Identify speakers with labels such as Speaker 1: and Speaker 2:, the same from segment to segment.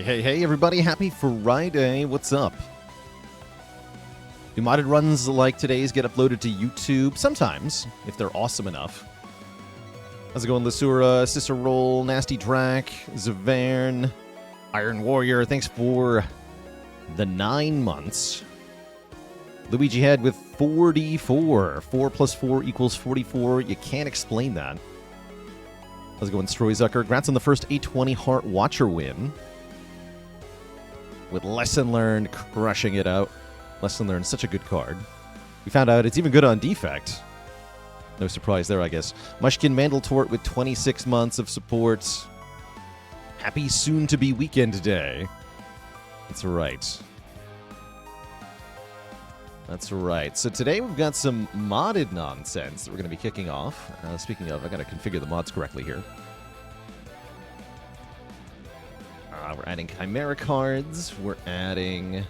Speaker 1: Hey, everybody. Happy Friday. What's up? Do modded runs like today's get uploaded to YouTube? Sometimes, if they're awesome enough. How's it going, Lasura, Cicerol, Nasty Drac, Zavern, Iron Warrior? Thanks for the 9 months. Luigi Head with 44. 4 plus 4 equals 44. You can't explain that. How's it going, Stroyzucker? Congrats on the first 820 Heart Watcher win. With Lesson Learned crushing it out. Lesson Learned, such a good card. We found out it's even good on Defect. No surprise there, I guess. Mushkin Mandletort with 26 months of support. Happy soon-to-be weekend day. That's right. That's right. So today we've got some modded nonsense that we're going to be kicking off. Speaking of, I got to configure the mods correctly here. We're adding Chimera cards. We're adding...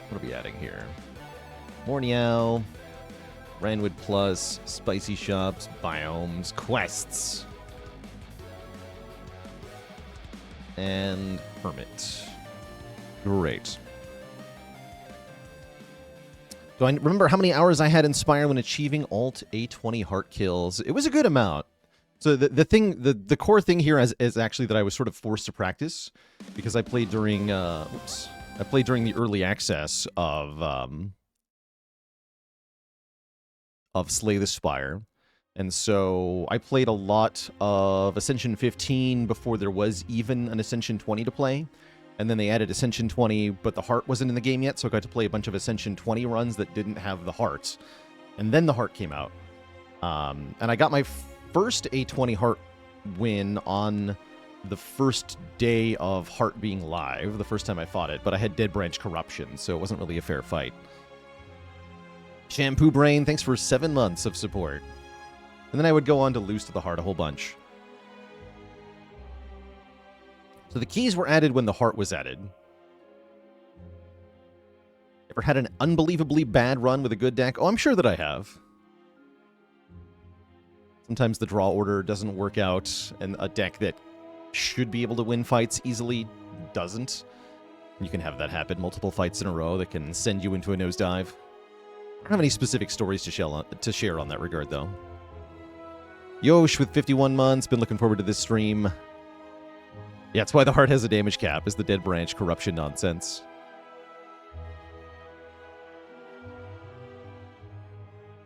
Speaker 1: What are we adding here? Morniao, Ranwood Plus, Spicy Shops, Biomes, Quests, and Hermit. Great. Do I remember how many hours I had in Spire when achieving Alt A20 heart kills? It was a good amount. So the core thing here is actually that I was sort of forced to practice because I played during I played during the early access of Slay the Spire. And so I played a lot of Ascension 15 before there was even an Ascension 20 to play. And then they added Ascension 20, but the heart wasn't in the game yet, so I got to play a bunch of Ascension 20 runs that didn't have the heart. And then the heart came out. And I got my first A20 heart win on the first day of Heart being live, the first time I fought it, but I had Dead Branch Corruption, so it wasn't really a fair fight. Shampoo Brain, thanks for 7 months of support. And then I would go on to lose to the heart a whole bunch. So the keys were added when the heart was added. Ever had an unbelievably bad run with a good deck? Oh, I'm sure that I have. Sometimes the draw order doesn't work out, and a deck that should be able to win fights easily doesn't. You can have that happen multiple fights in a row that can send you into a nosedive. I don't have any specific stories to share on that regard, though. Yosh with 51 months. Been looking forward to this stream. Yeah, that's why the heart has a damage cap, is the Dead Branch Corruption nonsense.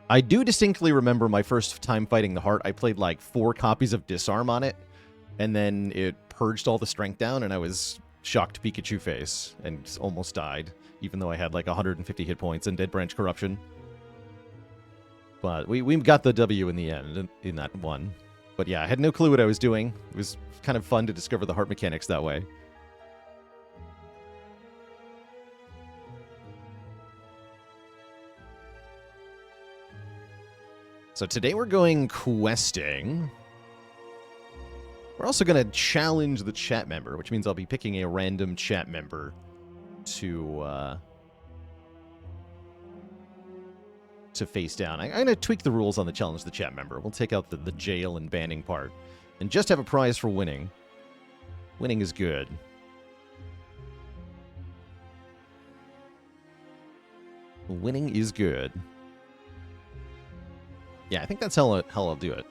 Speaker 1: I do distinctly remember my first time fighting the heart. I played like 4 copies of Disarm on it, and then it purged all the strength down, and I was shocked Pikachu face and almost died, even though I had like 150 hit points and Dead Branch Corruption. But we got the W in the end in that one. But yeah, I had no clue what I was doing. It was kind of fun to discover the heart mechanics that way. So today we're going questing. We're also going to challenge the chat member, which means I'll be picking a random chat member to face down. I'm going to tweak the rules on the challenge the chat member. We'll take out the jail and banning part and just have a prize for winning. Winning is good. Winning is good. Yeah, I think that's how I'll do it.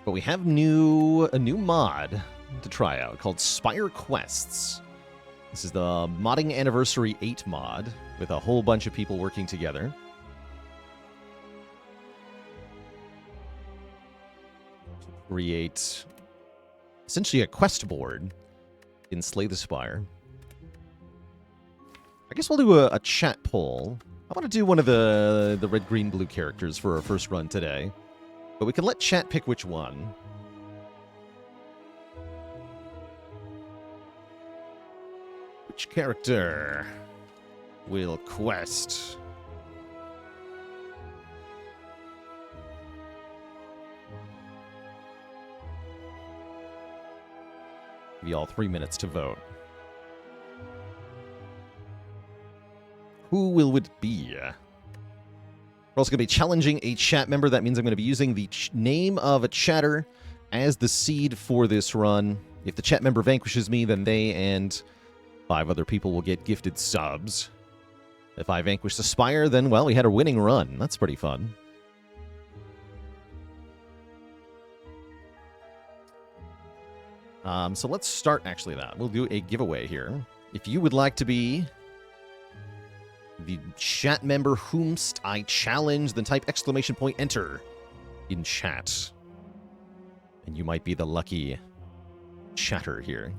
Speaker 1: But we have a new mod to try out called Spire Quests. This is the Modding Anniversary 8 mod with a whole bunch of people working together. To create essentially a quest board in Slay the Spire. I guess we'll do a chat poll. I want to do one of the red, green, blue characters for our first run today. But we can let chat pick which one. Which character will quest? Give you all 3 minutes to vote. Who will it be? We're also going to be challenging a chat member. That means I'm going to be using the name of a chatter as the seed for this run. If the chat member vanquishes me, then they and 5 other people will get gifted subs. If I vanquish the Spire, then, well, we had a winning run. That's pretty fun. So let's start, actually, that. We'll do a giveaway here. If you would like to be the chat member whomst I challenge, then type !enter in chat. And you might be the lucky chatter here.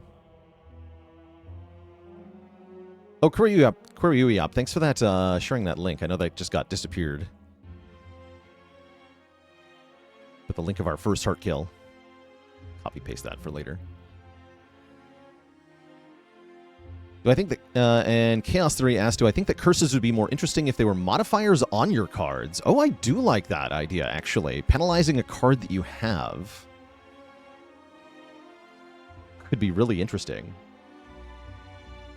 Speaker 1: Oh, Kuryuyap, thanks for that, sharing that link. I know that just got disappeared. Put the link of our first heart kill. Copy-paste that for later. Do I think that, and Chaos3 asked, do I think that curses would be more interesting if they were modifiers on your cards? Oh, I do like that idea, actually. Penalizing a card that you have could be really interesting.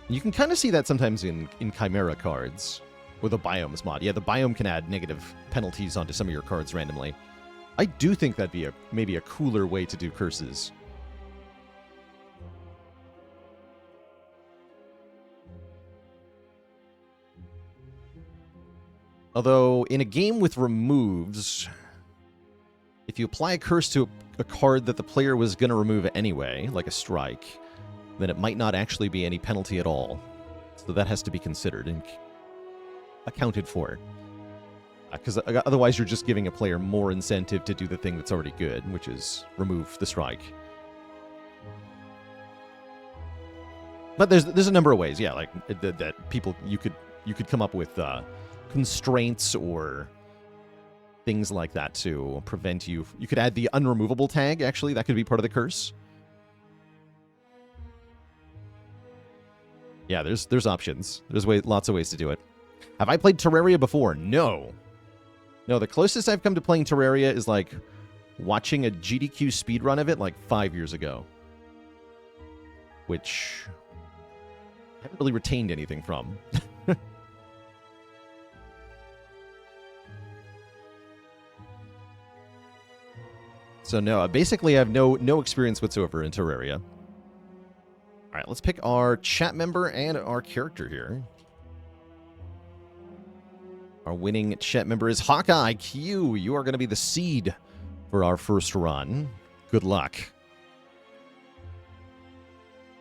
Speaker 1: You can kind of see that sometimes in Chimera cards, with the Biomes mod. Yeah, the Biome can add negative penalties onto some of your cards randomly. I do think that'd be maybe a cooler way to do curses. Although, in a game with removes, if you apply a curse to a card that the player was going to remove anyway, like a strike, then it might not actually be any penalty at all. So that has to be considered and accounted for. Because otherwise you're just giving a player more incentive to do the thing that's already good, which is remove the strike. But there's a number of ways, yeah, like that people you could come up with constraints or things like that to prevent you. You could add the unremovable tag, actually. That could be part of the curse. Yeah, there's options. There's lots of ways to do it. Have I played Terraria before? No. No, the closest I've come to playing Terraria is like watching a GDQ speedrun of it like 5 years ago. Which I haven't really retained anything from. So no, basically I have no experience whatsoever in Terraria. All right, let's pick our chat member and our character here. Our winning chat member is Hawkeye Q. You are going to be the seed for our first run. Good luck.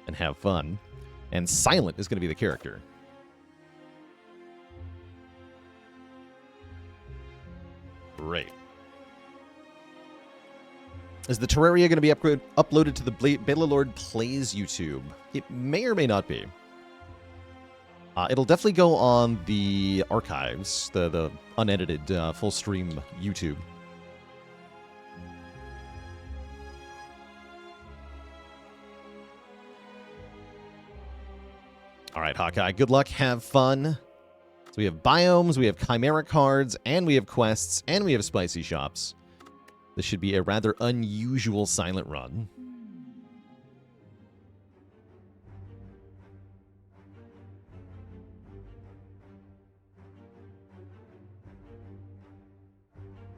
Speaker 1: And have fun. And Silent is going to be the character. Great. Is the Terraria going to be uploaded to the Balelord Plays YouTube? It may or may not be. It'll definitely go on the archives, the unedited full stream YouTube. All right, Hawkeye, good luck, have fun. So we have biomes, we have Chimera cards, and we have quests, and we have spicy shops. This should be a rather unusual silent run.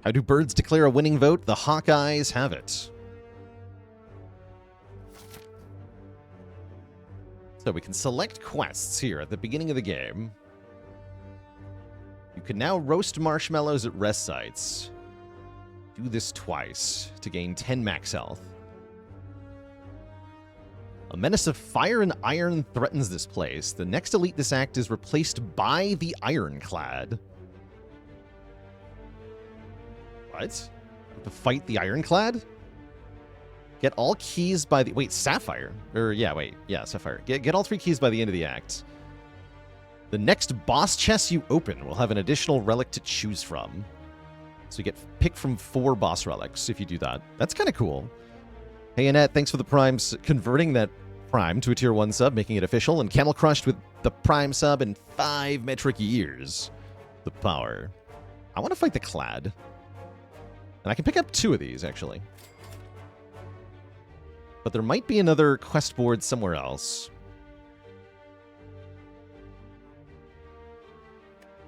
Speaker 1: How do birds declare a winning vote? The Hawkeyes have it. So we can select quests here at the beginning of the game. You can now roast marshmallows at rest sites. Do this twice to gain 10 max health. A menace of fire and iron threatens this place. The next elite this act is replaced by the Ironclad. What? To fight the Ironclad? Get all keys by the... Wait, Sapphire? Yeah, Sapphire. Get all 3 keys by the end of the act. The next boss chest you open will have an additional relic to choose from. So you get picked from 4 boss relics if you do that. That's kind of cool. Hey, Annette, thanks for the primes. Converting that prime to a tier 1 sub, making it official. And Camel Crushed with the prime sub in 5 metric years. The power. I want to fight the Clad. And I can pick up 2 of these, actually. But there might be another quest board somewhere else.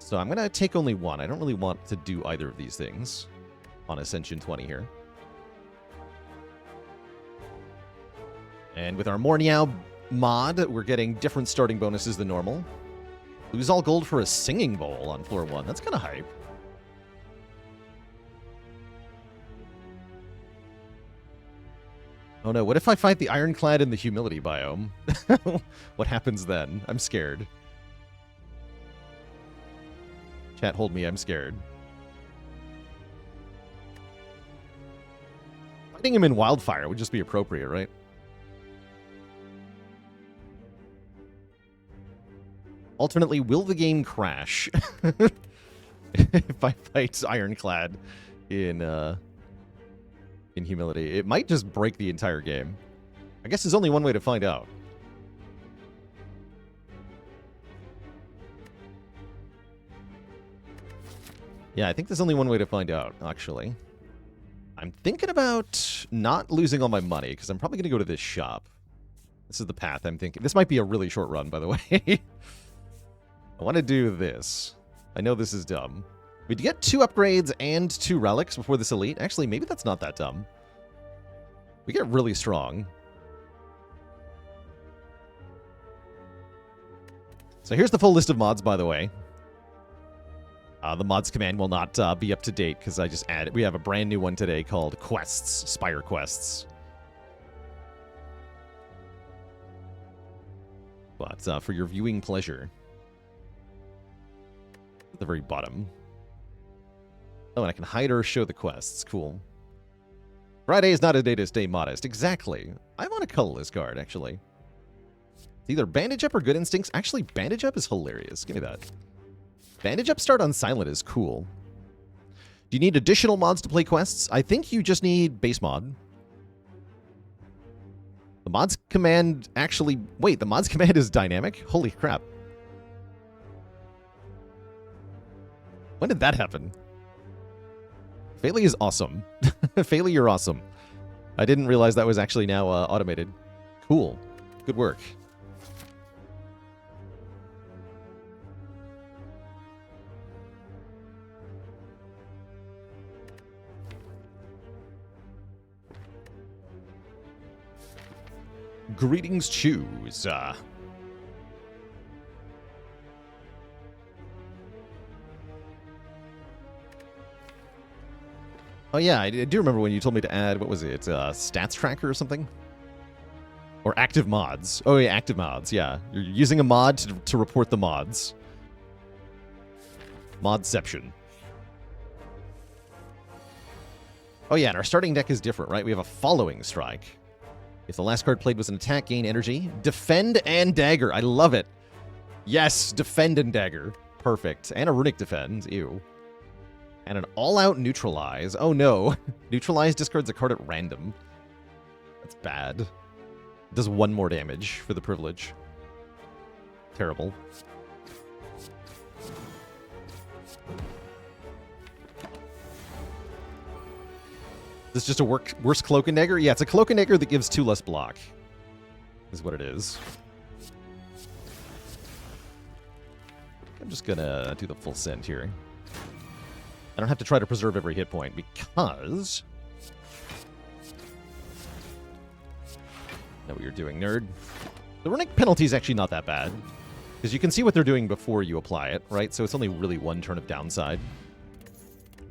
Speaker 1: So I'm going to take only one. I don't really want to do either of these things on Ascension 20 here. And with our Morniao mod, we're getting different starting bonuses than normal. Lose all gold for a singing bowl on floor 1. That's kind of hype. Oh no, what if I fight the Ironclad in the humility biome? What happens then? I'm scared. Chat, hold me, I'm scared. Fighting him in Wildfire would just be appropriate, right? Alternately, will the game crash if I fight Ironclad in humility? It might just break the entire game. I guess there's only one way to find out. Yeah, I think there's only one way to find out, actually. I'm thinking about not losing all my money, because I'm probably going to go to this shop. This is the path I'm thinking. This might be a really short run, by the way. I want to do this. I know this is dumb. We'd get 2 upgrades and 2 relics before this elite. Actually, maybe that's not that dumb. We get really strong. So here's the full list of mods, by the way. The mods command will not be up to date because I just added. We have a brand new one today called Quests, Spire Quests. But for your viewing pleasure. At the very bottom. Oh, and I can hide or show the quests. Cool. Friday is not a day to stay modest. Exactly. I want a colorless card, actually. It's either Bandage Up or Good Instincts. Actually, Bandage Up is hilarious. Give me that. Bandage Up start on Silent is cool. Do you need additional mods to play quests? I think you just need base mod. The mods command actually... Wait, the mods command is dynamic? Holy crap. When did that happen? Phaley is awesome. Phaley, you're awesome. I didn't realize that was actually now automated. Cool. Good work. Greetings, choose. Oh yeah, I do remember when you told me to add, what was it, stats tracker or something? Or active mods. Oh yeah, active mods, yeah. You're using a mod to report the mods. Modception. Oh yeah, and our starting deck is different, right? We have a following strike. If the last card played was an attack, gain energy. Defend and dagger. I love it. Yes, defend and dagger. Perfect. And a runic defend. Ew. And an all-out neutralize. Oh no. Neutralize discards a card at random. That's bad. It does 1 more damage for the privilege. Terrible. This just a worse Cloak and Dagger? Yeah, it's a Cloak and Dagger that gives 2 less block. Is what it is. I'm just gonna do the full send here. I don't have to try to preserve every hit point because... Know what you're doing, nerd. The runic penalty is actually not that bad. Because you can see what they're doing before you apply it, right? So it's only really 1 turn of downside.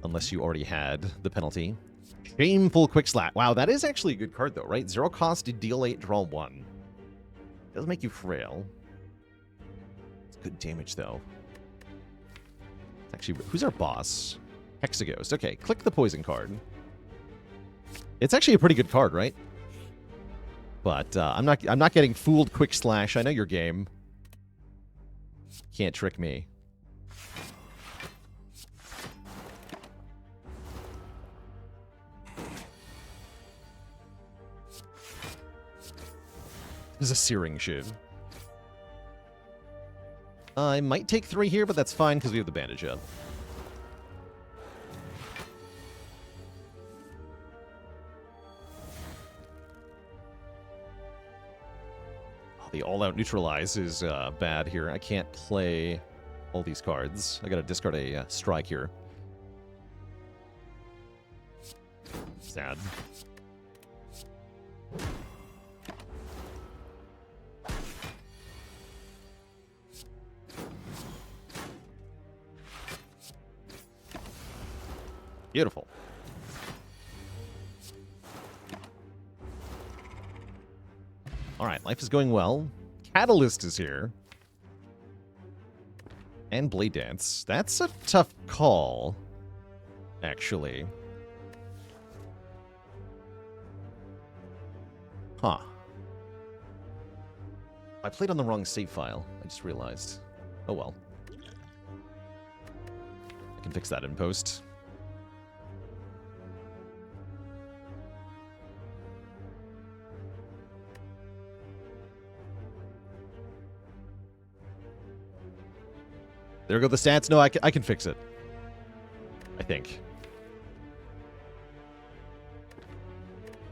Speaker 1: Unless you already had the penalty. Shameful Quick Slap. Wow, that is actually a good card, though, right? 0 cost to deal 8, draw 1. Does make you frail. It's good damage, though. Actually, who's our boss? Hexaghost. Okay, click the poison card. It's actually a pretty good card, right? But I'm not getting fooled. Quick Slash. I know your game. Can't trick me. This is a Searing Shiv. I might take 3 here, but that's fine because we have the bandage up. Oh, the all-out neutralize is bad here. I can't play all these cards. I gotta discard a strike here. Sad. Beautiful. Alright, life is going well. Catalyst is here. And Blade Dance. That's a tough call, actually. Huh. I played on the wrong save file. I just realized. Oh well. I can fix that in post. There go the stats. No, I can fix it. I think.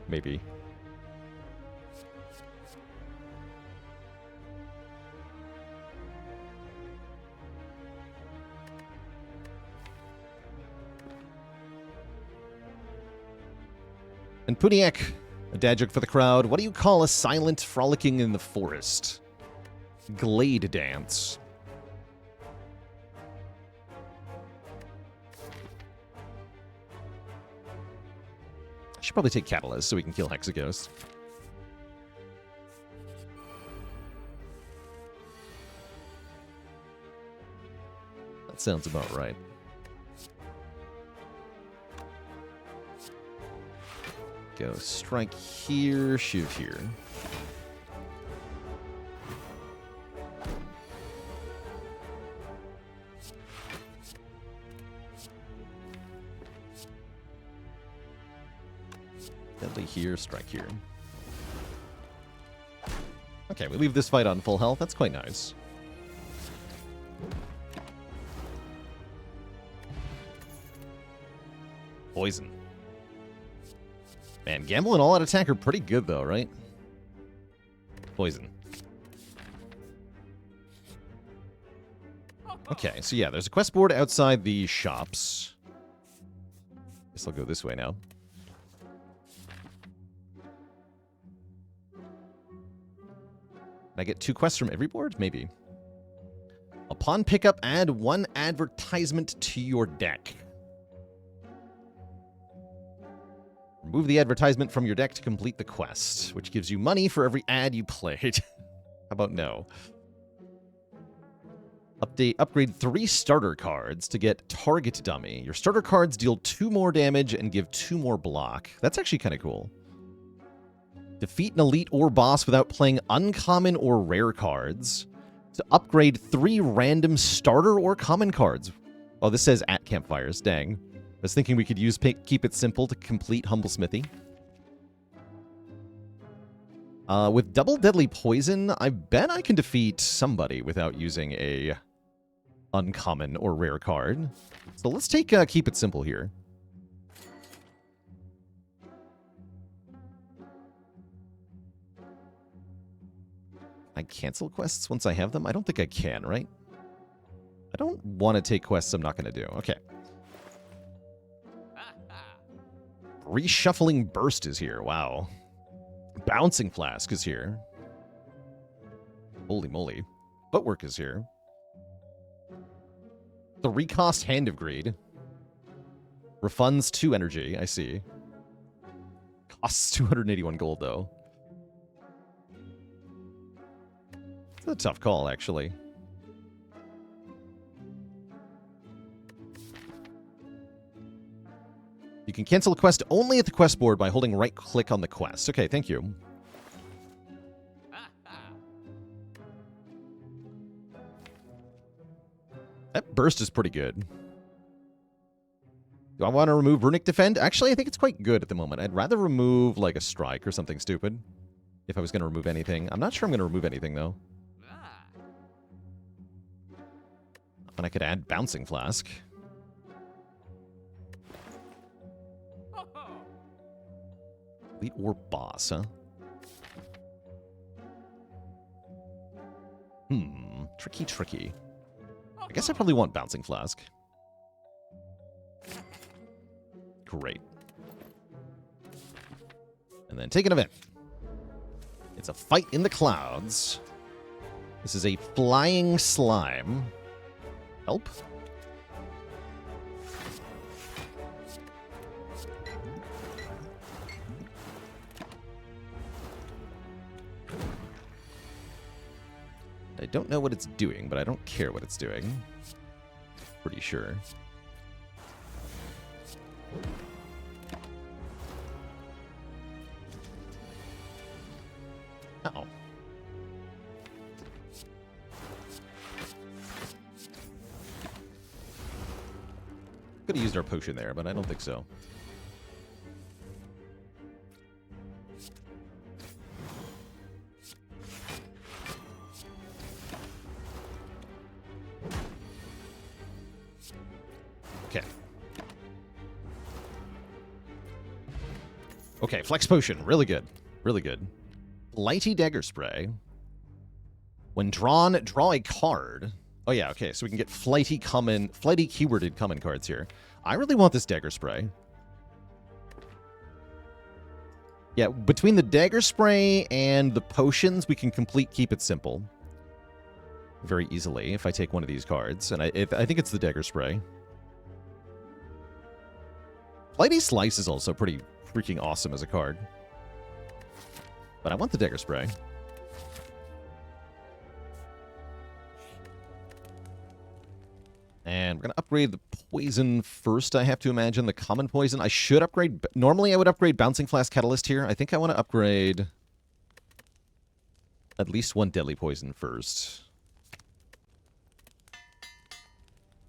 Speaker 1: Maybe. And Puniak, a dad joke for the crowd. What do you call a silent frolicking in the forest? Glade dance. I should probably take Catalyst so we can kill Hexaghost. That sounds about right. Go strike here, shoot here. Deadly here, strike here. Okay, we leave this fight on full health. That's quite nice. Poison. Man, Gamble and All-Out Attack are pretty good, though, right? Poison. Okay, so yeah, there's a quest board outside the shops. Guess I'll go this way now. Can I get 2 quests from every board? Maybe. Upon pickup, add 1 advertisement to your deck. Remove the advertisement from your deck to complete the quest, which gives you money for every ad you played. How about no? Upgrade 3 starter cards to get Target Dummy. Your starter cards deal 2 more damage and give 2 more block. That's actually kind of cool. Defeat an elite or boss without playing uncommon or rare cards. To upgrade 3 random starter or common cards. Oh, this says at campfires. Dang. I was thinking we could use Keep It Simple to complete Humble Smithy. With Double Deadly Poison, I bet I can defeat somebody without using a uncommon or rare card. So let's take Keep It Simple here. I cancel quests once I have them? I don't think I can, right? I don't want to take quests I'm not going to do. Okay. Reshuffling Burst is here. Wow. Bouncing Flask is here. Holy moly. Footwork is here. The Recost Hand of Greed. Refunds 2 energy, I see. Costs 281 gold, though. It's a tough call, actually. You can cancel a quest only at the quest board by holding right-click on the quest. Okay, thank you. That burst is pretty good. Do I want to remove Runic Defend? Actually, I think it's quite good at the moment. I'd rather remove, like, a strike or something stupid. If I was going to remove anything. I'm not sure I'm going to remove anything, though. And I could add Bouncing Flask. Elite or boss, huh? Tricky. I guess I probably want Bouncing Flask. Great. And then take an event. It's a fight in the clouds. This is a flying slime. Help. I don't know what it's doing, but I don't care what it's doing. Pretty sure. Uh-oh. Could have used our potion there, but I don't think so. Okay, Flex Potion. Really good. Really good. Blighty Dagger Spray. When drawn, draw a card. Oh yeah, okay, so we can get flighty keyworded common cards here. I really want this Dagger Spray. Yeah, between the Dagger Spray and the potions, we can keep it simple. Very easily, if I take one of these cards. And I think it's the Dagger Spray. Flighty Slice is also pretty freaking awesome as a card. But I want the Dagger Spray. And we're going to upgrade the poison first, I have to imagine. The common poison. I should upgrade... Normally, I would upgrade Bouncing Flask Catalyst here. I think I want to upgrade at least one deadly poison first.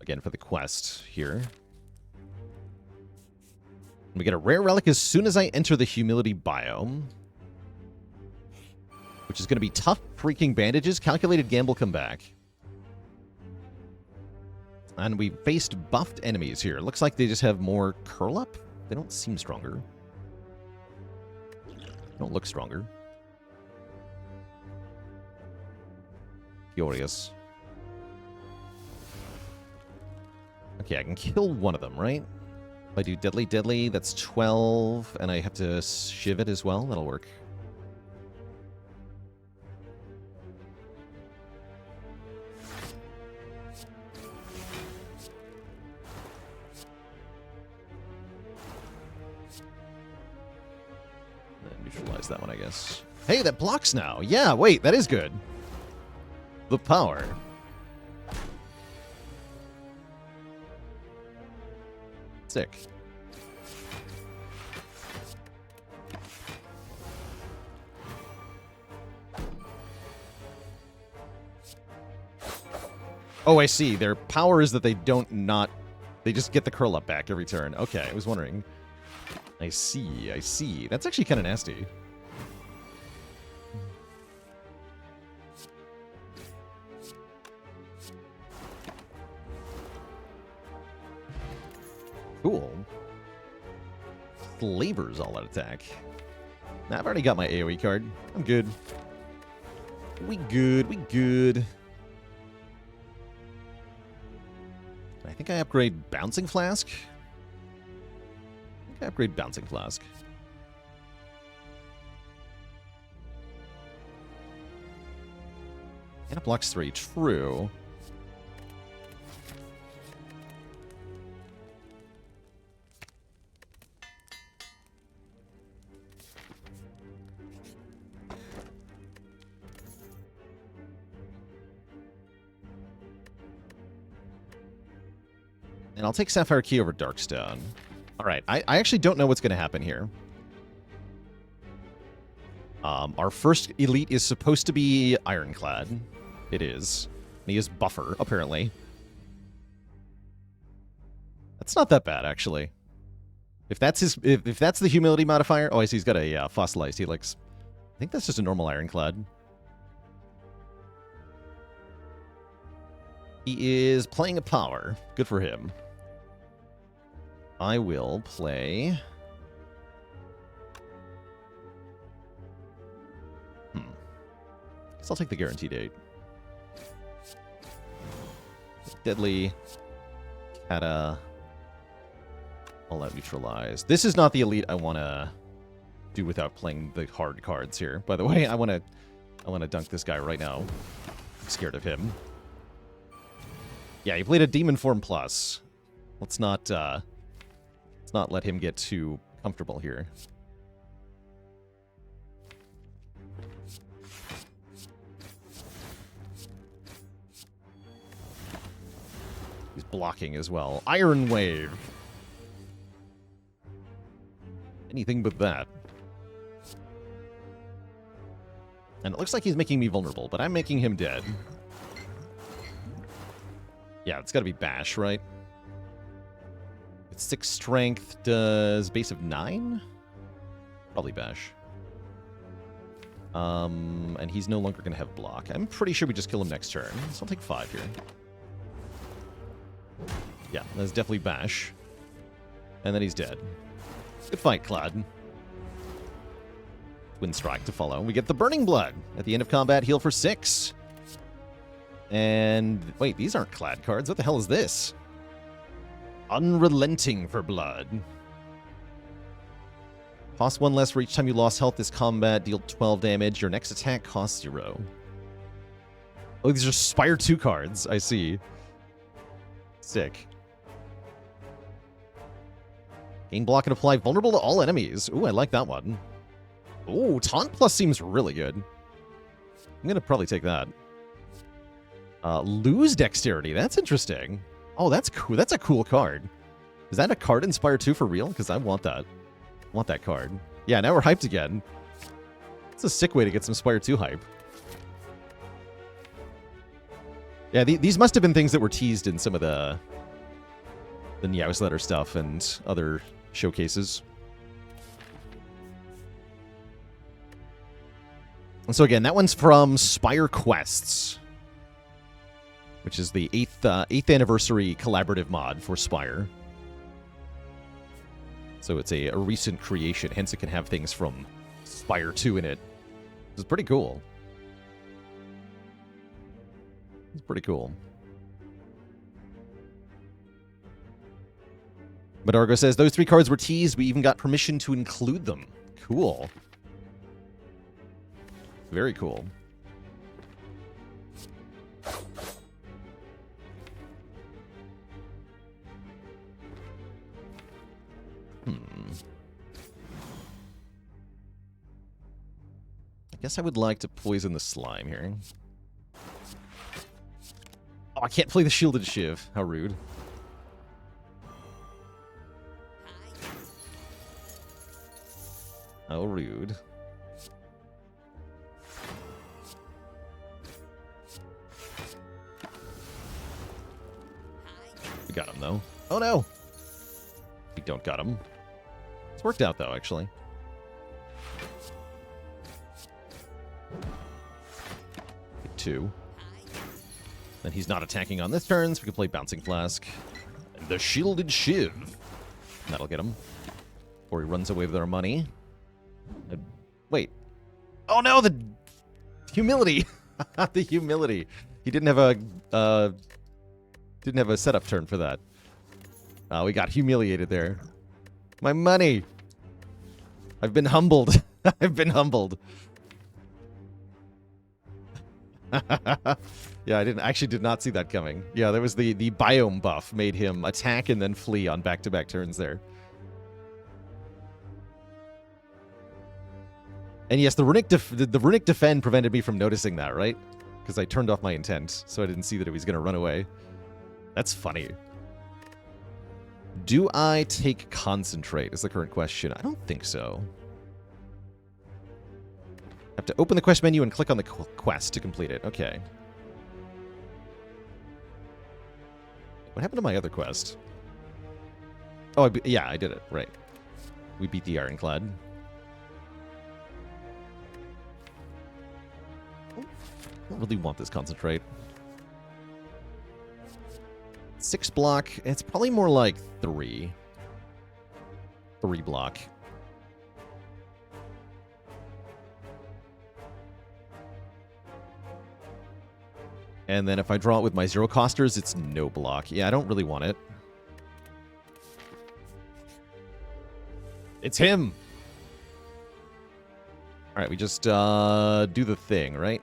Speaker 1: Again, for the quest here. We get a rare relic as soon as I enter the humility biome. Which is going to be tough freaking bandages. Calculated gamble come back. And we faced buffed enemies here. Looks like they just have more curl up. They don't seem stronger. They don't look stronger. Curious. Okay, I can kill one of them, right? If I do deadly, that's 12, and I have to shiv it as well. That'll work. Neutralize that one, I guess. Hey, that blocks now. Yeah, wait, that is good. The power. Sick. Oh, I see. Their power is that they they just get the curl up back every turn. Okay, I was wondering. I see, I see. That's actually kind of nasty. Cool. Flavors all out attack. Nah, I've already got my AoE card. I'm good. We good, we good. I think I upgrade Bouncing Flask. I think I upgrade Bouncing Flask. And it blocks 3. True. And I'll take Sapphire Key over Darkstone. All right, I actually don't know what's going to happen here. Our first elite is supposed to be Ironclad. It is. And he is Buffer, apparently. That's not that bad, actually. If that's if that's the humility modifier... Oh, I see he's got a Fossilized Helix. I think that's just a normal Ironclad. He is playing a power. Good for him. I will play... Guess I'll take the Guaranteed 8. Deadly. Kata. All out neutralize. This is not the elite I want to do without playing the hard cards here. By the way, I want to dunk this guy right now. I'm scared of him. Yeah, he played a Demon Form Plus. Let's not let him get too comfortable here. He's blocking as well. Iron Wave. Anything but that. And it looks like he's making me vulnerable, but I'm making him dead. Yeah, it's got to be Bash, right? It's 6 strength, does base of 9? Probably Bash. And he's no longer going to have block. I'm pretty sure we just kill him next turn. So I'll take 5 here. Yeah, that's definitely Bash. And then he's dead. Good fight, Clad. Twin Strike to follow. We get the Burning Blood. At the end of combat, heal for 6. And wait, these aren't Clad cards. What the hell is this? Unrelenting for blood. Cost 1 less for each time you lost health this combat. Deal 12 damage. Your next attack costs 0. Oh, these are Spire 2 cards. I see. Sick. Gain block and apply vulnerable to all enemies. Ooh, I like that one. Ooh, Taunt Plus seems really good. I'm going to probably take that. Lose Dexterity. That's interesting. Oh, that's cool. That's a cool card. Is that a card in Spire 2 for real? Because I want that. I want that card. Yeah, now we're hyped again. It's a sick way to get some Spire 2 hype. Yeah, these must have been things that were teased in some of the Newsletter stuff and other showcases. And so again, that one's from Spire Quests, which is the 8th anniversary collaborative mod for Spire. So it's a recent creation, hence it can have things from Spire 2 in it. It's pretty cool. It's pretty cool. Madargo says, those 3 cards were teased. We even got permission to include them. Cool. Very cool. I guess I would like to poison the slime here. Oh, I can't play the Shielded Shiv. How rude. How rude. We got him, though. Oh, no! We don't got him. It's worked out, though, actually. Get 2. Then he's not attacking on this turn, so we can play Bouncing Flask. And the Shielded Shiv. That'll get him. Before he runs away with our money. Wait. Oh no, the humility. The humility. He didn't have a setup turn for that. We got humiliated there. My money. I've been humbled. I've been humbled. Yeah, I did not see that coming. Yeah, there was the biome buff made him attack and then flee on back-to-back turns there. And yes, the Runic Defend prevented me from noticing that, right? Because I turned off my intent, so I didn't see that it was going to run away. That's funny. Do I take Concentrate is the current question. I don't think so. I have to open the quest menu and click on the quest to complete it. Okay. What happened to my other quest? Oh, yeah, I did it. Right. We beat the Ironclad. I don't really want this Concentrate. 6 block. It's probably more like 3. 3 block. And then if I draw it with my zero costers, it's no block. Yeah, I don't really want it. It's him! Alright, we just do the thing, right?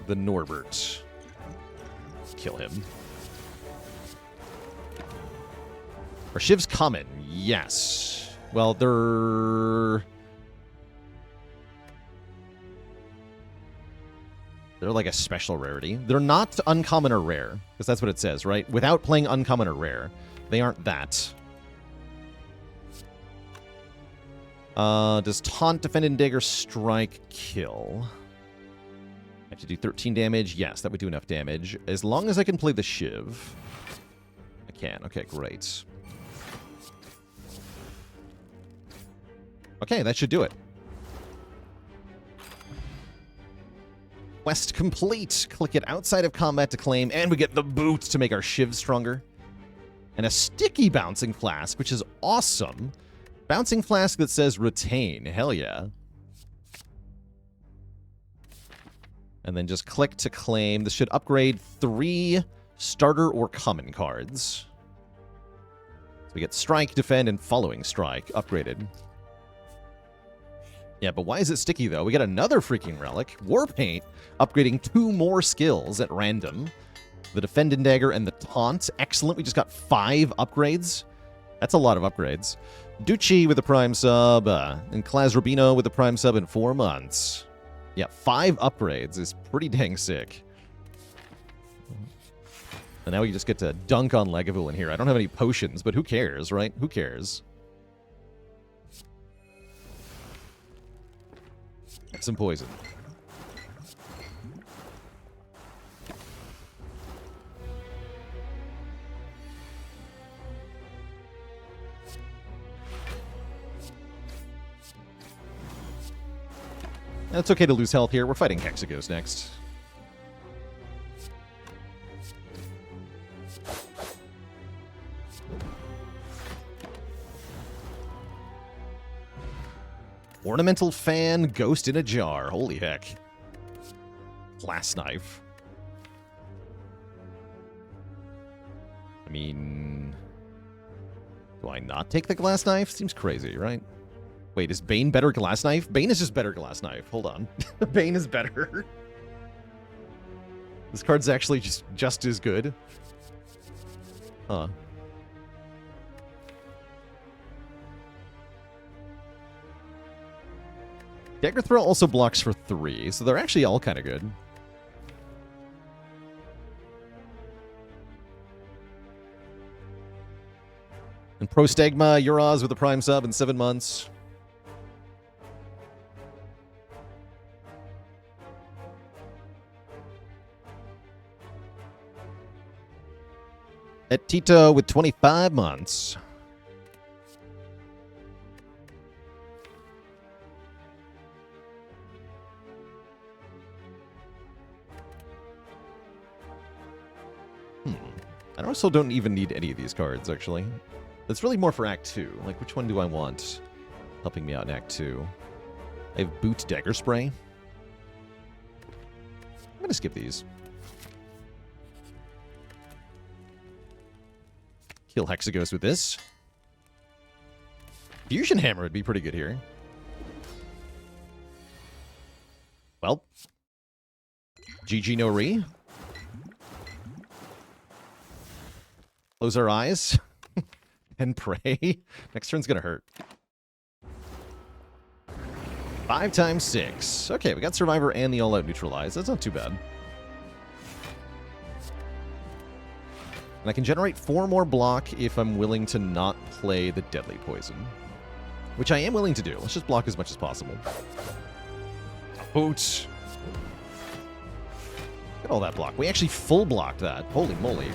Speaker 1: The Norbert. Kill him. Are Shivs common? Yes. Well, they're like a special rarity. They're not uncommon or rare, because that's what it says, right? Without playing uncommon or rare, they aren't that. Does Taunt, Defend, and Dagger Strike kill? I have to do 13 damage. Yes, that would do enough damage. As long as I can play the Shiv. I can. Okay, great. Okay, that should do it. Quest complete. Click it outside of combat to claim, and we get the boot to make our Shiv stronger. And a sticky Bouncing Flask, which is awesome. Bouncing Flask that says retain. Hell yeah. And then just click to claim. This should upgrade 3 starter or common cards. So we get Strike, Defend, and Following Strike upgraded. Yeah, but why is it sticky, though? We get another freaking relic. Warpaint, upgrading 2 more skills at random. The Defend and Dagger and the Taunt. Excellent. We just got 5 upgrades. That's a lot of upgrades. Ducci with a Prime sub, and Klaz Rubino with a Prime sub in 4 months. Yeah, 5 upgrades is pretty dang sick. And now we just get to dunk on Legavul in here. I don't have any potions, but who cares, right? Who cares? Have some poison. It's okay to lose health here. We're fighting Hexagos next. Ornamental Fan, Ghost in a Jar. Holy heck. Glass Knife. I mean... do I not take the Glass Knife? Seems crazy, right? Wait, is Bane better Glass Knife? Bane is just better Glass Knife. Hold on. Bane is better. This card's actually just as good. Huh. Dagger Throw also blocks for 3, so they're actually all kind of good. And Prostegma, Uraz with a Prime sub in 7 months. At Tito with 25 months. I also don't even need any of these cards, actually. It's really more for Act 2. Like, which one do I want helping me out in Act 2? I have Boot Dagger Spray. I'm going to skip these. Kill Hexagos with this. Fusion Hammer would be pretty good here. Well. GG no re. Close our eyes. And pray. Next turn's gonna hurt. 5 times 6. Okay, we got Survivor and the All-Out Neutralize. That's not too bad. And I can generate 4 more block if I'm willing to not play the Deadly Poison. Which I am willing to do. Let's just block as much as possible. Boot. Look at all that block. We actually full blocked that. Holy moly.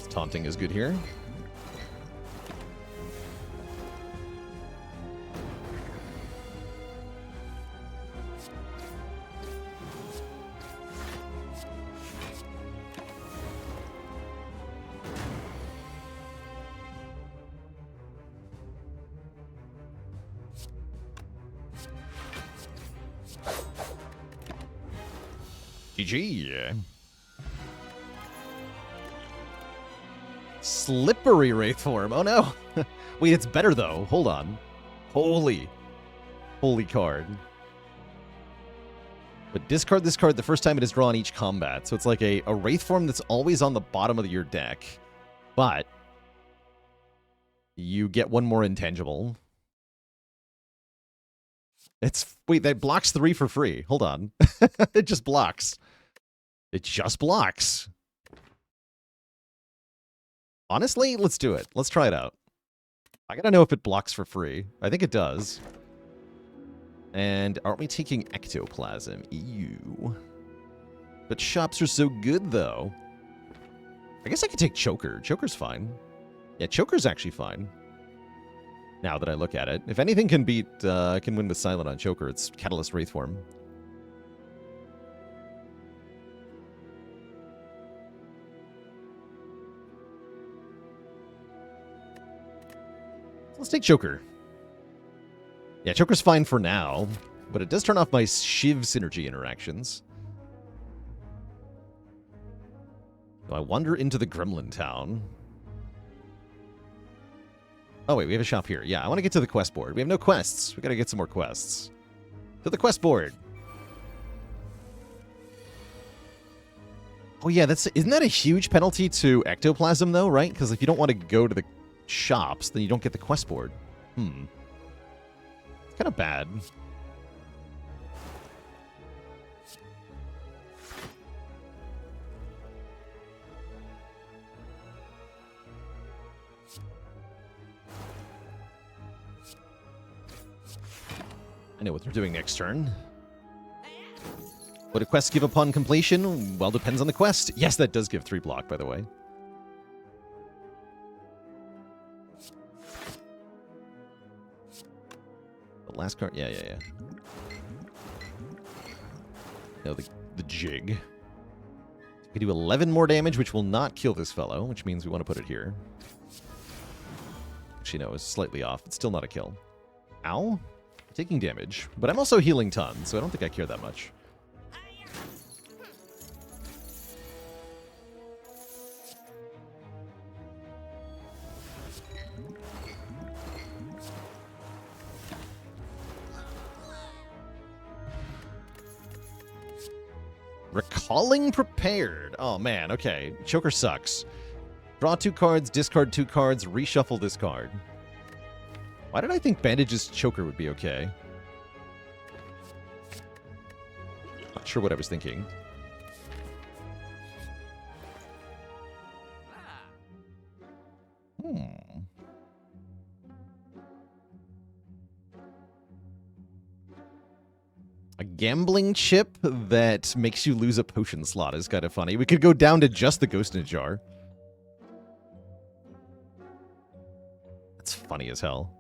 Speaker 1: Taunting is good here. GG. Slippery Wraith form. Oh no. Wait, it's better though. Hold on. Holy card. But discard this card the first time it is drawn each combat. So it's like a Wraith form that's always on the bottom of your deck. But you get one more intangible. Wait, that blocks 3 for free. Hold on. It just blocks. It just blocks. Honestly, let's do it. Let's try it out. I gotta know if it blocks for free. I think it does. And aren't we taking Ectoplasm? Ew. But shops are so good, though. I guess I could take Choker. Choker's fine. Yeah, Choker's actually fine. Now that I look at it. If anything can win with Silent on Choker, it's Catalyst Wraith form. Let's take Choker. Yeah, Choker's fine for now, but it does turn off my Shiv synergy interactions. So I wander into the Gremlin Town. Oh, wait, we have a shop here. Yeah, I want to get to the quest board. We have no quests. We got to get some more quests. To the quest board. Oh, yeah, isn't that a huge penalty to Ectoplasm, though, right? Because if you don't want to go to the shops, then you don't get the quest board. It's kind of bad. I know what they're doing next turn. What do quests give upon completion? Well, depends on the quest. Yes, that does give 3 block, by the way. The last card? Yeah. No, the jig. We do 11 more damage, which will not kill this fellow, which means we want to put it here. Actually, no, it's slightly off. It's still not a kill. Ow. Taking damage, but I'm also healing tons, so I don't think I care that much. Recalling Prepared. Oh, man. Okay. Choker sucks. Draw 2 cards, discard 2 cards, reshuffle this card. Why did I think Bandage's Choker would be okay? Not sure what I was thinking. A gambling chip that makes you lose a potion slot is kind of funny. We could go down to just the Ghost in a Jar. That's funny as hell.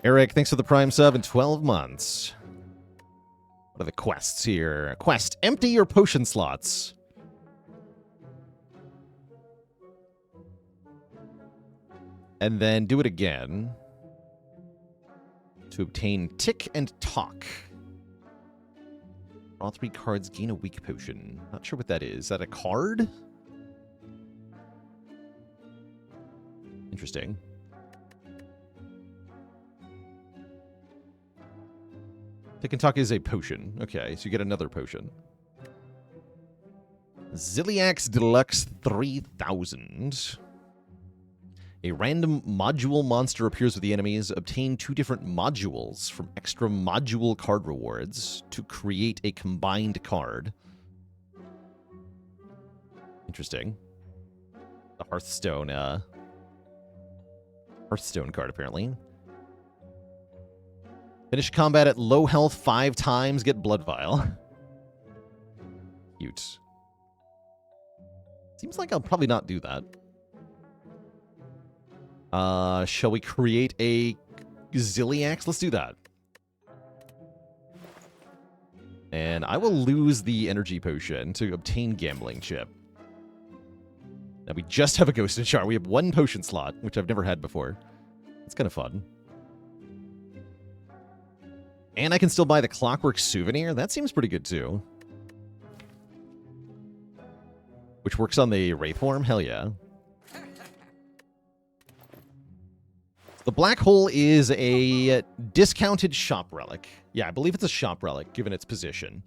Speaker 1: Eric, thanks for the Prime sub in 12 months. What are the quests here? Quest, empty your potion slots. And then do it again. To obtain Tick and Talk. Draw 3 cards, gain a weak potion. Not sure what that is. Is that a card? Interesting. Tick and Talk is a potion. Okay, so you get another potion. Ziliax Deluxe 3000. A random module monster appears with the enemies. Obtain 2 different modules from extra module card rewards to create a combined card. Interesting. The Hearthstone card, apparently. Finish combat at low health 5 times, get Blood Vial. Cute. Seems like I'll probably not do that. Shall we create a Ziliax? Let's do that. And I will lose the energy potion to obtain Gambling Chip. Now we just have a Ghost in a Jar. We have 1 potion slot, which I've never had before. It's kind of fun. And I can still buy the Clockwork Souvenir. That seems pretty good, too. which works on the Wraith form. Hell yeah. The black hole is a discounted shop relic. Yeah, I believe it's a shop relic, given its position.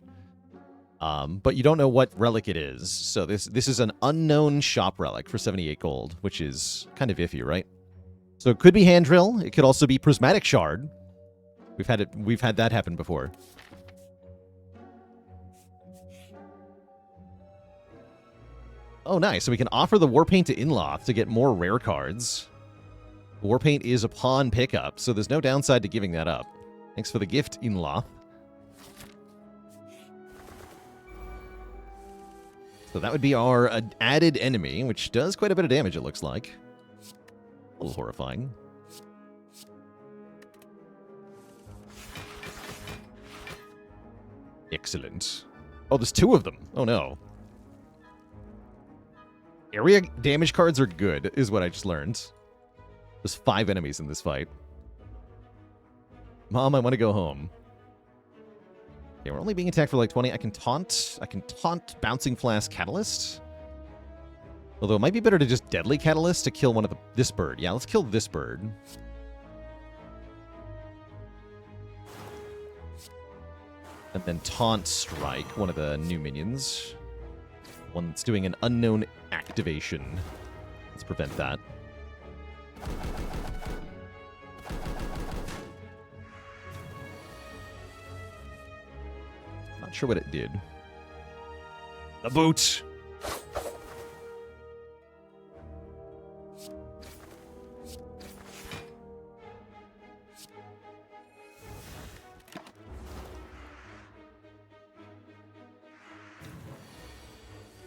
Speaker 1: But you don't know what relic it is. So this is an unknown shop relic for 78 gold, which is kind of iffy, right? So it could be hand drill. It could also be prismatic shard. We've had that happen before. Oh, nice. So we can offer the Warpaint to Inloth to get more rare cards. Warpaint is upon pickup, so there's no downside to giving that up. Thanks for the gift, Inloth. So that would be our added enemy, which does quite a bit of damage, it looks like. A little horrifying. Excellent. Oh, there's two of them. Oh, no. Area damage cards are good, is what I just learned. There's 5 enemies in this fight. Mom, I want to go home. Okay, we're only being attacked for like 20. I can taunt Bouncing Flask Catalyst. Although it might be better to just Deadly Catalyst to kill one of this bird. Yeah, let's kill this bird. And then Taunt Strike one of the new minions. One that's doing an unknown activation. Let's prevent that. Not sure what it did. The boot!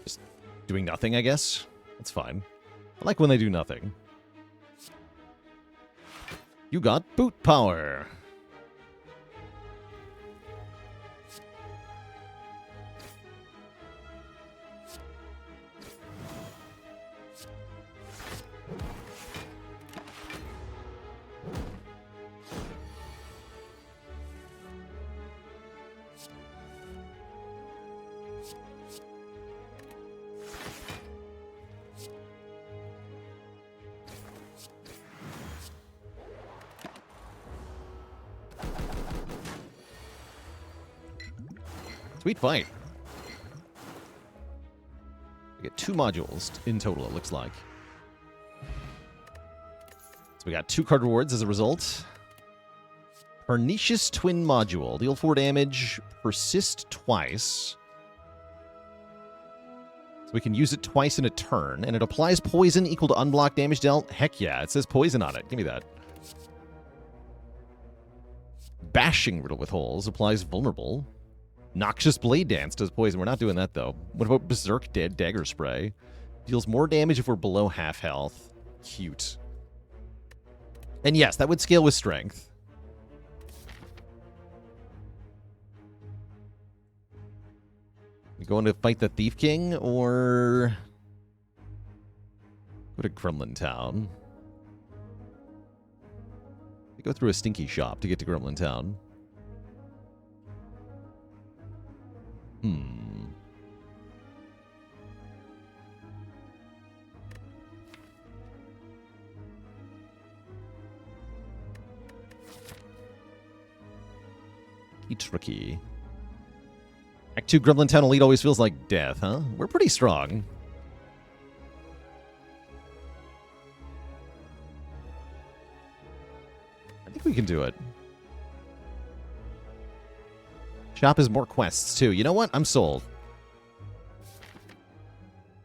Speaker 1: Just doing nothing, I guess? That's fine. I like when they do nothing. You got boot power. Sweet fight. We get 2 modules in total, it looks like. So we got 2 card rewards as a result. Pernicious Twin Module. Deal 4 damage, persist twice. So we can use it twice in a turn, and it applies poison equal to unblocked damage dealt. Heck yeah, it says poison on it. Give me that. Bashing Riddle with Holes applies vulnerable. Noxious Blade Dance does poison. We're not doing that, though. What about Berserk Dead Dagger Spray? Deals more damage if we're below half health. Cute. And yes, that would scale with strength. You going to fight the Thief King, or go to Gremlin Town? We go through a stinky shop to get to Gremlin Town. Tricky. Act 2 Gremlin Town Elite always feels like death, huh? We're pretty strong. I think we can do it. Shop is more quests, too. You know what? I'm sold.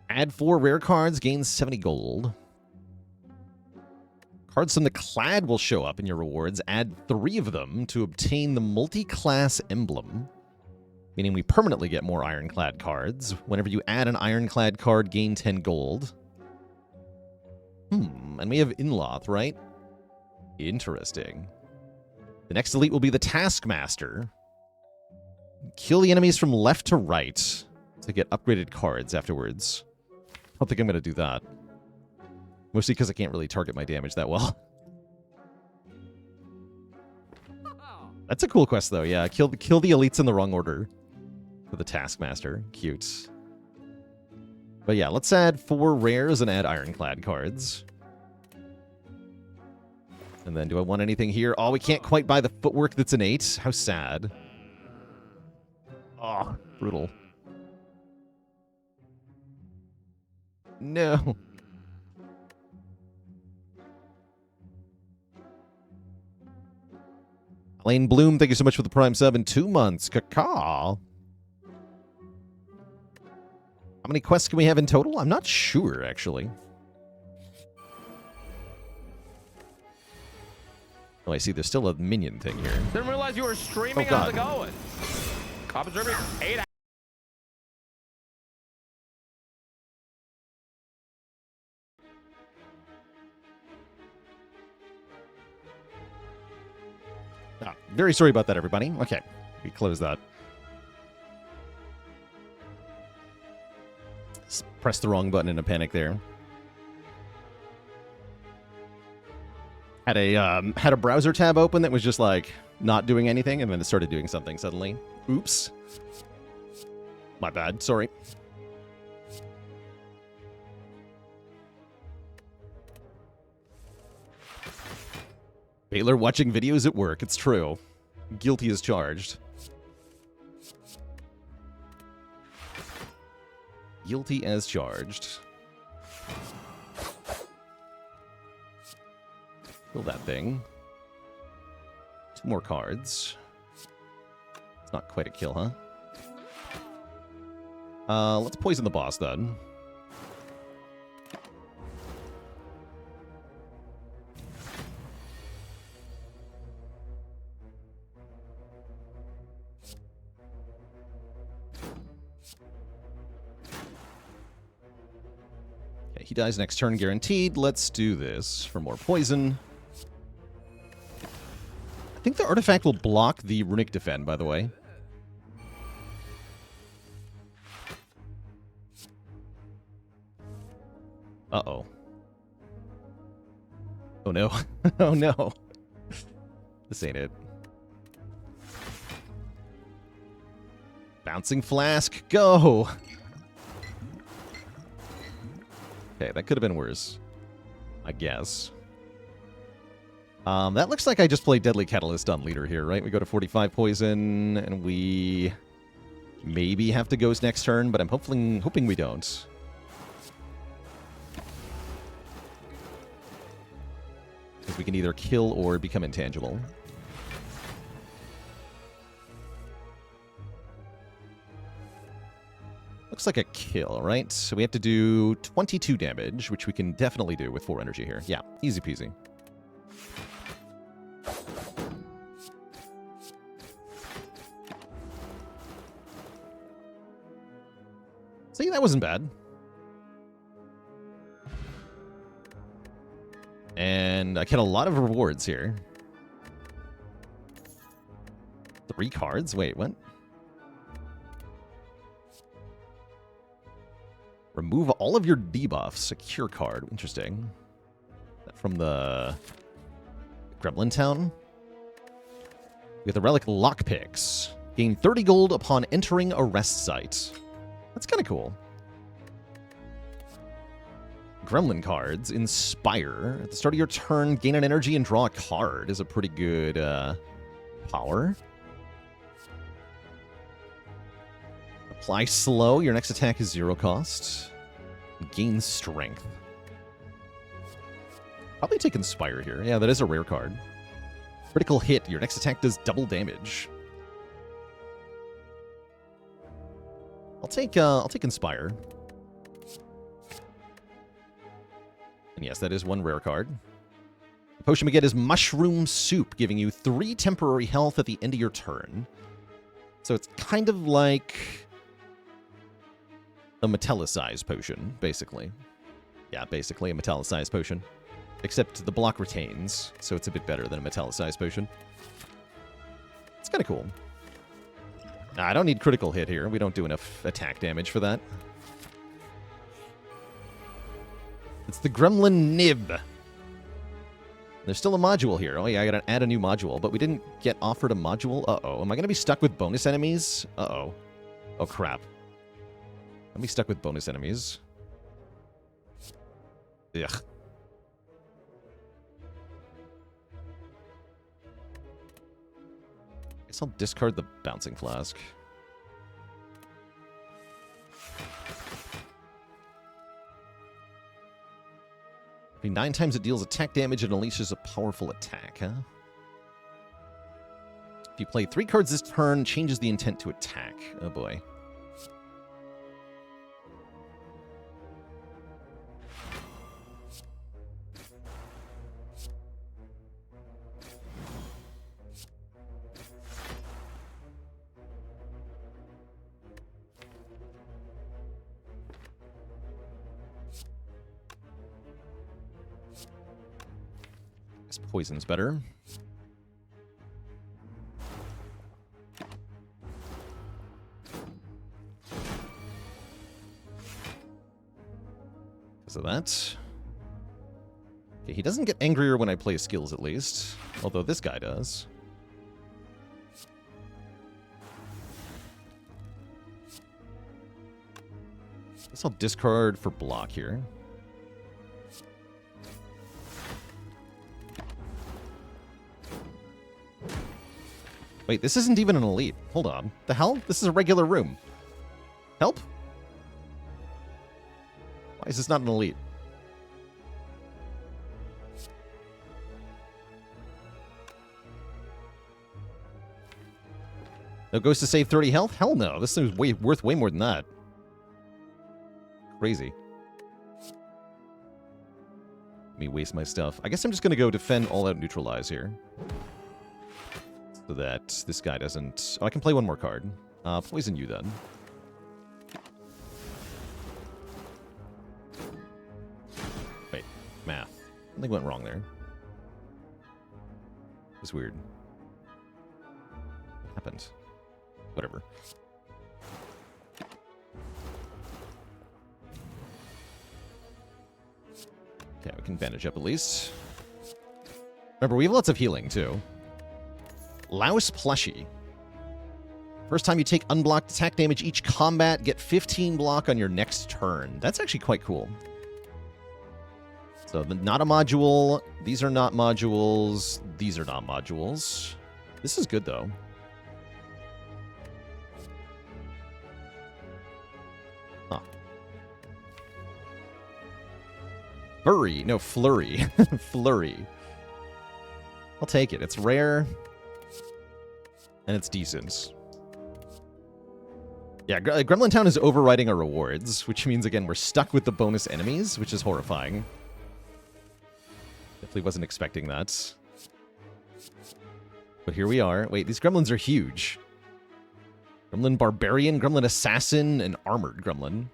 Speaker 1: Add 4 rare cards, gain 70 gold. Cards from the Clad will show up in your rewards. Add 3 of them to obtain the multi-class emblem, meaning we permanently get more Ironclad cards. Whenever you add an Ironclad card, gain 10 gold. And we have Inloth, right? Interesting. The next elite will be the Taskmaster. Kill the enemies from left to right to get upgraded cards afterwards. I don't think I'm going to do that. Mostly because I can't really target my damage that well. That's a cool quest, though. Yeah, kill the elites in the wrong order for the Taskmaster. Cute. But yeah, let's add 4 rares and add ironclad cards. And then do I want anything here? Oh, we can't quite buy the footwork that's an 8. How sad. Oh, brutal. No. Lane Bloom, thank you so much for the Prime sub in 2 months. Caca. How many quests can we have in total? I'm not sure, actually. Oh, I see. There's still a minion thing here.
Speaker 2: Didn't realize you were streaming. How's it going? Observing 8
Speaker 1: Ah, very sorry about that, everybody. Okay, we close that. Press the wrong button in a panic there. Had a browser tab open that was just like not doing anything, and then it started doing something suddenly. Oops. My bad. Sorry. Baylor watching videos at work. It's true. Guilty as charged. Guilty as charged. Kill that thing. 2 more cards. It's not quite a kill, huh? Let's poison the boss, then. Okay, he dies next turn, guaranteed. Let's do this for more poison. I think the artifact will block the runic defend, by the way. Uh-oh. Oh, no. Oh, no. This ain't it. Bouncing Flask, go! Okay, that could have been worse. I guess. That looks like I just played Deadly Catalyst on leader here, right? We go to 45 poison, and we maybe have to ghost next turn, but I'm hoping we don't. Because we can either kill or become intangible. Looks like a kill, right? So we have to do 22 damage, which we can definitely do with 4 energy here. Yeah, easy peasy. See, that wasn't bad. And I get a lot of rewards here. 3 cards? Wait, what? Remove all of your debuffs. Secure card. Interesting. From the Gremlin Town. We get the Relic Lockpicks. Gain 30 gold upon entering a rest site. That's kind of cool. Gremlin cards. Inspire. At the start of your turn, gain an energy and draw a card is a pretty good power. Apply slow. Your next attack is 0 cost. Gain strength. Probably take Inspire here. Yeah, that is a rare card. Critical hit. Your next attack does double damage. I'll take Inspire. And yes, that is 1 rare card. The potion we get is Mushroom Soup, giving you 3 temporary health at the end of your turn. So it's kind of like a metallicized potion, basically. Yeah, basically a metallicized potion. Except the block retains, so it's a bit better than a metallicized potion. It's kind of cool. Nah, I don't need critical hit here. We don't do enough attack damage for that. It's the Gremlin Nib. There's still a module here. Oh yeah, I gotta add a new module, but we didn't get offered a module. Uh-oh. Am I gonna be stuck with bonus enemies? Uh-oh. Oh crap. I'm gonna be stuck with bonus enemies. Ugh. Guess I'll discard the Bouncing Flask. I mean, 9 times it deals attack damage and unleashes a powerful attack, huh? If you play 3 cards this turn, changes the intent to attack. Oh boy. Guess poison's better. Because of that. Okay, he doesn't get angrier when I play skills, at least. Although this guy does. Guess I'll discard for block here. Wait, this isn't even an elite. Hold on. The hell? This is a regular room. Help? Why is this not an elite? No ghost to save 30 health? Hell no. This thing's worth way more than that. Crazy. Let me waste my stuff. I guess I'm just going to go defend all out neutralize here. So that this guy doesn't... Oh, I can play one more card. Poison you then. Wait, math. Something went wrong there. It was weird. What happened? Whatever. Okay, we can bandage up at least. Remember, we have lots of healing, too. Louse Plushie. First time you take unblocked attack damage each combat, get 15 block on your next turn. That's actually quite cool. So, not a module. These are not modules. These are not modules. This is good, though. Huh. Flurry. No, Flurry. Flurry. I'll take it. It's rare. And it's decent. Yeah, Gremlin Town is overriding our rewards, which means, again, we're stuck with the bonus enemies, which is horrifying. Definitely wasn't expecting that. But here we are. Wait, these gremlins are huge. Gremlin Barbarian, Gremlin Assassin, and Armored Gremlin.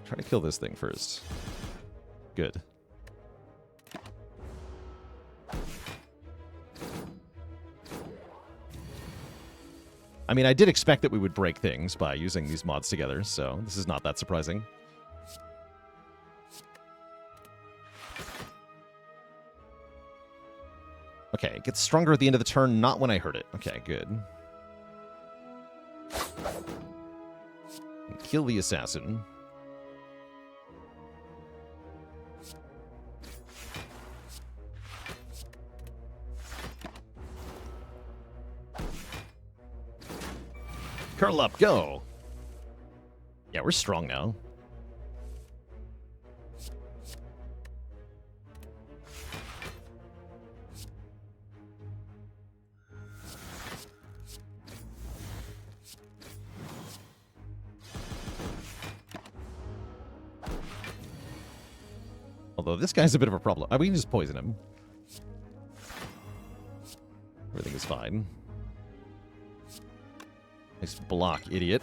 Speaker 1: Try to kill this thing first. Good. I mean, I did expect that we would break things by using these mods together, so this is not that surprising. Okay, it gets stronger at the end of the turn, not when I hurt it. Okay, good. Kill the assassin. Curl up, go! Yeah, we're strong now. Although this guy's a bit of a problem. We can just poison him. Everything is fine. Nice block, idiot.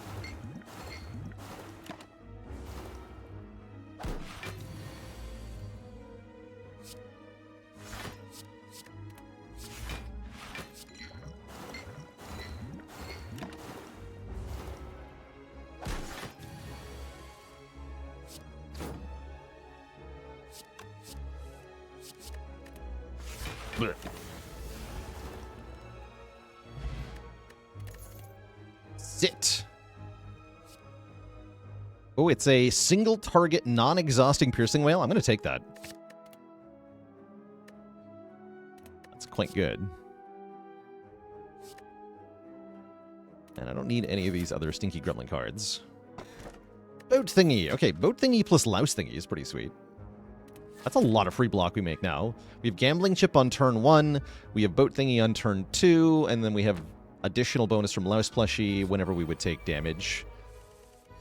Speaker 1: Blech. Sit. Oh, it's a single target, non-exhausting piercing wail. I'm going to take that. That's quite good. And I don't need any of these other stinky gremlin cards. Boat thingy. Okay, boat thingy plus louse thingy is pretty sweet. That's a lot of free block we make now. We have gambling chip on turn 1. We have boat thingy on turn 2. And then we have additional bonus from louse plushie whenever we would take damage.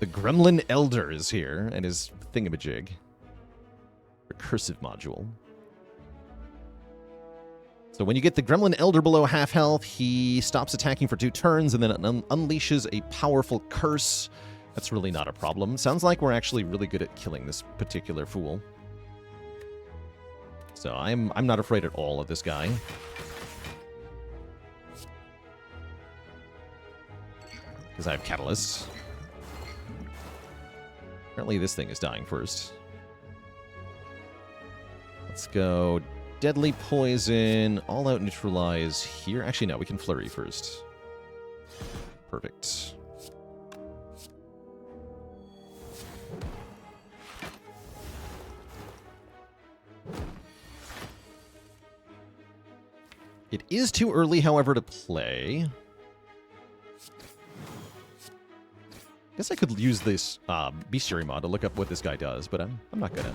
Speaker 1: The Gremlin Elder is here, and his thingamajig. Recursive module. So when you get the Gremlin Elder below half health, he stops attacking for 2 turns, and then it unleashes a powerful curse. That's really not a problem. Sounds like we're actually really good at killing this particular fool. So I'm not afraid at all of this guy. Because I have Catalyst. Apparently this thing is dying first. Let's go Deadly Poison, All Out Neutralize here. Actually, no, we can Flurry first. Perfect. It is too early, however, to play. I guess I could use this bestiary mod to look up what this guy does, but I'm not gonna.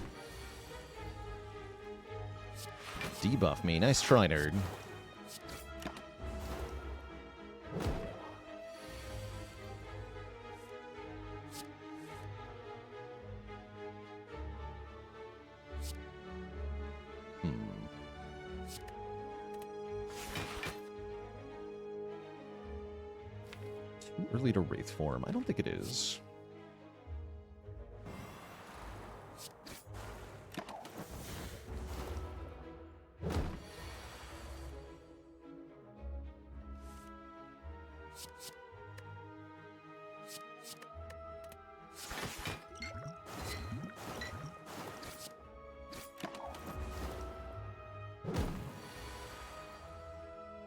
Speaker 1: Debuff me. Nice try, nerd. Early to Wraith form. I don't think it is.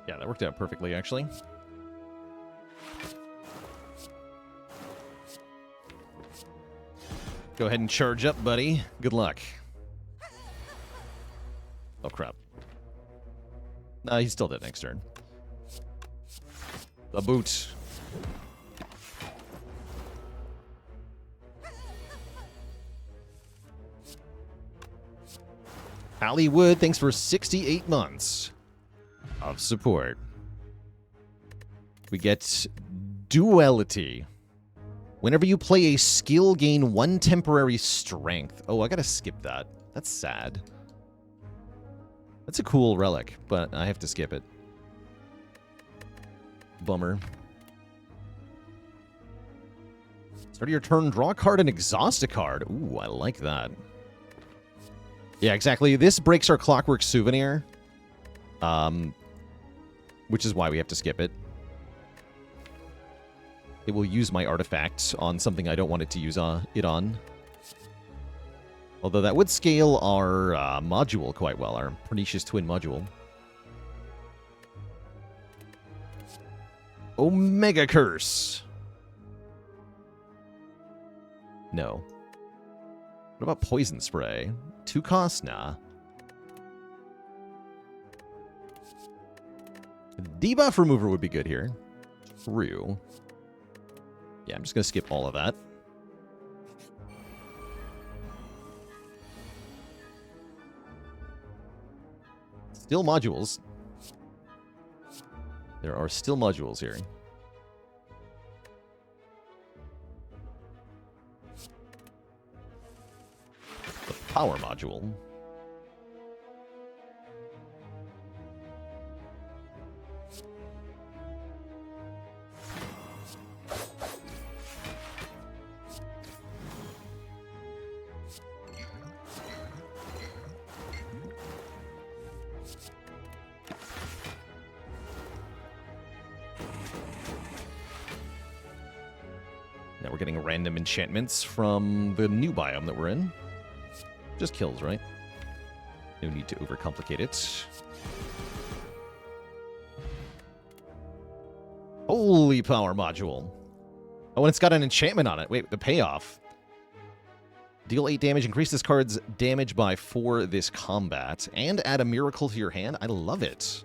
Speaker 1: Yeah, that worked out perfectly, actually. Go ahead and charge up, buddy. Good luck. Oh, crap. He's still dead next turn. A boot. Hollywood, thanks for 68 months of support. We get Duality. Whenever you play a skill, gain 1 temporary strength. Oh, I gotta skip that. That's sad. That's a cool relic, but I have to skip it. Bummer. Start of your turn, draw a card and exhaust a card. Ooh, I like that. Yeah, exactly. This breaks our Clockwork Souvenir. Which is why we have to skip it. It will use my artifact on something I don't want it to use it on. Although that would scale our module quite well, our Pernicious Twin module. Omega Curse! No. What about Poison Spray? 2 costs? Nah. Debuff Remover would be good here. True. Yeah, I'm just going to skip all of that. Still modules. There are still modules here. The power module. Now we're getting random enchantments from the new biome that we're in. Just kills, right? No need to overcomplicate it. Holy power module. Oh, and it's got an enchantment on it. Wait, the payoff. Deal 8 damage, increase this card's damage by 4 this combat, and add a miracle to your hand. I love it.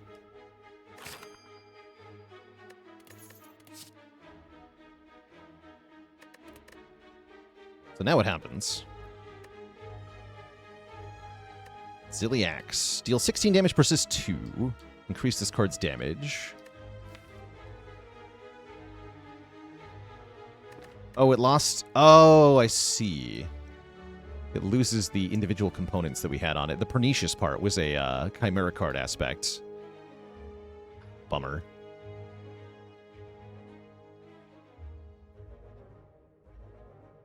Speaker 1: So now what happens? Ziliax. Deal 16 damage, persist 2. Increase this card's damage. Oh, it lost... Oh, I see. It loses the individual components that we had on it. The pernicious part was a Chimera card aspect. Bummer.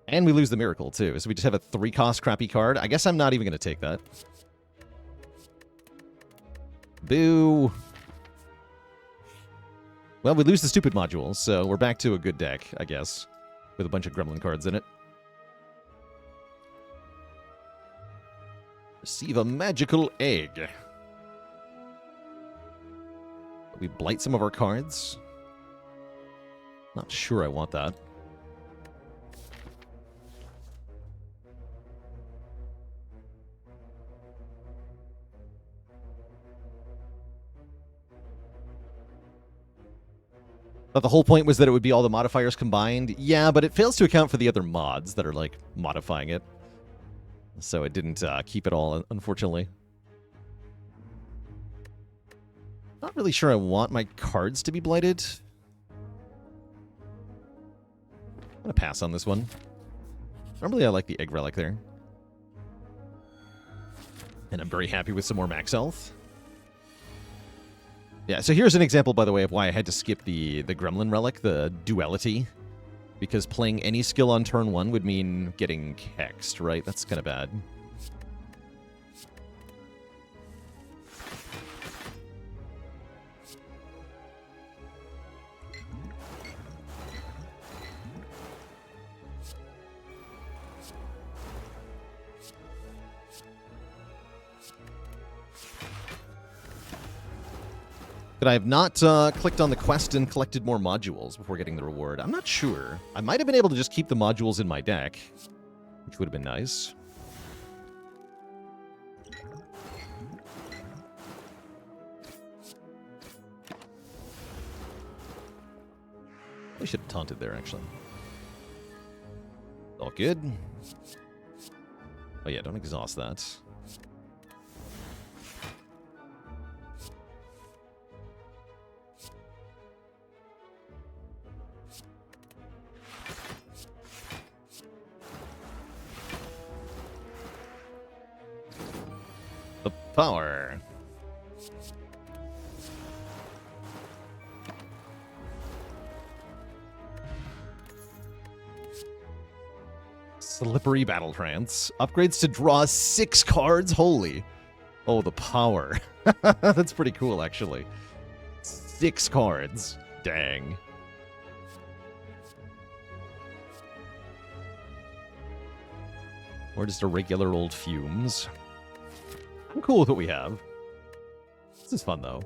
Speaker 1: And we lose the miracle, too. So we just have a 3-cost crappy card. I guess I'm not even going to take that. Boo. Well, we lose the stupid modules, so we're back to a good deck, I guess. With a bunch of gremlin cards in it. Receive a magical egg. We blight some of our cards. Not sure I want that. Thought the whole point was that it would be all the modifiers combined. Yeah, but it fails to account for the other mods that are, like, modifying it. So it didn't keep it all, unfortunately. Not really sure I want my cards to be blighted. I'm going to pass on this one. Normally I like the egg relic there. And I'm very happy with some more max health. Yeah, so here's an example, by the way, of why I had to skip the Gremlin Relic, the Duality. Because playing any skill on turn 1 would mean getting hexed, right? That's kind of bad. But I have not clicked on the quest and collected more modules before getting the reward. I'm not sure. I might have been able to just keep the modules in my deck, which would have been nice. I should have taunted there, actually. All good. Oh yeah, don't exhaust that. The power. Slippery Battle Trance. Upgrades to draw 6 cards? Holy. Oh, the power. That's pretty cool, actually. 6 cards. Dang. Or just a regular old Fumes. I'm cool with what we have. This is fun, though.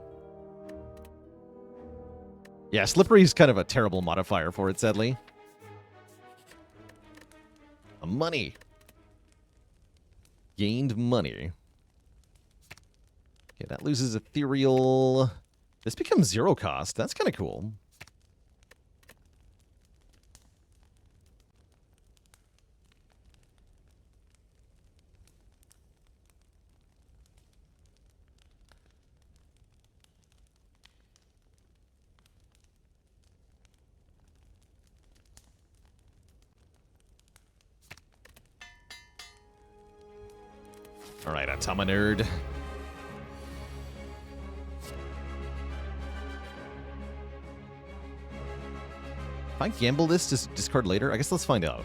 Speaker 1: Yeah, Slippery is kind of a terrible modifier for it, sadly. Money. Gained money. Okay, that loses Ethereal. This becomes 0 cost. That's kind of cool. Alright, I'm a nerd. If I gamble this to discard later, I guess let's find out.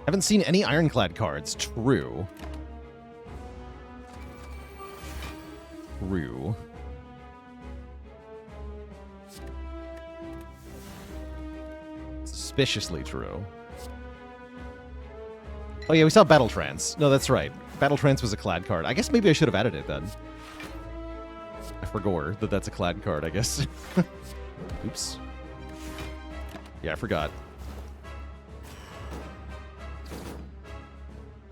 Speaker 1: Haven't seen any Ironclad cards. True. True. Suspiciously true. Oh yeah, we saw Battle Trance. No, that's right. Battle Trance was a clad card. I guess maybe I should have added it then. I forgot that that's a clad card, I guess. Oops. Yeah, I forgot.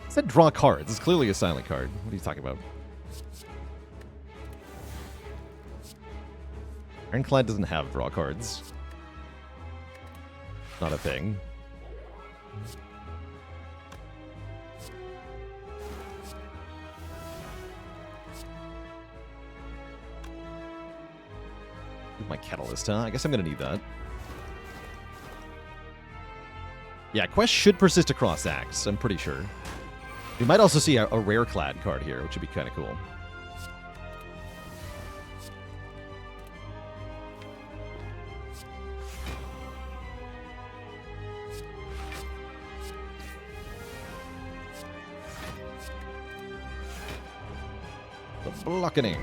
Speaker 1: It said draw cards. It's clearly a silent card. What are you talking about? Ironclad doesn't have draw cards. Not a thing. My Catalyst, huh? I guess I'm going to need that. Yeah, Quest should persist across acts, I'm pretty sure. We might also see a rare clad card here, which would be kind of cool. The Blockening.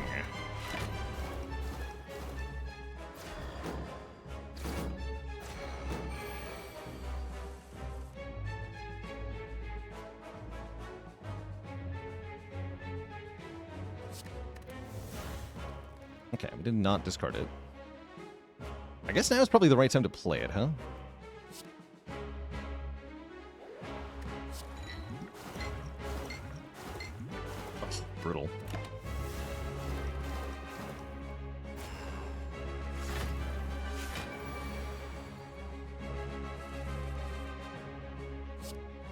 Speaker 1: Okay, we did not discard it. I guess now is probably the right time to play it, huh? Oh, brutal.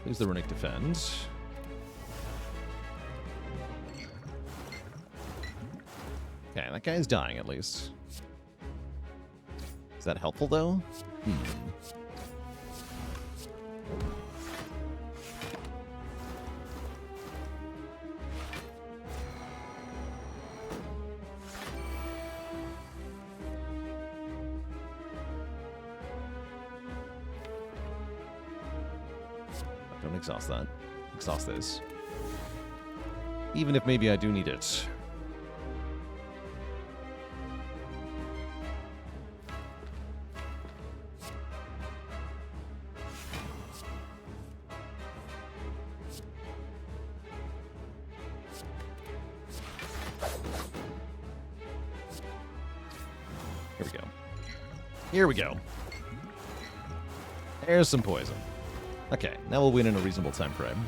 Speaker 1: There's the Runic Defend. Okay, that guy's dying at least. Is that helpful though? Don't exhaust that. Exhaust this. Even if maybe I do need it. Here we go. Here we go. There's some poison. Okay, now we'll win in a reasonable time frame.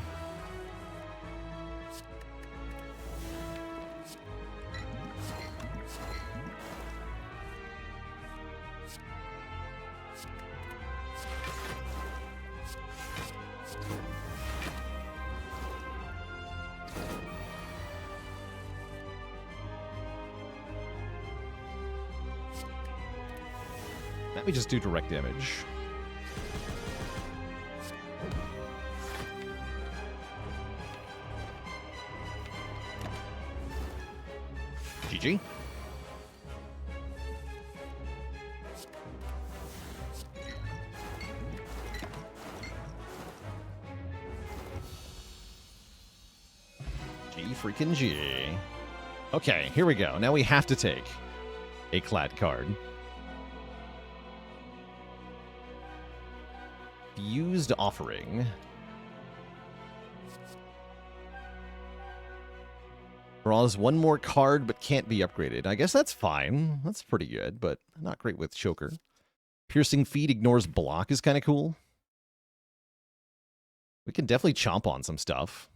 Speaker 1: Let me just do direct damage. GG. G freaking G. Okay, here we go. Now we have to take a clad card. Fused Offering. Draws one more card but can't be upgraded. I guess that's fine. That's pretty good, but not great with Choker. Piercing Feet ignores block is kind of cool. We can definitely chomp on some stuff.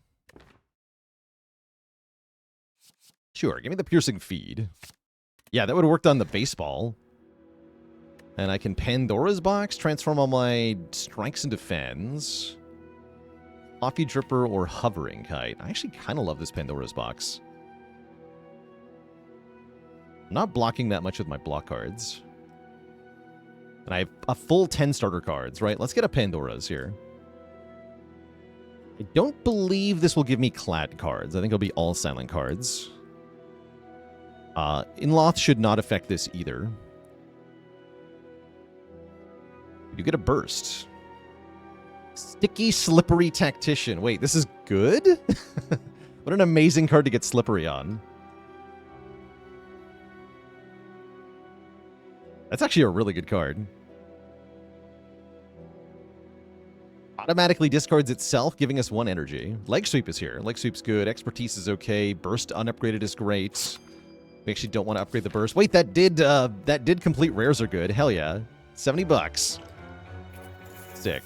Speaker 1: Sure, give me the Piercing Feed. Yeah, that would have worked on the baseball. And I can Pandora's Box, transform all my strikes into fans. Coffee Dripper or Hovering Kite. I actually kind of love this Pandora's Box. I'm not blocking that much with my block cards. And I have a full 10 starter cards, right? Let's get a Pandora's here. I don't believe this will give me clad cards. I think it'll be all silent cards. Inloth should not affect this either. You get a burst. Sticky Slippery Tactician. Wait, this is good? What an amazing card to get Slippery on. That's actually a really good card. Automatically discards itself, giving us 1 energy. Leg Sweep is here. Leg Sweep's good. Expertise is okay. Burst unupgraded is great. We actually don't want to upgrade the burst. Wait, that did complete rares are good. Hell yeah. $70. Sick.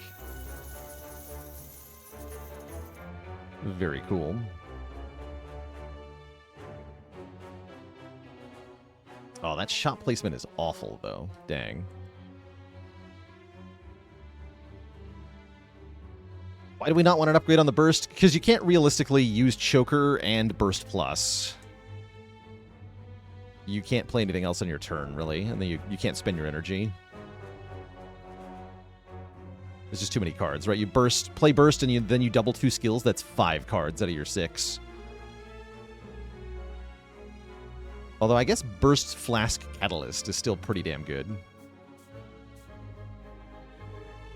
Speaker 1: Very cool. Oh, that shop placement is awful, though. Dang. Why do we not want an upgrade on the burst? Because you can't realistically use Choker and Burst Plus. You can't play anything else on your turn, really, and then you can't spend your energy. There's just too many cards, right? You play burst, and then you double 2 skills. That's 5 cards out of your 6. Although I guess Burst Flask Catalyst is still pretty damn good.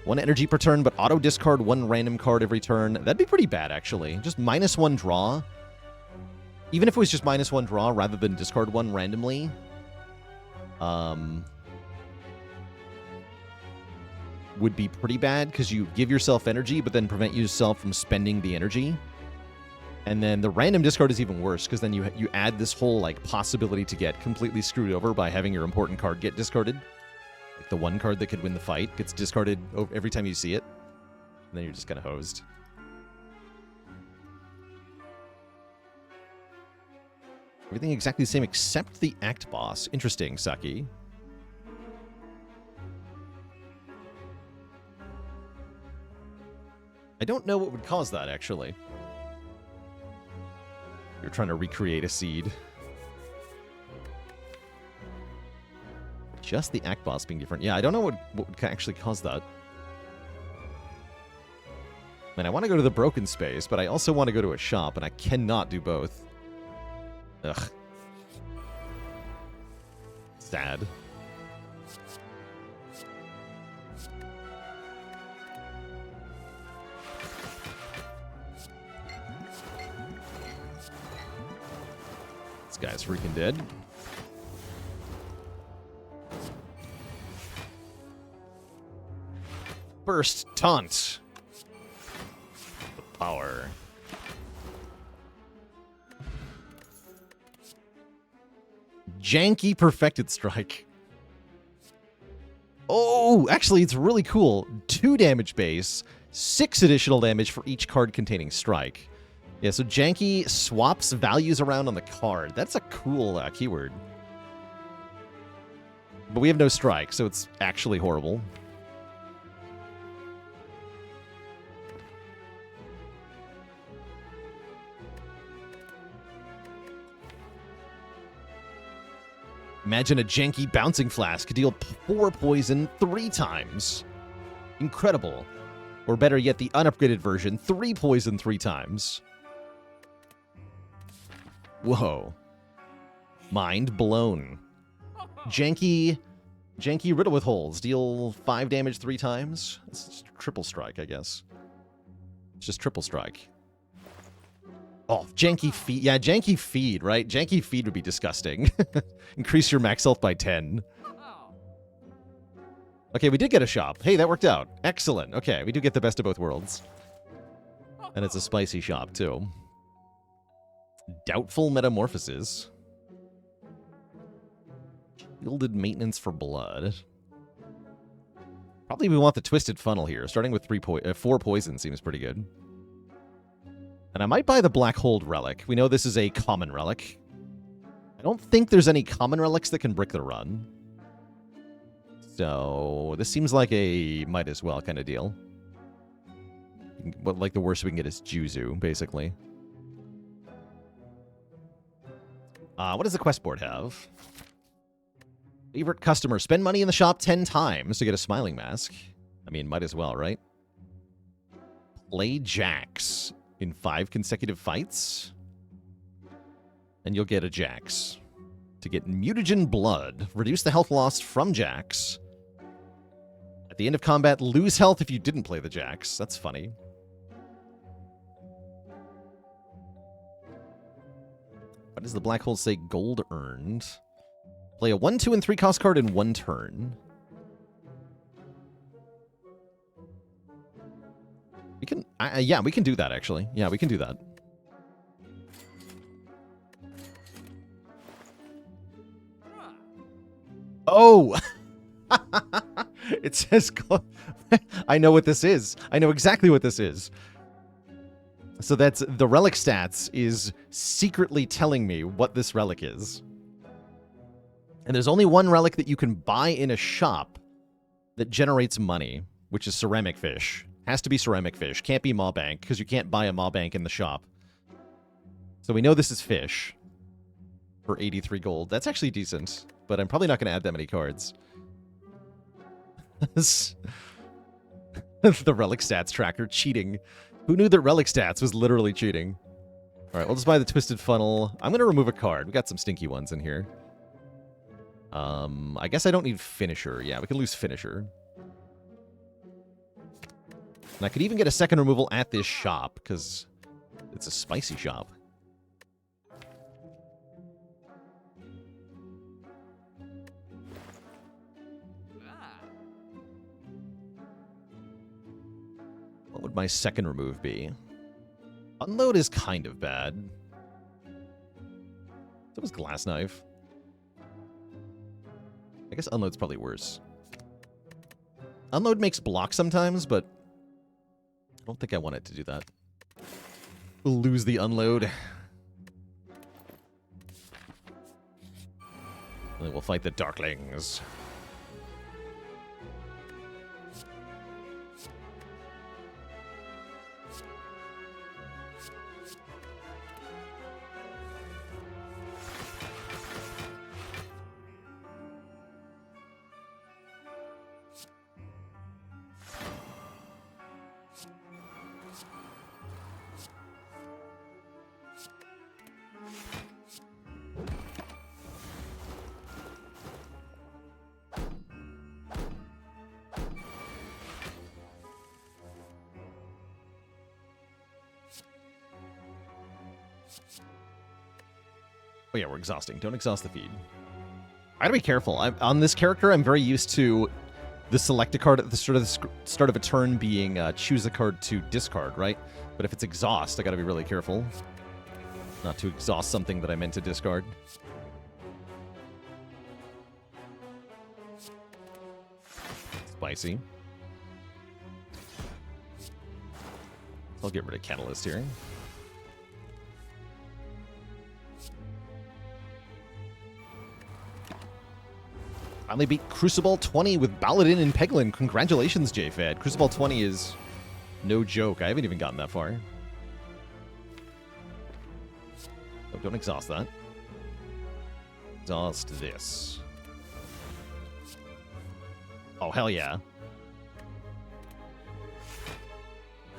Speaker 1: 1 energy per turn, but auto discard 1 random card every turn. That'd be pretty bad, actually. Just -1 draw. Even if it was just -1 draw rather than discard 1 randomly. Would be pretty bad, because you give yourself energy, but then prevent yourself from spending the energy. And then the random discard is even worse, because then you add this whole like possibility to get completely screwed over by having your important card get discarded. Like the 1 card that could win the fight gets discarded every time you see it. And then you're just kind of hosed. Everything exactly the same except the Act Boss. Interesting, Saki. I don't know what would cause that, actually. You're trying to recreate a seed. Just the Act Boss being different. Yeah, I don't know what would actually cause that. Man, I want to go to the Broken Space, but I also want to go to a shop, and I cannot do both. Ugh. Sad. This guy's freaking dead. Burst Taunt. The power. Janky Perfected Strike. Oh, actually, it's really cool. 2 damage base, 6 additional damage for each card containing Strike. Yeah, so Janky swaps values around on the card. That's a cool keyword. But we have no Strike, so it's actually horrible. Imagine a Janky Bouncing Flask could deal 4 poison 3 times. Incredible. Or better yet, the unupgraded version, 3 poison 3 times. Whoa. Mind blown. Janky Riddle with Holes. Deal 5 damage 3 times. It's just triple strike, I guess. It's just triple strike. Oh, Janky Feed. Yeah, Janky Feed, right? Janky Feed would be disgusting. Increase your max health by 10. Okay, we did get a shop. Hey, that worked out. Excellent. Okay, we do get the best of both worlds. And it's a spicy shop, too. Doubtful Metamorphosis. Shielded Maintenance for Blood. Probably we want the Twisted Funnel here. Starting with 4 poison seems pretty good. And I might buy the Black Hold Relic. We know this is a common relic. I don't think there's any common relics that can brick the run. So this seems like a might as well kind of deal. But like the worst we can get is Juzu, basically. What does the quest board have? Favorite customer. Spend money in the shop 10 times to get a smiling mask. I mean, might as well, right? Play Jax in 5 consecutive fights. And you'll get a Jax. To get Mutagen Blood, reduce the health lost from Jax. At the end of combat, lose health if you didn't play the Jax. That's funny. What does the black hole say? Gold earned. Play a 1, 2, and 3 cost card in 1 turn. Yeah, we can do that, actually. Yeah, we can do that. Oh! It says... I know what this is. I know exactly what this is. So that's... The relic stats is secretly telling me what this relic is. And there's only one relic that you can buy in a shop that generates money, which is ceramic fish. Has to be ceramic fish. Can't be maw bank, because you can't buy a maw bank in the shop. So we know this is fish. For 83 gold. That's actually decent, but I'm probably not going to add that many cards. The relic stats tracker cheating. Who knew that relic stats was literally cheating? Alright, we'll just buy the twisted funnel. I'm going to remove a card. We got some stinky ones in here. I guess I don't need finisher. Yeah, we can lose finisher. And I could even get a second removal at this shop, because it's a spicy shop. What would my second remove be? Unload is kind of bad. So was glass knife. I guess unload's probably worse. Unload makes block sometimes, but I don't think I want it to do that. We'll lose the unload. And then we'll fight the Darklings. Oh yeah, we're exhausting. Don't exhaust the feed. I gotta be careful. On this character, I'm very used to the select a card at the start of a turn being choose a card to discard, right? But if it's exhaust, I gotta be really careful not to exhaust something that I meant to discard. Spicy. I'll get rid of Catalyst here. Finally beat Crucible 20 with Baladin and Peglin. Congratulations, JFad. Crucible 20 is no joke. I haven't even gotten that far. Oh, don't exhaust that. Exhaust this. Oh, hell yeah.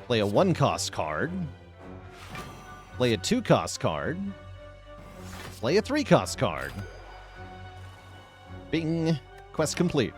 Speaker 1: Play a 1-cost card. Play a 2-cost card. Play a 3-cost card. Bing. Quest complete.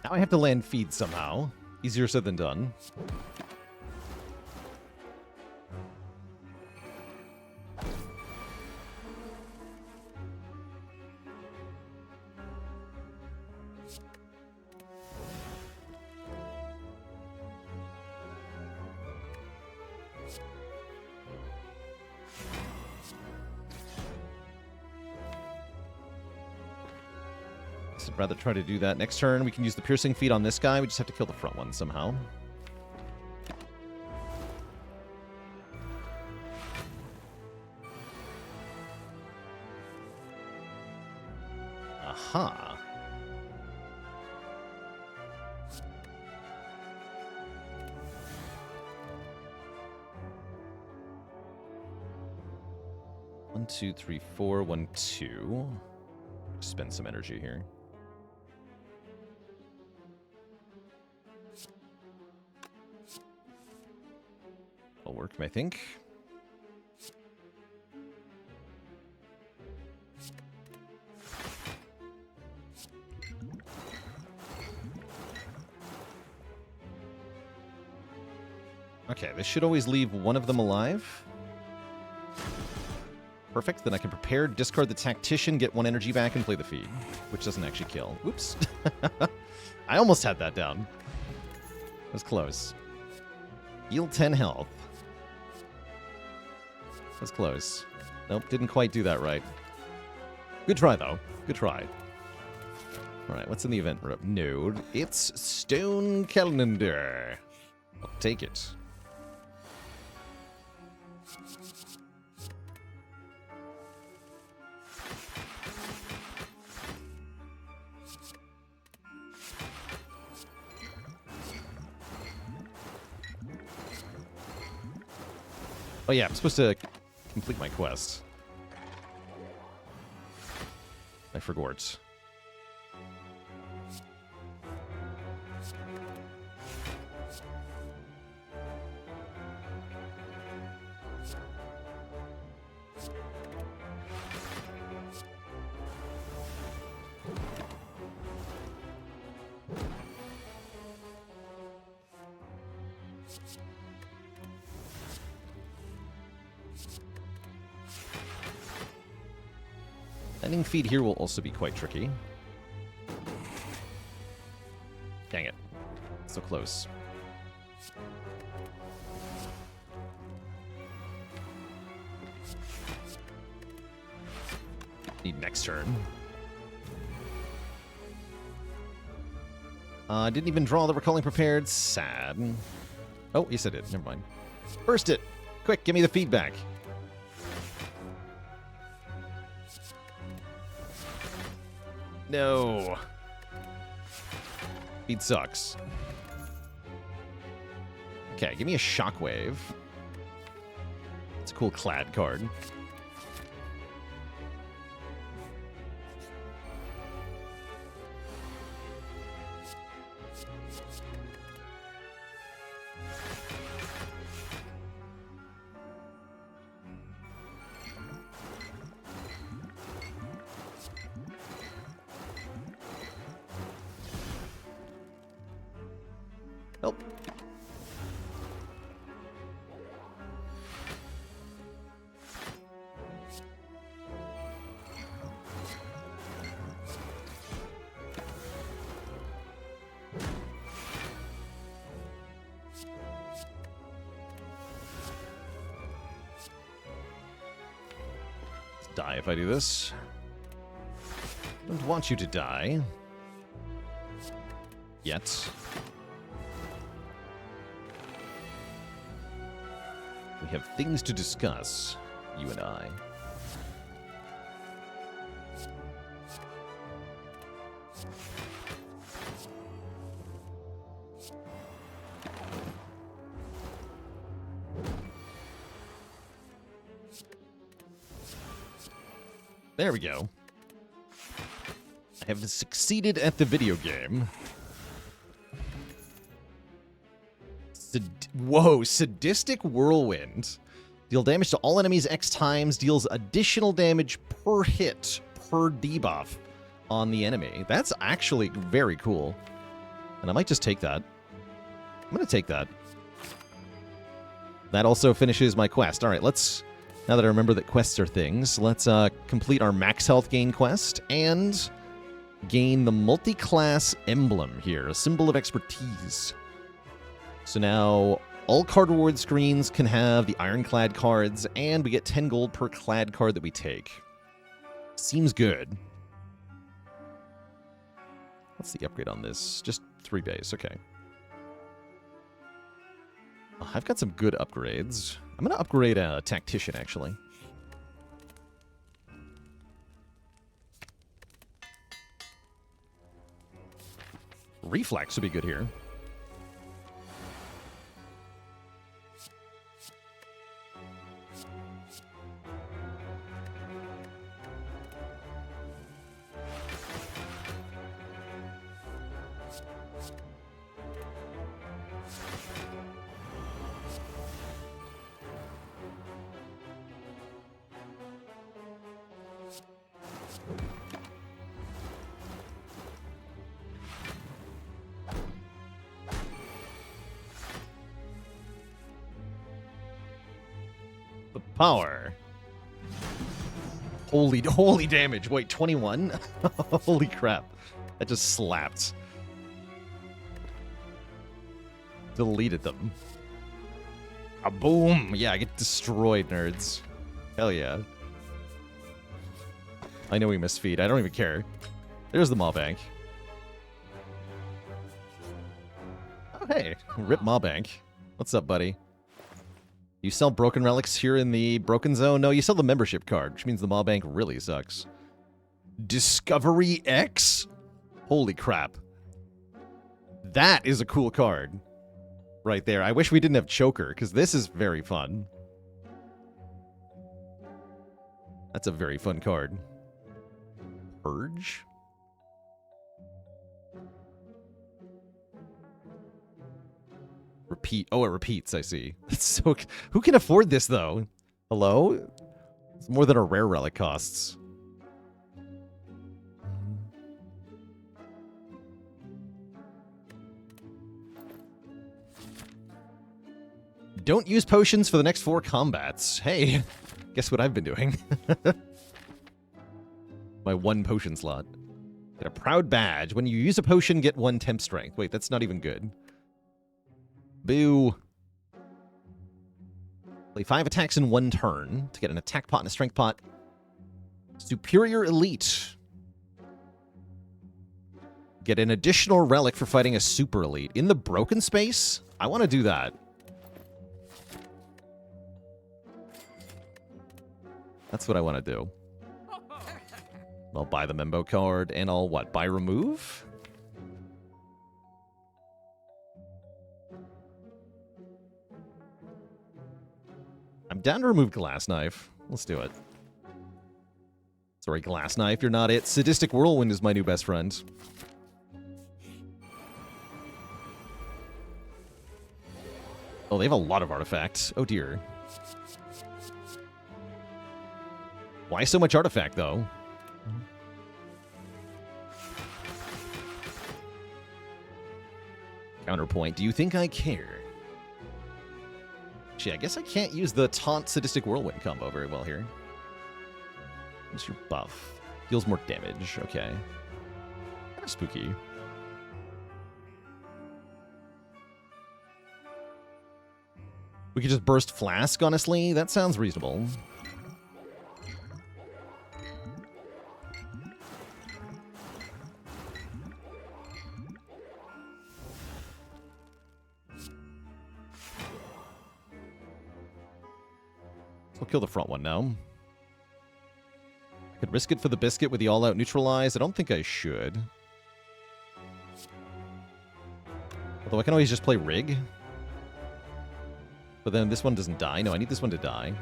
Speaker 1: Now I have to land feed somehow. Easier said than done. I'd rather try to do that next turn. We can use the piercing feet on this guy. We just have to kill the front one somehow. Aha. One, two, three, four. 1, 2. Spend some energy here. Will work, I think. Okay, this should always leave one of them alive. Perfect. Then I can prepare, discard the Tactician, get 1 energy back, and play the feed, which doesn't actually kill. Oops. I almost had that down. That was close. Heal 10 health. That was close. Nope, didn't quite do that right. Good try, though. Good try. All right, what's in the event node? It's Stone Calendar. I'll take it. Oh yeah, I'm supposed to complete my quest. I forgot. Ending feed here will also be quite tricky. Dang it. So close. Need next turn. Didn't even draw the Recalling Prepared. Sad. Oh, yes I did. Never mind. Burst it! Quick, give me the feedback. No. Feed sucks. Okay, give me a Shockwave. It's a cool clad card. Nope. Die if I do this. Don't want you to die. Yet. We have things to discuss, you and I. There we go. I have succeeded at the video game. Whoa, Sadistic Whirlwind. Deal damage to all enemies X times, deals additional damage per hit, per debuff on the enemy. That's actually very cool. And I might just take that. I'm going to take that. That also finishes my quest. All right, let's, now that I remember that quests are things, let's complete our max health gain quest and gain the multi-class emblem here, a symbol of expertise. So now all card reward screens can have the ironclad cards, and we get 10 gold per clad card that we take. Seems good. What's the upgrade on this? Just 3 base, okay. Oh, I've got some good upgrades. I'm going to upgrade a Tactician, actually. Reflex would be good here. Power. Holy damage. Wait, 21? Holy crap. That just slapped. Deleted them. A boom. Yeah, I get destroyed, nerds. Hell yeah. I know we missed feed. I don't even care. There's the Maw-Bank. Oh, hey. Rip Maw-Bank. What's up, buddy? You sell broken relics here in the broken zone? No, you sell the membership card, which means the Maw-Bank really sucks. Discovery X? Holy crap. That is a cool card. Right there. I wish we didn't have Choker, because this is very fun. That's a very fun card. Purge? Repeat. Oh, it repeats, I see. That's so... Who can afford this, though? Hello? It's more than a rare relic costs. Don't use potions for the next 4 combats. Hey, guess what I've been doing? My 1 potion slot. Get a proud badge. When you use a potion, get 1 temp strength. Wait, that's not even good. Boo. Play 5 attacks in 1 turn to get an attack pot and a strength pot. Superior Elite. Get an additional relic for fighting a super elite. In the broken space? I want to do that. That's what I want to do. I'll buy the Membo card, and I'll, what, buy remove? I'm down to remove Glass Knife. Let's do it. Sorry, Glass Knife, you're not it. Sadistic Whirlwind is my new best friend. Oh, they have a lot of artifacts. Oh, dear. Why so much artifact, though? Counterpoint. Do you think I care? Actually, I guess I can't use the Taunt Sadistic Whirlwind combo very well here. What's your buff? Deals more damage. Okay. Kind of spooky. We could just burst Flask, honestly. That sounds reasonable. I'll kill the front one now. I could risk it for the biscuit with the all-out neutralize. I don't think I should. Although I can always just play Rig. But then this one doesn't die. No, I need this one to die.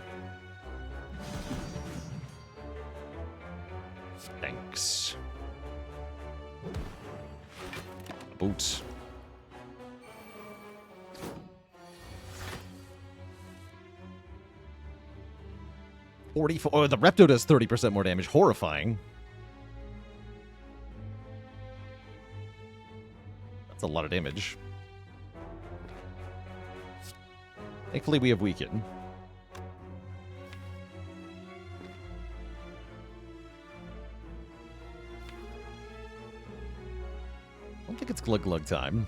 Speaker 1: Thanks. Boot. Oh, the Repto does 30% more damage. Horrifying. That's a lot of damage. Thankfully, we have Weaken. I don't think it's Glug Glug time.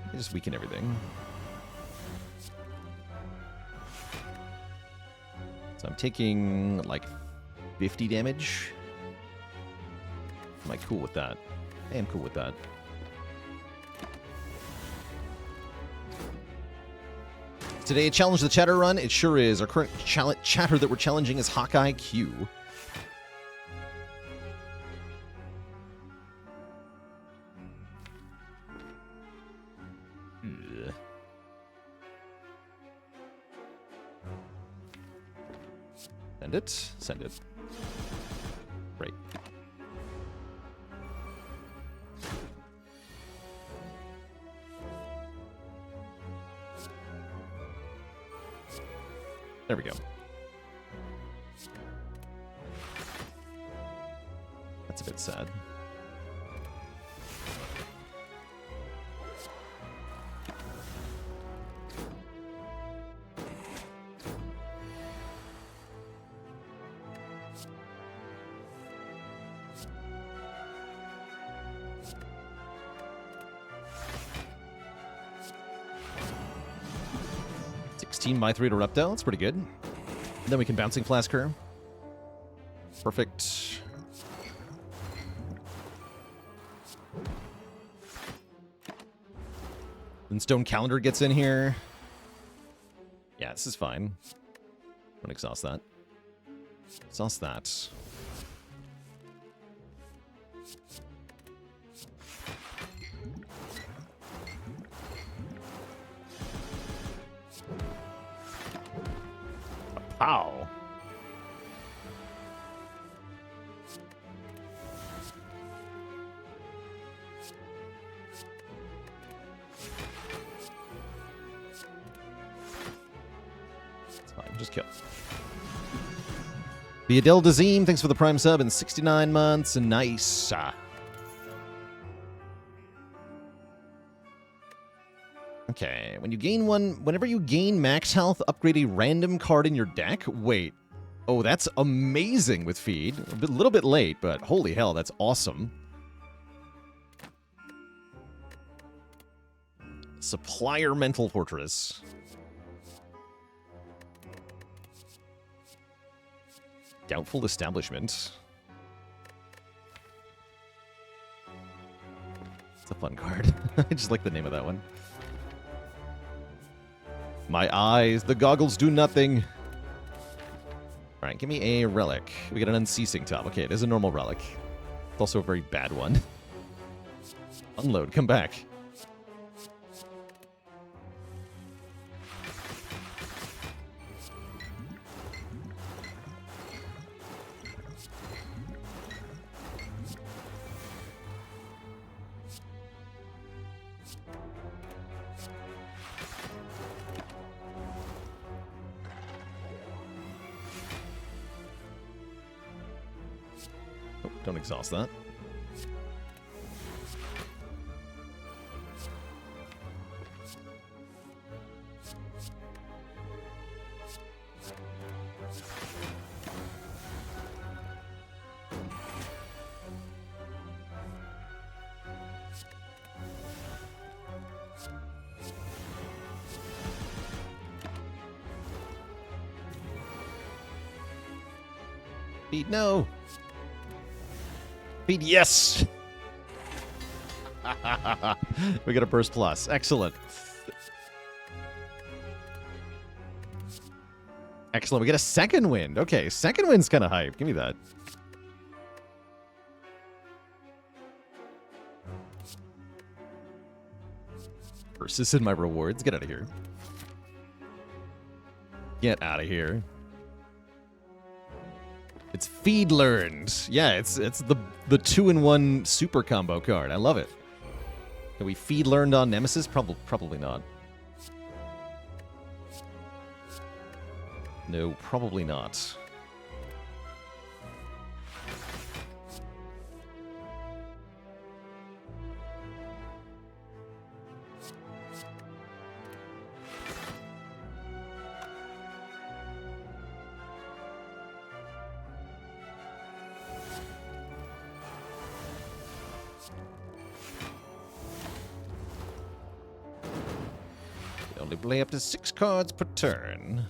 Speaker 1: I just weaken everything. So I'm taking like 50 damage. Am I cool with that? I am cool with that. Today, Challenge the Chatter run. It sure is. Our current chatter that we're challenging is Hawkeye Q. Send it. Send it. Great. There we go. That's a bit sad. 16 by 3 to Reptile. That's pretty good. Then we can Bouncing Flask her. Perfect. Then Stone Calendar gets in here. Yeah, this is fine. Don't exhaust that. Exhaust that. Pow. It's fine, just kill. The Adele Dazim, thanks for the Prime sub in 69 months. Nice. Okay, whenever you gain max health, upgrade a random card in your deck. Wait. Oh, that's amazing with feed. A little bit late, but holy hell, that's awesome. Supplier Mental Fortress. Doubtful Establishment. It's a fun card. I just like the name of that one. My eyes, the goggles do nothing. All right, give me a relic. We get an Unceasing top. Okay, it is a normal relic. It's also a very bad one. Unload, come back. Don't exhaust that. Feed, no! Feed, yes! We got a Burst Plus. Excellent. Excellent. We get a second wind. Okay, second wind's kind of hype. Give me that. Versus in my rewards. Get out of here. Get out of here. It's Feed Learned. Yeah, it's the 2-in-1 super combo card. I love it. Can we Feed Learned on Nemesis? Probably not. No, probably not. Only play up to 6 cards per turn.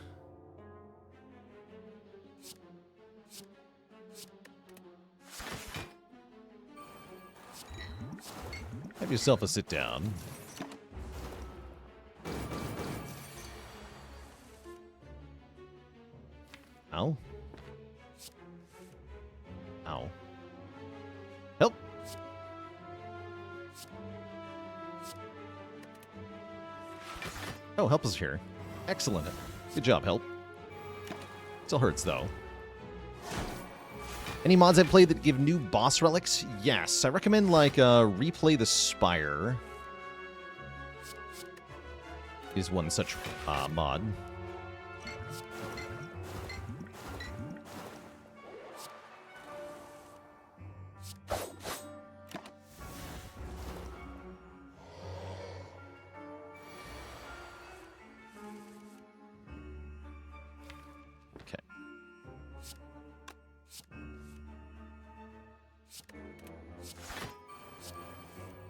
Speaker 1: Have yourself a sit down. Ow. Ow. Help. Oh, help is here. Excellent. Good job, help. Still hurts, though. Any mods I've played that give new boss relics? Yes. I recommend, like, Replay the Spire. Is one such mod.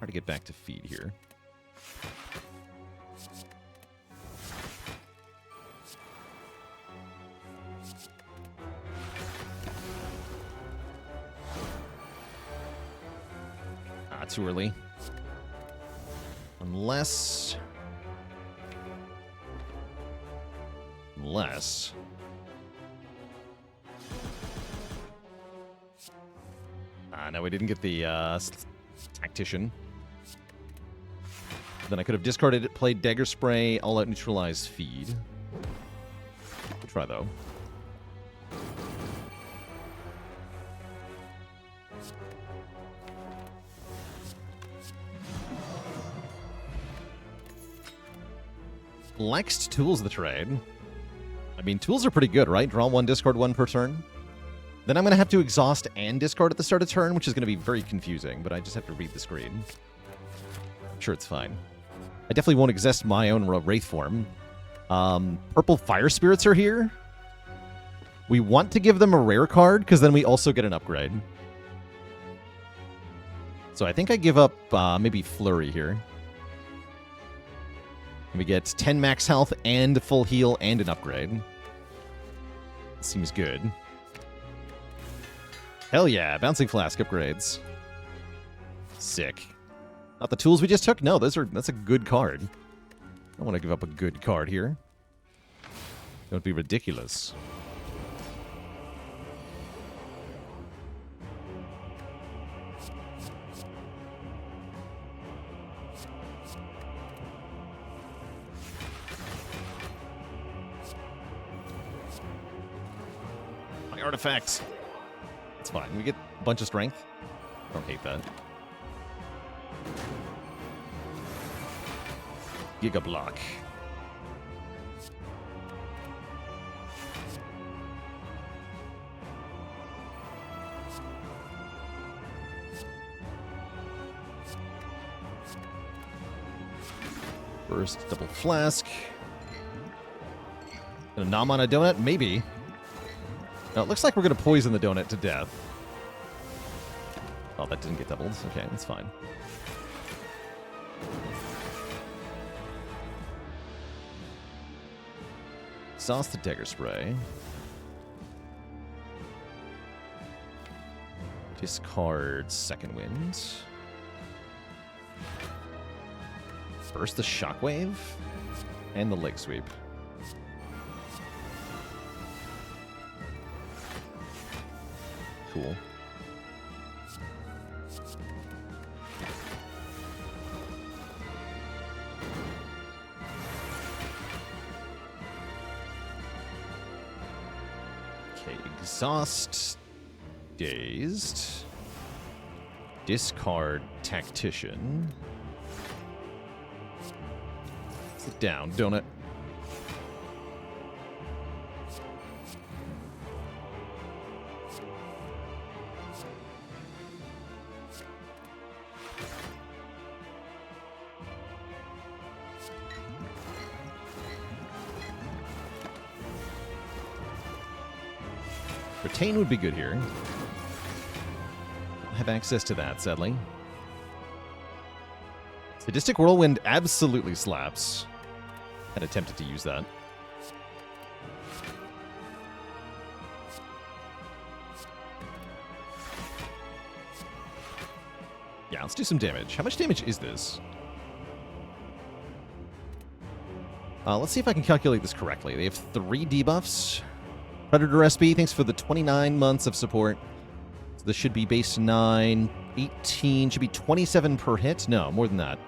Speaker 1: Hard to get back to feed here. Not too early. Unless... No, we didn't get the Tactician. Then I could have discarded it, played Dagger Spray, all-out neutralized feed. We'll try, though. Flexed Tools the trade. I mean, tools are pretty good, right? Draw 1, discard 1 per turn. Then I'm going to have to exhaust and discard at the start of turn, which is going to be very confusing, but I just have to read the screen. I'm sure it's fine. I definitely won't exhaust my own Wraith form. Purple Fire Spirits are here. We want to give them a rare card, because then we also get an upgrade. So I think I give up maybe Flurry here. We get 10 max health and full heal and an upgrade. Seems good. Hell yeah, Bouncing Flask upgrades. Sick. Not the tools we just took? No, that's a good card. I don't want to give up a good card here. Don't be ridiculous. My artifacts. It's fine. We get a bunch of strength. Don't hate that. Giga Block. First double flask. Gonna nom on a donut? Maybe. No, it looks like we're gonna poison the donut to death. Oh, that didn't get doubled. Okay, that's fine. Exhaust the Dagger Spray. Discard Second Wind. Burst the Shockwave. And the Leg Sweep. Cool. Okay, exhaust. Dazed. Discard Tactician. Sit down, donut. Retain would be good here. Don't have access to that, sadly. Sadistic Whirlwind absolutely slaps. Had attempted to use that. Yeah, let's do some damage. How much damage is this? Let's see if I can calculate this correctly. They have 3 debuffs. Predator SB, thanks for the 29 months of support. So this should be base 9, 18, should be 27 per hit. No, more than that.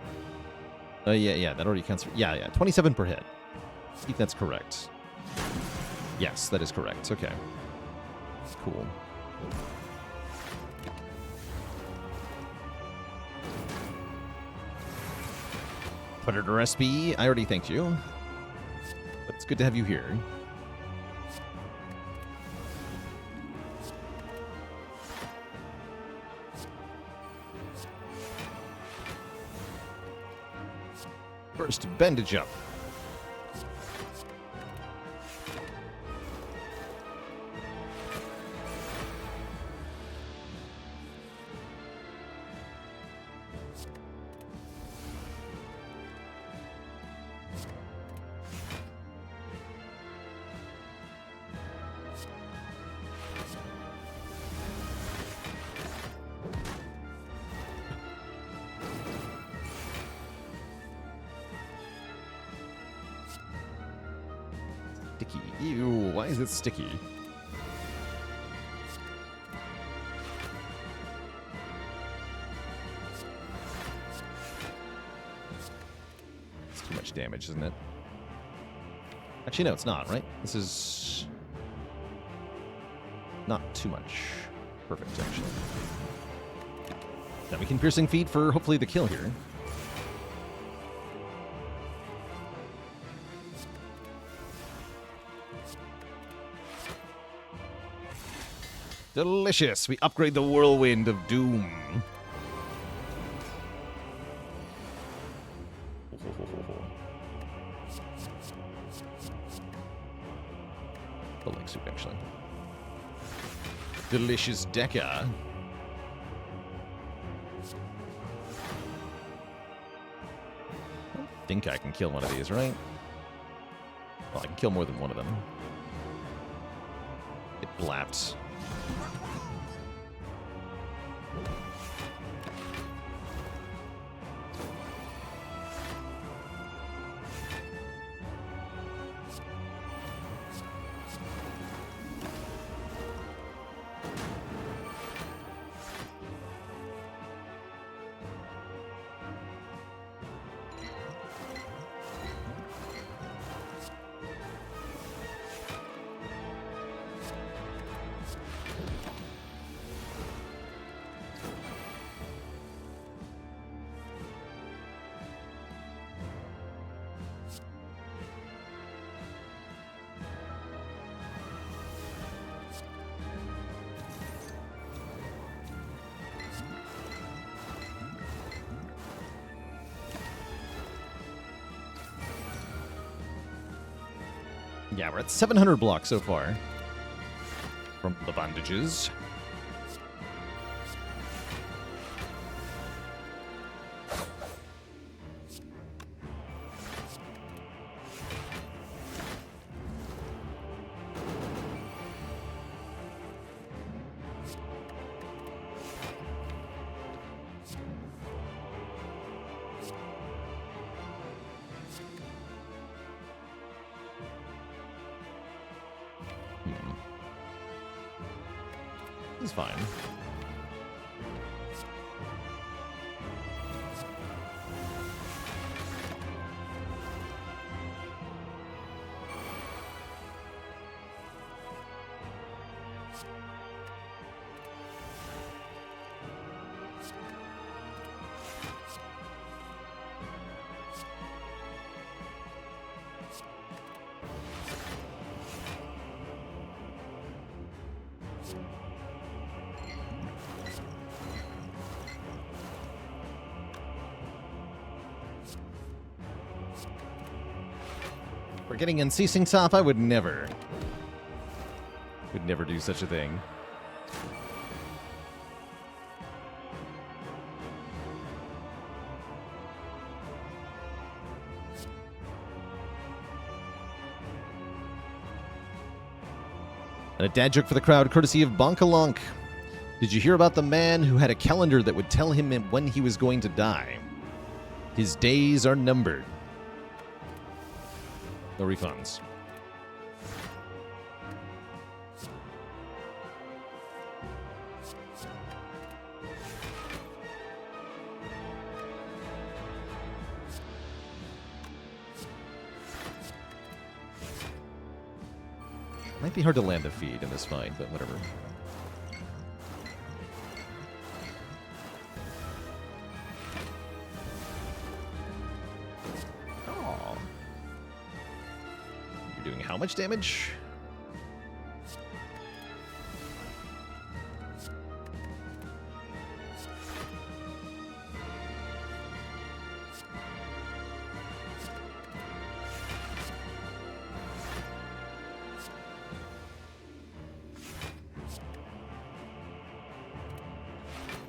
Speaker 1: Yeah, that already counts for... Yeah, 27 per hit. See if that's correct. Yes, that is correct. Okay. Cool. Predator SB, I already thanked you. But it's good to have you here. First, bandage up. Sticky. Ew, why is it sticky? It's too much damage, isn't it? Actually, no, it's not, right? This is not too much. Perfect, actually. Now we can Piercing Feet for hopefully the kill here. Delicious! We upgrade the Whirlwind of Doom. The leg soup, actually. Delicious Deca. I think I can kill one of these, right? Well, I can kill more than one of them. It blaps. Yeah, we're at 700 blocks so far from the bandages. This is fine. We're getting unceasing top. I would never do such a thing. And a dad joke for the crowd, courtesy of Bonkalonk. Did you hear about the man who had a calendar that would tell him when he was going to die? His days are numbered. No refunds. Might be hard to land a feed in this fight, but whatever. Oh. You're doing how much damage?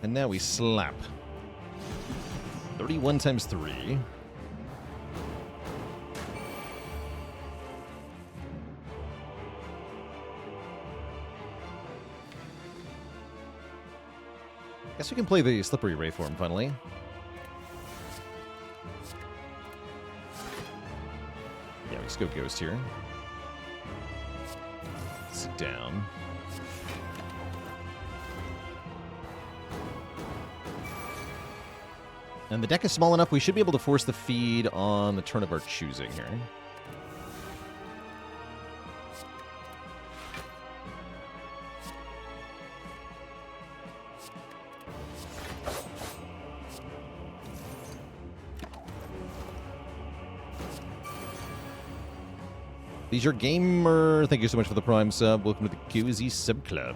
Speaker 1: And now we slap. 31 times 3. Guess we can play the Slippery Ray form finally. Yeah, we scope Ghost here. it down. And the deck is small enough, we should be able to force the feed on the turn of our choosing here. Leisure Gamer, thank you so much for the Prime sub. Welcome to the QZ Sub Club.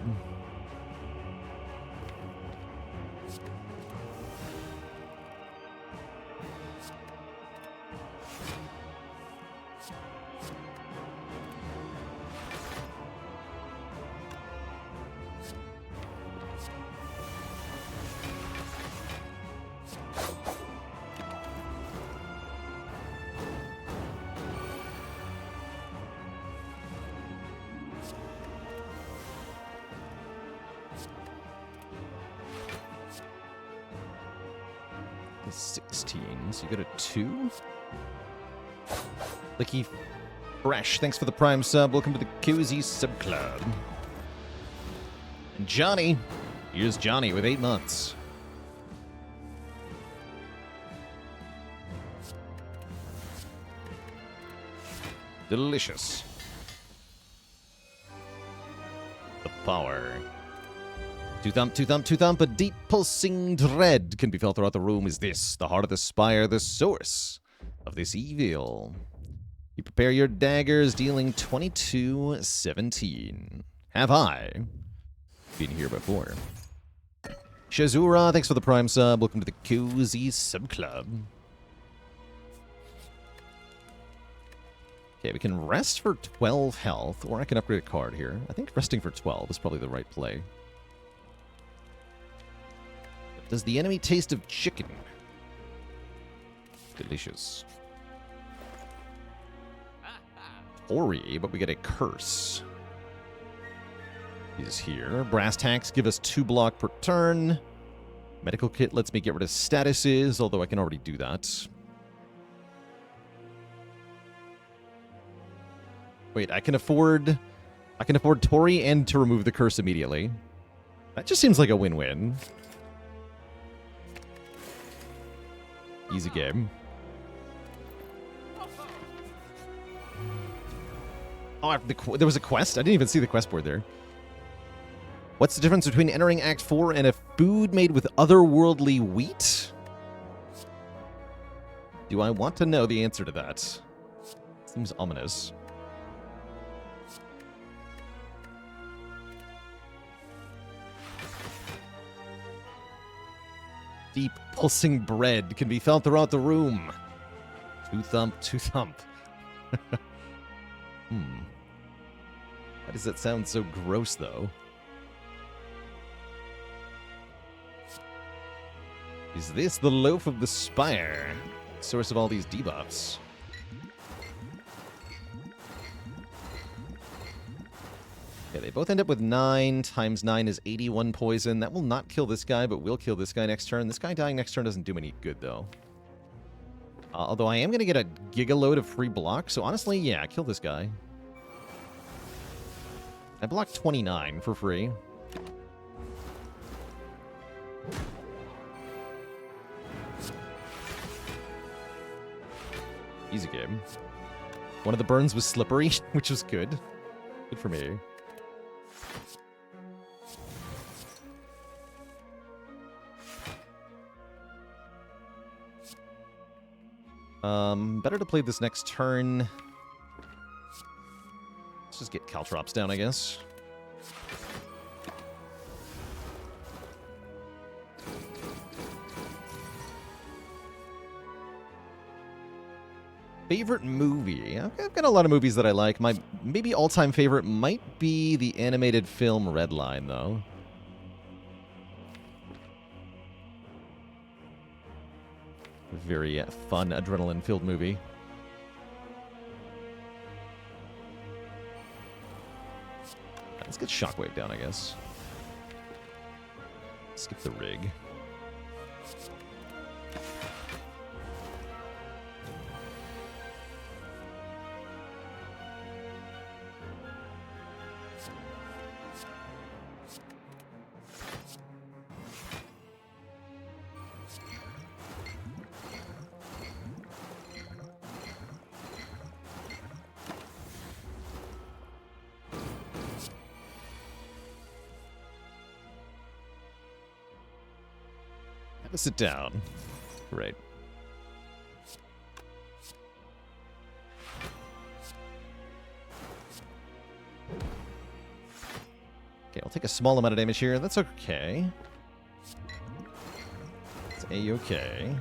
Speaker 1: The 16, so you got a 2? Licky Fresh, thanks for the Prime sub. Welcome to the QZ Sub Club. And Johnny, here's Johnny with 8 months. Delicious. The power. Two thump, a deep pulsing dread can be felt throughout the room. Is this the heart of the spire, the source of this evil? You prepare your daggers, dealing 22-17. Have I been here before? Shazura, thanks for the Prime sub. Welcome to the QZ Sub Club. Okay, we can rest for 12 health, or I can upgrade a card here. I think resting for 12 is probably the right play. Does the enemy taste of chicken? Delicious. Ori, but we get a curse. Is here. Brass tacks give us 2 block per turn. Medical kit lets me get rid of statuses, although I can already do that. Wait, I can afford Tori and to remove the curse immediately. That just seems like a win-win. Easy game. Oh, there was a quest? I didn't even see the quest board there. What's the difference between entering Act 4 and a food made with otherworldly wheat? Do I want to know the answer to that? Seems ominous. Deep pulsing bread can be felt throughout the room. Two thump. Why does that sound so gross, though? Is this the loaf of the spire? Source of all these debuffs. Okay, they both end up with 9 times 9 is 81 poison. That will not kill this guy, but will kill this guy next turn. This guy dying next turn doesn't do any good, though. Although I am going to get a gigaload of free block, so honestly, yeah, kill this guy. I blocked 29 for free. Easy game. One of the burns was slippery, which was good. Good for me. Better to play this next turn. Let's just get Caltrops down, I guess. Favorite movie? I've got a lot of movies that I like. My maybe all-time favorite might be the animated film Redline, though. Very fun, adrenaline-filled movie. Let's get Shockwave down, I guess. Skip the rig. Sit down. Great. Okay, I'll take a small amount of damage here. That's okay. It's A-okay.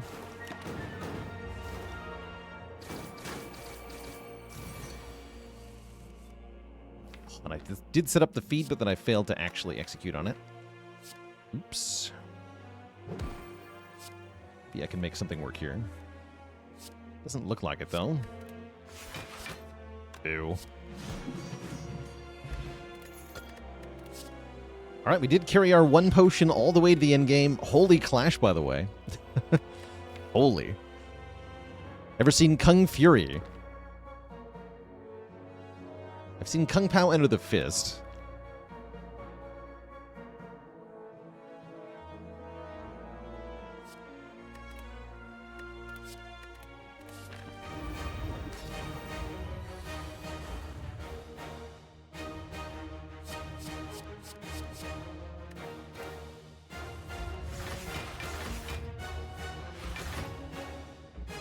Speaker 1: And I did set up the feed, but then I failed to actually execute on it. Oops. Yeah, I can make something work here. Doesn't look like it, though. Ew. Alright, we did carry our 1 potion all the way to the end game. Holy Clash, by the way. Holy. Ever seen Kung Fury? I've seen Kung Pao enter the fist.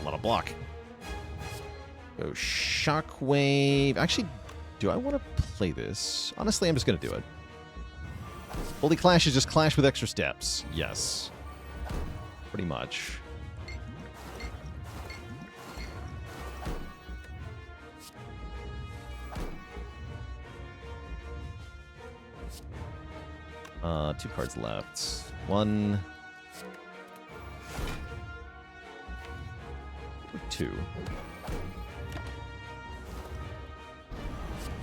Speaker 1: A lot of block. Go Shockwave. Actually, do I want to play this? Honestly, I'm just going to do it. Holy Clash is just Clash with extra steps. Yes. Pretty much. Two cards left. 1. 2.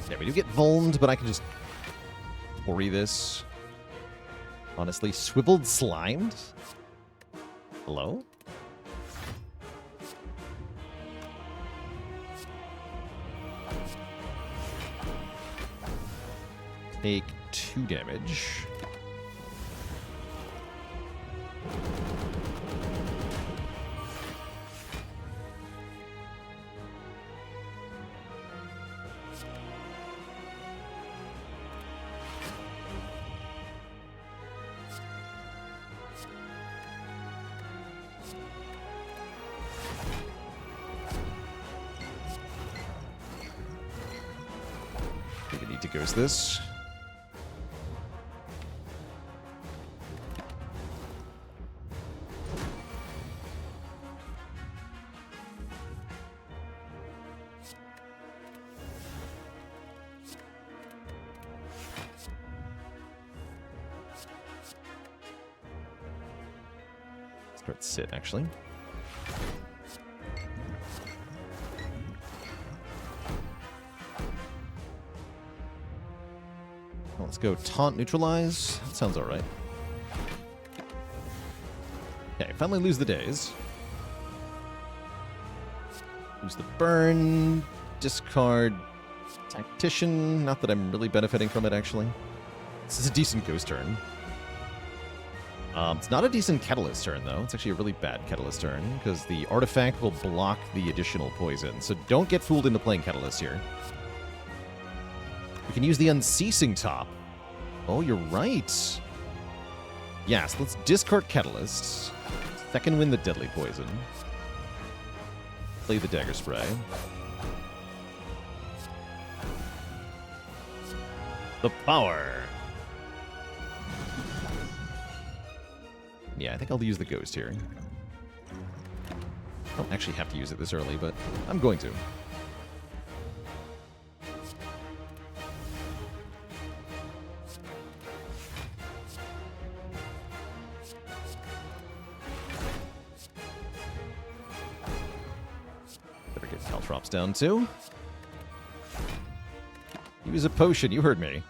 Speaker 1: Yeah, we do get vulned, but I can just worry this. Honestly, swiveled slimed? Hello? Take 2 damage. To ghost this. Start sit, actually. Let's go taunt neutralize. That sounds alright. Okay, finally lose the days. Lose the burn. Discard tactician. Not that I'm really benefiting from it, actually. This is a decent ghost turn. It's not a decent catalyst turn, though. It's actually a really bad catalyst turn, because the artifact will block the additional poison. So don't get fooled into playing catalyst here. We can use the unceasing top. Oh, you're right. Yes, let's discard catalyst. Second win the deadly poison. Play the dagger spray. The power. Yeah, I think I'll use the ghost here. I don't actually have to use it this early, but I'm going to. Better get Caltrops down too. Use a potion, you heard me.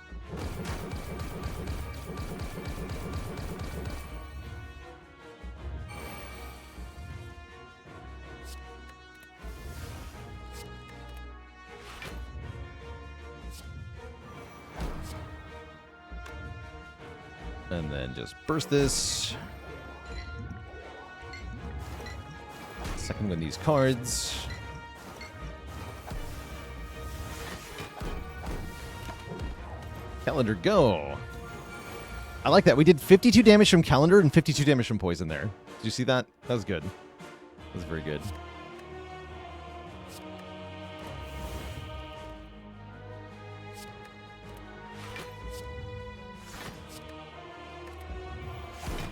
Speaker 1: And then just burst this. Second win these cards. Calendar, go. I like that. We did 52 damage from Calendar and 52 damage from Poison there. Did you see that? That was good. That was very good.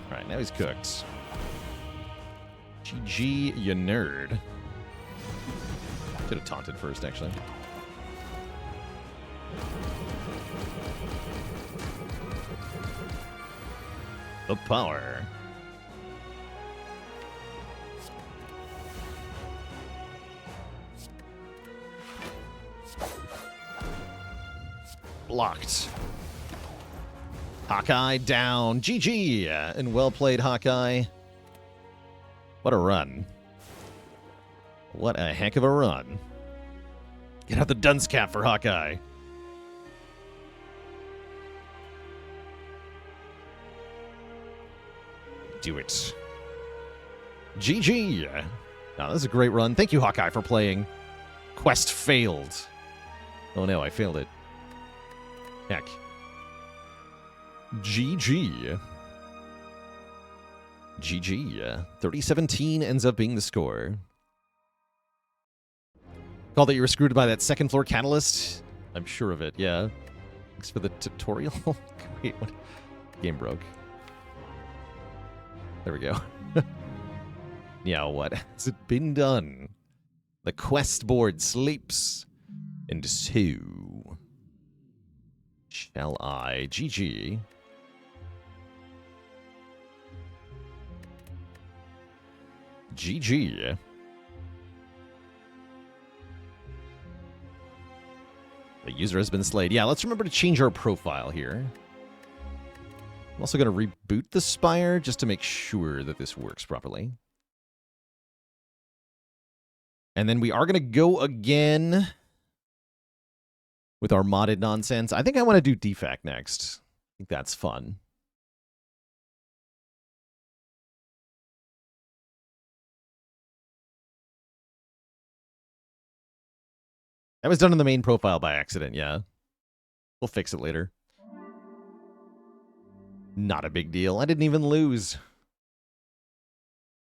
Speaker 1: All right, now he's cooked. GG, you nerd. Should have taunted first, actually. The power. Blocked. Hawkeye down. GG. And well played, Hawkeye. What a run. What a heck of a run. Get out the dunce cap for Hawkeye. Do it. GG. Now, this is a great run. Thank you, Hawkeye, for playing. Quest failed. Oh, no, I failed it. Heck. GG. GG. 30-17 ends up being the score. Call that you were screwed by that second floor catalyst? I'm sure of it, yeah. Thanks for the tutorial. Wait, what? Game broke. There we go. Now what has it been done? The quest board sleeps. And so shall I? GG. GG. The user has been slayed. Yeah, let's remember to change our profile here. I'm also going to reboot the Spire just to make sure that this works properly. And then we are going to go again with our modded nonsense. I think I want to do Defect next. I think that's fun. That was done in the main profile by accident, yeah. We'll fix it later. Not a big deal. I didn't even lose.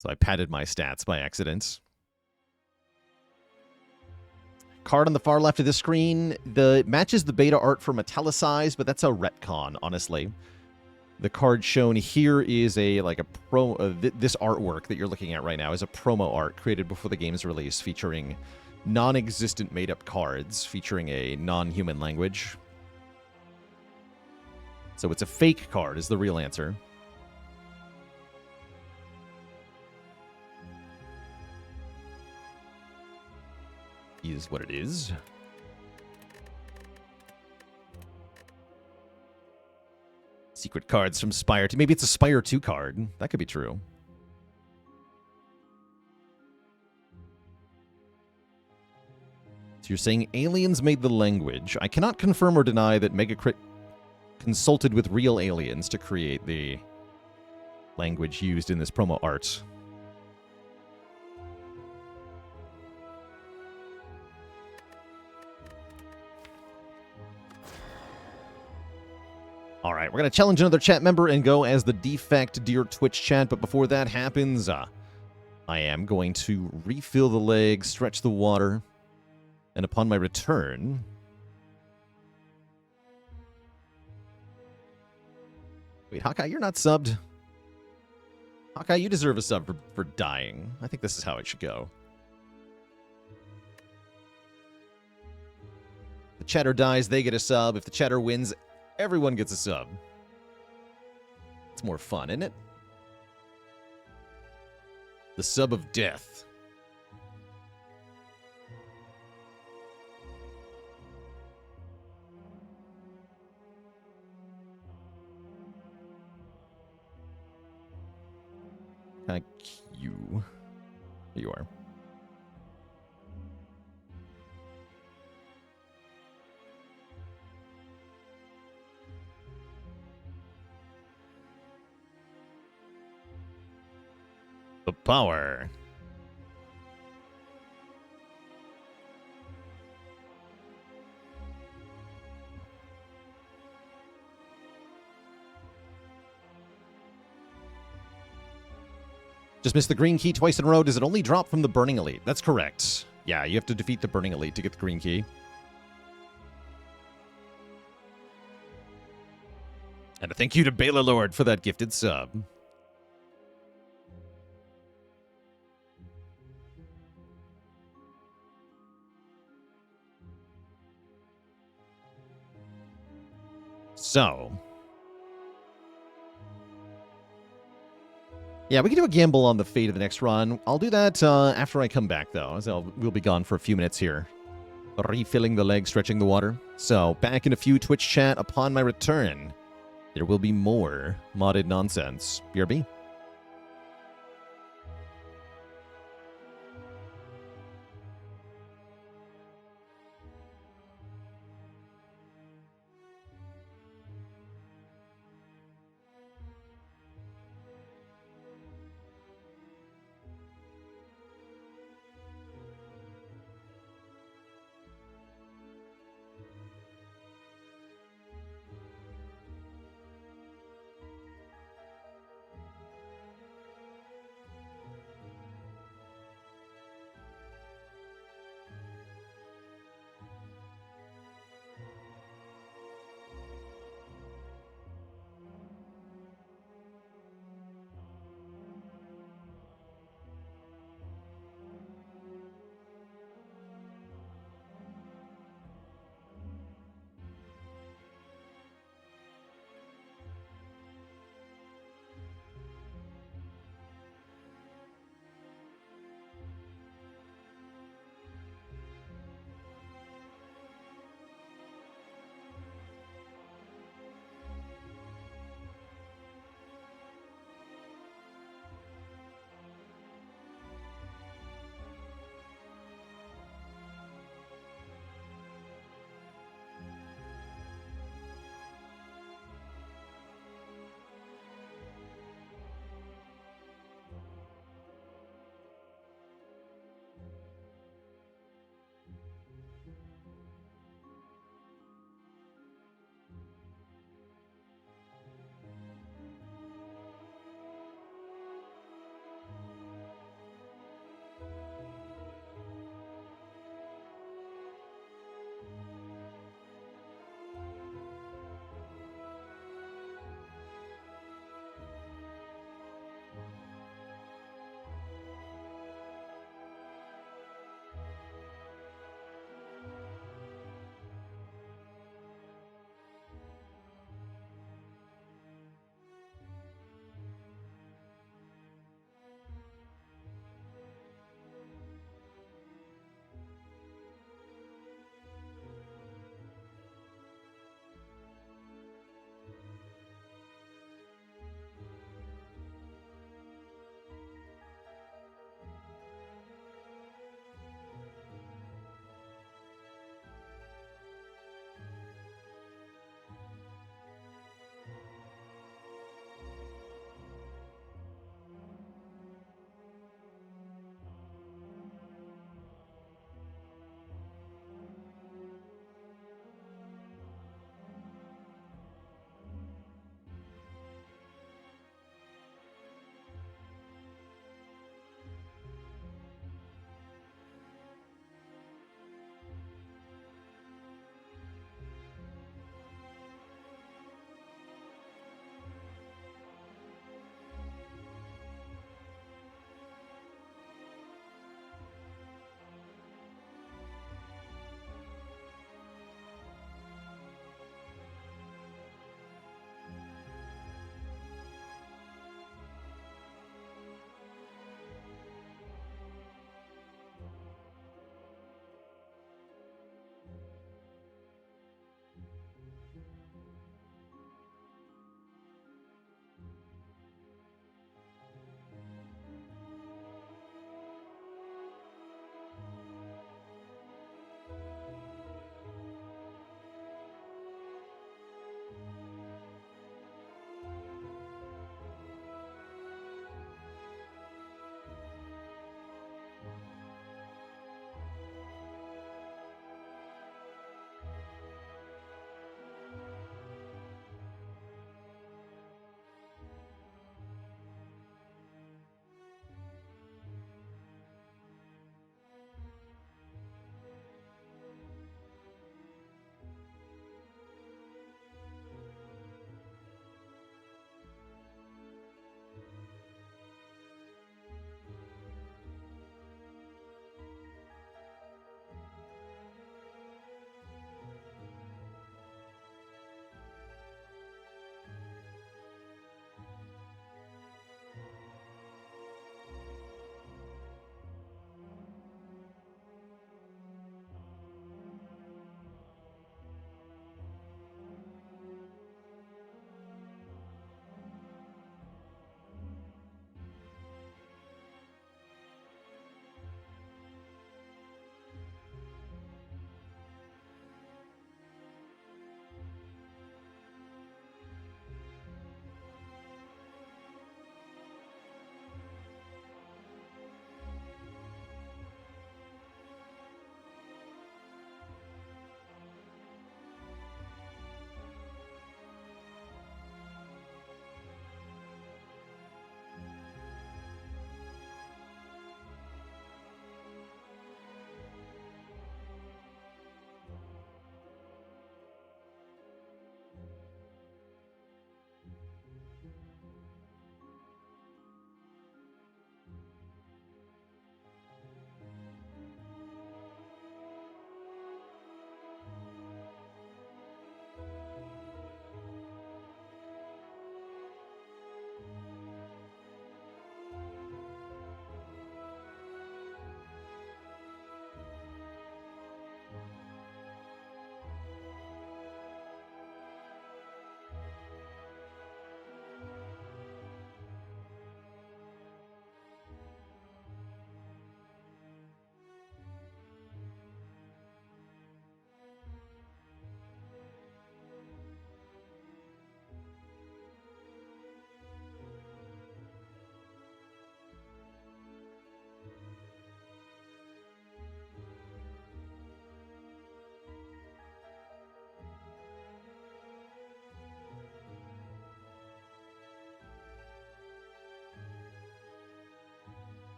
Speaker 1: So I padded my stats by accident. Card on the far left of the screen. Matches the beta art for Metallicized, but that's a retcon, honestly. The card shown here is this artwork that you're looking at right now is a promo art created before the game's release featuring non-existent made-up cards featuring a non-human language. So it's a fake card is the real answer. Is what it is. Secret cards from Spire 2. Maybe it's a Spire 2 card. That could be true. So you're saying aliens made the language. I cannot confirm or deny that Megacrit consulted with real aliens to create the language used in this promo art. All right, we're going to challenge another chat member and go as the Defect Dear Twitch chat, but before that happens, I am going to refill the leg, stretch the water, and upon my return... Wait, Hawkeye, you're not subbed. Hawkeye, you deserve a sub for dying. I think this is how it should go. If the chatter dies, they get a sub. If the chatter wins, everyone gets a sub. It's more fun, isn't it? The sub of death. Q. Here you are. The power. Just missed the green key twice in a row. Does it only drop from the Burning Elite? That's correct. Yeah, you have to defeat the Burning Elite to get the green key. And a thank you to Bela Lord for that gifted sub. So, yeah, we can do a gamble on the fate of the next run. I'll do that after I come back, though, as we'll be gone for a few minutes here. Refilling the leg, stretching the water. So, back in a few Twitch chat upon my return. There will be more modded nonsense. BRB.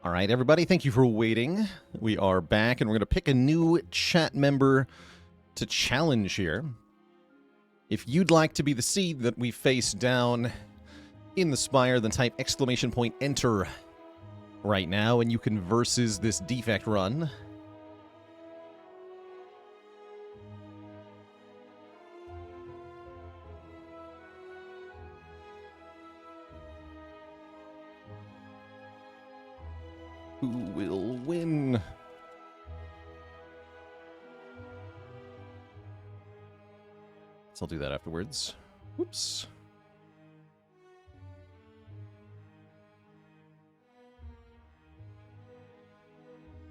Speaker 1: All right, everybody, thank you for waiting. We are back, and we're going to pick a new chat member to challenge here. If you'd like to be the seed that we face down in the Spire, then type !enter right now, and you can versus this Defect run. Who will win? So I'll do that afterwards. Whoops.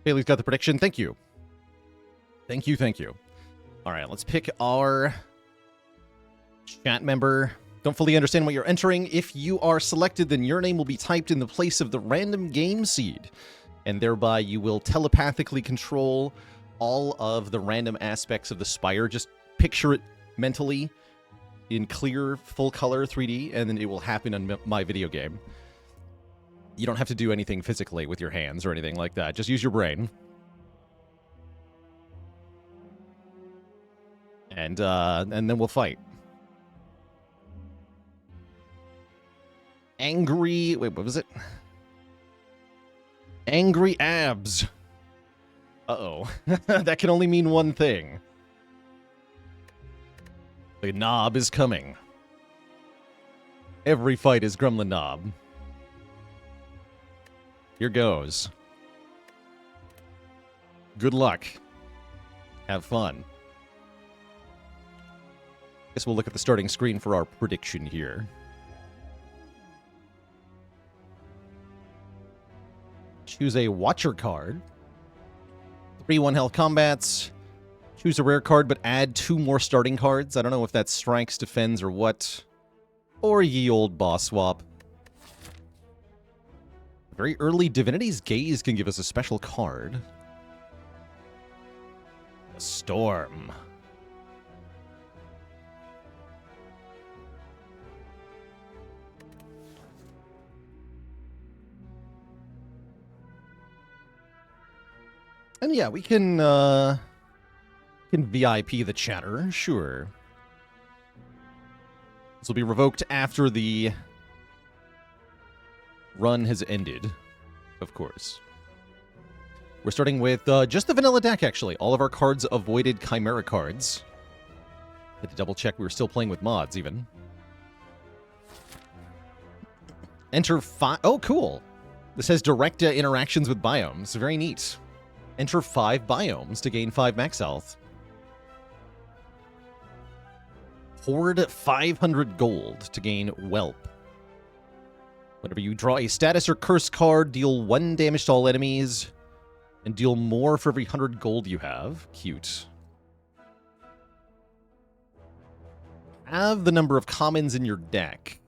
Speaker 1: Bailey's got the prediction. Thank you. Thank you, thank you. All right, let's pick our chat member. Don't fully understand what you're entering. If you are selected, then your name will be typed in the place of the random game seed, and thereby you will telepathically control all of the random aspects of the Spire. Just picture it mentally in clear, full color 3D, and then it will happen on my video game. You don't have to do anything physically with your hands or anything like that. Just use your brain. And then we'll fight. Angry... Wait, what was it? Angry abs. Uh-oh. That can only mean one thing. The knob is coming. Every fight is Gremlin Knob. Here goes. Good luck. Have fun. Guess we'll look at the starting screen for our prediction here. Choose a Watcher card. 3 1-health combats. Choose a rare card, but add 2 more starting cards. I don't know if that's strikes, defends, or what. Or ye old boss swap. Very early Divinity's Gaze can give us a special card. A Storm. And yeah, we can VIP the chatter, sure. This will be revoked after the run has ended, of course. We're starting with just the vanilla deck, actually. All of our cards avoided Chimera cards. Had to double check we were still playing with mods, even. Enter 5... Oh, cool! This has direct interactions with biomes. Very neat. Enter 5 biomes to gain 5 max health. Hoard 500 gold to gain Whelp. Whenever you draw a status or curse card, deal 1 damage to all enemies, and deal more for every 100 gold you have. Cute. Have the number of commons in your deck.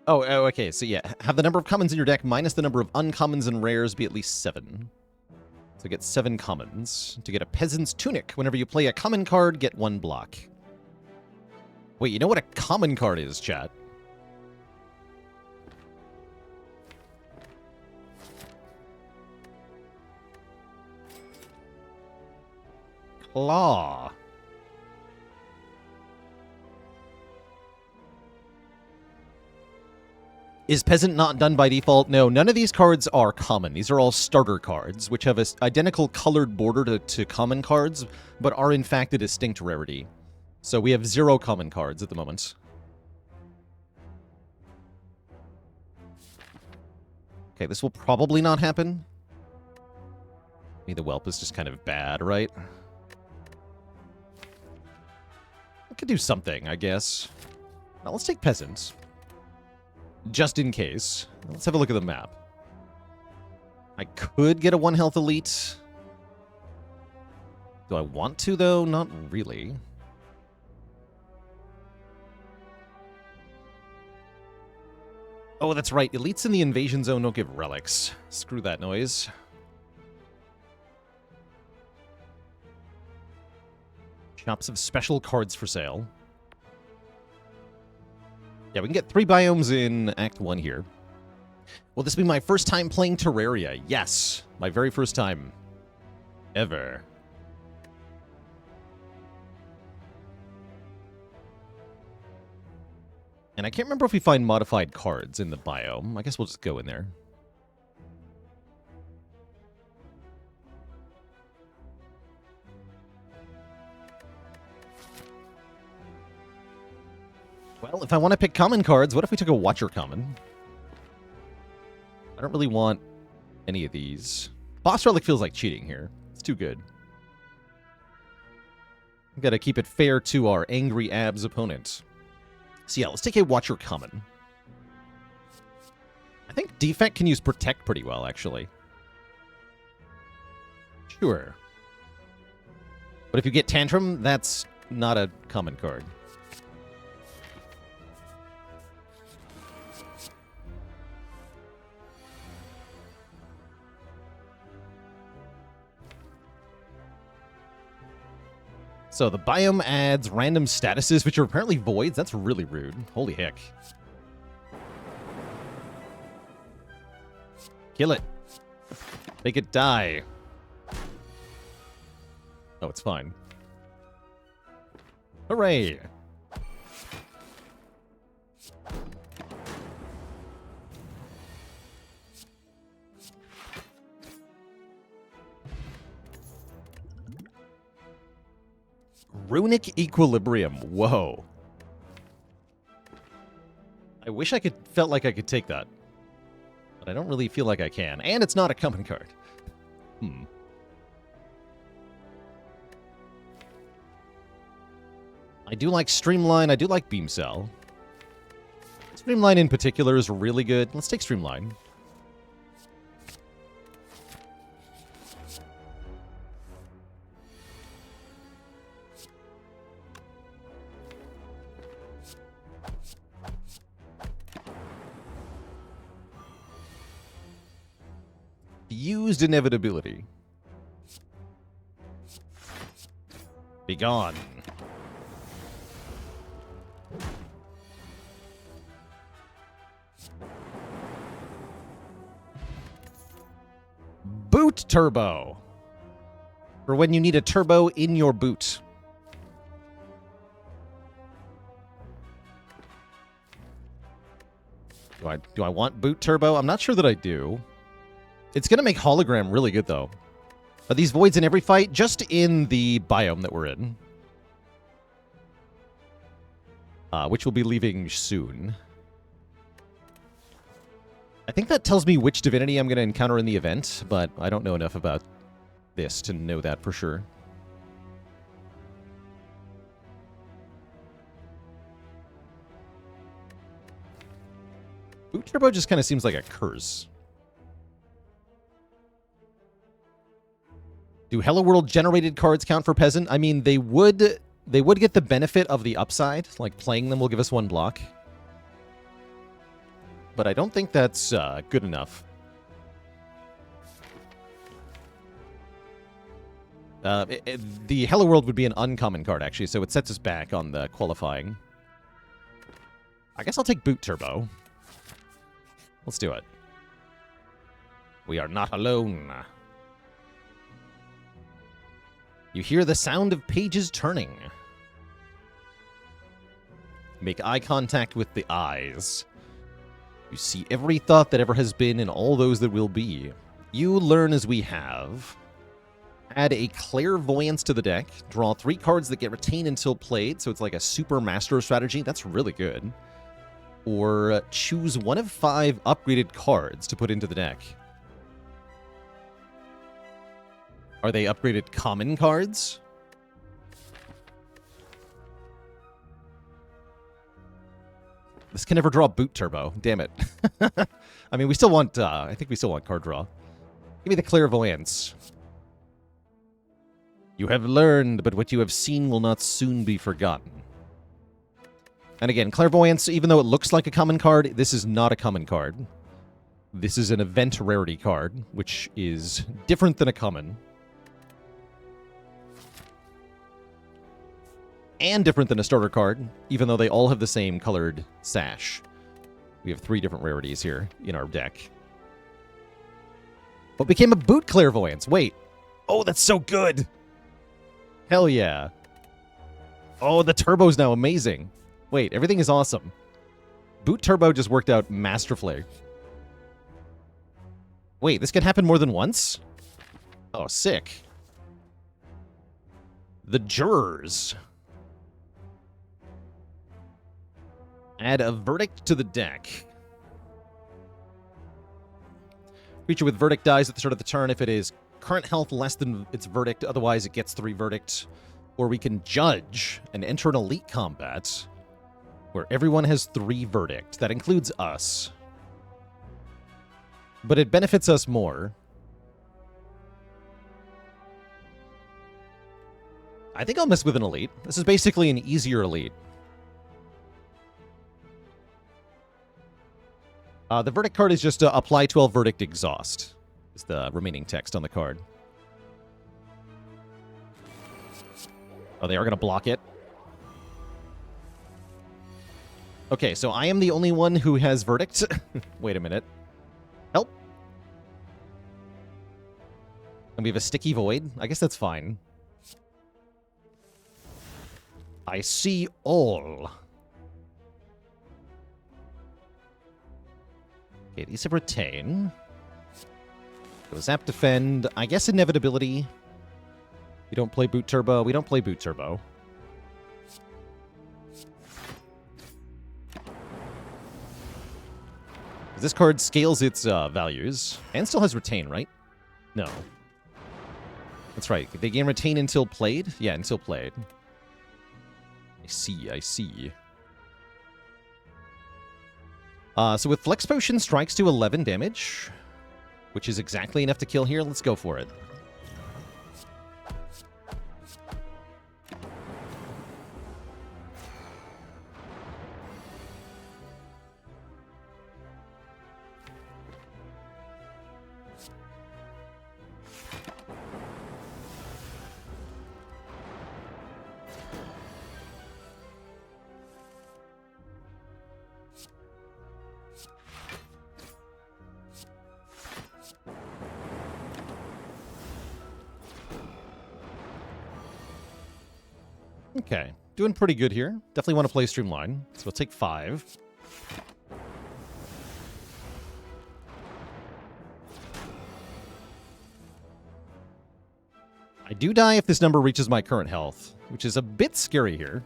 Speaker 1: Oh, okay, so yeah. Have the number of commons in your deck minus the number of uncommons and rares be at least 7. So get 7 commons. To get a Peasant's Tunic, whenever you play a common card, get 1 block. Wait, you know what a common card is, chat? Claw. Is Peasant not done by default? No, none of these cards are common. These are all starter cards, which have an identical colored border to common cards, but are in fact a distinct rarity. So we have 0 common cards at the moment. Okay, this will probably not happen. I mean, the Whelp is just kind of bad, right? I could do something, I guess. Now, let's take Peasant. Just in case. Let's have a look at the map. I could get a 1-health elite. Do I want to, though? Not really. Oh, that's right. Elites in the invasion zone don't give relics. Screw that noise. Shops of special cards for sale. Yeah, we can get 3 biomes in Act 1 here. Will this be my first time playing Terraria? Yes, my very first time ever. And I can't remember if we find modified cards in the biome. I guess we'll just go in there. Well, if I want to pick common cards, what if we took a Watcher common? I don't really want any of these. Boss Relic feels like cheating here. It's too good. We've got to keep it fair to our angry abs opponent. So yeah, let's take a Watcher common. I think Defect can use Protect pretty well, actually. Sure. But if you get Tantrum, that's not a common card. So the biome adds random statuses, which are apparently voids. That's really rude. Holy heck. Kill it. Make it die. Oh, it's fine. Hooray! Runic Equilibrium. Whoa. I wish I felt like I could take that. But I don't really feel like I can. And it's not a common card. I do like Streamline. I do like Beam Cell. Streamline in particular is really good. Let's take Streamline. Used Inevitability. Be gone. Boot Turbo. For when you need a turbo in your boot. Do I want Boot Turbo? I'm not sure that I do. It's going to make Hologram really good, though. Are these voids in every fight? Just in the biome that we're in. Which we'll be leaving soon. I think that tells me which divinity I'm going to encounter in the event, but I don't know enough about this to know that for sure. Boot Turbo just kind of seems like a curse. Do Hello World generated cards count for Peasant? I mean, they would get the benefit of the upside, like playing them will give us one block. But I don't think that's good enough. The Hello World would be an uncommon card, actually, so it sets us back on the qualifying. I guess I'll take Boot Turbo. Let's do it. We are not alone. You hear the sound of pages turning. Make eye contact with the eyes. You see every thought that ever has been and all those that will be. You learn as we have. Add a Clairvoyance to the deck. Draw 3 cards that get retained until played, so it's like a super master strategy. That's really good. Or choose 1 of 5 upgraded cards to put into the deck. Are they upgraded common cards? This can never draw Boot Turbo. Damn it. I mean, we still want, I think we still want card draw. Give me the Clairvoyance. You have learned, but what you have seen will not soon be forgotten. And again, Clairvoyance, even though it looks like a common card, this is not a common card. This is an event rarity card, which is different than a common. And different than a starter card, even though they all have the same colored sash. We have 3 different rarities here in our deck. What became a boot clairvoyance? Wait. Oh, that's so good. Hell yeah. Oh, the turbo's now amazing. Wait, everything is awesome. Boot turbo just worked out masterfully. Wait, this can happen more than once? Oh, sick. The Jurors. Add a verdict to the deck. Creature with verdict dies at the start of the turn if it is current health less than its verdict, otherwise it gets 3 verdict. Or we can judge and enter an elite combat where everyone has 3 verdict. That includes us. But it benefits us more. I think I'll mess with an elite. This is basically an easier elite. The verdict card is just apply 12 verdict exhaust. Is the remaining text on the card. Oh, they are going to block it. Okay, so I am the only one who has verdict. Wait a minute. Help. And we have a sticky void. I guess that's fine. I see all. Okay, these have retain. Go zap defend. I guess inevitability. We don't play boot turbo. We don't play boot turbo. This card scales its values and still has retain, right? No. That's right. They gain retain until played? Yeah, until played. I see, I see. So with Flex Potion, strikes do 11 damage, which is exactly enough to kill here. Let's go for it. Okay, doing pretty good here. Definitely want to play Streamline, so we'll take 5. I do die if this number reaches my current health, which is a bit scary here.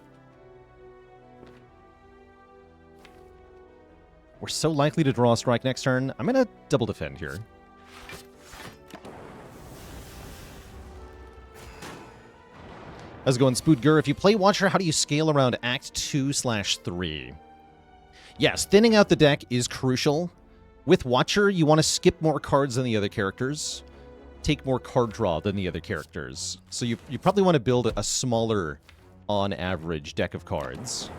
Speaker 1: We're so likely to draw a strike next turn. I'm going to double defend here. How's it going, Spoodgur? If you play Watcher, how do you scale around Act 2/3? Yes, thinning out the deck is crucial. With Watcher, you want to skip more cards than the other characters, take more card draw than the other characters. So you probably want to build a smaller, on average, deck of cards.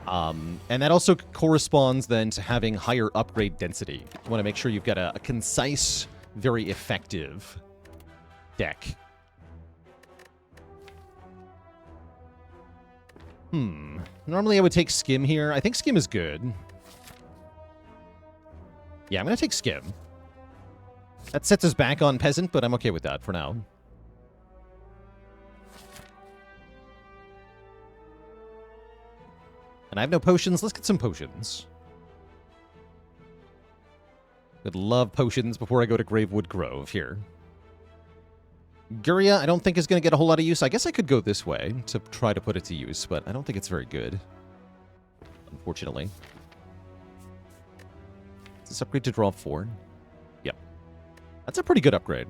Speaker 1: And that also corresponds then to having higher upgrade density. You want to make sure you've got a concise, very effective deck. Normally I would take Skim here. I think Skim is good. Yeah, I'm going to take Skim. That sets us back on Peasant, but I'm okay with that for now. And I have no potions. Let's get some potions. Would love potions before I go to Gravewood Grove here. Guria, I don't think is going to get a whole lot of use. I guess I could go this way to try to put it to use, but I don't think it's very good. Unfortunately. Is this upgrade to draw 4? Yep. That's a pretty good upgrade.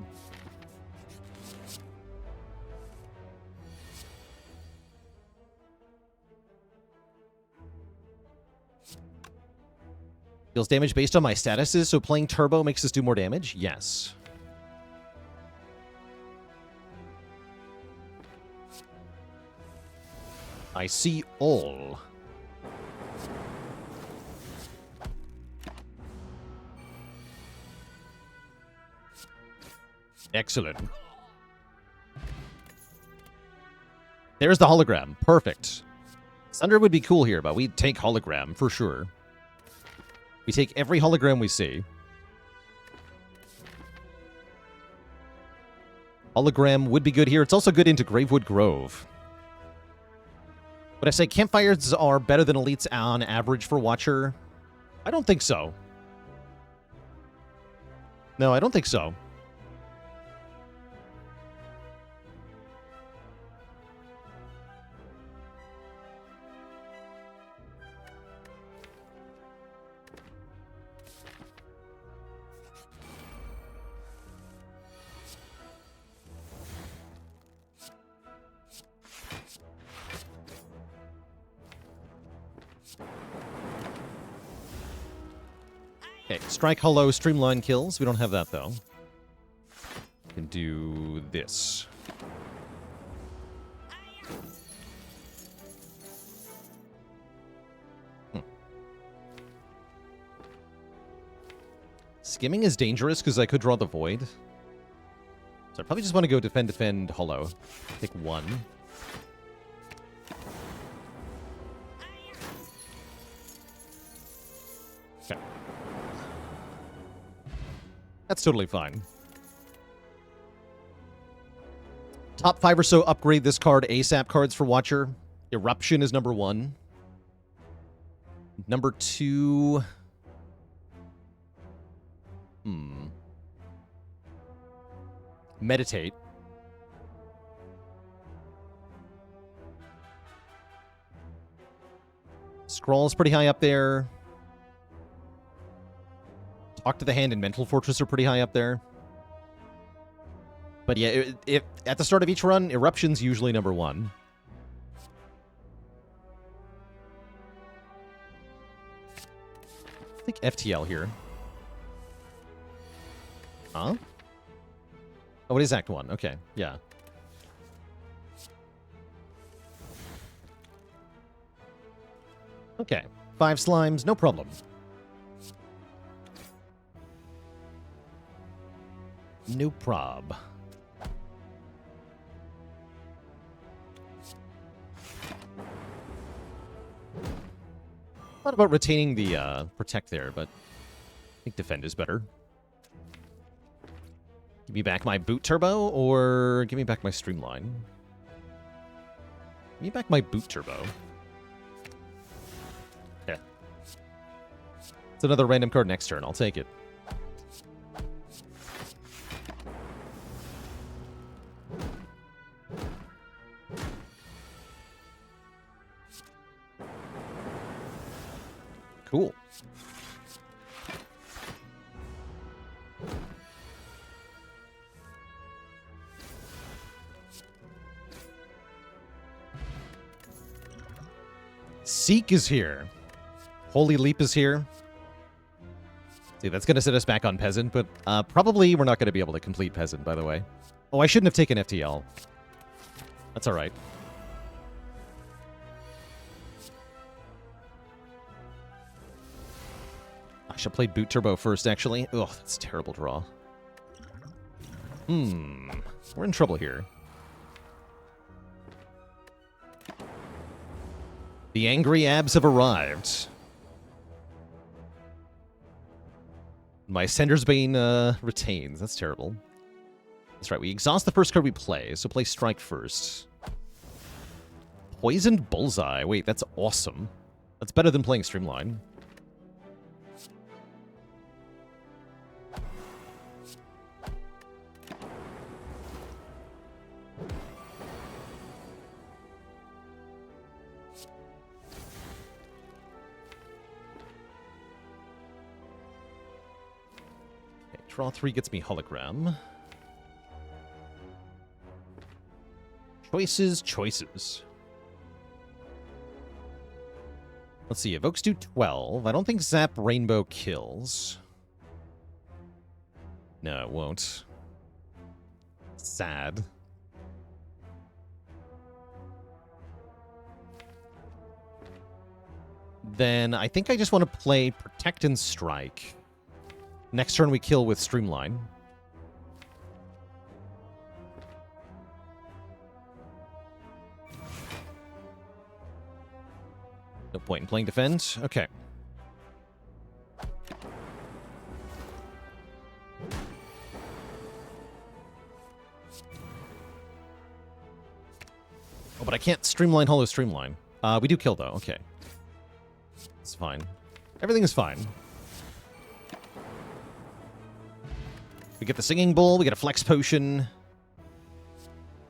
Speaker 1: Deals damage based on my statuses, so playing Turbo makes us do more damage? Yes. I see all. Excellent. There's the hologram. Perfect. Sunder would be cool here, but we'd take hologram for sure. We take every hologram we see. Hologram would be good here. It's also good into Gravewood Grove. Would I say campfires are better than elites on average for Watcher? I don't think so. No, I don't think so. Okay, strike hollow, streamline kills. We don't have that, though. We can do this. Skimming is dangerous because I could draw the void. So I probably just want to go defend, hollow. Take one. Okay. That's totally fine. Top 5 or so upgrade this card ASAP cards for Watcher. Eruption is number 1. Number 2... Meditate. Scroll's pretty high up there. Talk to the Hand and Mental Fortress are pretty high up there. But yeah, if at the start of each run, Eruption's usually number 1. I think FTL here. Huh? Oh, it is Act 1. Okay, yeah. Okay, 5 slimes, no problem. No prob. Thought about retaining the Protect there, but I think Defend is better. Give me back my Boot Turbo, or give me back my Streamline? Give me back my Boot Turbo. Okay. It's another random card next turn. I'll take it. Cool. Seek is here. Holy Leap is here. See, that's going to set us back on Peasant, but probably we're not going to be able to complete Peasant, by the way. Oh, I shouldn't have taken FTL. That's all right. I should play Boot Turbo first, actually. Ugh, that's a terrible draw. We're in trouble here. The angry abs have arrived. My Sender's Bane retains. That's terrible. That's right, we exhaust the first card we play, so play Strike first. Poisoned Bullseye. Wait, that's awesome. That's better than playing Streamline. Draw 3 gets me Hologram. Choices. Let's see, evokes do 12. I don't think Zap Rainbow kills. No, it won't. Sad. Then I think I just want to play Protect and Strike. Next turn we kill with Streamline. No point in playing defend. Okay. Oh, but I can't streamline hollow streamline. We do kill, though. Okay. It's fine. Everything is fine. We get the Singing Bowl, we get a Flex Potion.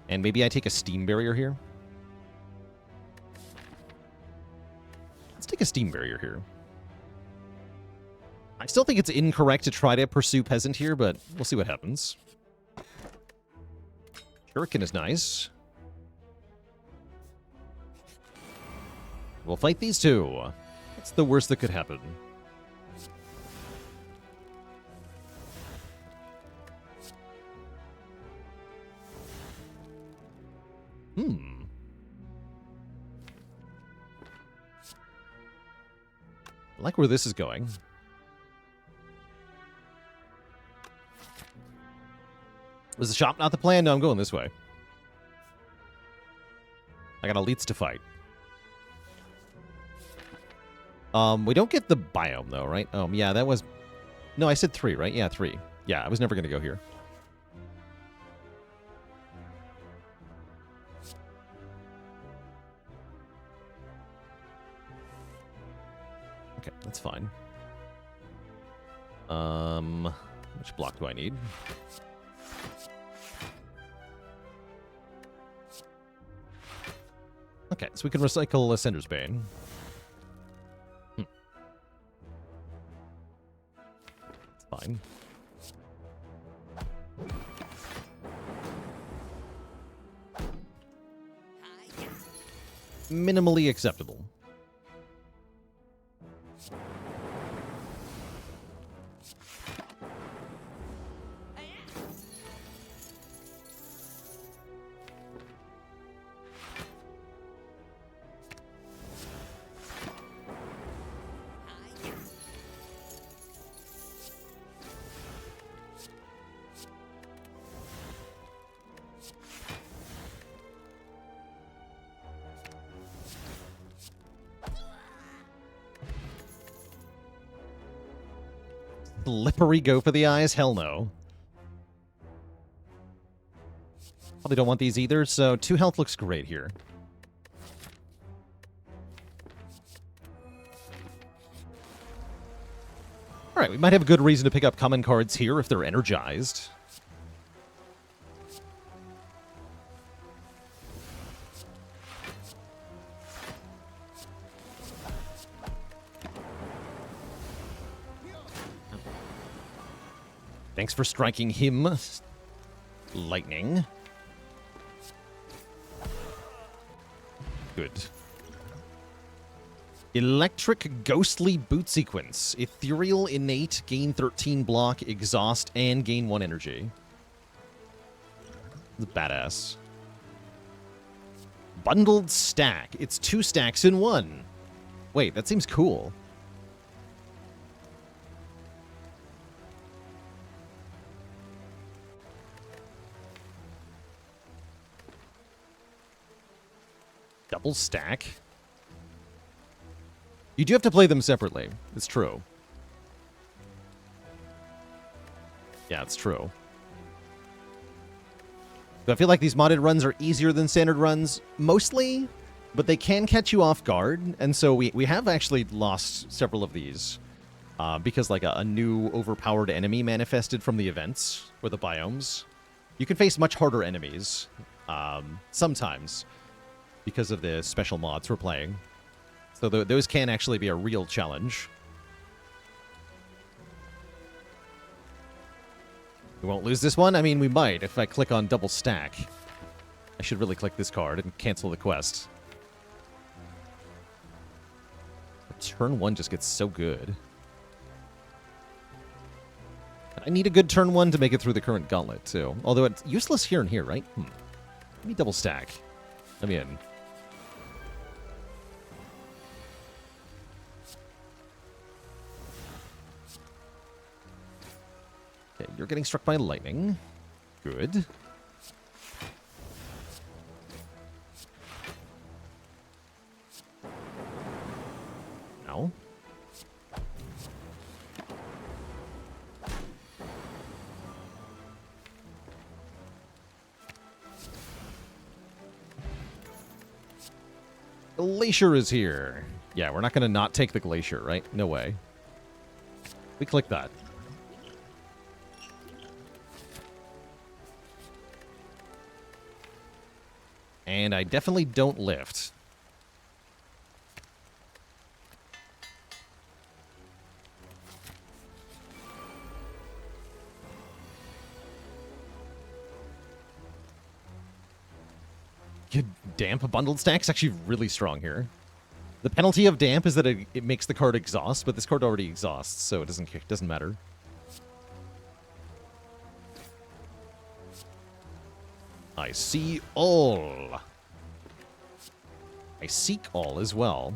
Speaker 1: And maybe I take a Steam Barrier here. Let's take a Steam Barrier here. I still think it's incorrect to try to pursue Peasant here, but we'll see what happens. Shuriken is nice. We'll fight these two. What's the worst that could happen? I like where this is going. Was the shop not the plan? No, I'm going this way. I got elites to fight. We don't get the biome, though, right? Yeah, that was... No, I said 3, right? Yeah, 3. Yeah, I was never going to go here. Okay, that's fine. Which block do I need? Okay, so we can recycle Ascender's Bane. Fine. Minimally acceptable. Slippery go for the eyes? Hell no. Probably don't want these either, so 2 health looks great here. Alright, we might have a good reason to pick up common cards here if they're energized. Thanks for striking him. Lightning. Good. Electric Ghostly Boot Sequence. Ethereal Innate, gain 13 block, exhaust, and gain 1 energy. It's badass. Bundled Stack. It's 2 stacks in 1. Wait, that seems cool. Double stack. You do have to play them separately. It's true. Yeah, it's true. So I feel like these modded runs are easier than standard runs, mostly, but they can catch you off guard, and so we have actually lost several of these because like a new overpowered enemy manifested from the events or the biomes. You can face much harder enemies sometimes, because of the special mods we're playing. So those can actually be a real challenge. We won't lose this one? I mean, we might if I click on double stack. I should really click this card and cancel the quest. Turn 1 just gets so good. I need a good turn 1 to make it through the current gauntlet, too. Although it's useless here and here, right? Let me double stack. Let me in. Okay, you're getting struck by lightning. Good. now. Glacier is here. Yeah, we're not going to not take the Glacier, right? No way. We click that. And I definitely don't lift. Damp bundled stack's actually really strong here. The penalty of damp is that it makes the card exhaust, but this card already exhausts, so it doesn't matter. I see all. I seek all as well.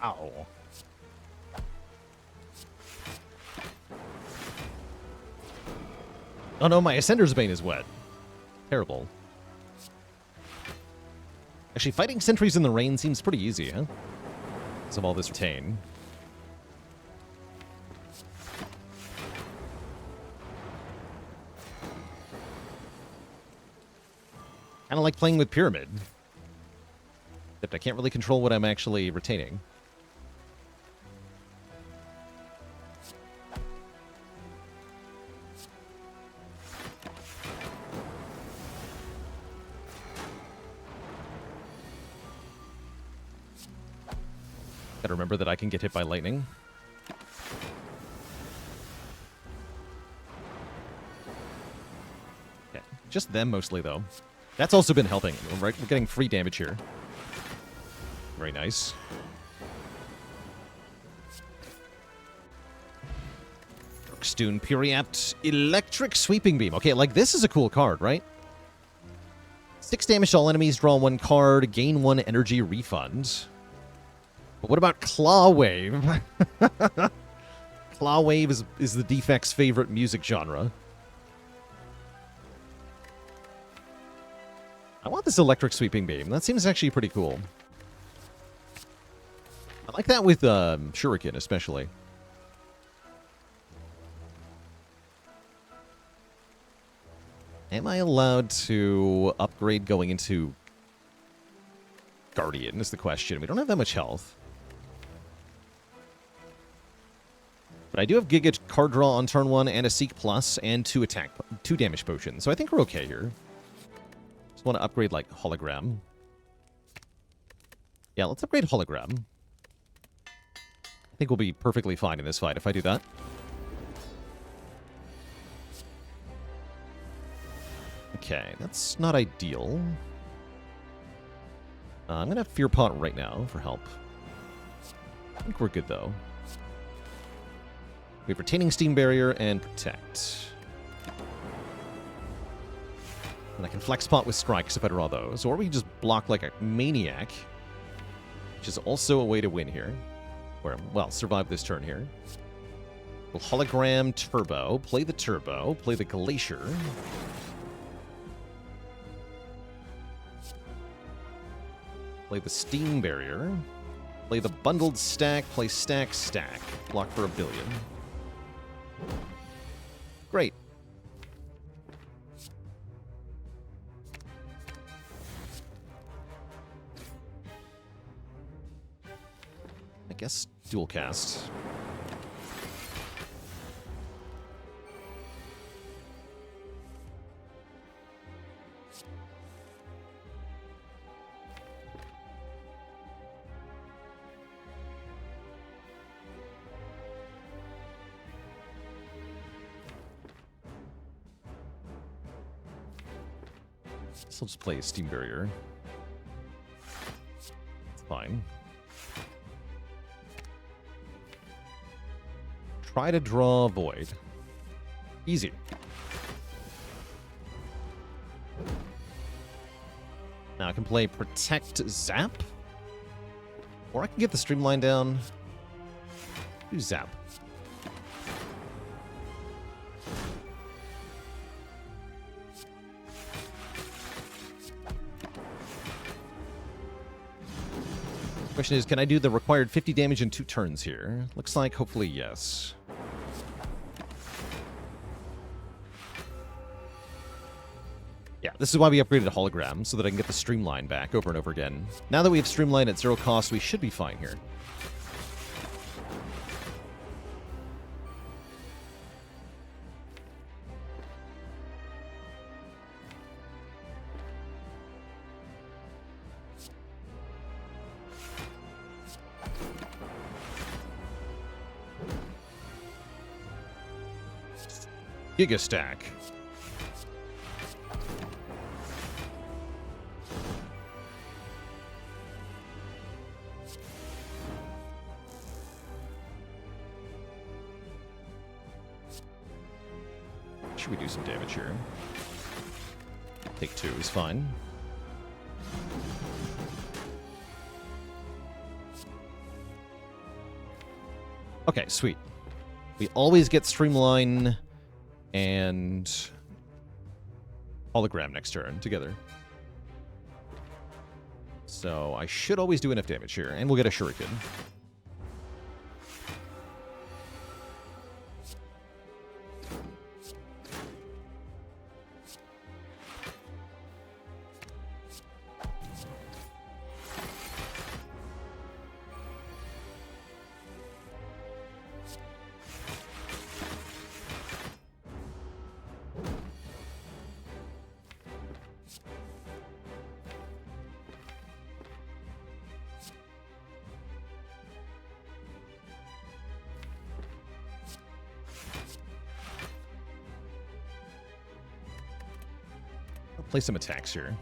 Speaker 1: Ow. Oh no, my Ascender's Bane is wet. Terrible. Actually, fighting sentries in the rain seems pretty easy, huh? Because of all this retain. Kind of like playing with Pyramid. Except I can't really control what I'm actually retaining. Gotta remember that I can get hit by lightning. Okay, just them mostly, though. That's also been helping, right? We're getting free damage here. Very nice. Darkstone Periapt Electric Sweeping Beam. Okay, like this is a cool card, right? 6 damage to all enemies, draw 1 card, gain 1 energy refund. But what about Claw Wave? Claw Wave is the Defect's favorite music genre. I want this Electric Sweeping Beam. That seems actually pretty cool. I like that with Shuriken, especially. Am I allowed to upgrade going into Guardian is the question. We don't have that much health. But I do have Giga card draw on turn 1 and a Seek Plus and 2 damage potions. So I think we're okay here. Just want to upgrade like Hologram. Yeah, let's upgrade Hologram. I think we'll be perfectly fine in this fight if I do that. Okay, that's not ideal. I'm going to Fear Pot right now for help. I think we're good, though. We have Retaining Steam Barrier and Protect. And I can Flex Pot with Strikes if I draw those. Or we can just block like a maniac, which is also a way to win here. Or, well, survive this turn here. We'll Hologram Turbo. Play the Turbo. Play the Glacier. Play the Steam Barrier. Play the Bundled Stack. Play Stack, Stack. Block for 1 billion. Great. I guess dual cast. So I'll just play a Steam Barrier. It's fine. Try to draw Void. Easy. Now I can play Protect Zap. Or I can get the Streamline down. Do Zap. Question is, can I do the required 50 damage in 2 turns here? Looks like hopefully yes. Yeah, this is why we upgraded to Hologram, so that I can get the Streamline back over and over again. Now that we have Streamline at 0 cost, we should be fine here. Giga Stack. Should we do some damage here? Take 2 is fine. Okay, sweet. We always get Streamline and Hologram next turn together. So I should always do enough damage here, and we'll get a Shuriken. Play some attacks here.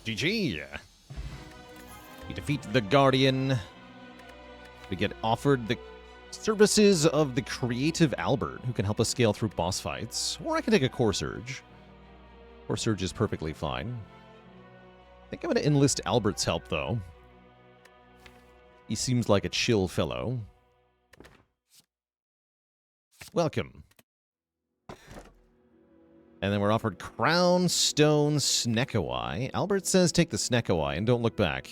Speaker 1: GG! We defeat the Guardian. We get offered the services of the creative Albert, who can help us scale through boss fights. Or I can take a Core Surge. Core Surge is perfectly fine. I think I'm going to enlist Albert's help, though. He seems like a chill fellow. Welcome. And then we're offered Crown, Stone, Snekawai. Albert says take the Snekawai and don't look back.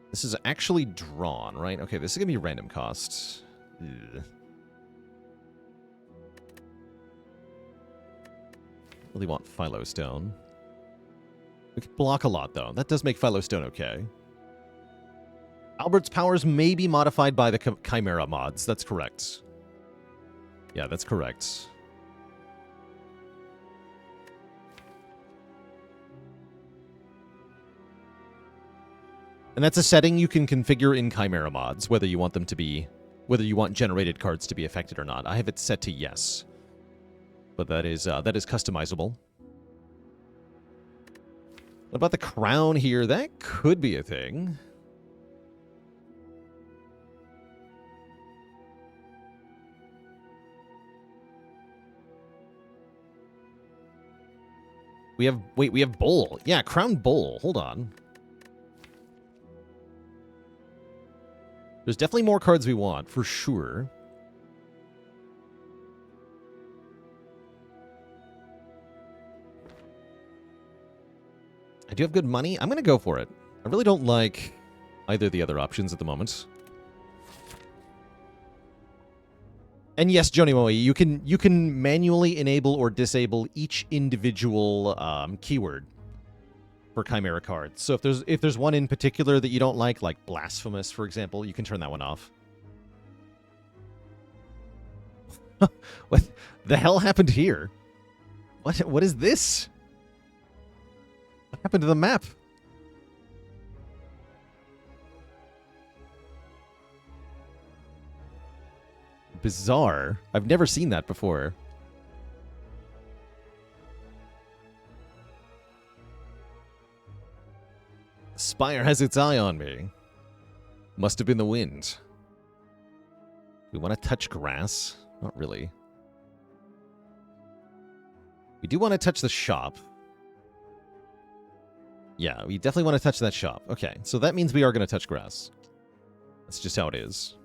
Speaker 1: This is actually drawn, right? Okay, this is going to be random costs. Ugh. Really want Philo Stone. We can block a lot, though. That does make Philo Stone okay. Albert's powers may be modified by the Chimera mods. That's correct. Yeah, that's correct. And that's a setting you can configure in Chimera mods, whether you want them to be, whether you want generated cards to be affected or not. I have it set to yes, but that is customizable. What about the crown here? That could be a thing. We have Bowl. Yeah, Crown Bowl. Hold on. There's definitely more cards we want, for sure. I do have good money. I'm going to go for it. I really don't like either of the other options at the moment. And yes, Joni Moe, you can manually enable or disable each individual keyword for Chimera cards. So if there's one in particular that you don't like Blasphemous, for example, you can turn that one off. What the hell happened here? What is this? What happened to the map? bizarre. I've never seen that before. Spire has its eye on me. Must have been the wind. We want to touch grass? Not really. We do want to touch the shop. Yeah, we definitely want to touch that shop. Okay, so that means we are going to touch grass. That's just how it is.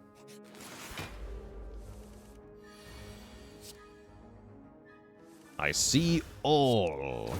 Speaker 1: I see all.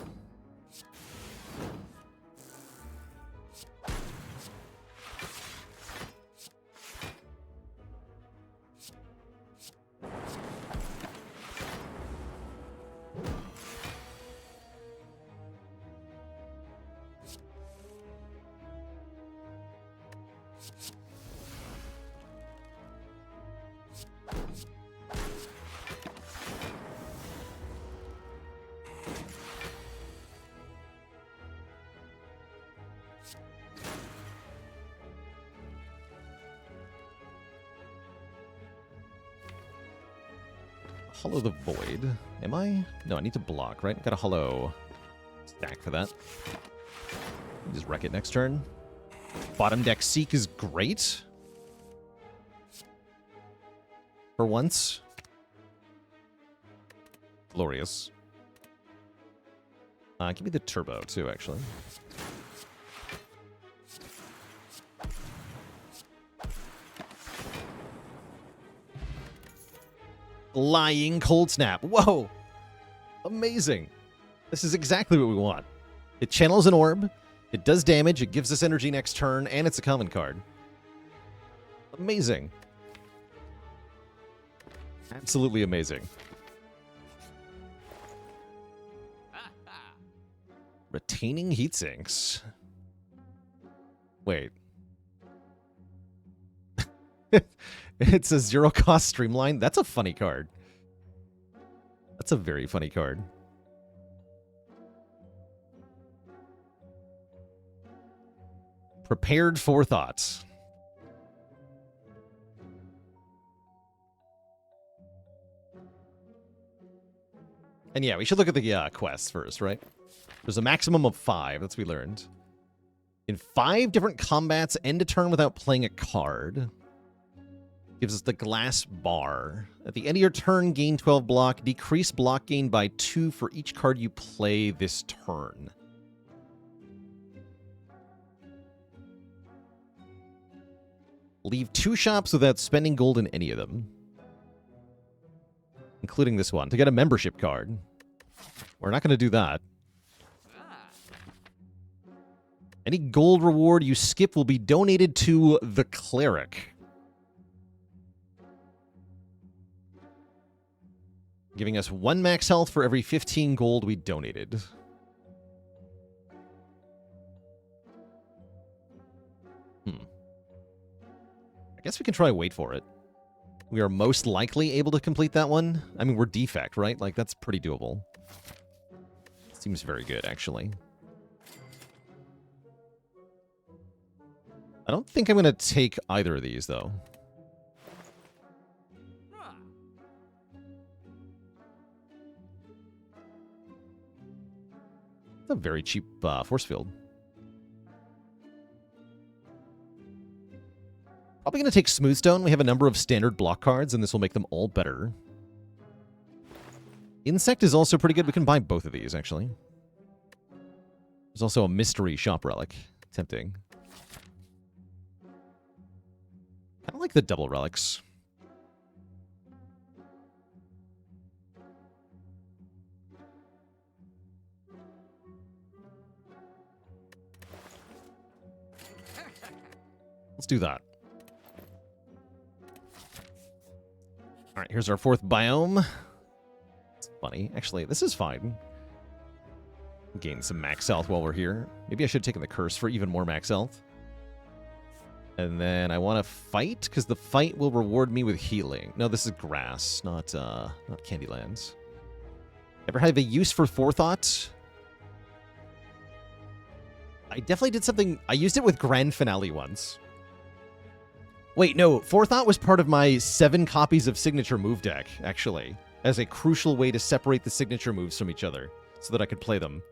Speaker 1: Hollow the Void. Am I? No, I need to block, right? Got a hollow stack for that. Just wreck it next turn. Bottom deck Seek is great. For once. Glorious. Give me the turbo, too, actually. Flying Cold Snap. Whoa! Amazing. This is exactly what we want. It channels an orb, it does damage, it gives us energy next turn, and it's a common card. Amazing. Absolutely amazing. Retaining Heatsinks. Wait. It's a zero-cost Streamline? That's a funny card. That's a very funny card. Prepared Forethought. And yeah, we should look at the quests first, right? There's a maximum of 5, that's what we learned. In 5 different combats, end a turn without playing a card. Gives us the glass bar. At the end of your turn, gain 12 block. Decrease block gain by 2 for each card you play this turn. Leave 2 shops without spending gold in any of them. Including this one, to get a membership card. We're not going to do that. Any gold reward you skip will be donated to the Cleric. Giving us 1 max health for every 15 gold we donated. I guess we can try wait for it. We are most likely able to complete that one. I mean, we're Defect, right? Like, that's pretty doable. Seems very good, actually. I don't think I'm going to take either of these, though. It's a very cheap force field. Probably going to take Smoothstone. We have a number of standard block cards, and this will make them all better. Insect is also pretty good. We can buy both of these, actually. There's also a Mystery Shop Relic. Tempting. Kind of like the double relics. Let's do that. All right, here's our 4th biome. It's funny. Actually, this is fine. Gain some max health while we're here. Maybe I should have taken the curse for even more max health. And then I want to fight, because the fight will reward me with healing. No, this is grass, not Candylands. Ever have a use for Forethought? I definitely did something. I used it with Grand Finale once. Wait, no. Forethought was part of my 7 copies of signature move deck, actually, as a crucial way to separate the signature moves from each other so that I could play them.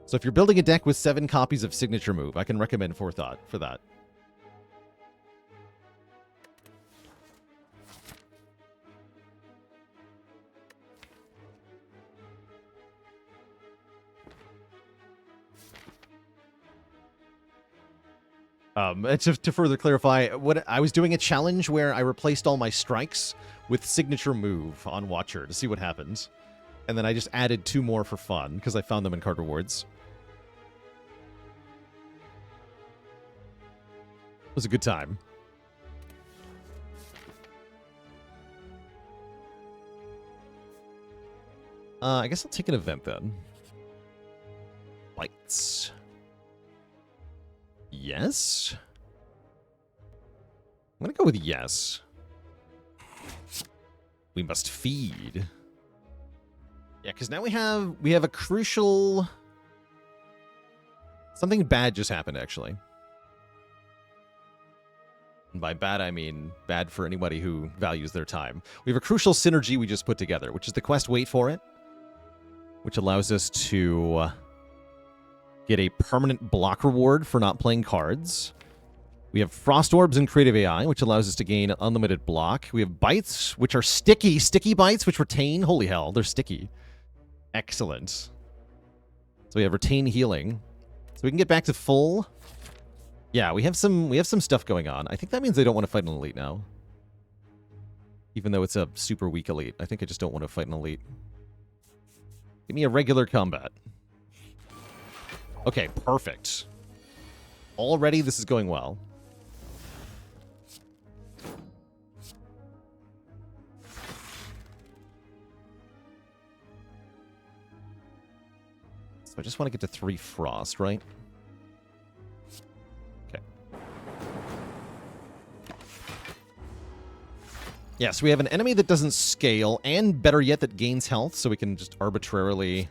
Speaker 1: So if you're building a deck with 7 copies of signature move, I can recommend Forethought for that. To further clarify, what I was doing a challenge where I replaced all my strikes with signature move on Watcher to see what happens. And then I just added 2 more for fun because I found them in card rewards. It was a good time. I guess I'll take an event then. Bites. Yes? I'm gonna go with yes. We must feed. Yeah, because now we have a crucial... Something bad just happened, actually. And by bad, I mean bad for anybody who values their time. We have a crucial synergy we just put together, which is the quest Wait For It, which allows us to get a permanent block reward for not playing cards. We have Frost Orbs and Creative AI, which allows us to gain unlimited block. We have Bites, which are sticky bites, which retain. Holy hell, they're sticky. Excellent. So we have Retain Healing. So we can get back to full. Yeah, we have some stuff going on. I think that means I don't want to fight an elite now. Even though it's a super weak elite. I think I just don't want to fight an elite. Give me a regular combat. Okay, perfect. Already this is going well. So I just want to get to 3 Frost, right? Okay. Yeah, so we have an enemy that doesn't scale, and better yet, that gains health, so we can just arbitrarily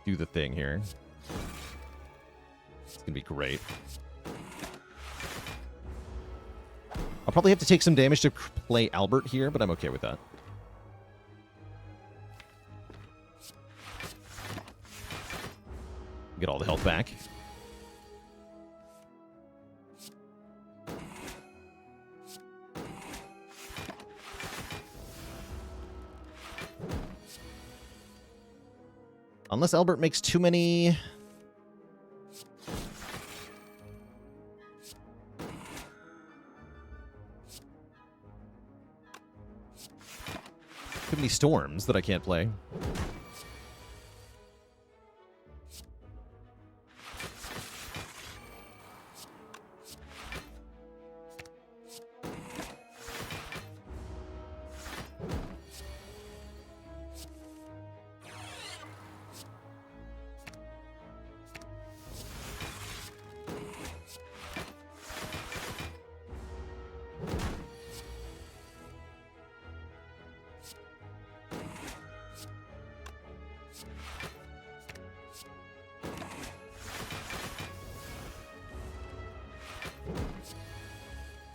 Speaker 1: do the thing here. It's gonna be great. I'll probably have to take some damage to play Albert here, but I'm okay with that. Get all the health back. Unless Albert makes too many... Too many storms that I can't play.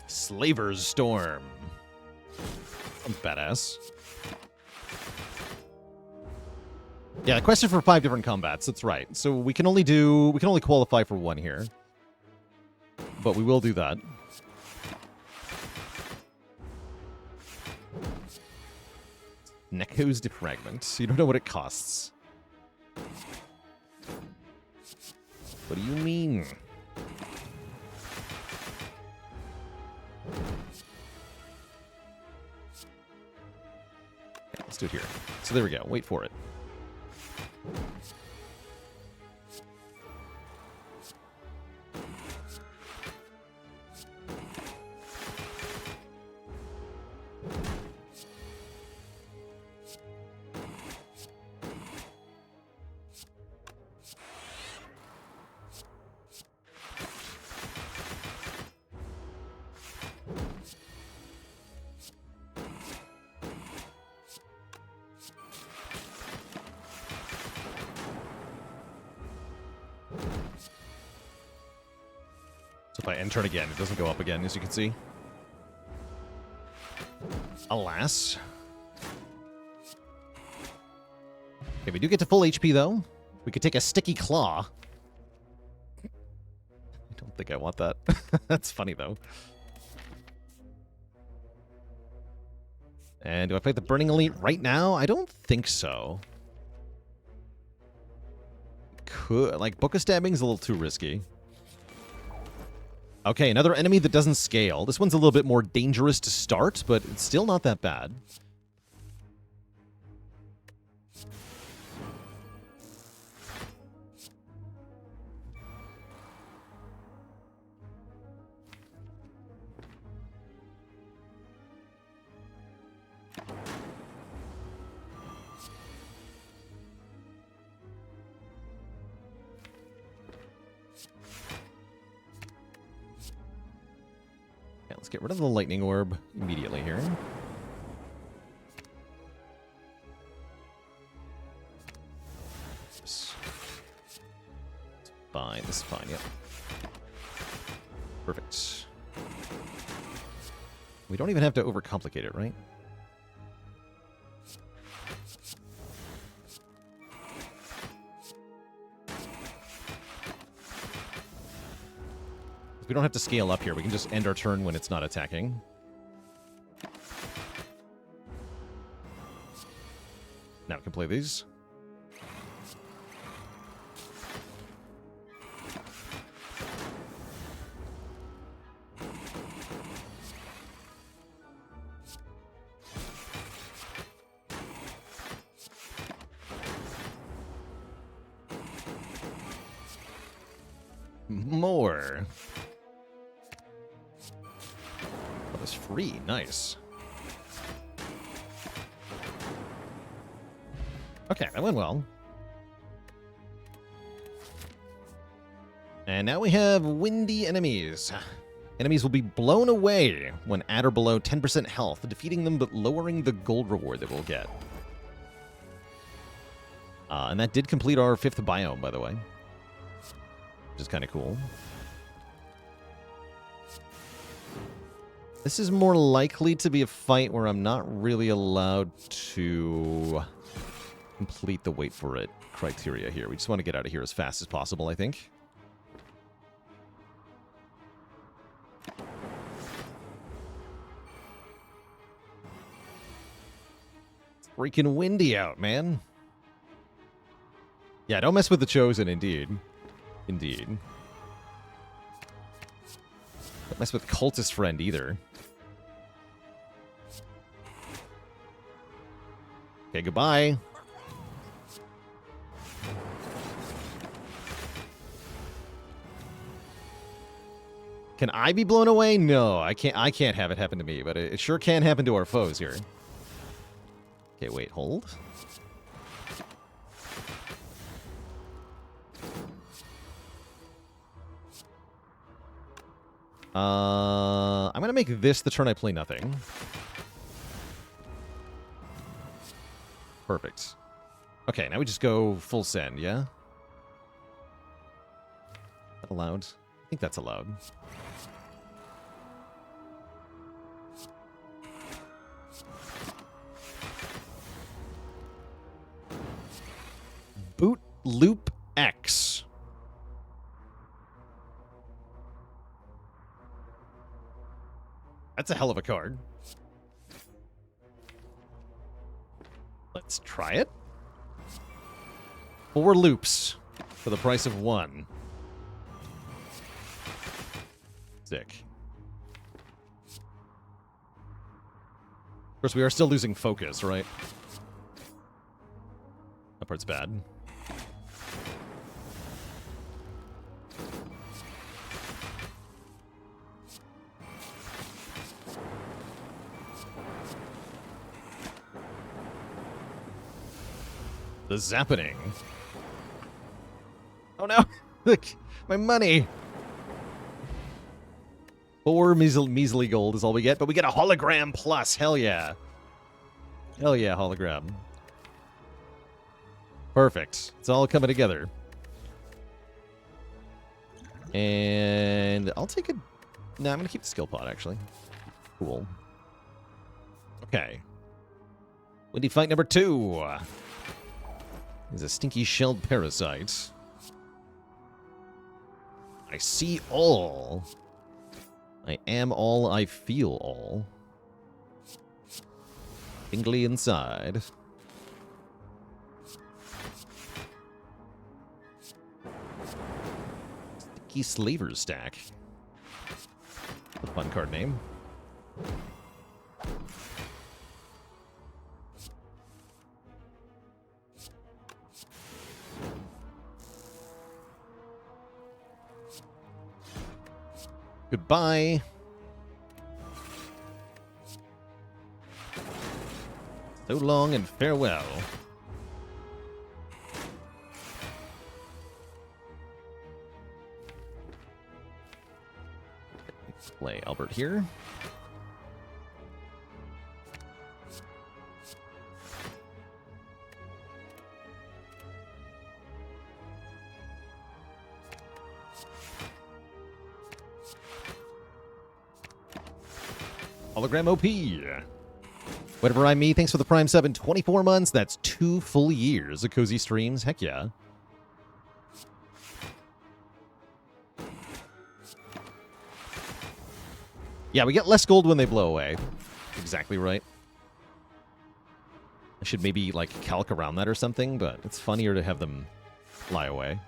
Speaker 1: Slaver's Storm. Sounds badass. Yeah, the question for 5 different combats. That's right. So we can only qualify for 1 here. But we will do that. Neko's Defragment. You don't know what it costs. What do you mean? Let's do it here. So there we go. Wait for it. If I end turn again, it doesn't go up again, as you can see. Alas. Okay, we do get to full HP, though. We could take a Sticky Claw. I don't think I want that. That's funny, though. And do I play the Burning Elite right now? I don't think so. Could, like, Book of Stabbing's a little too risky. Okay, another enemy that doesn't scale. This one's a little bit more dangerous to start, but it's still not that bad. Let's get rid of the lightning orb immediately here. It's fine. This is fine. Yep. Perfect. We don't even have to overcomplicate it, right? We don't have to scale up here. We can just end our turn when it's not attacking. Now we can play these. More. That was free. Nice. Okay, that went well. And now we have windy enemies. Enemies will be blown away when at or below 10% health, defeating them but lowering the gold reward that we'll get. And that did complete our 5th biome, by the way. Which is kind of cool. This is more likely to be a fight where I'm not really allowed to complete the wait for it criteria here. We just want to get out of here as fast as possible, I think. It's freaking windy out, man. Yeah, don't mess with the Chosen, indeed. Indeed. Don't mess with Cultist Friend either. Okay, goodbye. Can I be blown away? No, I can't have it happen to me, but it sure can happen to our foes here. Okay, wait, hold. I'm gonna make this the turn I play nothing. Perfect. Okay, now we just go full send, yeah? Is that allowed? I think that's allowed. Boot Loop X. That's a hell of a card. Let's try it. 4 loops for the price of 1. Sick. Of course, we are still losing focus, right? That part's bad. The Zappening. Oh no! Look! My money! 4 measly gold is all we get, but we get a hologram plus! Hell yeah! Hell yeah, hologram. Perfect. It's all coming together. And I'll take a... No, I'm going to keep the skill pot, actually. Cool. Okay. Windy fight number 2. Is a stinky shelled parasite. I see all. I am all, I feel all. Tingly inside. Sticky Slaver's Stack. A fun card name. Goodbye. So long and farewell. Let's play Albert here. Hologram OP. Whatever I me, thanks for the Prime 7. 24 months, that's 2 full years of cozy streams. Heck yeah. Yeah, we get less gold when they blow away. Exactly right. I should maybe, like, calc around that or something, but it's funnier to have them fly away.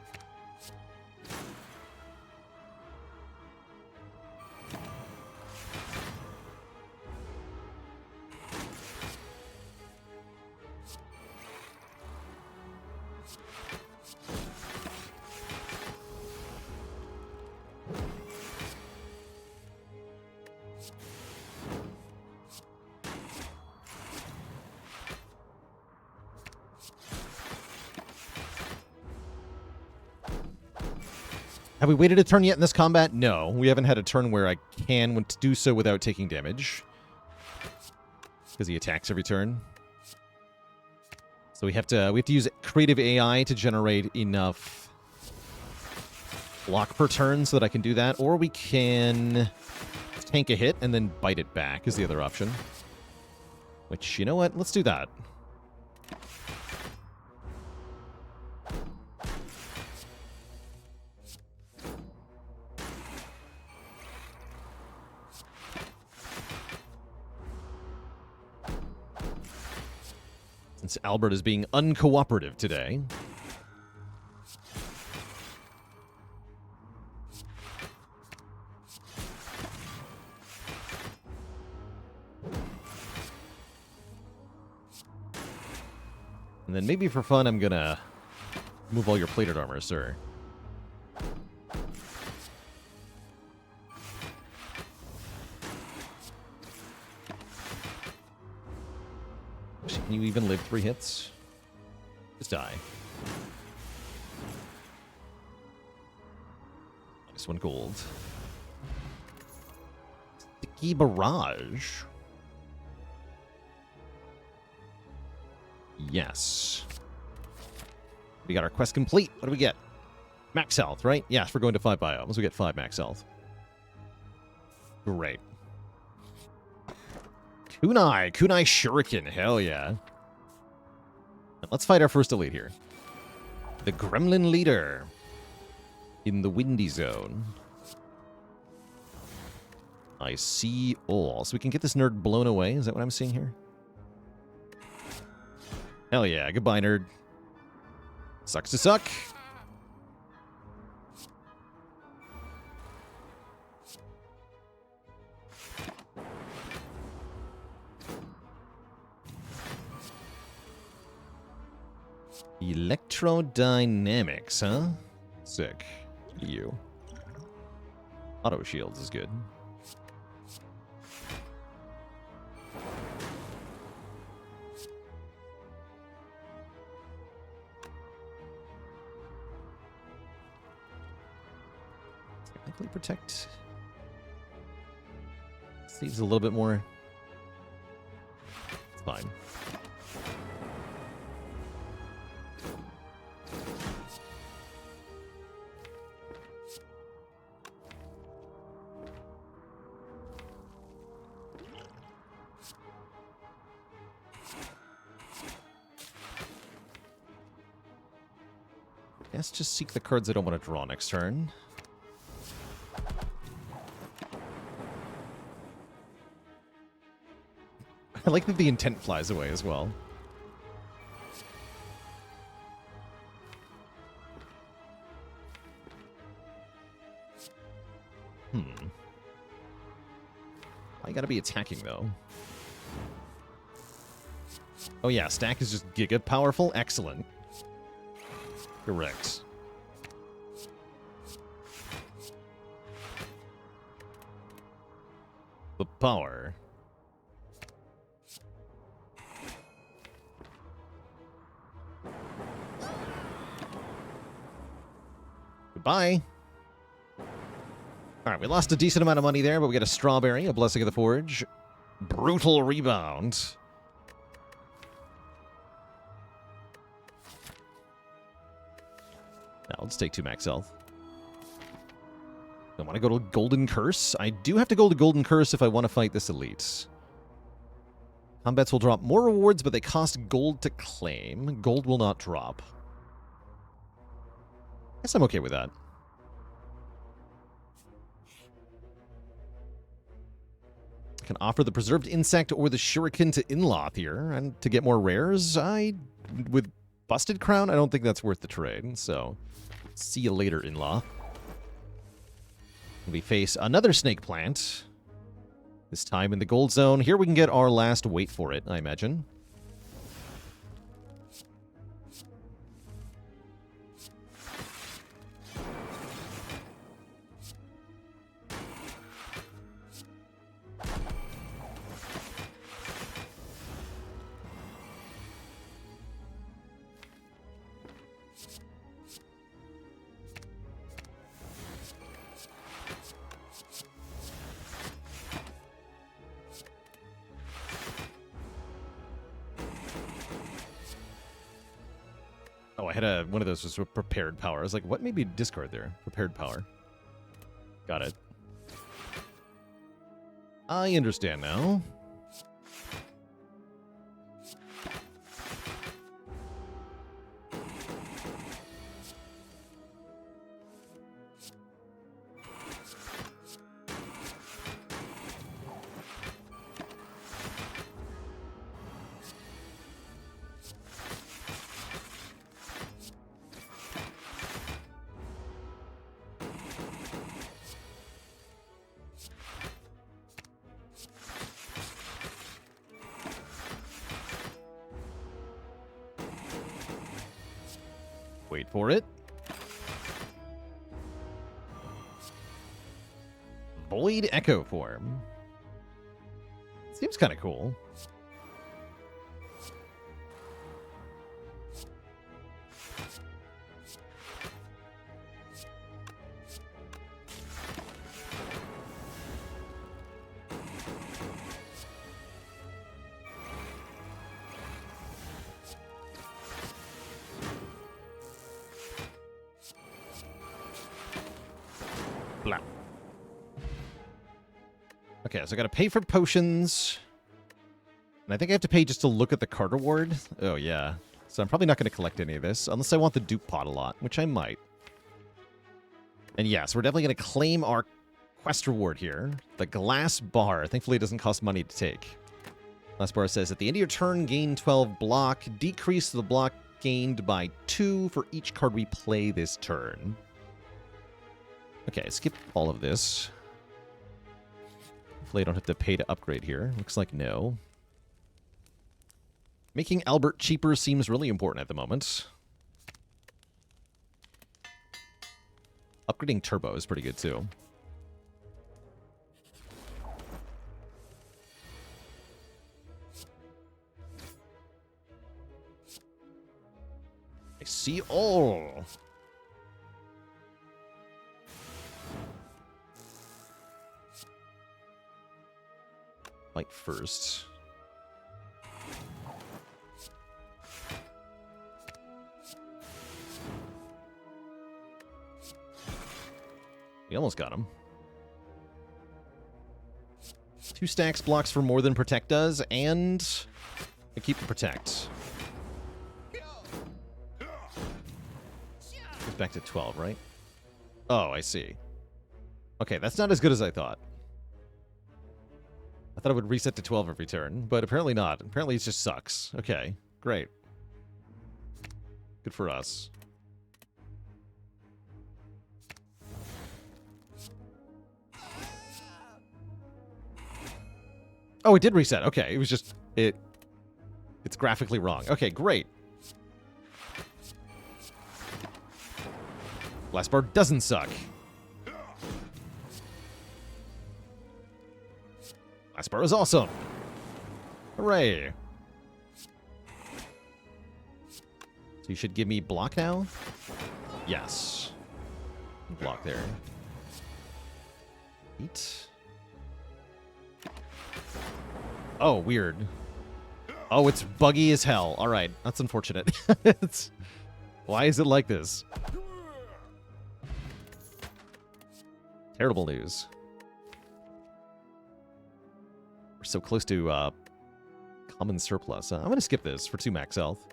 Speaker 1: Have we waited a turn yet in this combat? No, we haven't had a turn where I can do so without taking damage. Because he attacks every turn. So we have to use creative AI to generate enough block per turn so that I can do that. Or we can tank a hit and then bite it back is the other option. Which, you know what? Let's do that. Since Albert is being uncooperative today. And then maybe for fun, I'm gonna move all your plated armor, sir. Can you even live 3 hits? Just die. -1 gold. Sticky Barrage. Yes. We got our quest complete. What do we get? Max health, right? Yes, we're going to 5 biomes. We get 5 max health. Great. Kunai Shuriken, hell yeah. Let's fight our first elite here. The Gremlin Leader in the Windy Zone. I see all. So we can get this nerd blown away. Is that what I'm seeing here? Hell yeah. Goodbye, nerd. Sucks to suck. Electrodynamics, huh? Sick. You. Auto shields is good. Technically protect. Saves a little bit more. It's fine. Guess just seek the cards I don't want to draw next turn. I like that the intent flies away as well. I gotta be attacking, though. Oh yeah, stack is just giga powerful? Excellent. Correct. The power. Goodbye. Alright, we lost a decent amount of money there, but we got a strawberry, a blessing of the forge. Brutal rebound. Now, let's take 2 max health. I want to go to Golden Curse. I do have to go to Golden Curse if I want to fight this elite. Combats will drop more rewards, but they cost gold to claim. Gold will not drop. Guess I'm okay with that. Can offer the Preserved Insect or the Shuriken to Inloth here, and to get more rares. With Busted Crown, I don't think that's worth the trade, so see you later, Inloth. We face another Snake Plant, this time in the gold zone. Here we can get our last wait for it, I imagine. Oh, I had one of those was prepared power. I was like, what made me discard there? Prepared power. Got it. I understand now. Wait for it. Void Echo Form. Seems kind of cool. Blah. Okay, so I gotta pay for potions. And I think I have to pay just to look at the card reward. Oh, yeah. So I'm probably not going to collect any of this, unless I want the dupe pot a lot, which I might. And yes, we're definitely going to claim our quest reward here. The glass bar. Thankfully, it doesn't cost money to take. Glass bar says, at the end of your turn, gain 12 block. Decrease the block gained by 2 for each card we play this turn. Okay, skip all of this. Hopefully I don't have to pay to upgrade here. Looks like no. Making Albert cheaper seems really important at the moment. Upgrading Turbo is pretty good too. I see all. Fight first. We almost got him. 2 stacks blocks for more than Protect does, and I keep the Protect. back to 12, right? Oh, I see. Okay, that's not as good as I thought. I thought it would reset to 12 every turn, but apparently not. Apparently it just sucks. Okay, great. Good for us. Oh, it did reset. Okay, it was just... It's graphically wrong. Okay, great. Last bar doesn't suck. Last bar is awesome. Hooray. So you should give me block now? Yes. Block there. 8. Oh, weird. Oh, it's buggy as hell. All right, that's unfortunate. Why is it like this? Terrible news. We're so close to common surplus. I'm going to skip this for 2 max health.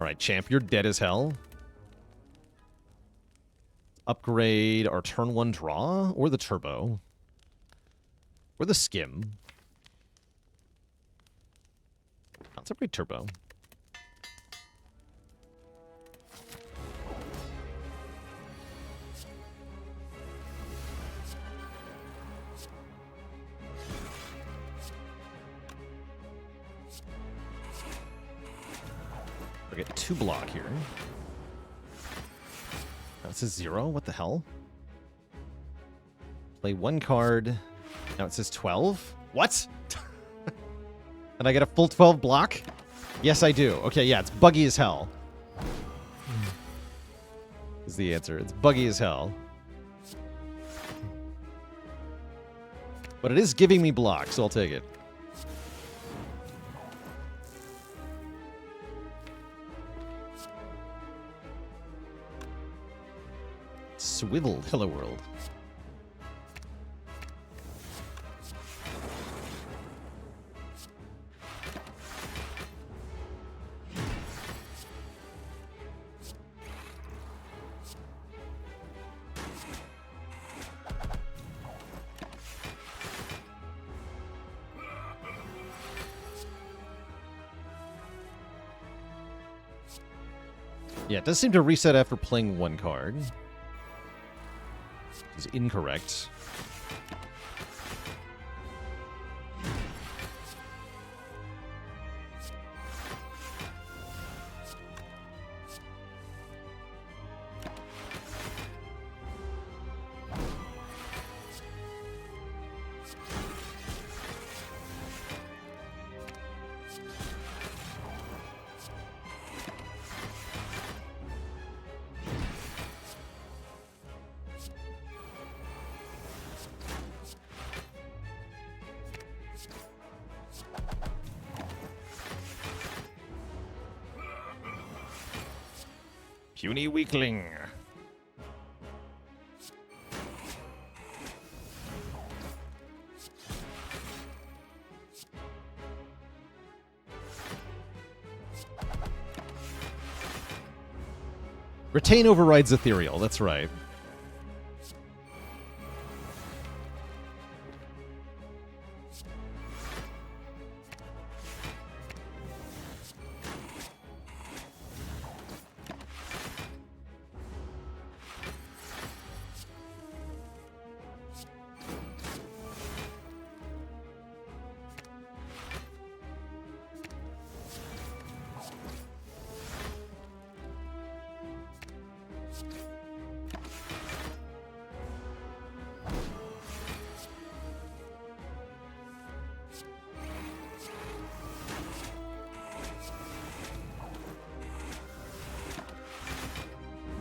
Speaker 1: All right, champ, you're dead as hell. Upgrade our turn 1 draw, or the turbo, or the skim. Let's upgrade turbo. I get 2 block here. Now it says 0. What the hell? Play 1 card. Now it says 12. What? And I get a full 12 block? Yes, I do. Okay, yeah, it's buggy as hell. Is the answer. It's buggy as hell. But it is giving me block, so I'll take it. Swiveled. Hello, world. Yeah, it does seem to reset after playing 1 card. Is incorrect. Puny weakling. Retain overrides ethereal, that's right.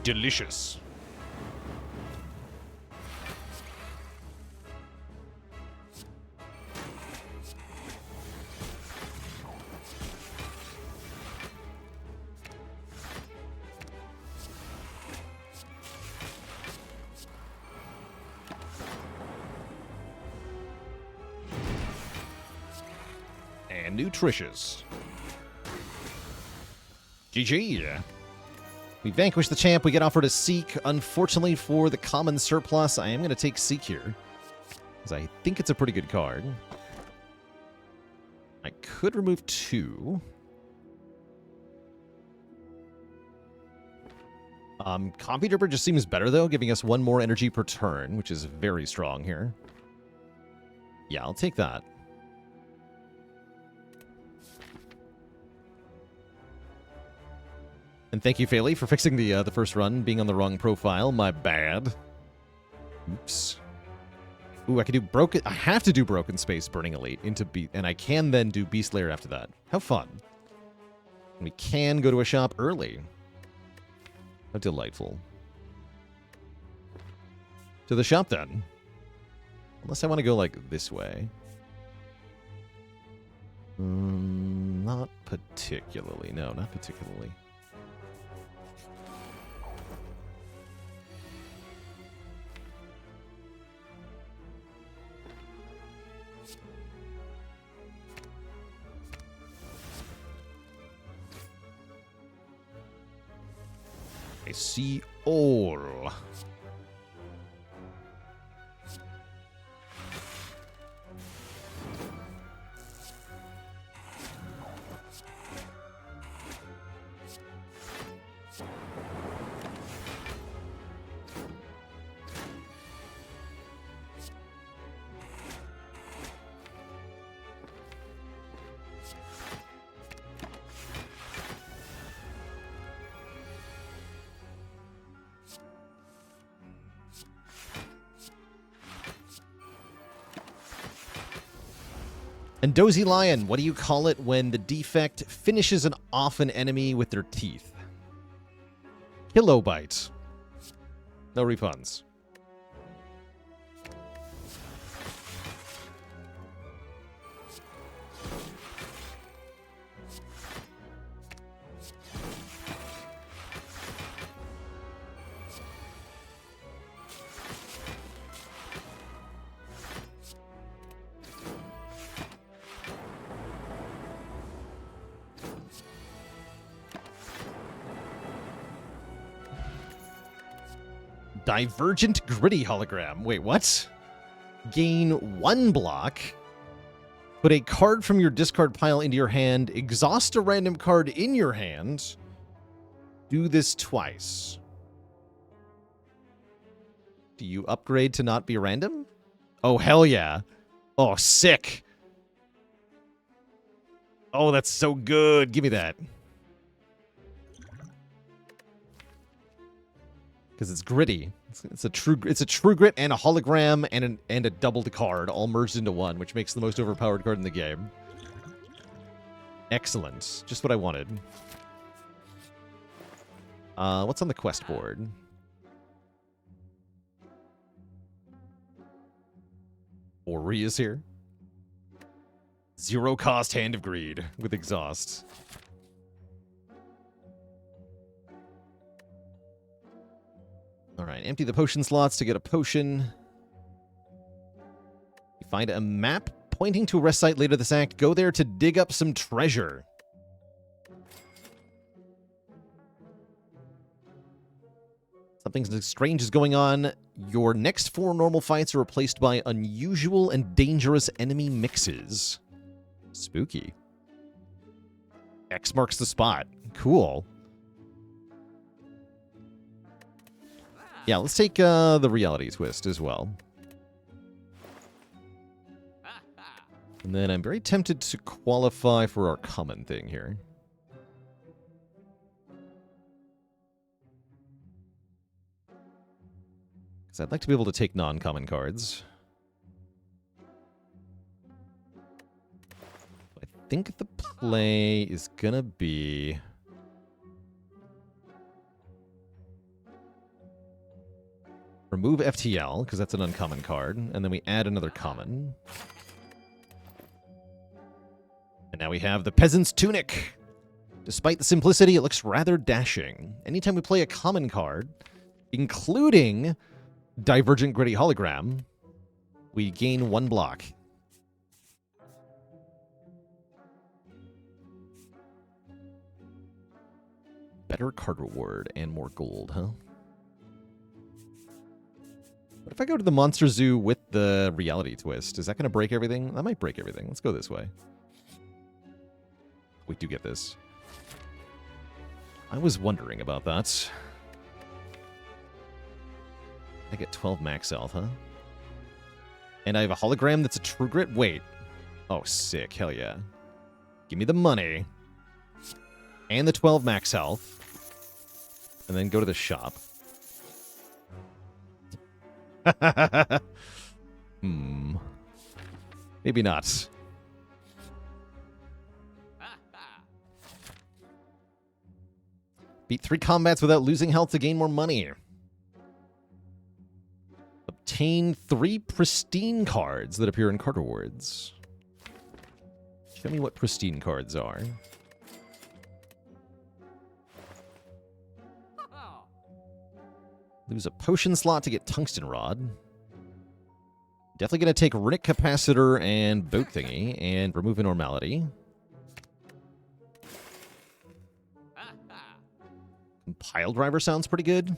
Speaker 1: Delicious. and nutritious. GG. We vanquish the champ. We get offered a Seek. Unfortunately for the common surplus, I am going to take Seek here, because I think it's a pretty good card. I could remove 2. Copy Dripper just seems better, though, giving us 1 more energy per turn, which is very strong here. Yeah, I'll take that. And thank you, Phaley, for fixing the first run, being on the wrong profile. My bad. Oops. Ooh, I can do Broken... I have to do Broken Space Burning Elite into Beast... And I can then do Beast Lair after that. How fun. And we can go to a shop early. How delightful. To the shop, then. Unless I want to go, like, this way. Not particularly. No, not particularly. I see all. And Dozy Lion, what do you call it when the Defect finishes off an enemy with their teeth? Kilobite. No refunds. Divergent Gritty Hologram. Wait, what? Gain 1 block. Put a card from your discard pile into your hand. Exhaust a random card in your hand. Do this twice. Do you upgrade to not be random? Oh, hell yeah. Oh, sick. Oh, that's so good. Give me that. Because it's gritty. It's a true grit and a hologram and a doubled card all merged into one, which makes the most overpowered card in the game. Excellent. Just what I wanted. What's on the quest board? Ori is here. 0 cost Hand of Greed with exhaust. Alright, empty the potion slots to get a potion. You find a map pointing to a rest site later this act. Go there to dig up some treasure. Something strange is going on. Your next 4 normal fights are replaced by unusual and dangerous enemy mixes. Spooky. X marks the spot. Cool. Yeah, let's take the reality twist as well. And then I'm very tempted to qualify for our common thing here. Because I'd like to be able to take non-common cards. I think the play is going to be... remove FTL, because that's an uncommon card, and then we add another common. And now we have the Peasant's Tunic. Despite the simplicity, it looks rather dashing. Anytime we play a common card, including Divergent Gritty Hologram, we gain 1 block. Better card reward and more gold, huh? What if I go to the Monster Zoo with the reality twist? Is that going to break everything? That might break everything. Let's go this way. We do get this. I was wondering about that. I get 12 max health, huh? And I have a hologram that's a true grit? Wait. Oh, sick. Hell yeah. Give me the money. And the 12 max health. And then go to the shop. Maybe not. Beat 3 combats without losing health to gain more money. Obtain 3 pristine cards that appear in card rewards. Show me what pristine cards are. Lose a potion slot to get tungsten rod. Definitely going to take Runic Capacitor and Boat Thingy and remove a normality. Pile Driver sounds pretty good.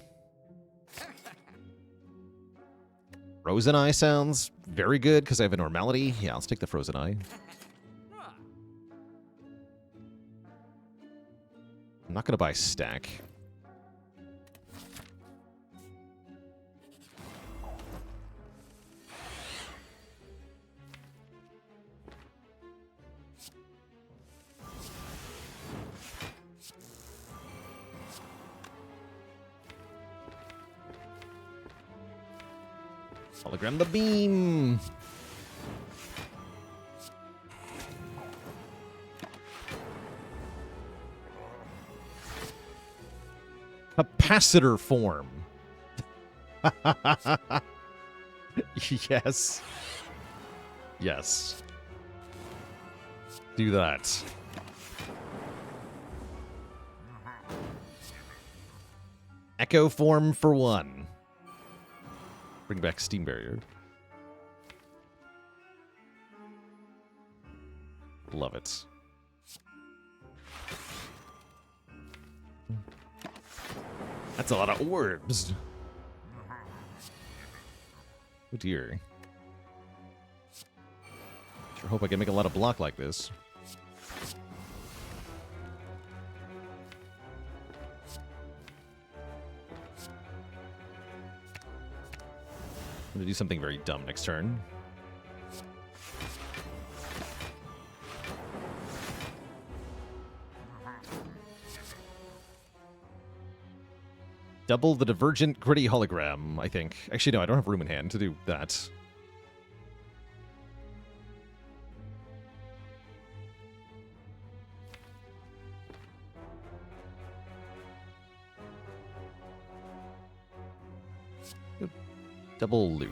Speaker 1: Frozen Eye sounds very good because I have a normality. Yeah, let's take the Frozen Eye. I'm not going to buy Stack. Hologram the beam. Capacitor form. Yes. Yes. Do that. Echo form for 1. Bring back Steam Barrier. Love it. That's a lot of orbs. Oh dear. Sure hope I can make a lot of block like this. I'm gonna do something very dumb next turn. Double the Divergent Gritty Hologram, I think. Actually, no, I don't have room in hand to do that. Double loop.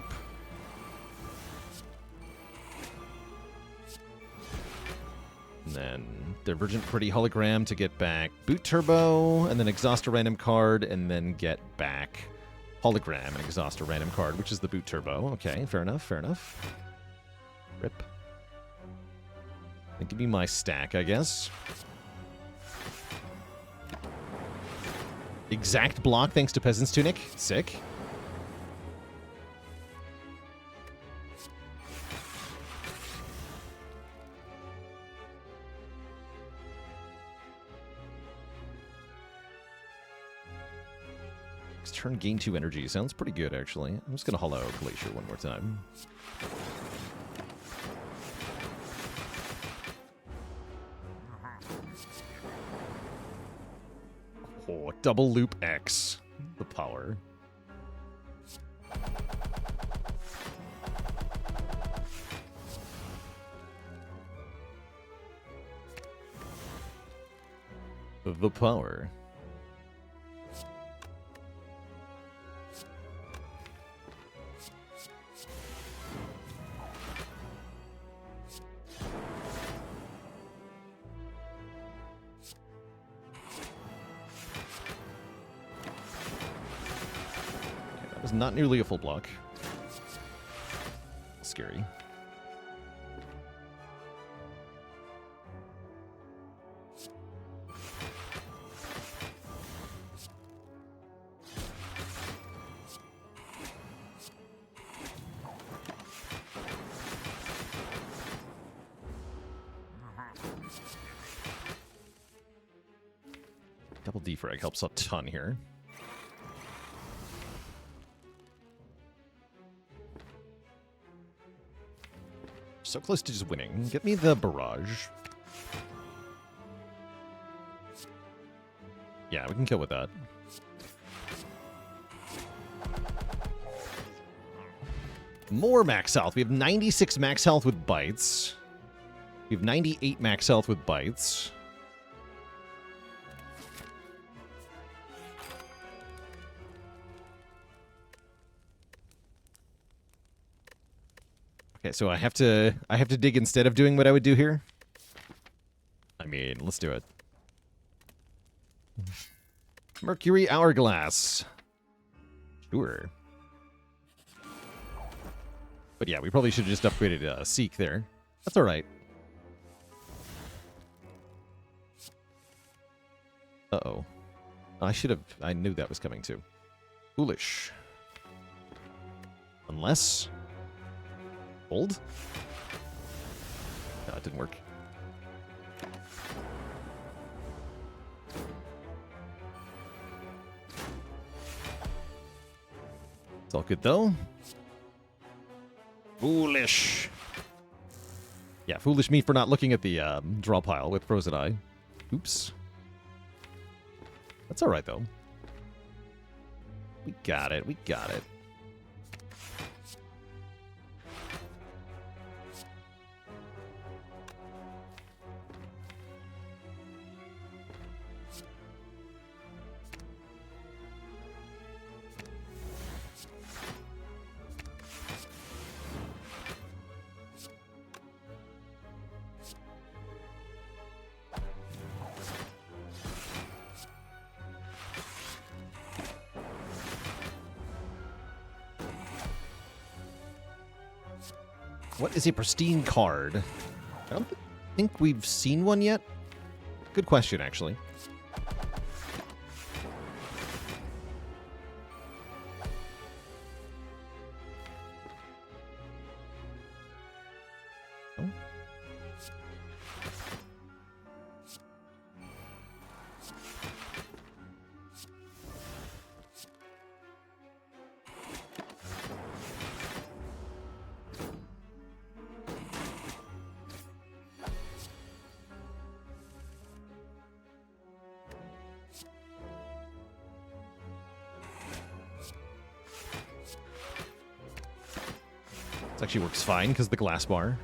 Speaker 1: And then Divergent Pretty Hologram to get back Boot Turbo, and then exhaust a random card, and then get back Hologram and exhaust a random card, which is the Boot Turbo. Okay, fair enough, fair enough. Rip. And give me my stack, I guess. Exact block thanks to Peasant's Tunic. Sick. Turn gain 2 energy. Sounds pretty good, actually. I'm just going to hollow Glacier one more time. Oh, double loop X. The power. The power. Not nearly a full block. Scary. Double defrag helps a ton here. So close to just winning. Get me the barrage. Yeah, we can kill with that. More max health. We have 96 max health with bites. We have 98 max health with bites. Okay, so I have to dig instead of doing what I would do here. I mean, let's do it. Mercury Hourglass. Sure. But yeah, we probably should have just upgraded Seek there. That's alright. Uh-oh. I knew that was coming too. Foolish. Unless... Hold? No, it didn't work. It's all good though. Foolish. Yeah, foolish me for not looking at the draw pile with Frozen Eye. Oops. That's alright though. We got it, we got it. What is a pristine card? I don't think we've seen one yet. Good question, actually. Oh. Actually works fine because the glass bar.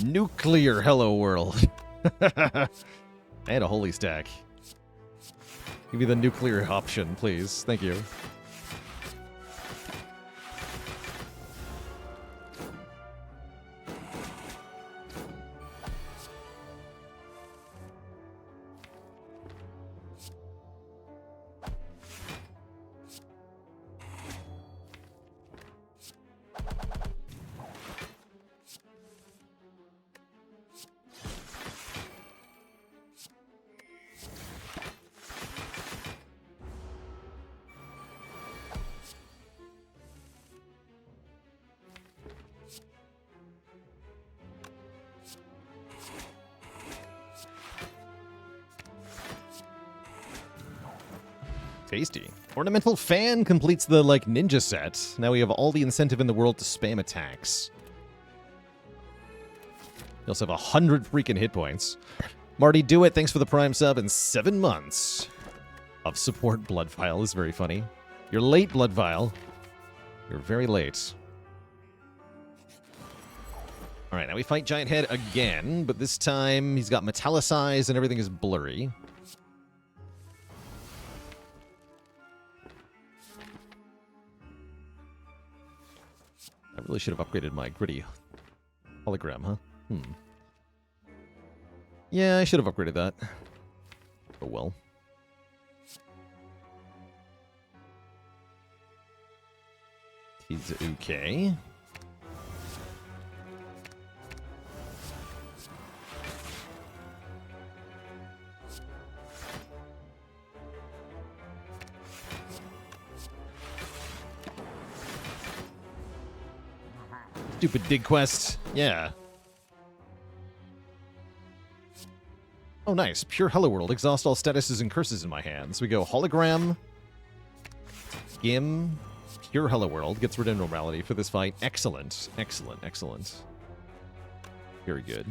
Speaker 1: Nuclear hello world. And a holy stack. Give me the nuclear option, please. Thank you. Tasty. Ornamental Fan completes the, ninja set. Now we have all the incentive in the world to spam attacks. We also have 100 freaking hit points. Marty, do it. Thanks for the Prime sub and 7 months of support. Blood Vial is very funny. You're late, Blood Vial. You're very late. Alright, now we fight Giant Head again, but this time he's got metallicized and everything is blurry. I really should have upgraded my gritty hologram, huh? Yeah, I should have upgraded that. Oh well. He's okay. Stupid dig quest. Yeah. Oh, nice. Pure Hello World. Exhaust all statuses and curses in my hands. We go Hologram, Skim, Pure Hello World. Gets rid of normality for this fight. Excellent. Excellent. Excellent. Very good.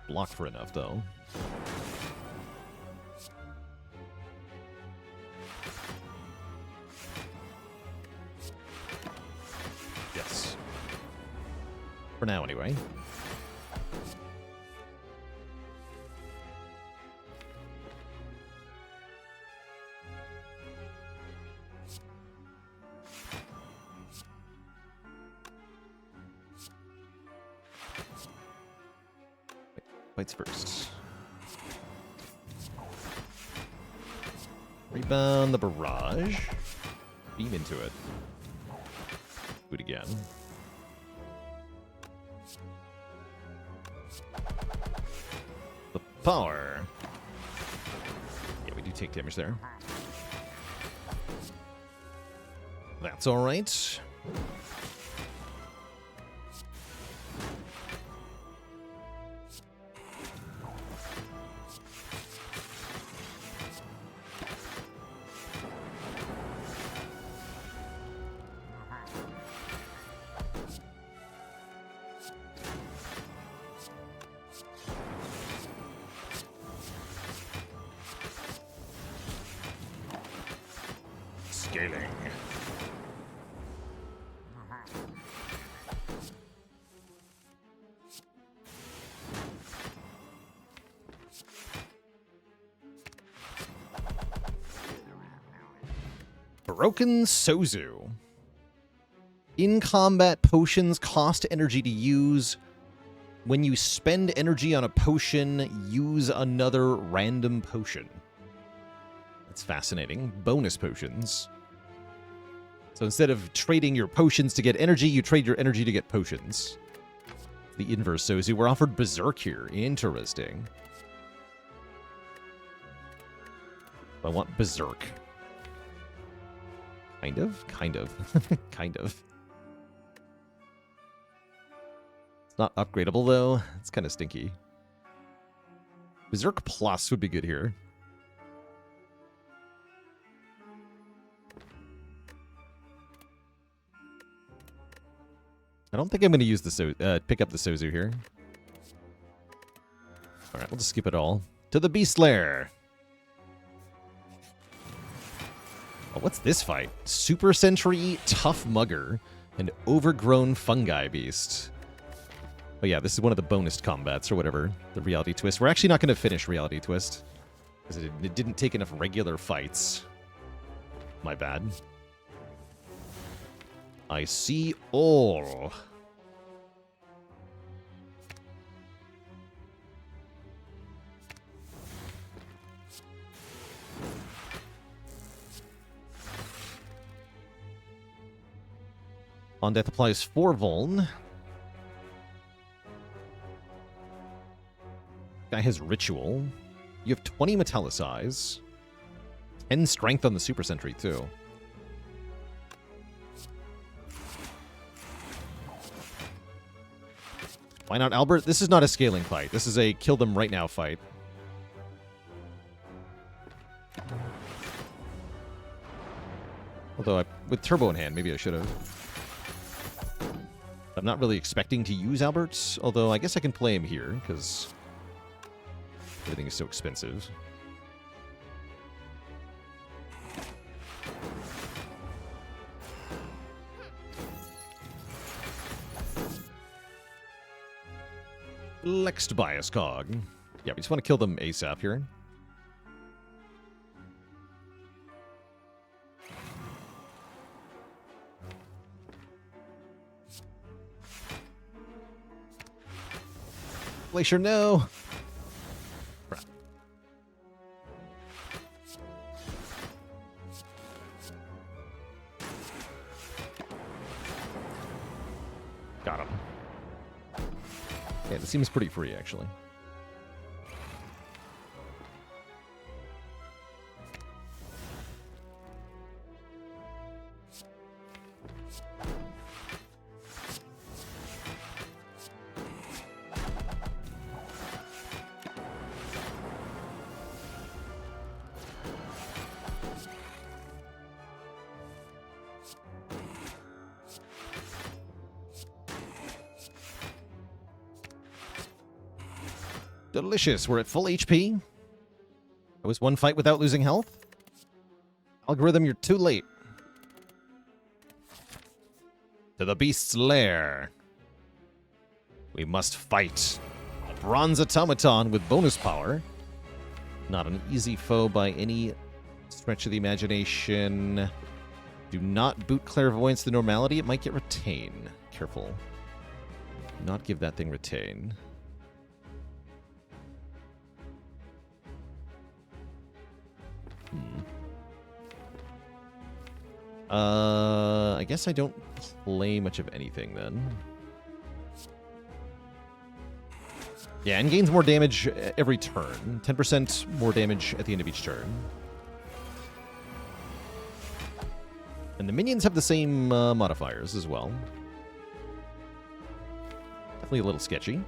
Speaker 1: Block for enough, though. Yes. For now, anyway. Fights first. Rebound the barrage. Beam into it. Do it again. The power. Yeah, we do take damage there. That's all right. Scaling. Broken Sozu. In combat, potions cost energy to use. When you spend energy on a potion, use another random potion. That's fascinating. Bonus potions. So instead of trading your potions to get energy, you trade your energy to get potions. The inverse Sozu. We're offered Berserk here. Interesting. I want Berserk. Kind of? Kind of. Kind of. It's not upgradable, though. It's kind of stinky. Berserk Plus would be good here. I don't think I'm going to use the pick up the Sozu here. Alright, we'll just skip it all. To the Beast Lair! Oh, what's this fight? Super Sentry, Tough Mugger, and Overgrown Fungi Beast. Oh yeah, this is one of the bonus combats or whatever. The Reality Twist. We're actually not going to finish Reality Twist. Because it didn't take enough regular fights. My bad. I see all. On death applies 4 vuln. Guy has ritual. You have 20 metallicize. 10 strength on the super sentry too. Why not Albert? This is not a scaling fight. This is a kill them right now fight. Although, with turbo in hand, maybe I should have. I'm not really expecting to use Albert, although I guess I can play him here, because everything is so expensive. Flexed Bias Cog. Yeah, we just want to kill them ASAP here. Glacier, no! Crap. Yeah, this seems pretty free, actually. Delicious. We're at full HP. That was one fight without losing health. Algorithm, you're too late. To the beast's lair. We must fight. A bronze automaton with bonus power. Not an easy foe by any stretch of the imagination. Do not boot clairvoyance to normality. It might get retain. Careful. Do not give that thing retain. I guess I don't play much of anything then. Yeah, and gains more damage every turn. 10% more damage at the end of each turn. And the minions have the same modifiers as well. Definitely a little sketchy.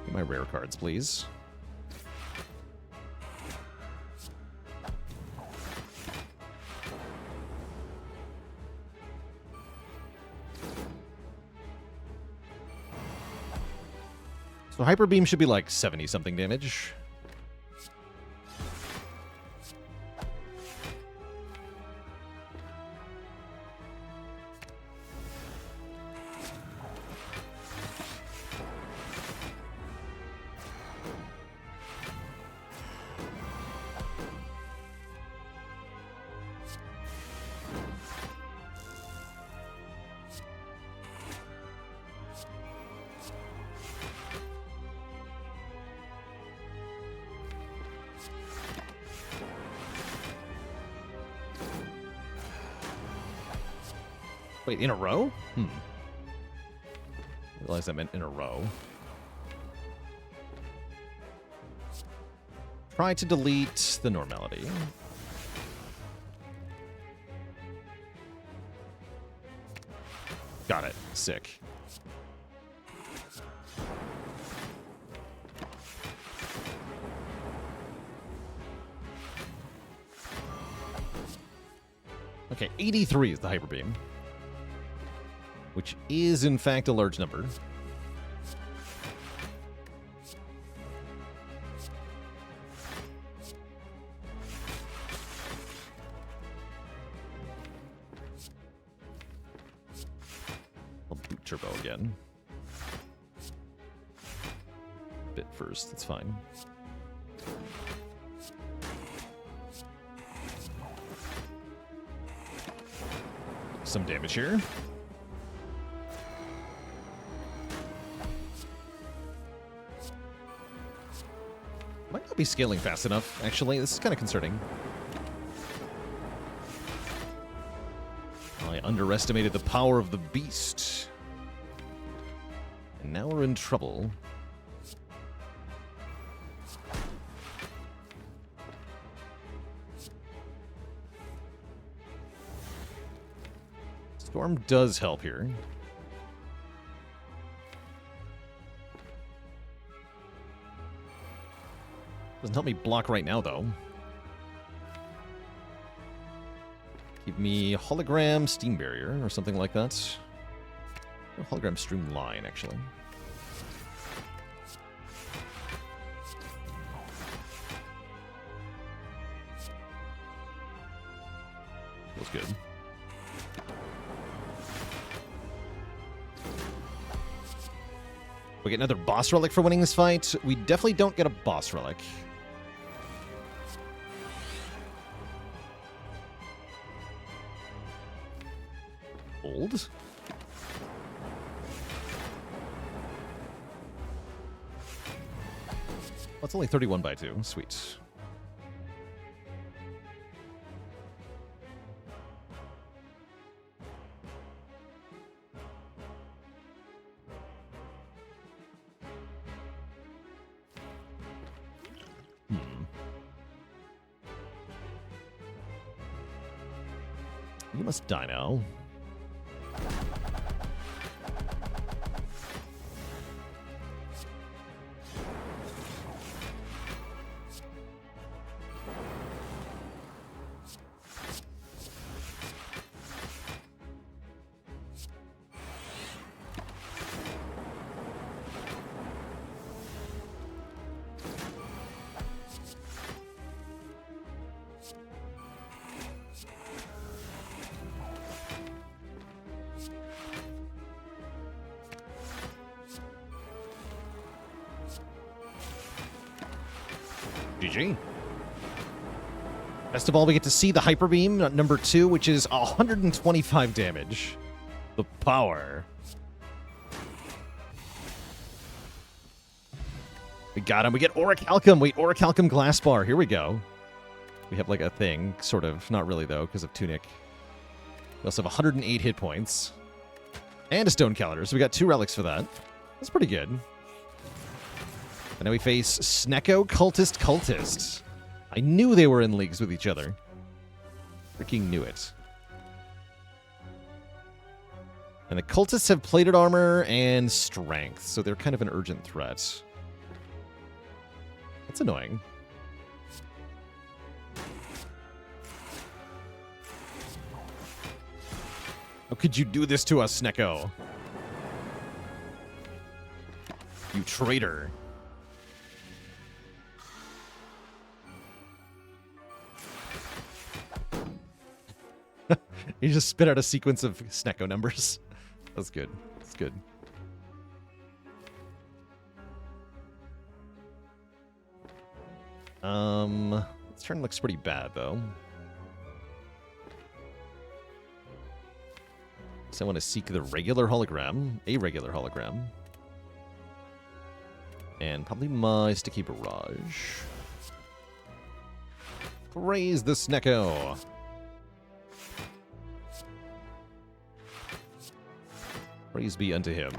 Speaker 1: Get my rare cards, please. So Hyper Beam should be like 70-something damage. Wait, in a row? I realized I meant in a row. Try to delete the normality. Got it. Sick. Okay, 83 is the Hyper Beam. Which is, in fact, a large number. I'll boot Turbo again. Bit first, it's fine. Some damage here. Might not be scaling fast enough, actually. This is kind of concerning. I underestimated the power of the beast. And now we're in trouble. Storm does help here. Doesn't help me block right now, though. Give me Hologram Steam Barrier or something like that. No, Hologram Streamline, actually. Feels good. We get another boss relic for winning this fight. We definitely don't get a boss relic. Old. Oh, it's only 31 by 2. Sweet. You must die now. GG. Best of all, we get to see the Hyper Beam, number 2, which is 125 damage. The power. We got him. We get Orichalcum. Wait, Orichalcum Glass Bar. Here we go. We have like a thing, sort of. Not really, though, because of Tunic. We also have 108 hit points. And a Stone Calendar, so we got 2 relics for that. That's pretty good. And now we face Snecko Cultist. I knew they were in leagues with each other. Freaking knew it. And the Cultists have plated armor and strength, so they're kind of an urgent threat. That's annoying. How could you do this to us, Snecko? You traitor. You just spit out a sequence of Snecko numbers. That's good. That's good. This turn looks pretty bad, though. So I want to seek the regular hologram, a regular hologram. And probably my Sticky Barrage. Praise the Snecko. Praise be unto him.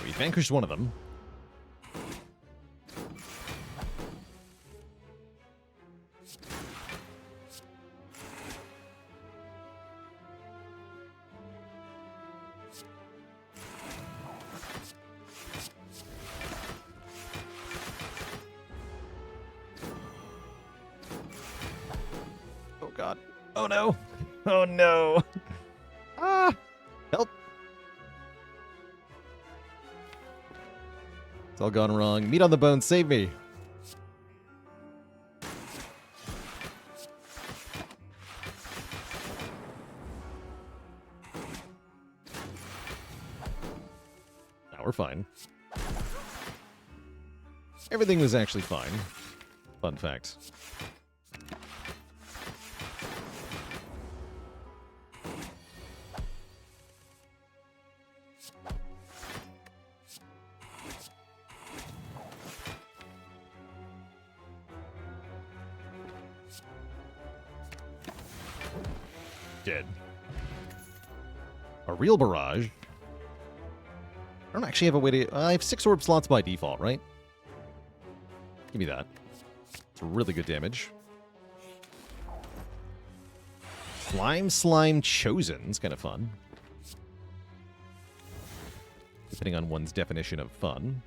Speaker 1: We vanquished one of them. Oh god. Oh no. Oh no. Ah! Help. It's all gone wrong. Meat on the bone, save me. Now we're fine. Everything was actually fine. Fun fact. Dead. A real barrage. I don't actually have a way to... I have 6 orb slots by default, right? Give me that. It's really good damage. Slime Chosen. It's kind of fun. Depending on one's definition of fun.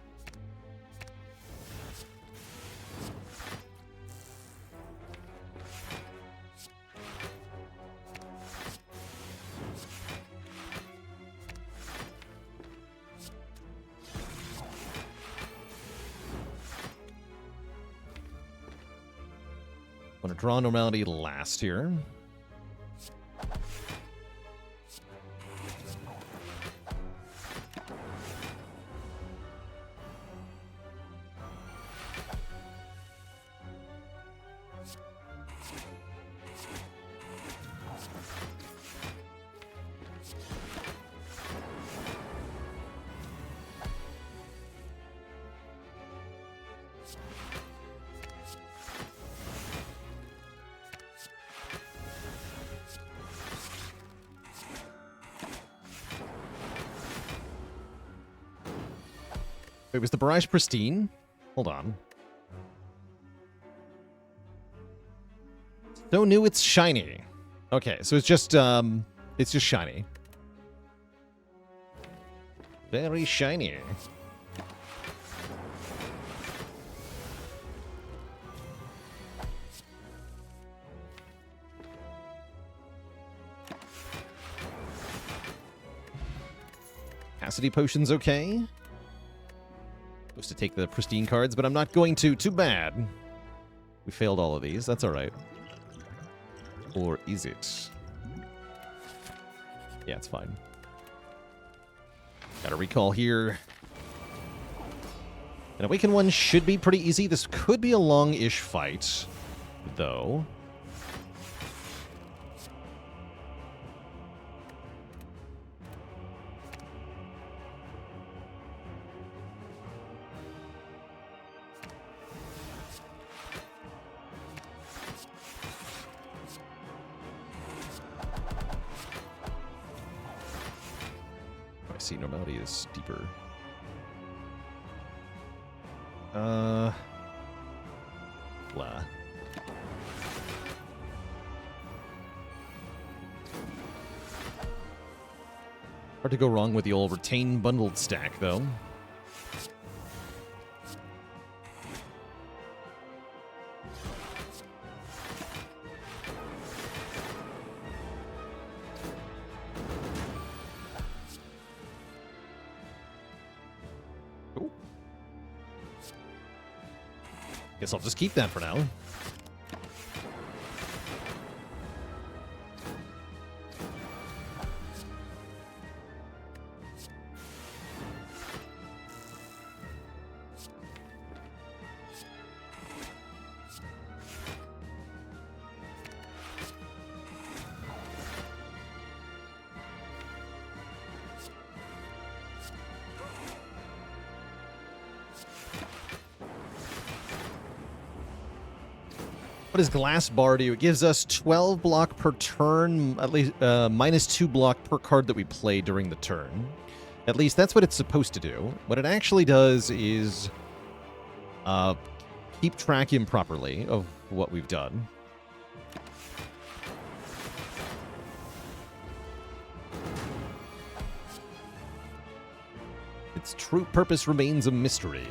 Speaker 1: Want to draw normality last here. Wait, was the barrage pristine? Hold on. So new it's shiny. Okay, so it's just shiny. Very shiny. Capacity potion's okay. Supposed to take the pristine cards, but I'm not going to. Too bad. We failed all of these. That's alright. Or is it? Yeah, it's fine. Got a recall here. An Awakened one should be pretty easy. This could be a long-ish fight, though. See, normality is deeper. Blah. Hard to go wrong with the old retain bundled stack, though. Guess I'll just keep that for now. What does Glass Bar do? It gives us 12 block per turn, at least minus 2 block per card that we play during the turn. At least that's what it's supposed to do. What it actually does is keep track improperly of what we've done. Its true purpose remains a mystery.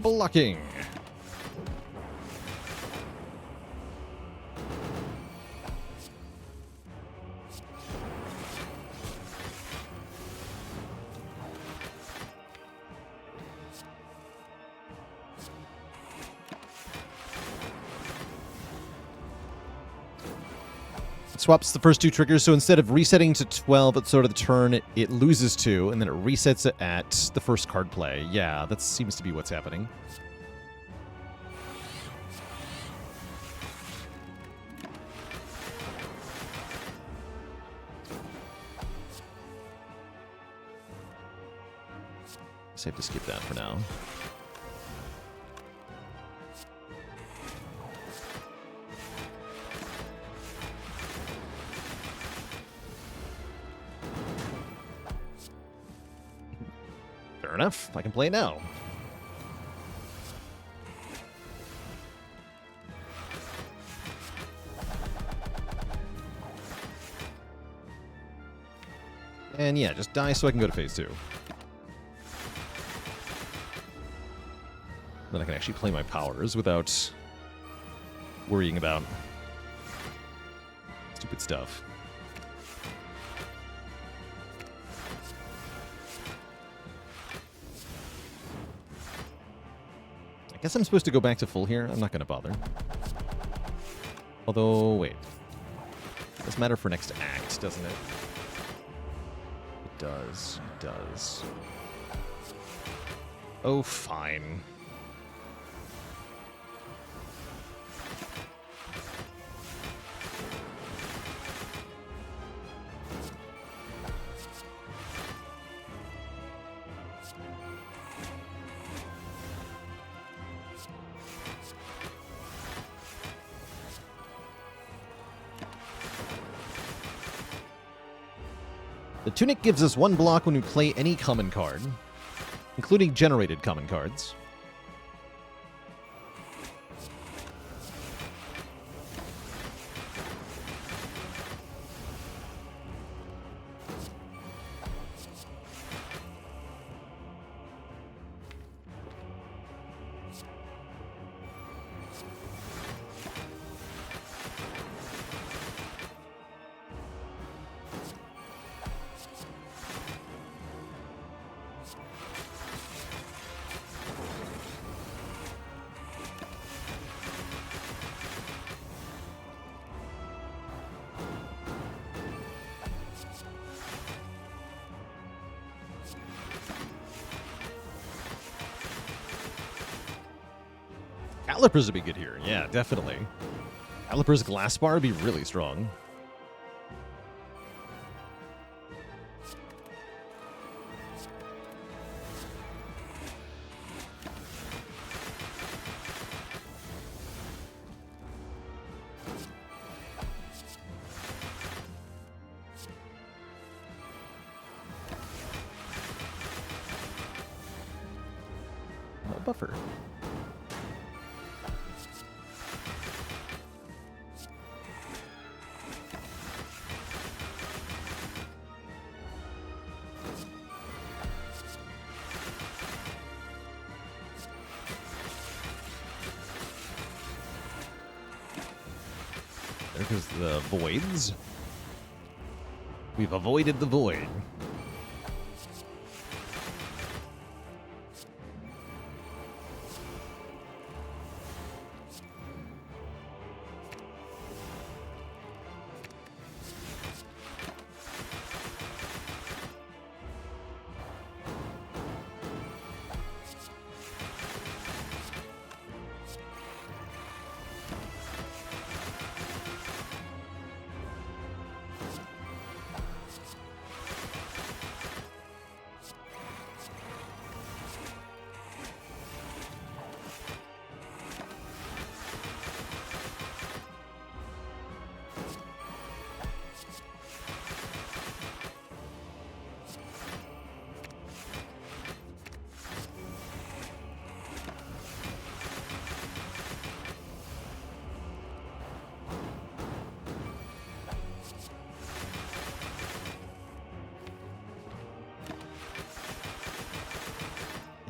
Speaker 1: Blocking. Swaps the first two triggers, so instead of resetting to 12 at sort of the turn, it loses 2, and then it resets it at the first card play. Yeah, that seems to be what's happening. Just have to skip that for now. Fair enough. I can play now. And yeah, just die so I can go to phase 2. Then I can actually play my powers without worrying about stupid stuff. I guess I'm supposed to go back to full here. I'm not going to bother. Although, wait. It does matter for next act, doesn't it? It does. It does. Oh, fine. The Tunic gives us 1 block when we play any common card, including generated common cards. Calipers would be good here. Yeah, definitely. Calipers Glass Bar would be really strong. No buffer. There goes the voids. We've avoided the void.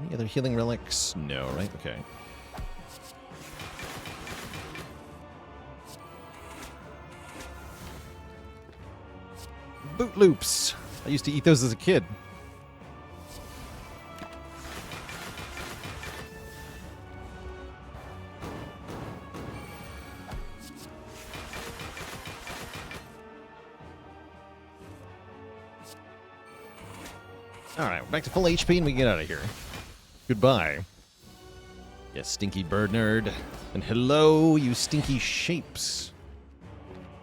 Speaker 1: Any other healing relics? No, right? Okay. Boot loops. I used to eat those as a kid. Alright, we're back to full HP and we can get out of here. Goodbye. Yes, stinky bird nerd. And hello, you stinky shapes.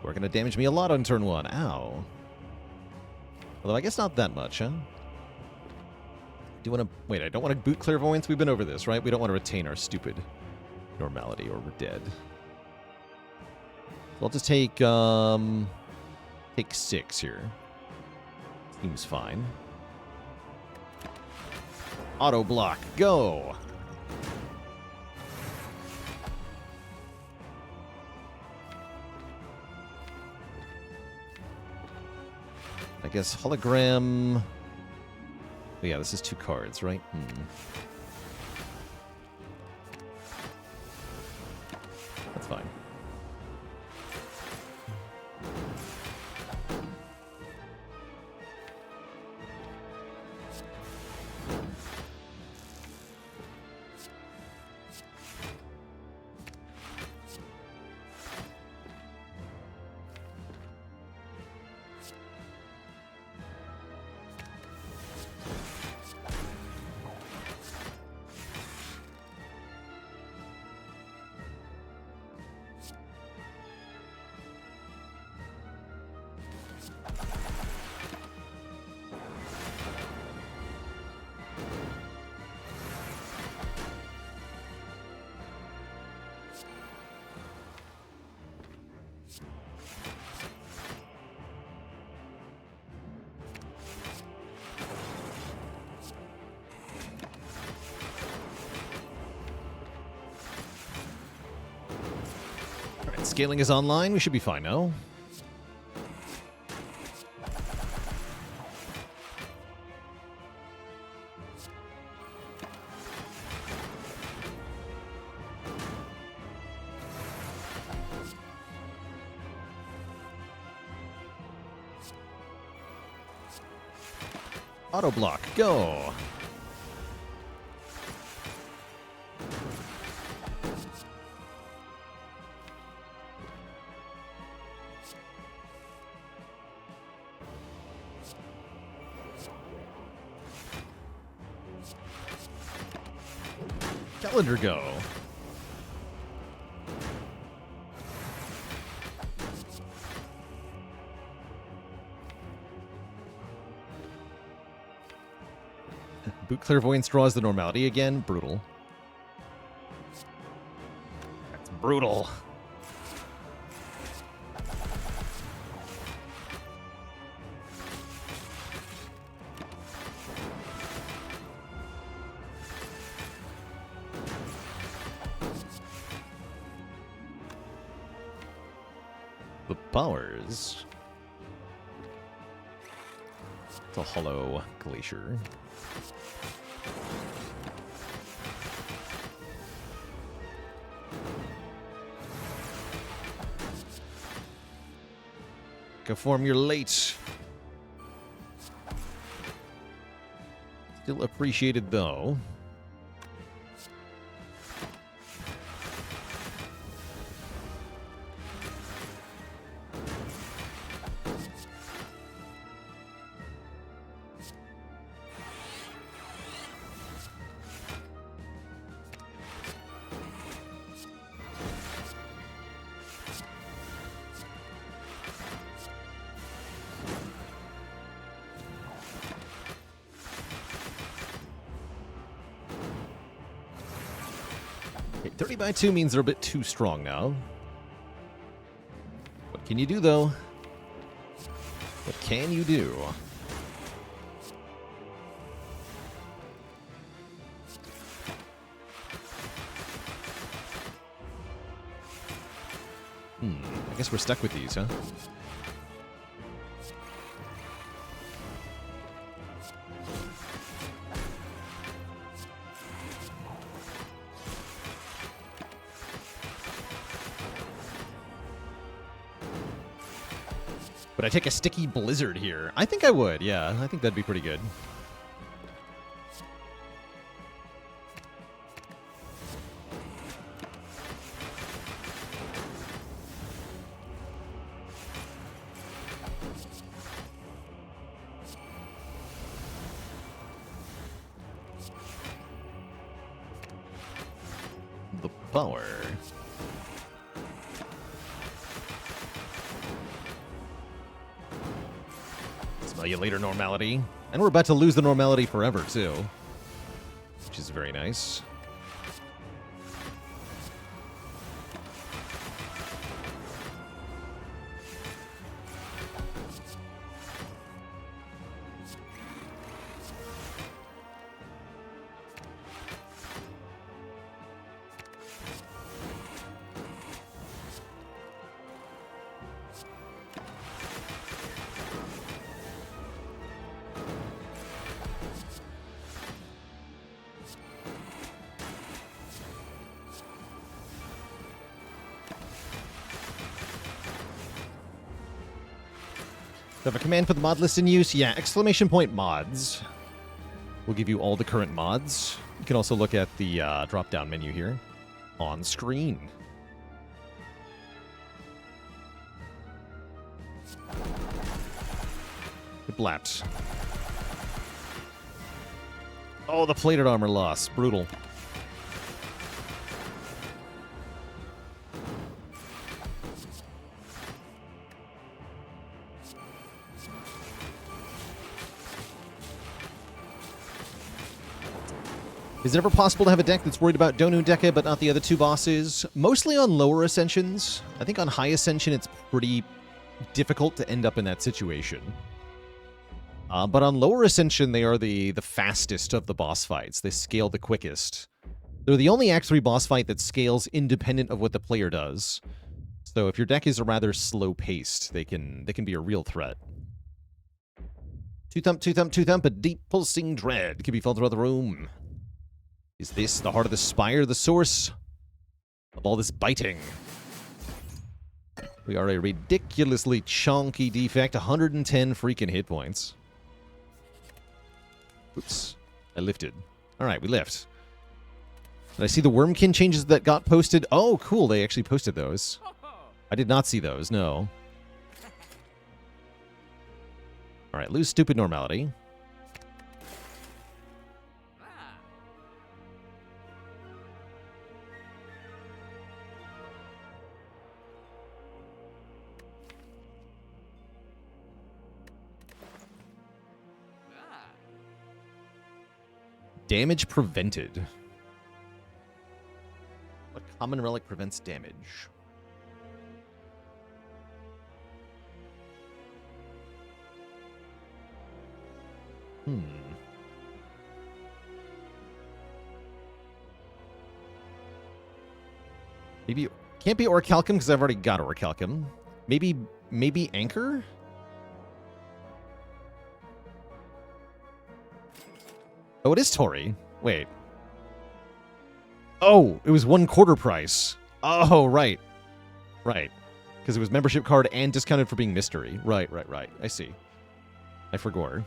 Speaker 1: Who are going to damage me a lot on turn 1. Ow. Although I guess not that much, huh? Do you want to... Wait, I don't want to boot Clairvoyance. We've been over this, right? We don't want to retain our stupid normality or we're dead. So I'll just take 6 here. Seems fine. Auto block, go! I guess hologram... Oh yeah, this is 2 cards, right? That's fine. Scaling is online. We should be fine now. Auto block, go. Calendar, go. Boot Clairvoyance draws the normality again. Brutal. That's brutal. The powers. It's a hollow glacier. Form, you're late. Still appreciated, though. Okay, 30 by 2 means they're a bit too strong now. What can you do, though? What can you do? I guess we're stuck with these, huh? Would I take a sticky blizzard here? I think I would, yeah. I think that'd be pretty good. The power. Smell you later, normality. And we're about to lose the normality forever, too. Which is very nice. Do I have a command for the mod list in use? Yeah, exclamation point mods. We'll give you all the current mods. You can also look at the drop-down menu here on screen. It blapped. Oh, the plated armor loss. Brutal. Is it ever possible to have a deck that's worried about Donu Deka but not the other two bosses? Mostly on lower ascensions. I think on high ascension it's pretty difficult to end up in that situation. But on lower ascension they are the fastest of the boss fights. They scale the quickest. They're the only Act 3 boss fight that scales independent of what the player does. So if your deck is rather slow-paced, they can be a real threat. Two thump, a deep pulsing dread can be felt throughout the room. Is this the heart of the Spire, the source of all this biting? We are a ridiculously chunky Defect, 110 freaking hit points. Oops, I lifted. All right, we lift. Did I see the Wormkin changes that got posted? Oh, cool, they actually posted those. I did not see those, no. All right, lose stupid normality. Damage prevented. What common relic prevents damage? Maybe can't be Orichalcum because I've already got Orichalcum. Maybe Anchor? Oh, it is Tori. Wait. Oh, it was 1/4 price. Oh, right. Right. Because it was membership card and discounted for being mystery. Right. I see. I forgot.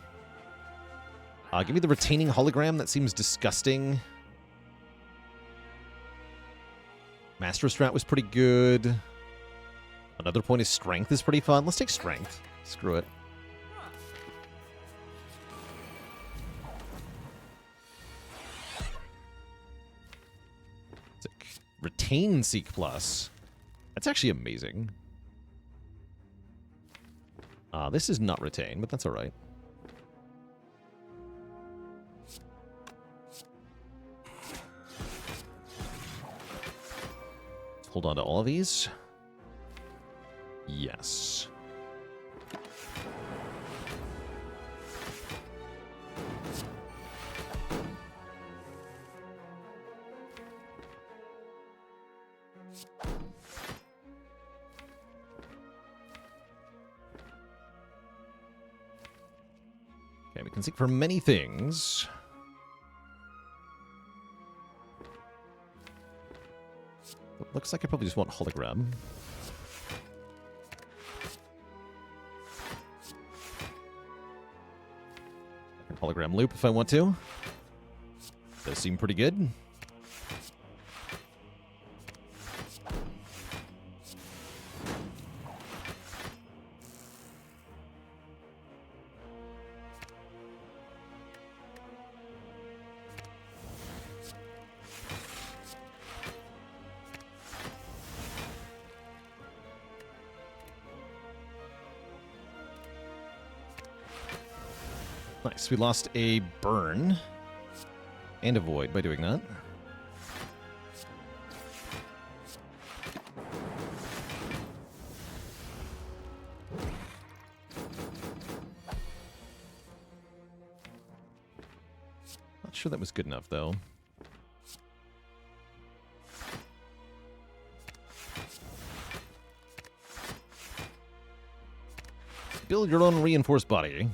Speaker 1: Give me the retaining hologram. That seems disgusting. Master Strat was pretty good. Another point is strength is pretty fun. Let's take strength. Screw it. Retain Seek Plus. That's actually amazing. This is not retain, but that's all right. Hold on to all of these. Yes. Okay, we can seek for many things. Looks like I probably just want hologram. Hologram loop if I want to. Does seem pretty good. Nice. We lost a burn and a void by doing that. Not sure that was good enough, though. Build your own reinforced body.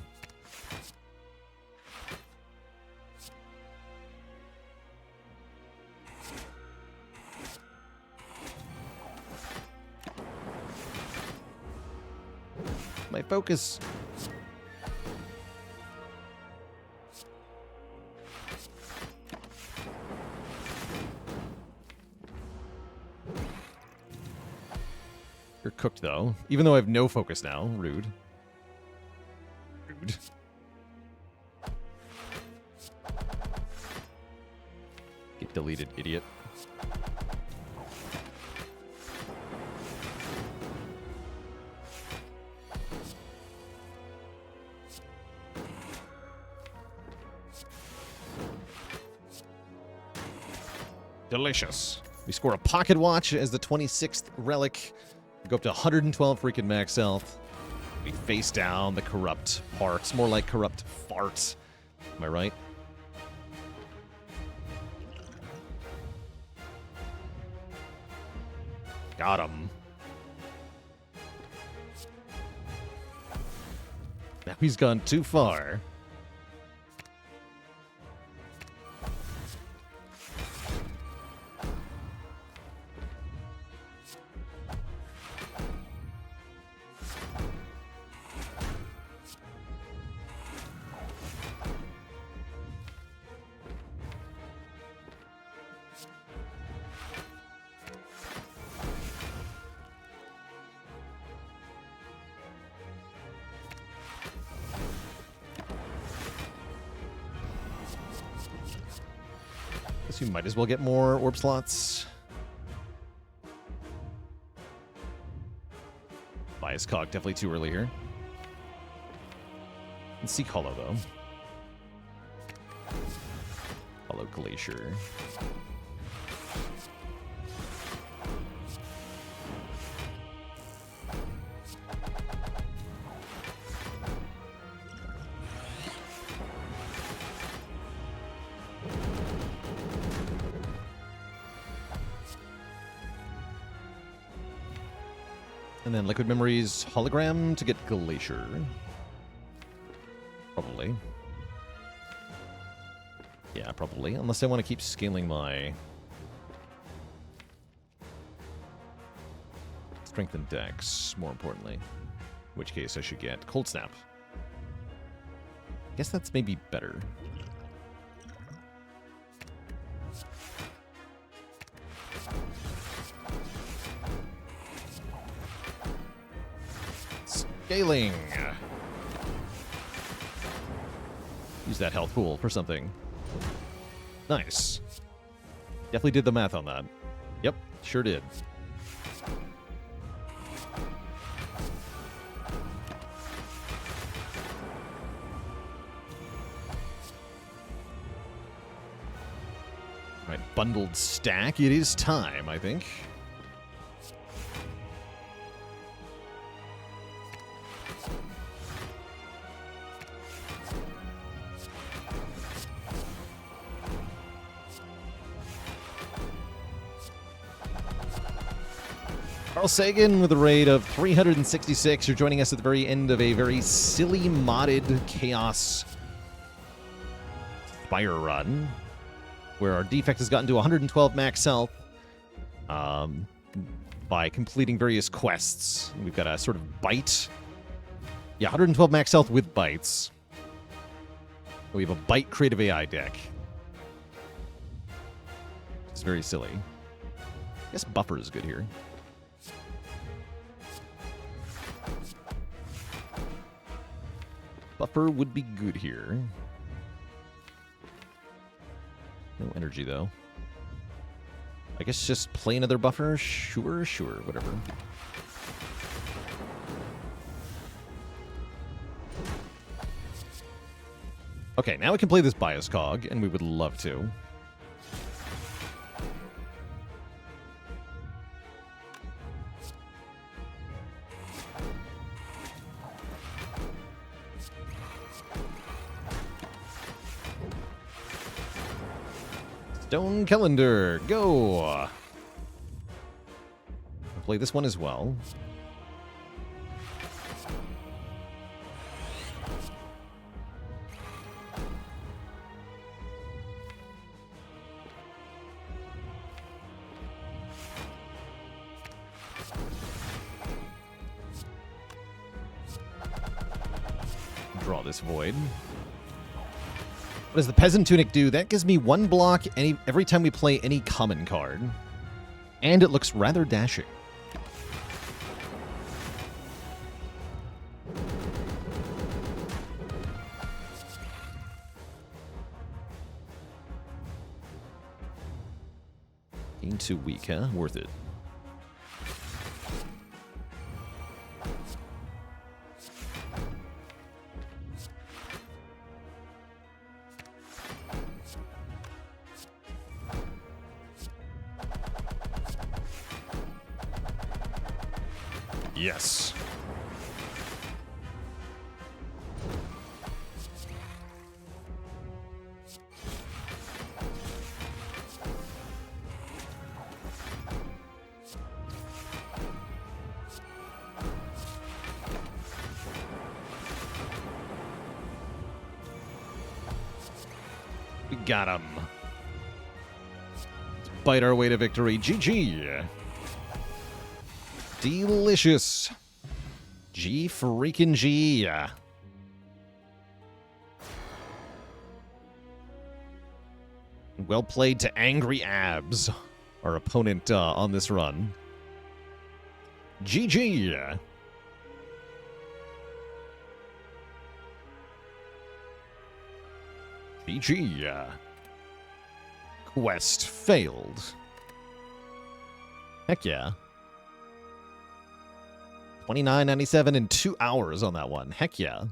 Speaker 1: My focus. You're cooked, though. Even though I have no focus now. Rude. Rude. Get deleted, idiot. Delicious. We score a pocket watch as the 26th relic. We go up to 112 freaking max health. We face down the corrupt parts. More like corrupt farts. Am I right? Got him. He's gone too far. Guess we might as well get more orb slots. Bias Cog, definitely too early here. And Seek Hollow, though. Hollow Glacier. And then Liquid Memories Hologram to get Glacier. Probably. Yeah, probably. Unless I want to keep scaling my Strength and Dex, more importantly. In which case I should get Cold Snap. Guess that's maybe better. Scaling. Use that health pool for something. Nice. Definitely did the math on that. Yep, sure did. Right, bundled stack. It is time, I think. Carl Sagan with a raid of 366. You're joining us at the very end of a very silly modded chaos Spire run, where our Defect has gotten to 112 max health by completing various quests. We've got a sort of bite. Yeah, 112 max health with bites. We have a bite creative AI deck. It's very silly. I guess Buffer is good here. Buffer would be good here. No energy, though. I guess just play another buffer? Sure, whatever. Okay, now we can play this Bias Cog, and we would love to. Stone Calendar, go! I'll play this one as well. Draw this Void. What does the Peasant Tunic do? That gives me one block every time we play any common card. And it looks rather dashing. Being too weak, huh? Worth it. Yes. We got him. Let's bite our way to victory. GG. Delicious. G freaking G. Well played to Angry Abs, our opponent on this run. GG. GG. Quest failed. Heck yeah. 29.97 in 2 hours on that one. Heck yeah.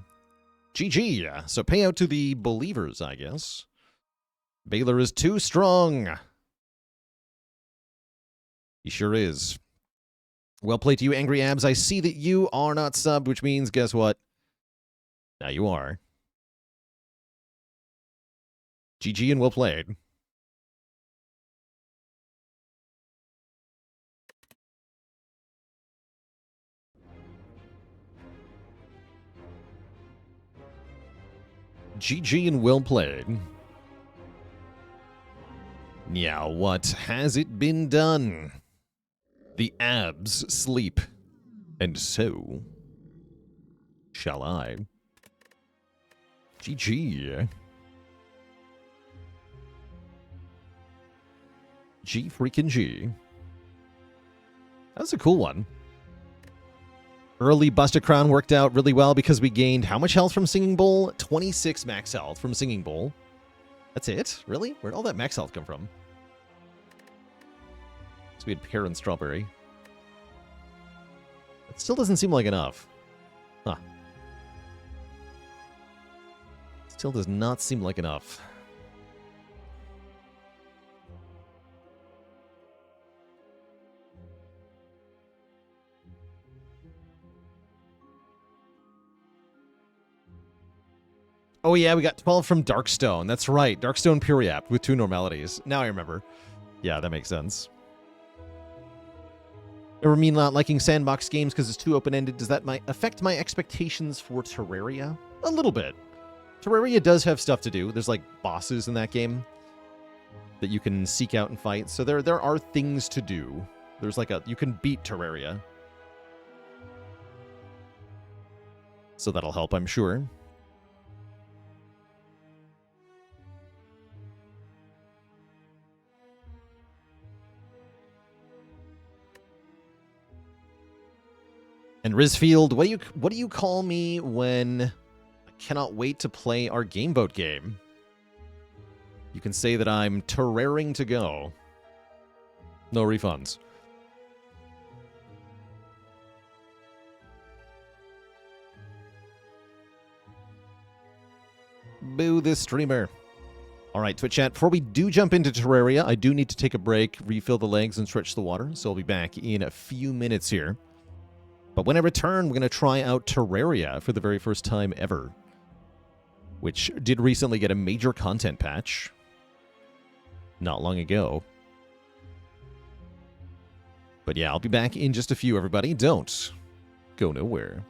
Speaker 1: GG. So payout to the believers, I guess. Baylor is too strong. He sure is. Well played to you, Angry Abs. I see that you are not subbed, which means, guess what? Now you are. GG and well played. GG and well played. Now, what has it been done? The abs sleep, and so shall I. GG. G freaking G. That's a cool one. Early Buster Crown worked out really well because we gained how much health from Singing Bowl? 26 max health from Singing Bowl. That's it? Really? Where'd all that max health come from? So we had pear and strawberry. It still doesn't seem like enough. Huh. Still does not seem like enough. Oh yeah, we got 12 from Darkstone. That's right. Darkstone Puriapt with 2 normalities. Now I remember. Yeah, that makes sense. Ever mean not liking sandbox games because it's too open-ended? Does that affect my expectations for Terraria? A little bit. Terraria does have stuff to do. There's like bosses in that game that you can seek out and fight. So there are things to do. There's like you can beat Terraria. So that'll help, I'm sure. And Rizfield, what do you call me when I cannot wait to play our game vote game? You can say that I'm terraring to go. No refunds. Boo this streamer. All right, Twitch chat, before we do jump into Terraria, I do need to take a break, refill the legs, and stretch the water, so I'll be back in a few minutes here. But when I return, we're going to try out Terraria for the very first time ever, which did recently get a major content patch not long ago. But yeah, I'll be back in just a few, everybody. Don't go nowhere.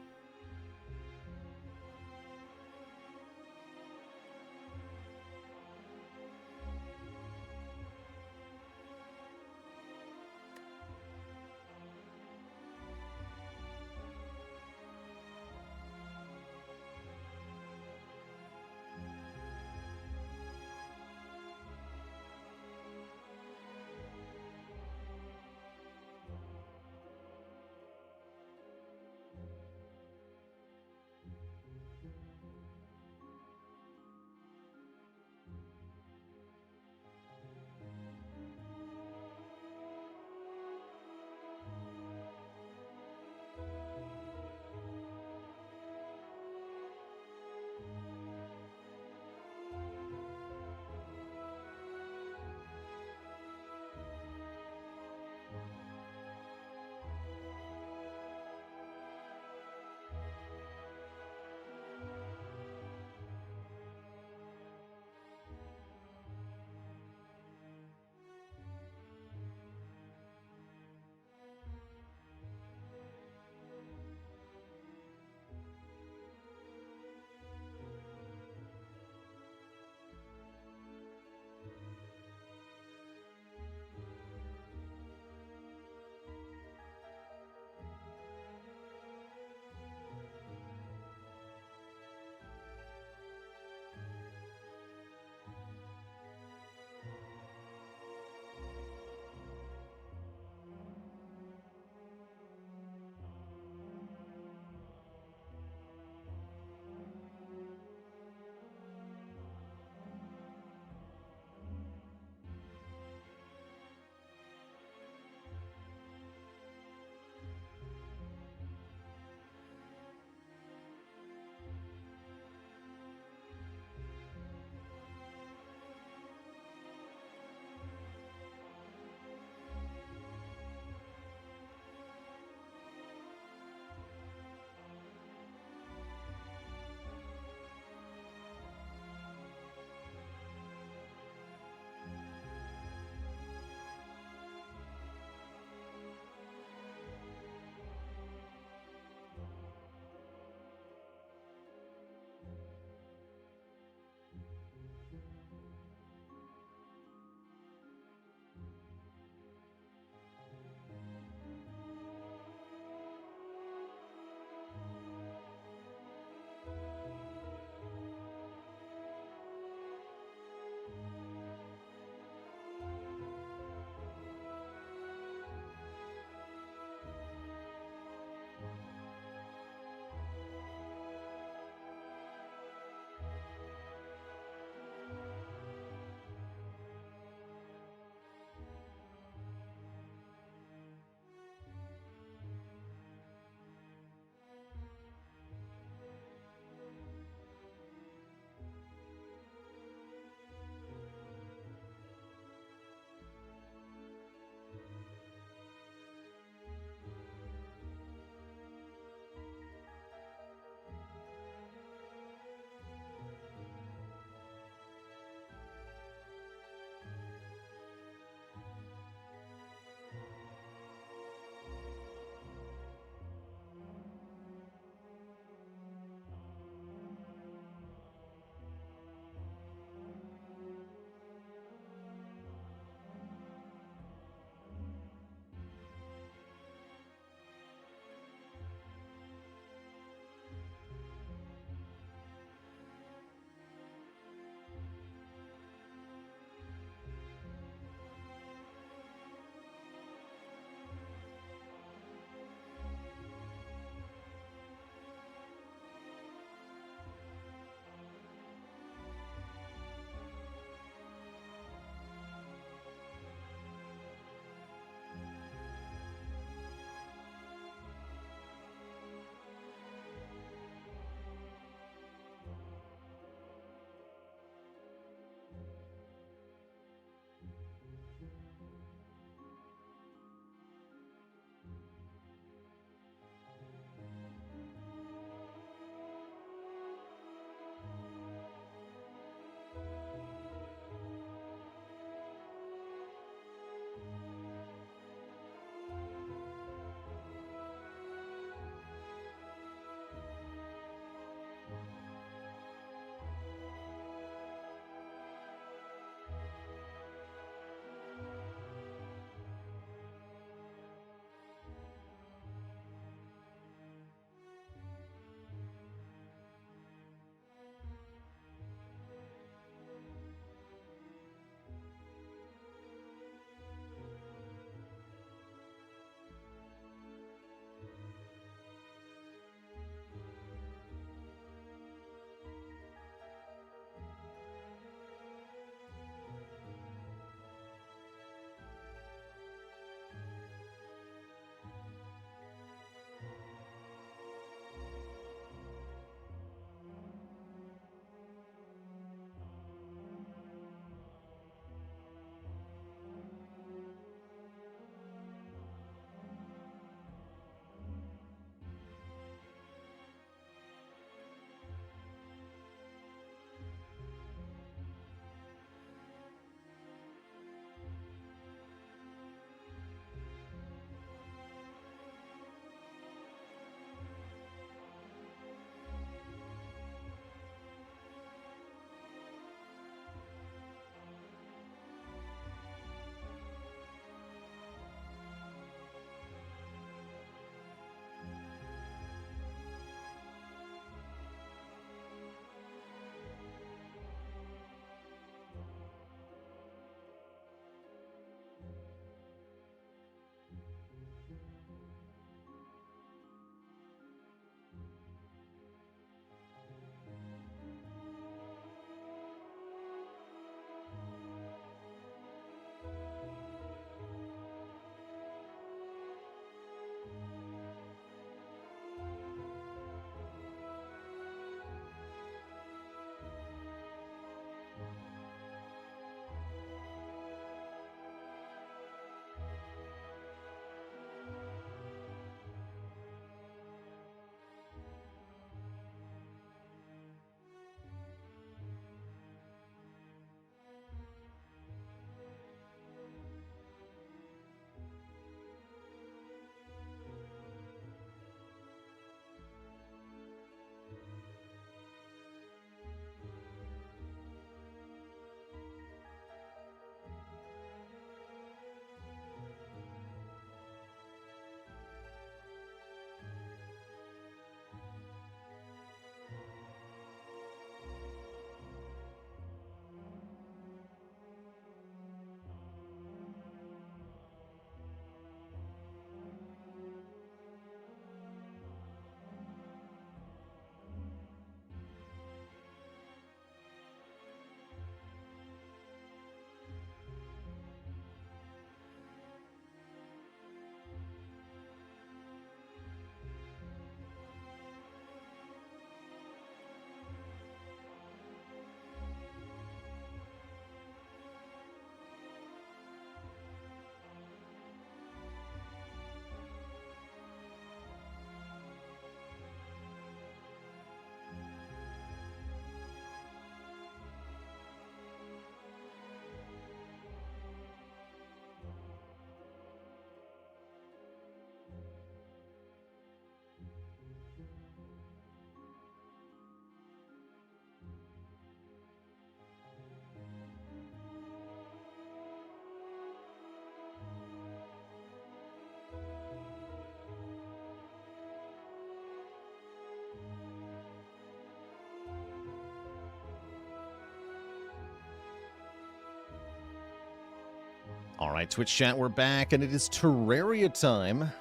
Speaker 1: All right, Twitch chat, we're back, and it is Terraria time.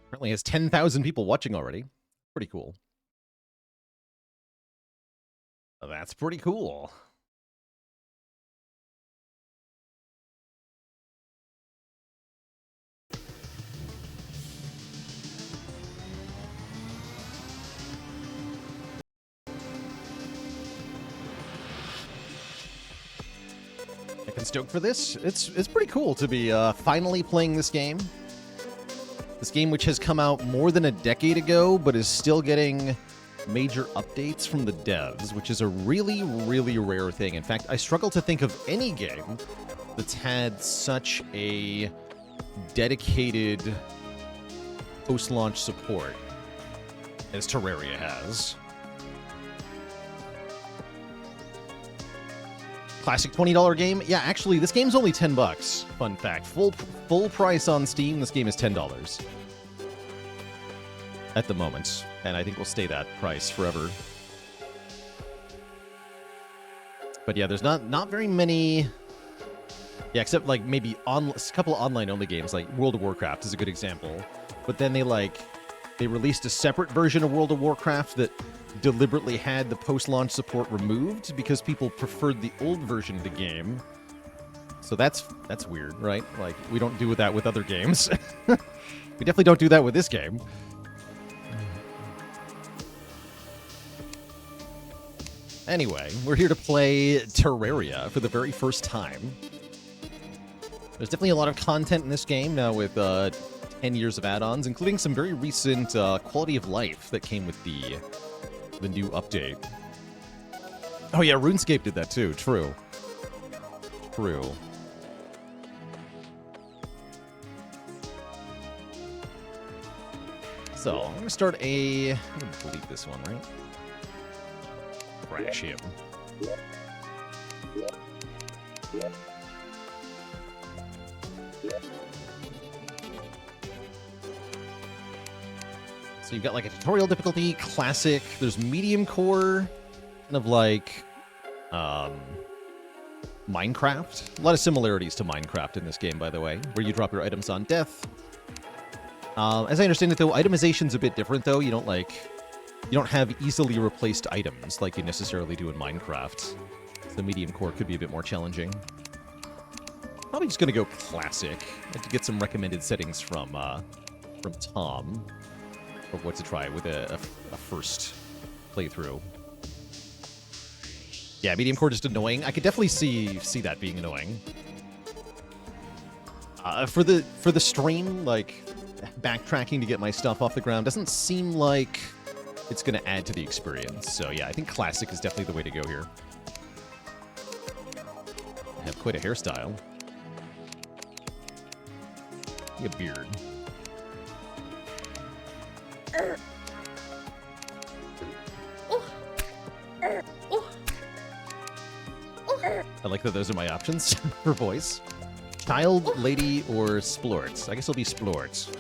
Speaker 1: Apparently has 10,000 people watching already. Pretty cool. That's pretty cool. I've been stoked for this. It's pretty cool to be finally playing this game. This game which has come out more than a decade ago, but is still getting major updates from the devs, which is a really, really rare thing. In fact, I struggle to think of any game that's had such a dedicated post-launch support as Terraria has. Classic $20 game? Yeah, actually, this game's only $10. Fun fact. Full price on Steam, this game is $10. At the moment. And I think we'll stay that price forever. But yeah, there's not very many... Yeah, except like maybe a couple of online-only games, like World of Warcraft is a good example. But then they released a separate version of World of Warcraft that deliberately had the post-launch support removed because people preferred the old version of the game. So that's weird, right? Like, we don't do that with other games. We definitely don't do that with this game. Anyway, we're here to play Terraria for the very first time. There's definitely a lot of content in this game now with 10 years of add-ons, including some very recent quality of life that came with the new update. Oh yeah, RuneScape did that too. True. So, I'm going to start I'm going to delete this one, right? Crash him. So you've got like a tutorial difficulty, classic, there's medium core, kind of like Minecraft. A lot of similarities to Minecraft in this game, by the way, where you drop your items on death. As I understand it, though, itemization's a bit different, though. You don't have easily replaced items like you necessarily do in Minecraft. So medium core could be a bit more challenging. Probably just gonna go classic. I have to get some recommended settings from Tom of what to try with a first playthrough. Yeah, medium core just annoying. I could definitely see that being annoying. For the stream, like backtracking to get my stuff off the ground doesn't seem like it's going to add to the experience. So yeah, I think classic is definitely the way to go here. I have quite a hairstyle. A beard. I like that those are my options for voice. Child, lady, or splorts. I guess it'll be splorts.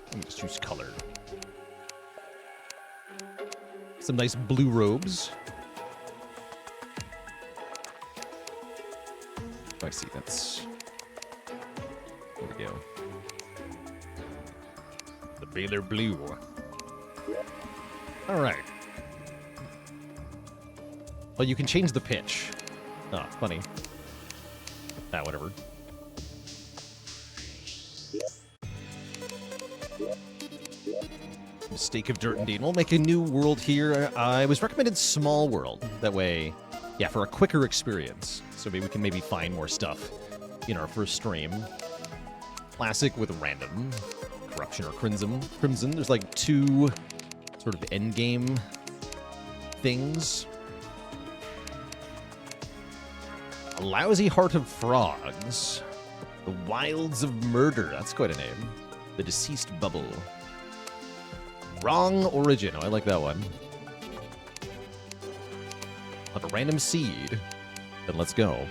Speaker 1: Let me just choose color. Some nice blue robes. Oh, I see, that's... There we go. The Baylor Blue. Alright. Well, you can change the pitch. Oh, funny. Ah, whatever. Mistake of dirt indeed. We'll make a new world here. I was recommended small world. That way, yeah, for a quicker experience. So maybe we can find more stuff in our first stream. Classic with random. Corruption or Crimson. There's like two sort of endgame things. A lousy heart of frogs. The Wilds of Murder. That's quite a name. The Deceased Bubble. Wrong origin. Oh, I like that one. Have a random seed. Then let's go.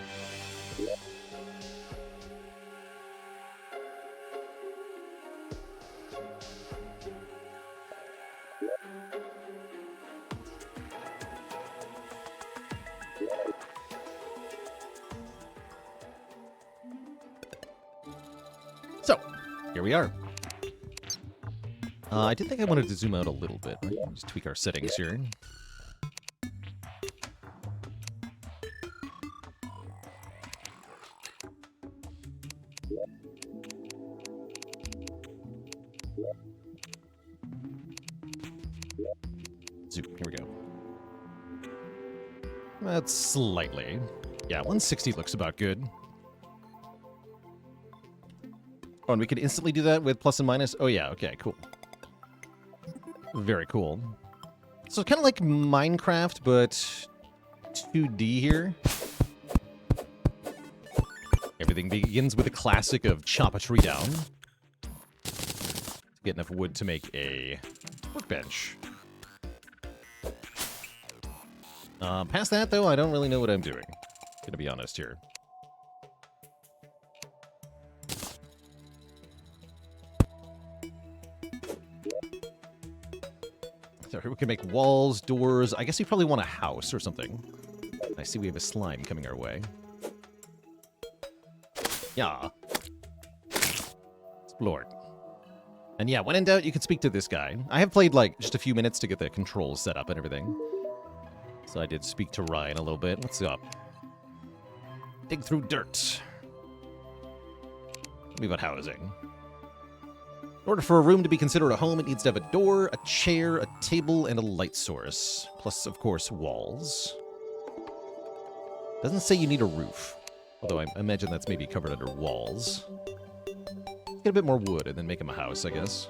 Speaker 1: So, here we are. I did think I wanted to zoom out a little bit. Right? Just tweak our settings here. Zoom. Here we go. That's slightly. Yeah, 160 looks about good. Oh, and we can instantly do that with plus and minus? Oh, yeah. Okay, cool. Very cool. So it's kind of like Minecraft, but 2D here. Everything begins with a classic of chop a tree down. Get enough wood to make a workbench. Past that, though, I don't really know what I'm doing. Gonna be honest here. So here we can make walls, doors. I guess we probably want a house or something. I see we have a slime coming our way. Yeah. Explore. And yeah, when in doubt, you can speak to this guy. I have played, like, just a few minutes to get the controls set up and everything. So I did speak to Ryan a little bit. What's up? Dig through dirt. Tell me about housing. In order for a room to be considered a home, it needs to have a door, a chair, a table, and a light source. Plus, of course, walls. Doesn't say you need a roof. Although I imagine that's maybe covered under walls. Get a bit more wood and then make him a house, I guess.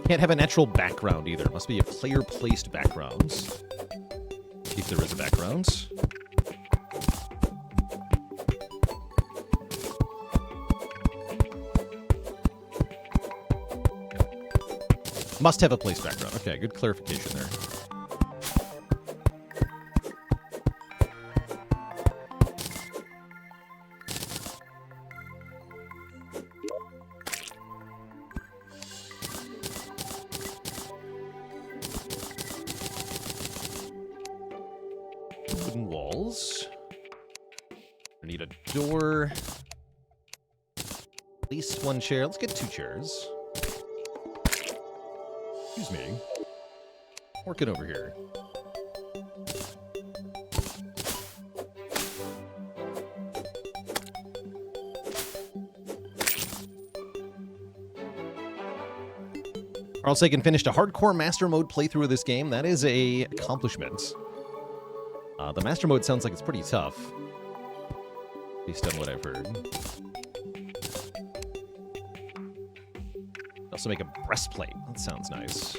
Speaker 1: Can't have a natural background either. Must be a player-placed background. If there is a background. Must have a place background. Okay, good clarification there. Wooden walls. I need a door. At least one chair. Let's get 2 chairs. Excuse me. Working over here. Carl Sagan finished a hardcore master mode playthrough of this game. That is a accomplishment. The master mode sounds like it's pretty tough. At least on what I've heard. Also make a breastplate. That sounds nice.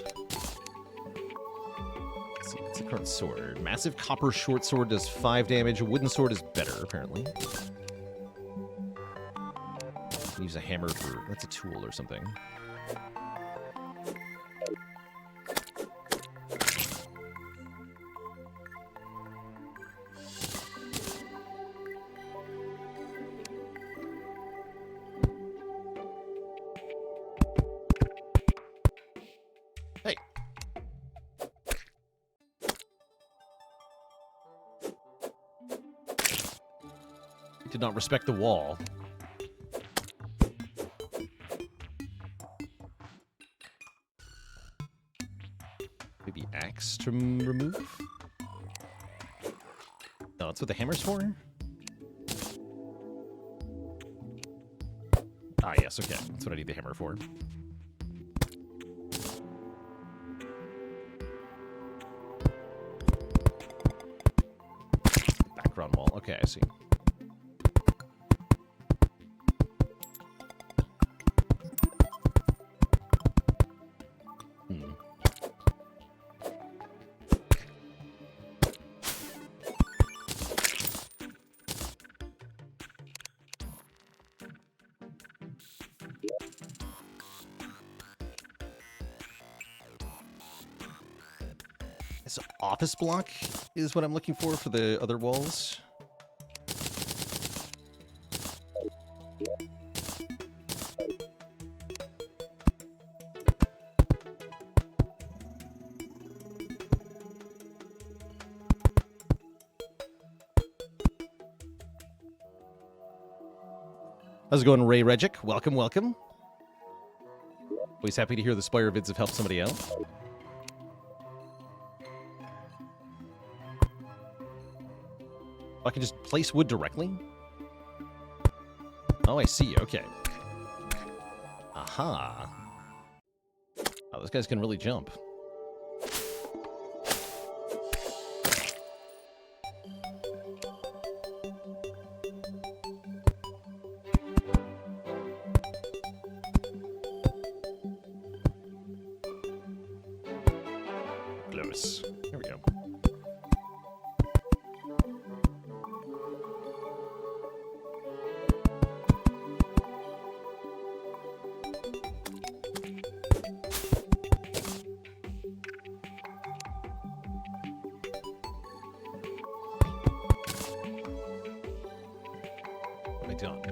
Speaker 1: Let's see, what's the current sword? Massive copper short sword does 5 damage. A wooden sword is better, apparently. Use a hammer for... That's a tool or something. Did not respect the wall. Maybe axe to remove? No, that's what the hammer's for? Ah, yes, okay. That's what I need the hammer for. Background wall. Okay, I see. This office block is what I'm looking for the other walls. How's it going, Ray Regic? Welcome, welcome. Always happy to hear the Spire vids have helped somebody out. I can just place wood directly? Oh, I see. Okay. Aha. Oh, those guys can really jump. Close. Here we go. What have I done?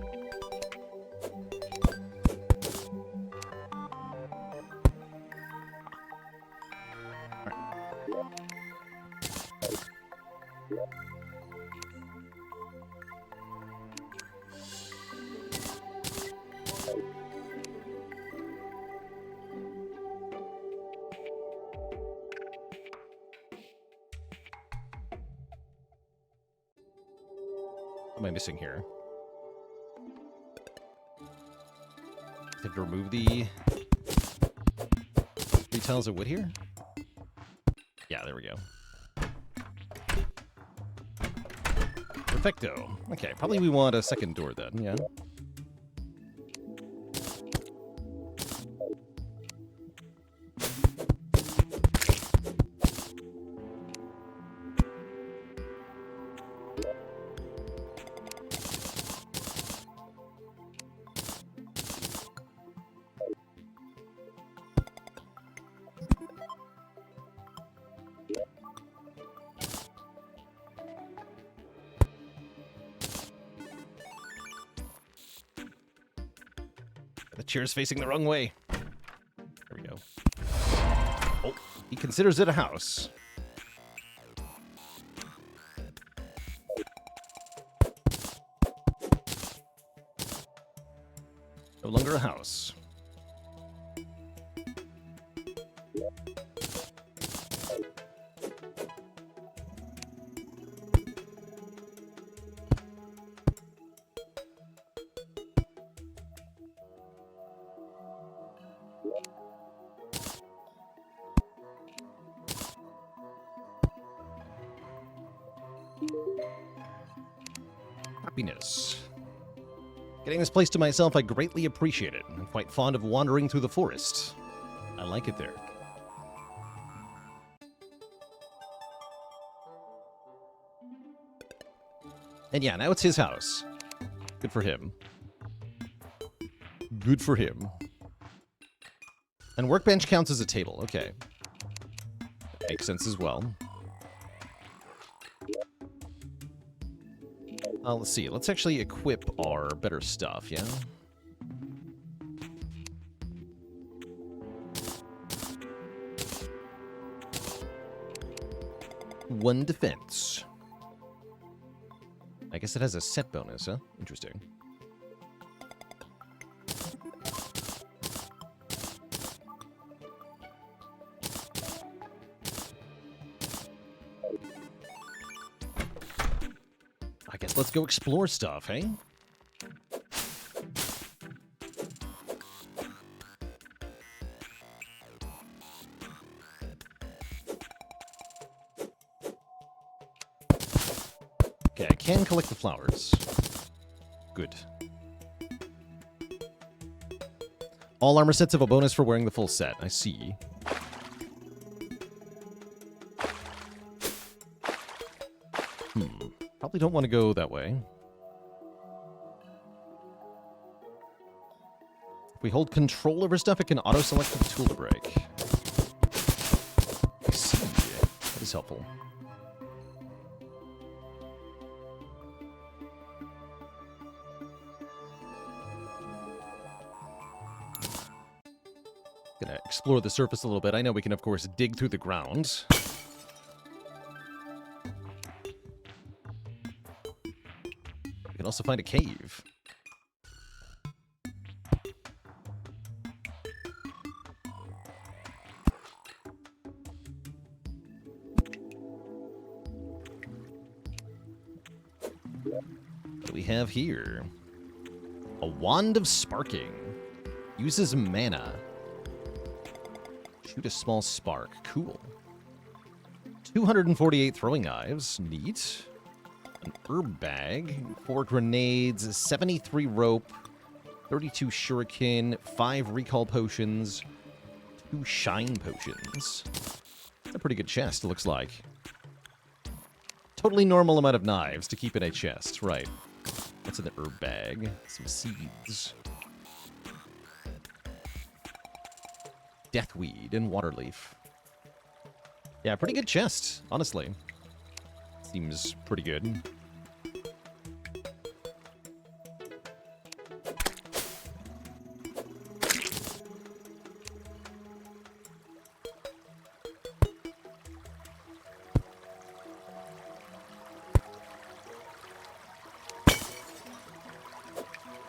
Speaker 1: What am I missing here? I have to remove the 3 tiles of wood here? Yeah, there we go. Perfecto. Okay, probably we want a second door then, yeah. The chair's facing the wrong way. There we go. Oh, he considers it a house. No longer a house. Happiness. Getting this place to myself, I greatly appreciate it. I'm quite fond of wandering through the forest. I like it there. And yeah, now it's his house. Good for him. Good for him. And workbench counts as a table. Okay. Makes sense as well. Let's see. Let's actually equip our better stuff, yeah? One defense. I guess it has a set bonus, huh? Interesting. I guess let's go explore stuff, hey? Okay, I can collect the flowers. Good. All armor sets have a bonus for wearing the full set. I see. Probably don't want to go that way. If we hold control over stuff, it can auto-select the tool to break. I see. That is helpful. Gonna explore the surface a little bit. I know we can, of course, dig through the ground. We can also find a cave. What do we have here? A wand of sparking. Uses mana. Shoot a small spark. Cool. 248 throwing knives. Neat. An herb bag. 4 grenades. 73 rope. 32 shuriken. 5 recall potions. 2 shine potions. A pretty good chest, it looks like. Totally normal amount of knives to keep in a chest. Right. What's in the herb bag? Some seeds. Deathweed and waterleaf. Yeah, pretty good chest, honestly. Seems pretty good.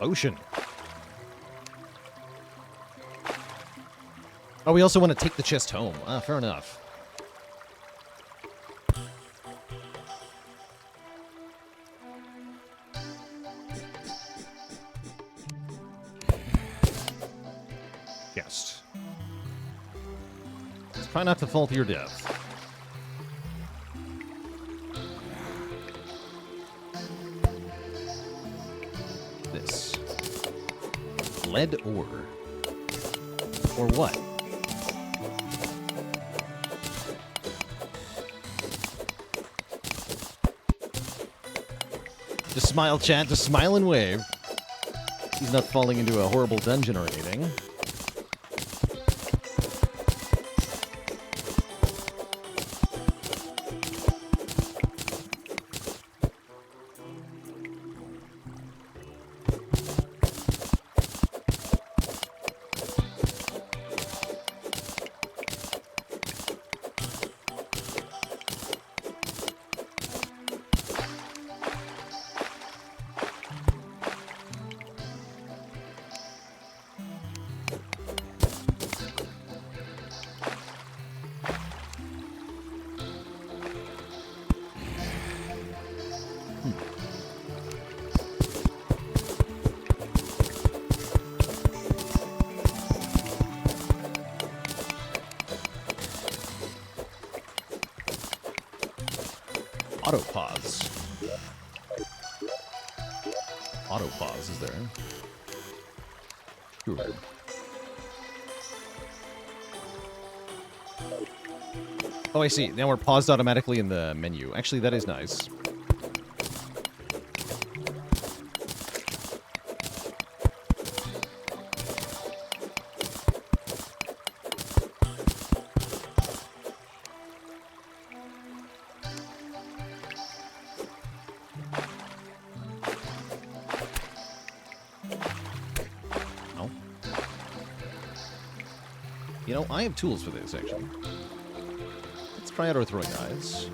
Speaker 1: Ocean. Oh, we also want to take the chest home. Ah, fair enough. Chest. Try not to fall to your death. This. Lead ore. Or what? Just smile, chat. Just smile and wave. He's not falling into a horrible dungeon or anything. Auto-pause. Auto-pause is there. Sure. Oh, I see. Now we're paused automatically in the menu. Actually, that is nice. You know, I have tools for this, actually. Let's try out our throwing knives.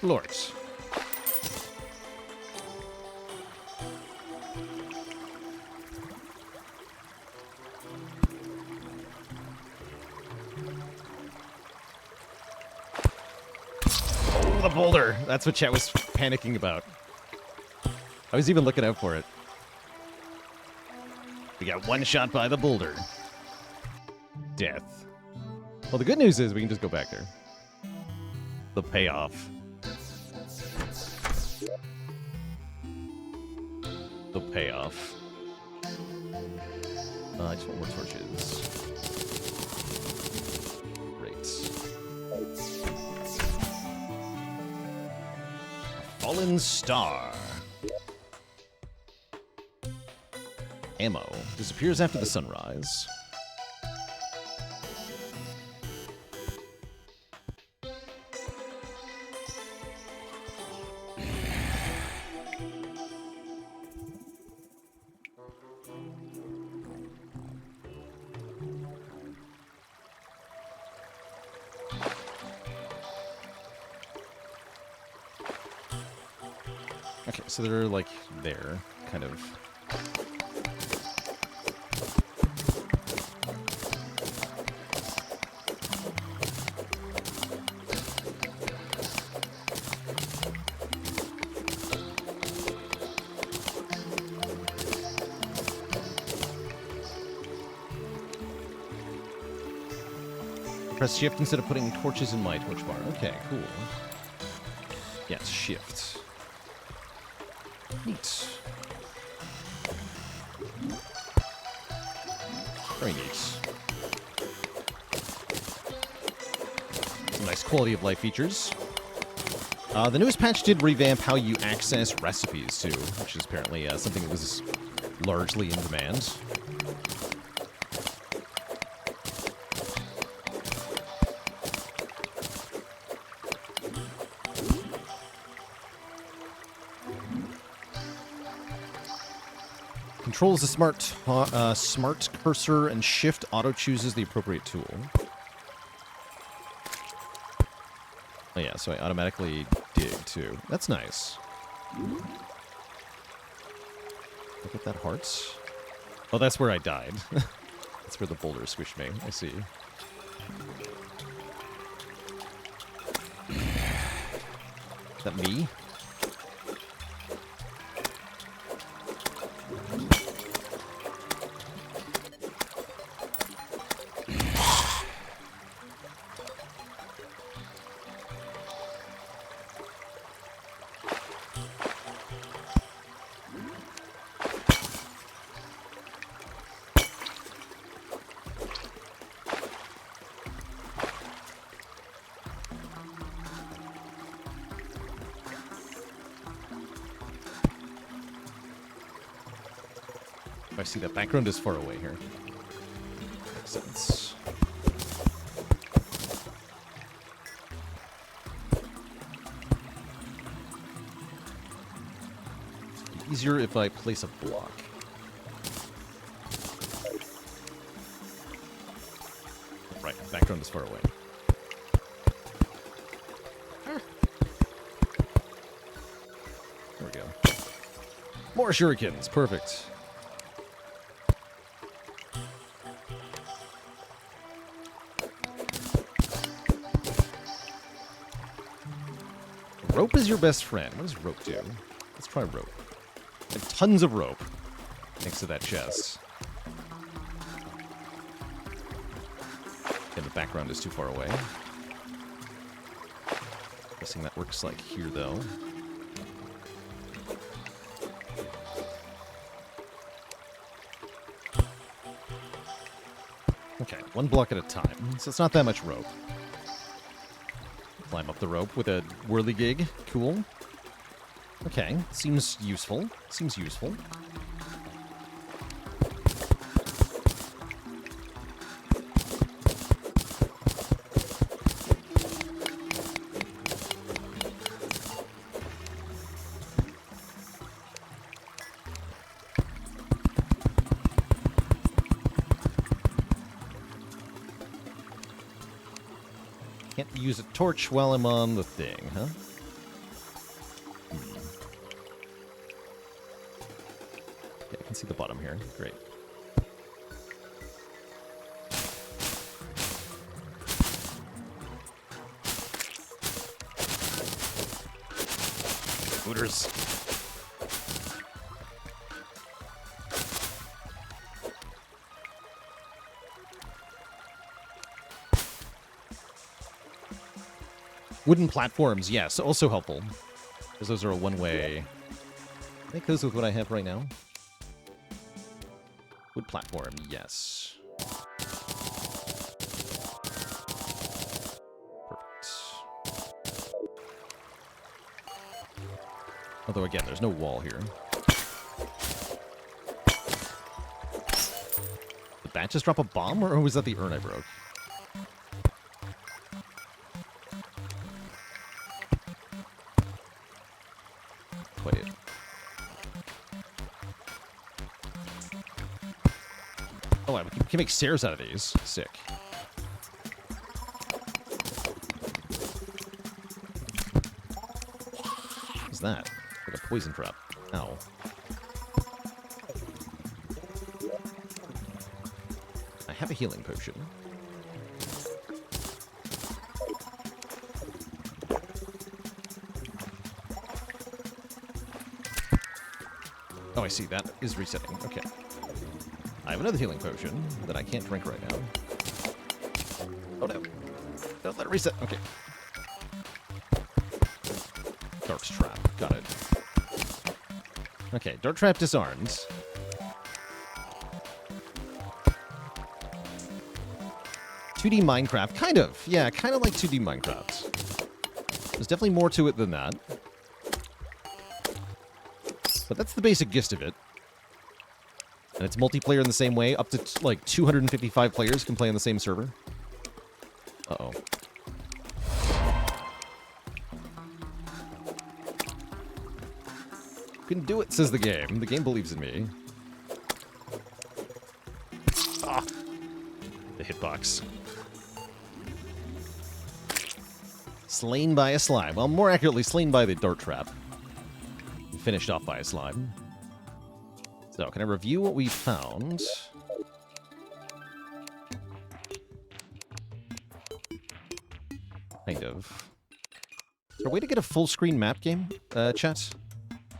Speaker 1: Lords. The boulder. That's what chat was panicking about. I was even looking out for it. We got one shot by the boulder. Death. Well, the good news is we can just go back there. The payoff. The payoff. I just want more torches. Great. Fallen Star. Ammo. Disappears after the sunrise. Okay, so they're like there, kind of. Press shift instead of putting torches in my torch bar. Okay, cool. Yes, shift. Neat. Very neat. Some nice quality of life features. The newest patch did revamp how you access recipes, too, which is apparently something that was largely in demand. Controls the smart cursor and shift auto chooses the appropriate tool. Oh yeah, so I automatically dig too. That's nice. Look at that heart. Oh, that's where I died. That's where the boulder squished me. I see. Is that me? I see that background is far away here. Makes sense. It'd be easier if I place a block. Right, background is far away. There we go. More shurikens, perfect. Rope is your best friend. What does rope do? Let's try rope. And tons of rope next to that chest. And the background is too far away. Guessing that works like here, though. Okay, one block at a time. So it's not that much rope. Climb up the rope with a whirligig. Cool. Okay, seems useful. Seems useful. Can't use a torch while I'm on the thing, huh? Yeah, I can see the bottom here. Great. Hooters. Wooden platforms, yes, also helpful. Because those are a one-way. I think those with what I have right now. Wood platform, yes. Perfect. Although, again, there's no wall here. Did that just drop a bomb, or was that the urn I broke? Wait. Oh, I can make stairs out of these. Sick. What's that? Like a poison trap. Ow. I have a healing potion. Oh, I see. That is resetting. Okay. I have another healing potion that I can't drink right now. Oh, no. Don't let it reset. Okay. Dark's trap. Got it. Okay, Dark trap disarmed. "2D Minecraft." Kind of. Yeah, kind of like 2D Minecraft. There's definitely more to it than that. But that's the basic gist of it. And it's multiplayer in the same way. Up to, like, 255 players can play on the same server. Uh-oh. "You can do it," says the game. The game believes in me. Ah! The hitbox. Slain by a slime. Well, more accurately, slain by the dart trap. Finished off by a slime. So, can I review what we found? Kind of. Is there a way to get a full screen map game, chat?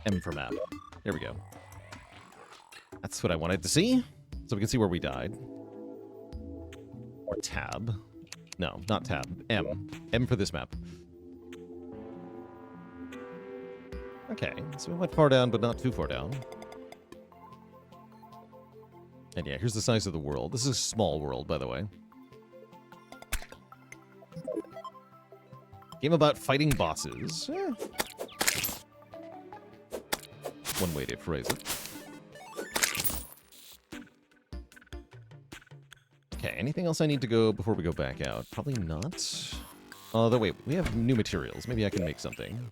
Speaker 1: M for map. There we go. That's what I wanted to see. So we can see where we died. Or tab. No, not tab. M. M for this map. Okay, so we went far down, but not too far down. And yeah, here's the size of the world. This is a small world, by the way. Game about fighting bosses. Eh. One way to phrase it. Okay, anything else I need to go before we go back out? Probably not. Although, wait, we have new materials. Maybe I can make something.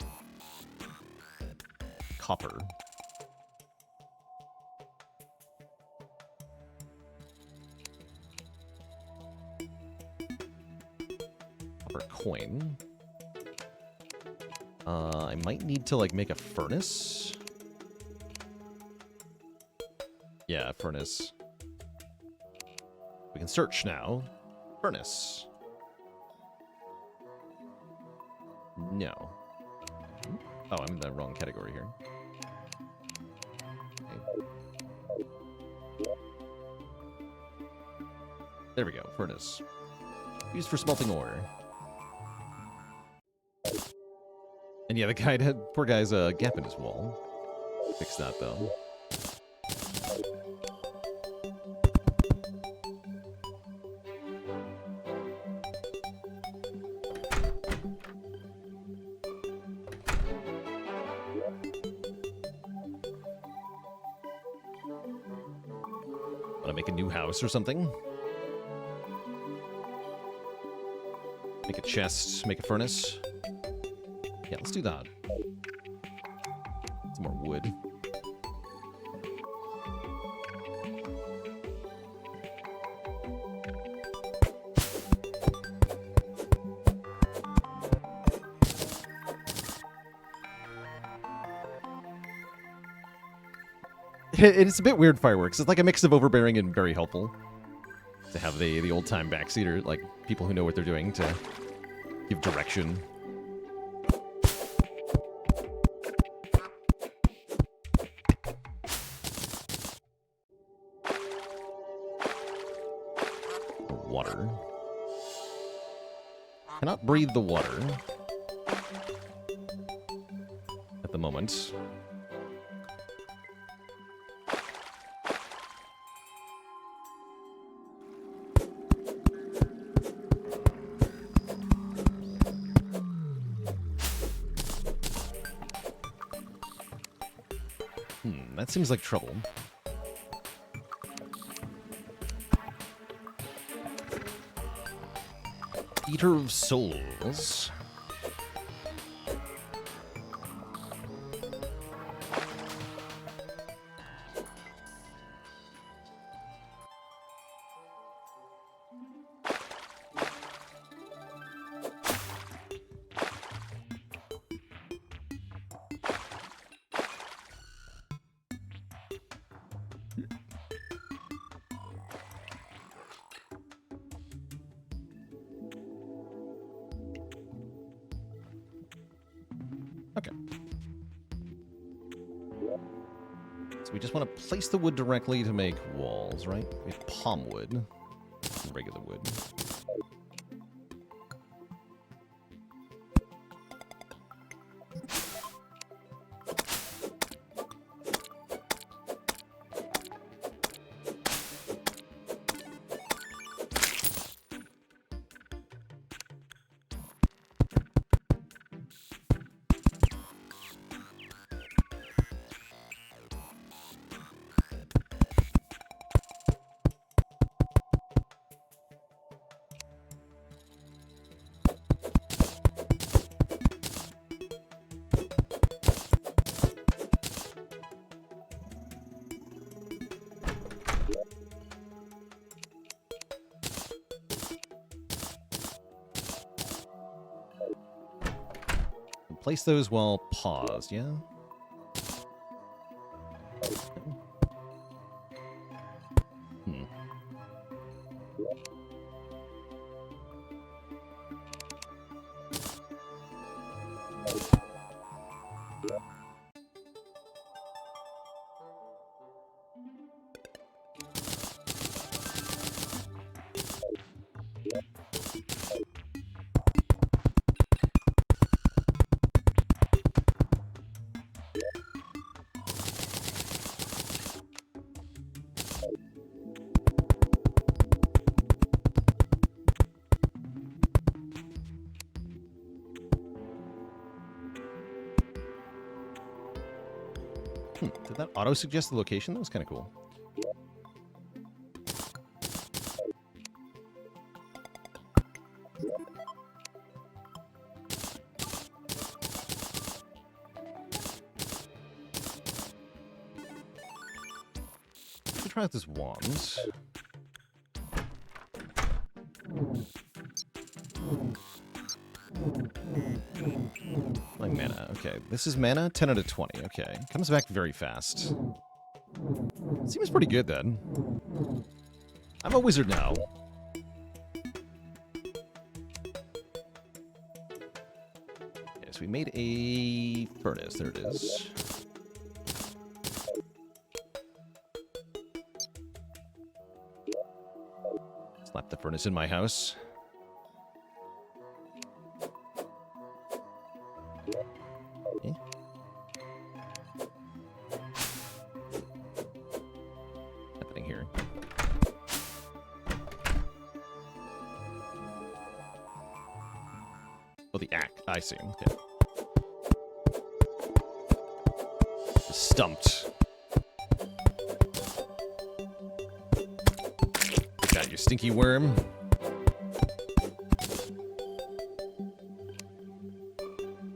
Speaker 1: Copper. Copper coin. I might need to, like, make a furnace. Yeah, furnace. We can search now. Furnace. No. Oh, I'm in the wrong category here. Okay. There we go, furnace. Used for smelting ore. And yeah, the guy had, poor guy's a gap in his wall. Fix that though. Wanna make a new house or something? Make a chest, make a furnace. Yeah, let's do that. Some more wood. It's a bit weird, fireworks. It's like a mix of overbearing and very helpful. To have the old-time backseater, like people who know what they're doing, to give direction. Water. Cannot breathe the water. At the moment. that seems like trouble. Eater of Souls. Okay. So we just want to place the wood directly to make walls, right? We have palm wood and regular wood. Place those while paused, yeah? Hmm. Did that auto-suggest the location? That was kind of cool. Let me try out this wand. Like mana. Okay, this is mana. 10 out of 20. Okay, comes back very fast. Seems pretty good then. I'm a wizard now. Yes, we made a furnace. There it is. Slap the furnace in my house. Okay. Happening here. Oh, the axe. I see. Okay. Stumped. Got you stinky worm.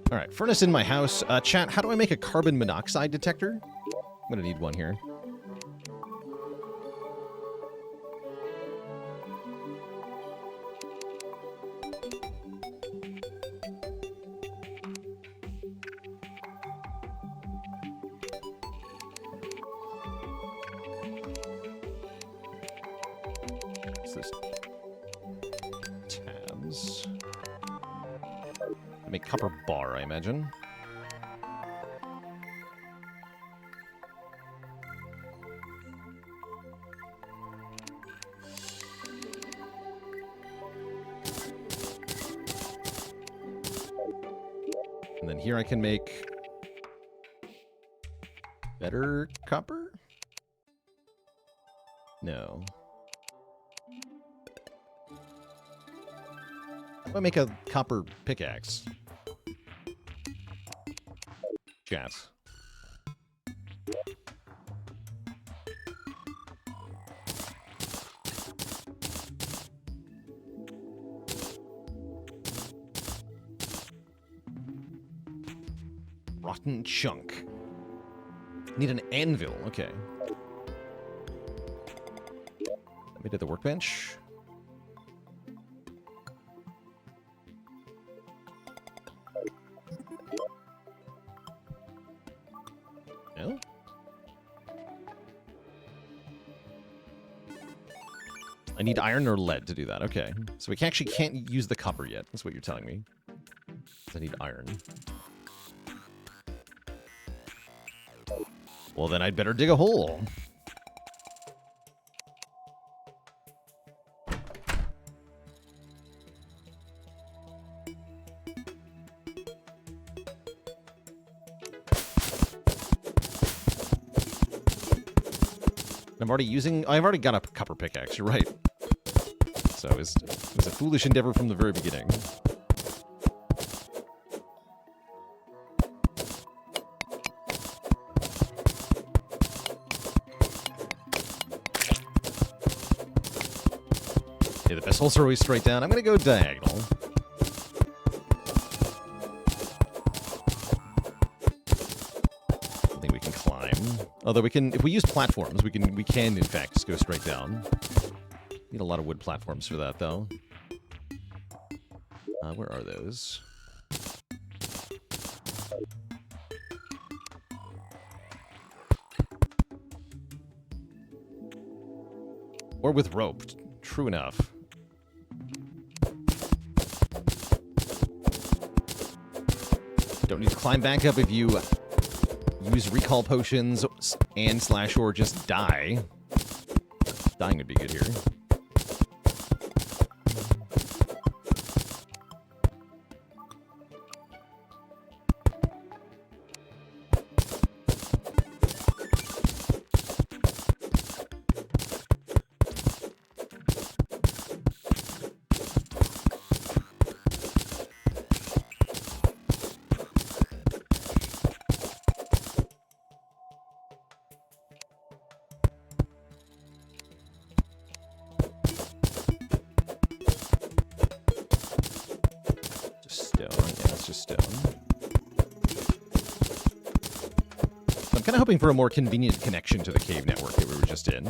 Speaker 1: All right, furnace in my house. Chat, how do I make a carbon monoxide detector? I'm gonna need one here. What's this? Tabs. Make copper bar, I imagine. And then here I can make better copper? No. How do I make a copper pickaxe? Chat. rotten chunk. Need an anvil. Okay. Let me do the workbench. No? I need iron or lead to do that. Okay. So we actually can't use the copper yet. That's what you're telling me. I need iron. Well, then I'd better dig a hole. I've already got a copper pickaxe, you're right. So it was a foolish endeavor from the very beginning. Yeah, the best holes are always straight down. I'm gonna go diagonal. Although we can, if we use platforms, we can in fact just go straight down. Need a lot of wood platforms for that, though. Where are those? Or with rope. True enough. Don't need to climb back up if you use recall potions and / or just die. Dying would be good here. Hoping for a more convenient connection to the cave network that we were just in.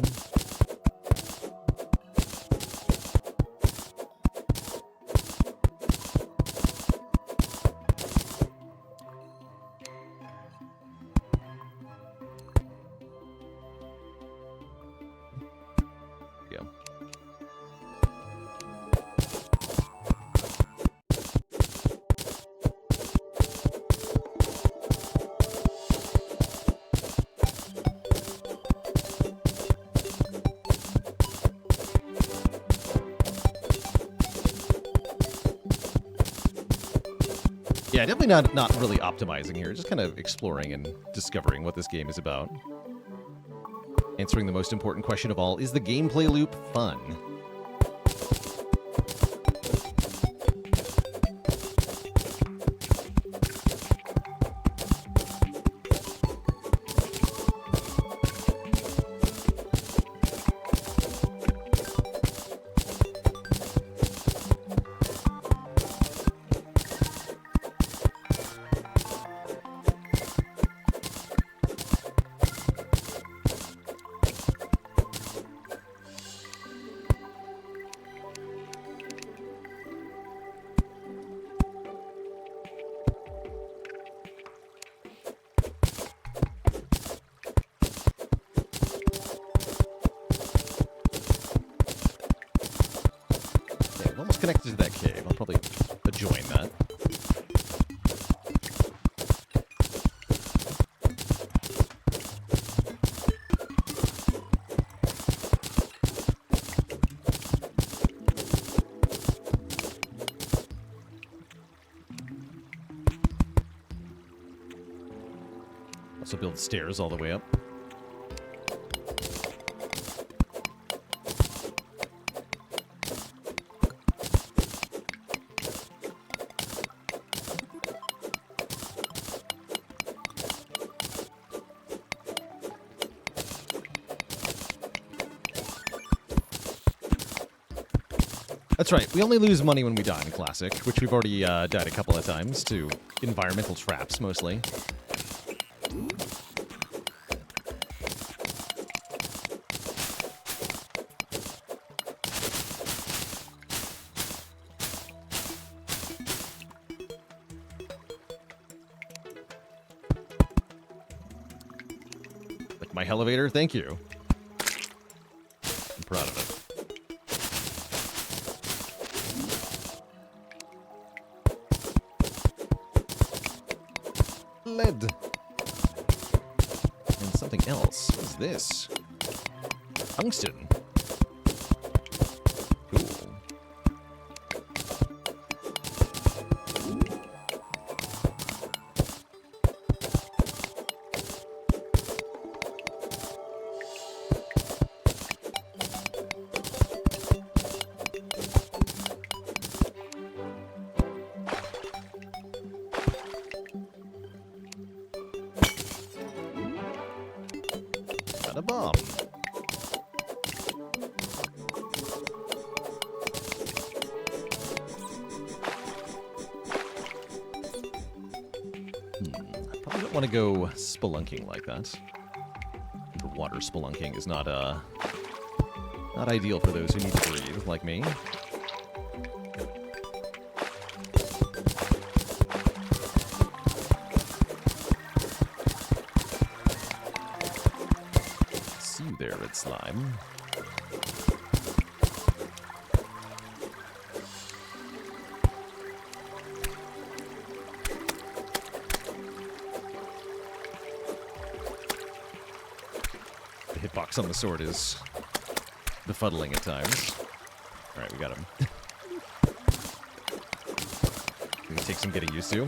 Speaker 1: Yeah, definitely not really optimizing here. Just kind of exploring and discovering what this game is about. Answering the most important question of all, is the gameplay loop fun? Connected to that cave. I'll probably join that. Also build stairs all the way up. That's right, we only lose money when we die in Classic, which we've already died a couple of times to environmental traps, mostly. my elevator. Thank you. I'm proud of it. Lead. And something else. What is this? Tungsten. Cool. Got a bomb. Probably don't want to go spelunking like that. The water spelunking is not ideal for those who need to breathe, like me. See you there, red slime. The hitbox on the sword is befuddling at times. Alright, we got him. Gonna take some getting used to.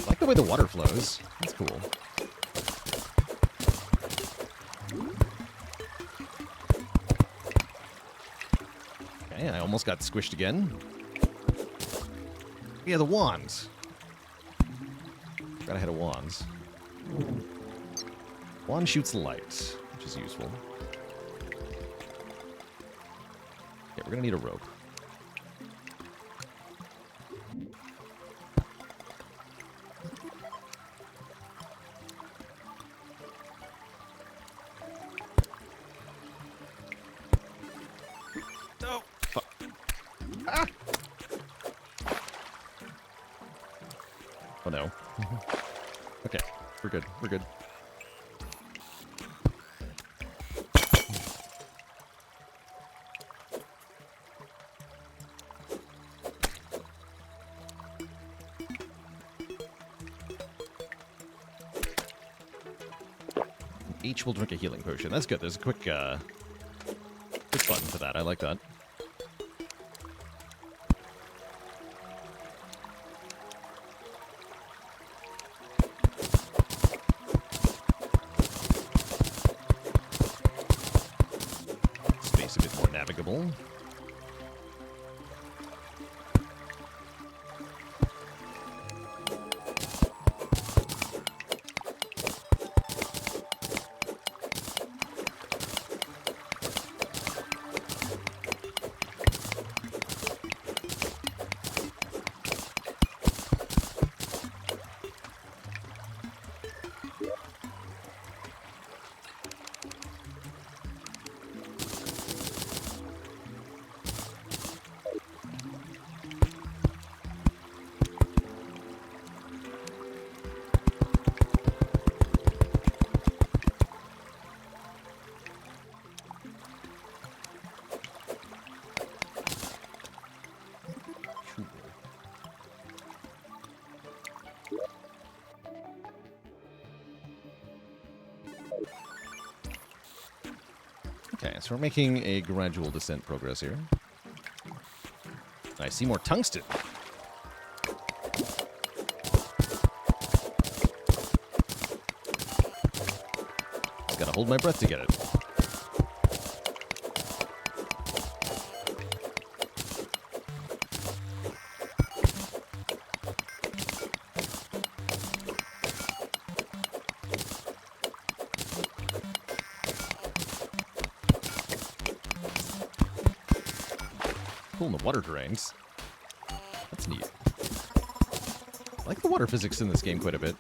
Speaker 1: I like the way the water flows. That's cool. Okay, I almost got squished again. Yeah, the wands. Forgot I had a wands. Wand shoots light, which is useful. Okay, we're gonna need a rope. No! Fuck. Ah! Oh no. Okay, we're good. We're good. Each will drink a healing potion. That's good. There's a quick button for that. I like that. Space a bit more navigable. Okay, so we're making a gradual descent progress here. I see more tungsten. Gotta hold my breath to get it. Pulling the water drains. That's neat. I like the water physics in this game quite a bit.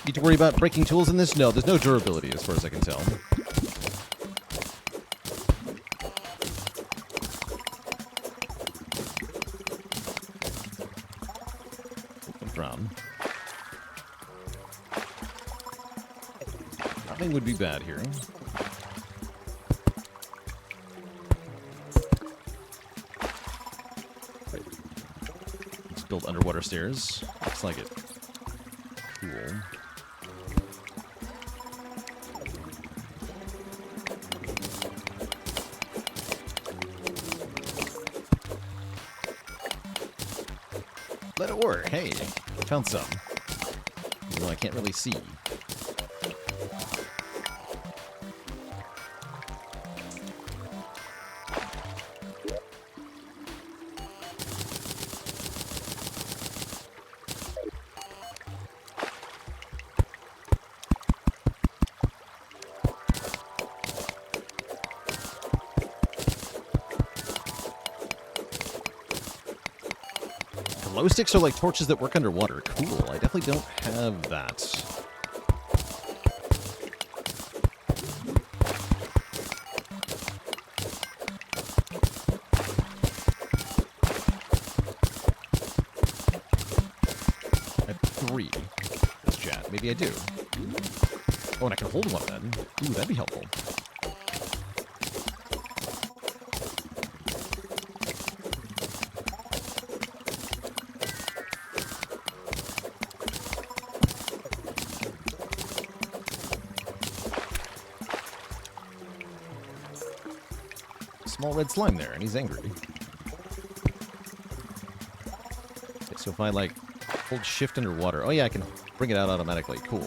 Speaker 1: Need to worry about breaking tools in this? No, there's no durability as far as I can tell. Drown. Nothing would be bad here. Let's build underwater stairs. Looks like it. Cool. Let it work. Hey, found some. Although I can't really see. Glow sticks are like torches that work underwater. Cool. I definitely don't have that. I have 3. This chat. Maybe I do. Oh, and I can hold one then. Ooh, that'd be helpful. Small red slime there, and he's angry. Okay, so if I, like, hold shift underwater... Oh, yeah, I can bring it out automatically. Cool.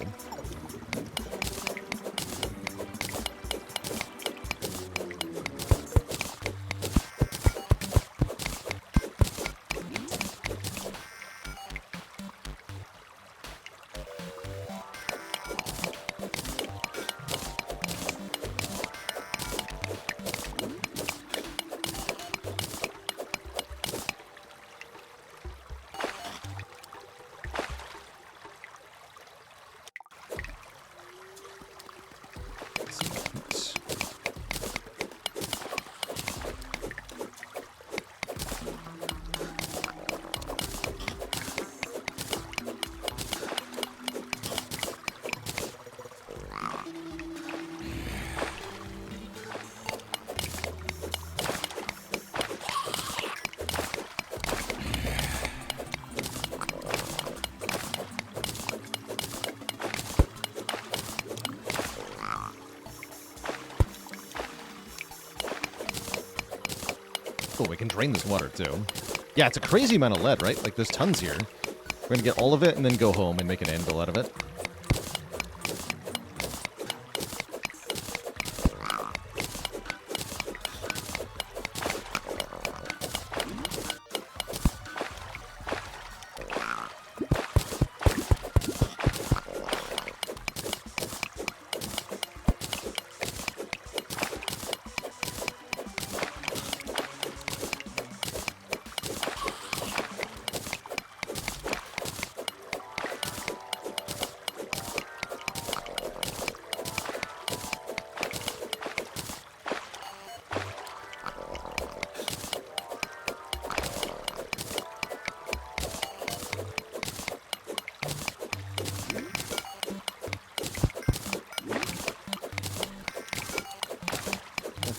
Speaker 1: Cool, we can drain this water, too. Yeah, it's a crazy amount of lead, right? Like, there's tons here. We're gonna get all of it and then go home and make an anvil out of it.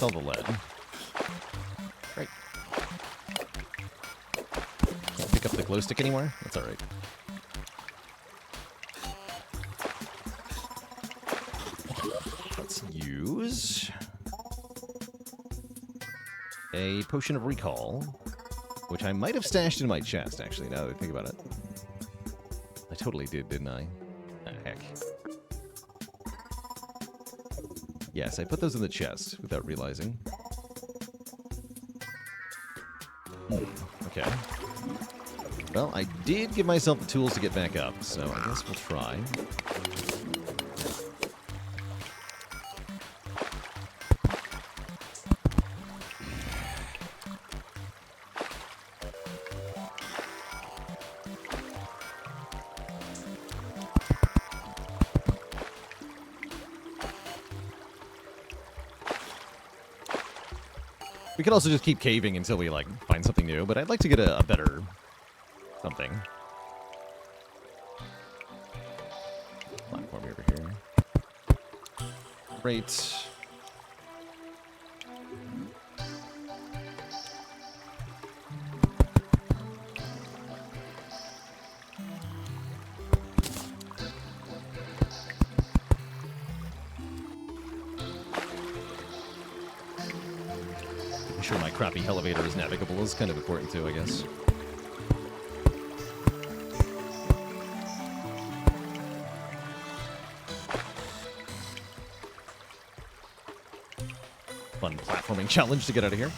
Speaker 1: All the lead. Great. Can't pick up the glow stick anywhere? That's alright. Let's use a potion of recall, which I might have stashed in my chest, actually, now that I think about it. I totally did, didn't I? Ah, heck. Yes, I put those in the chest without realizing. Okay. Well, I did give myself the tools to get back up, so I guess we'll try. We could also just keep caving until we, like, find something new, but I'd like to get a better something. Platform over here. Great. Making sure my crappy elevator is navigable is kind of important too, I guess. Fun platforming challenge to get out of here.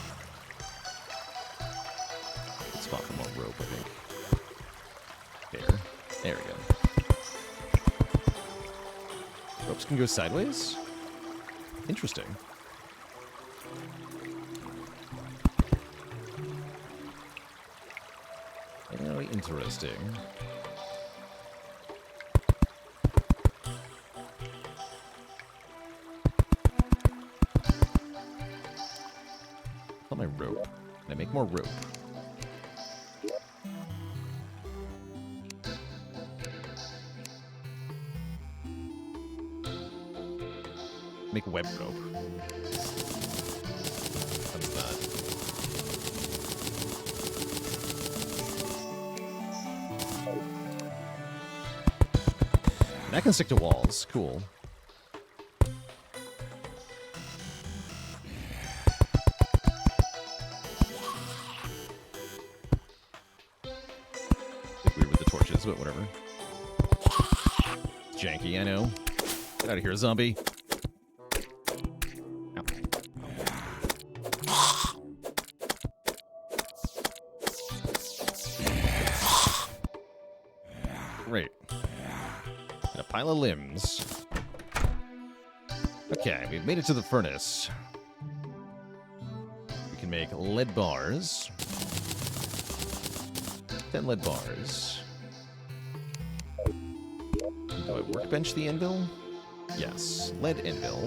Speaker 1: Good spot for more rope, I think. There we go. Ropes can go sideways? Interesting. Very interesting. My rope. Can I make more rope? Make web rope. What's that? That can stick to walls. Cool. But whatever. It's janky, I know. Get out of here, zombie. Ow. Great. And a pile of limbs. Okay, we've made it to the furnace. We can make lead bars. 10 lead bars. Do I workbench the anvil? Yes. Lead anvil.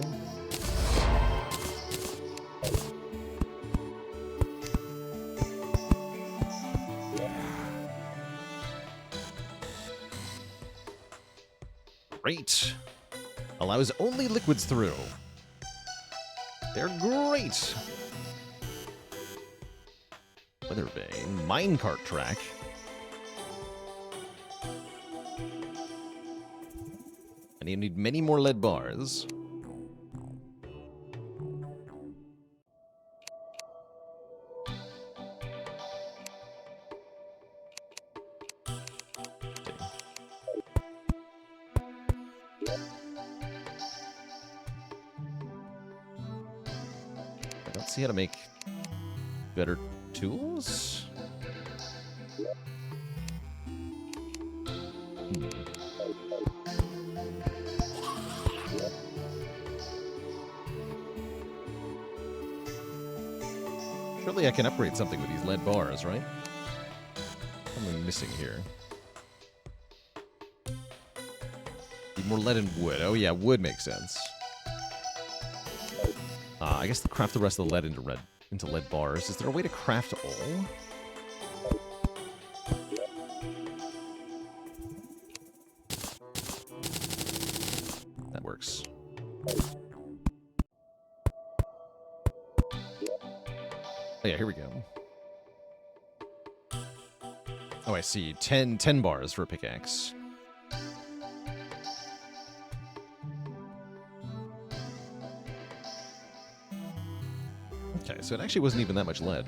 Speaker 1: Great. Allows only liquids through. They're great. Weather vane. Minecart track. And you need many more lead bars. I don't see how to make better tools. Surely I can upgrade something with these lead bars, right? What am I missing here? Need more lead and wood. Oh yeah, wood makes sense. I guess to craft the rest of the lead into lead bars. Is there a way to craft all? That works. Oh, yeah, here we go. Oh, I see. 10 bars for a pickaxe. Okay, so it actually wasn't even that much lead.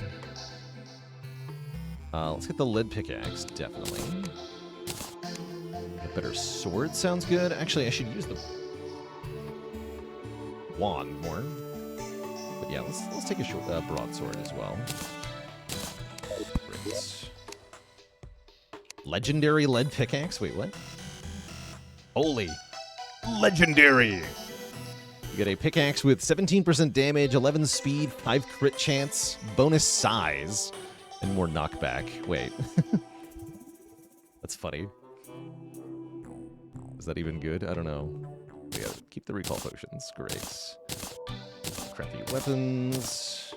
Speaker 1: Let's get the lead pickaxe, definitely. A better sword sounds good. Actually, I should use the wand more. But yeah, let's take a broadsword as well. Great. Legendary lead pickaxe? Wait, what? Holy. Legendary! You get a pickaxe with 17% damage, 11 speed, 5 crit chance, bonus size, and more knockback. Wait. That's funny. Is that even good? I don't know. We gotta keep the recall potions. Great. Crappy weapons.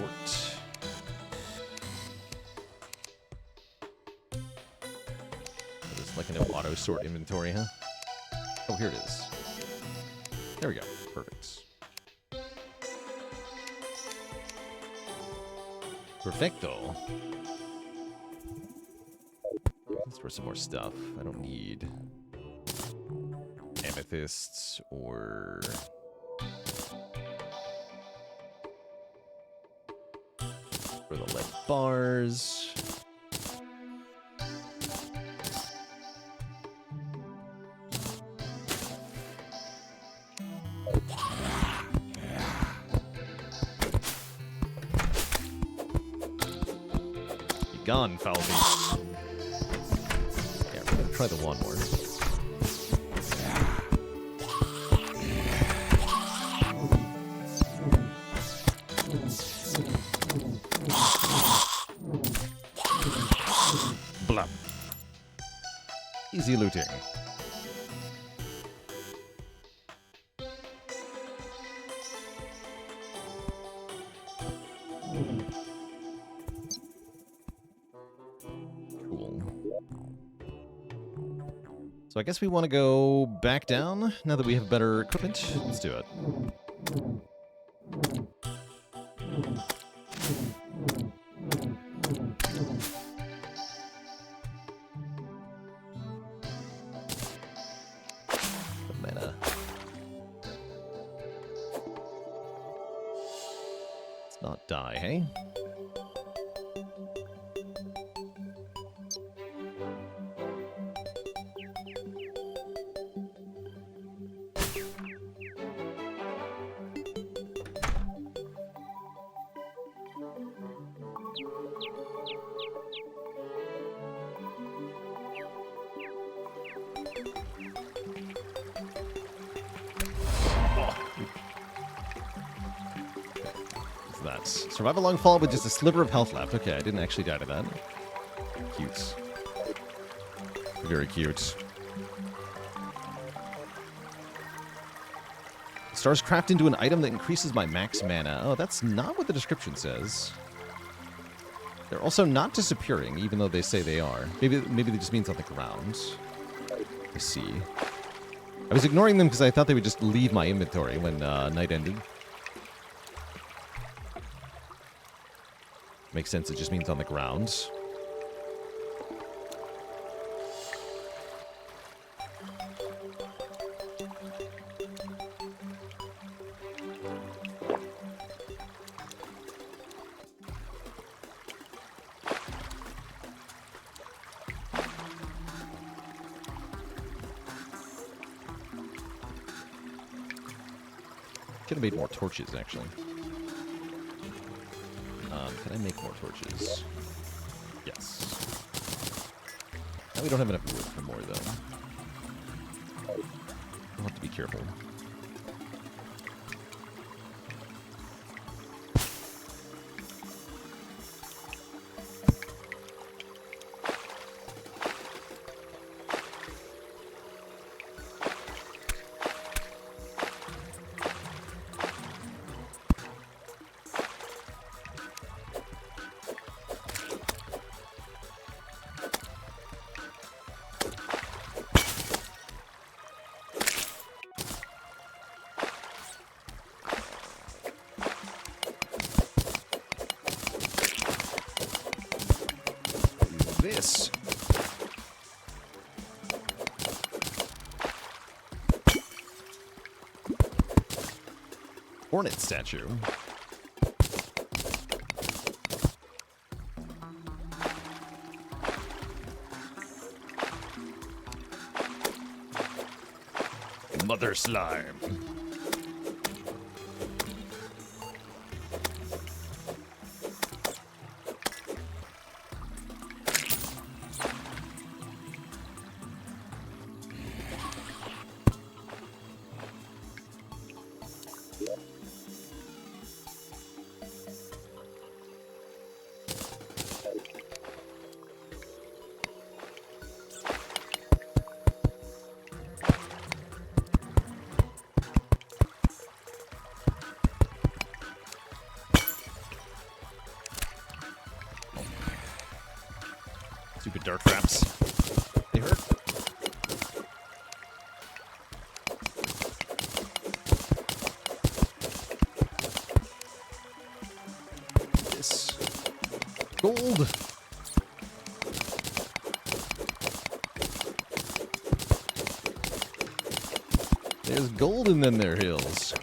Speaker 1: sort. There's like an auto sort inventory, huh? Oh, here it is. There we go. Perfect. Perfecto. Let's store some more stuff. I don't need amethysts or for the lead bars. Be gone, foul beast. Yeah, we're gonna try the one more. Blah. Easy looting. Cool. So I guess we want to go back down now that we have better equipment. Let's do it. Meta. Let's not die, hey? That. Survive a long fall with just a sliver of health left. Okay, I didn't actually die to that. Cute. Very cute. Stars craft into an item that increases my max mana. Oh, that's not what the description says. They're also not disappearing, even though they say they are. Maybe they just means on the ground. I see. I was ignoring them because I thought they would just leave my inventory when night ended. Makes sense, it just means on the ground. Could have made more torches, actually. Can I make more torches? Yes. Now we don't have enough wood for more, though. We'll have to be careful. This. Hornet statue. Mother slime. Stupid dart traps. They hurt. This. Gold. There's gold in them there hills.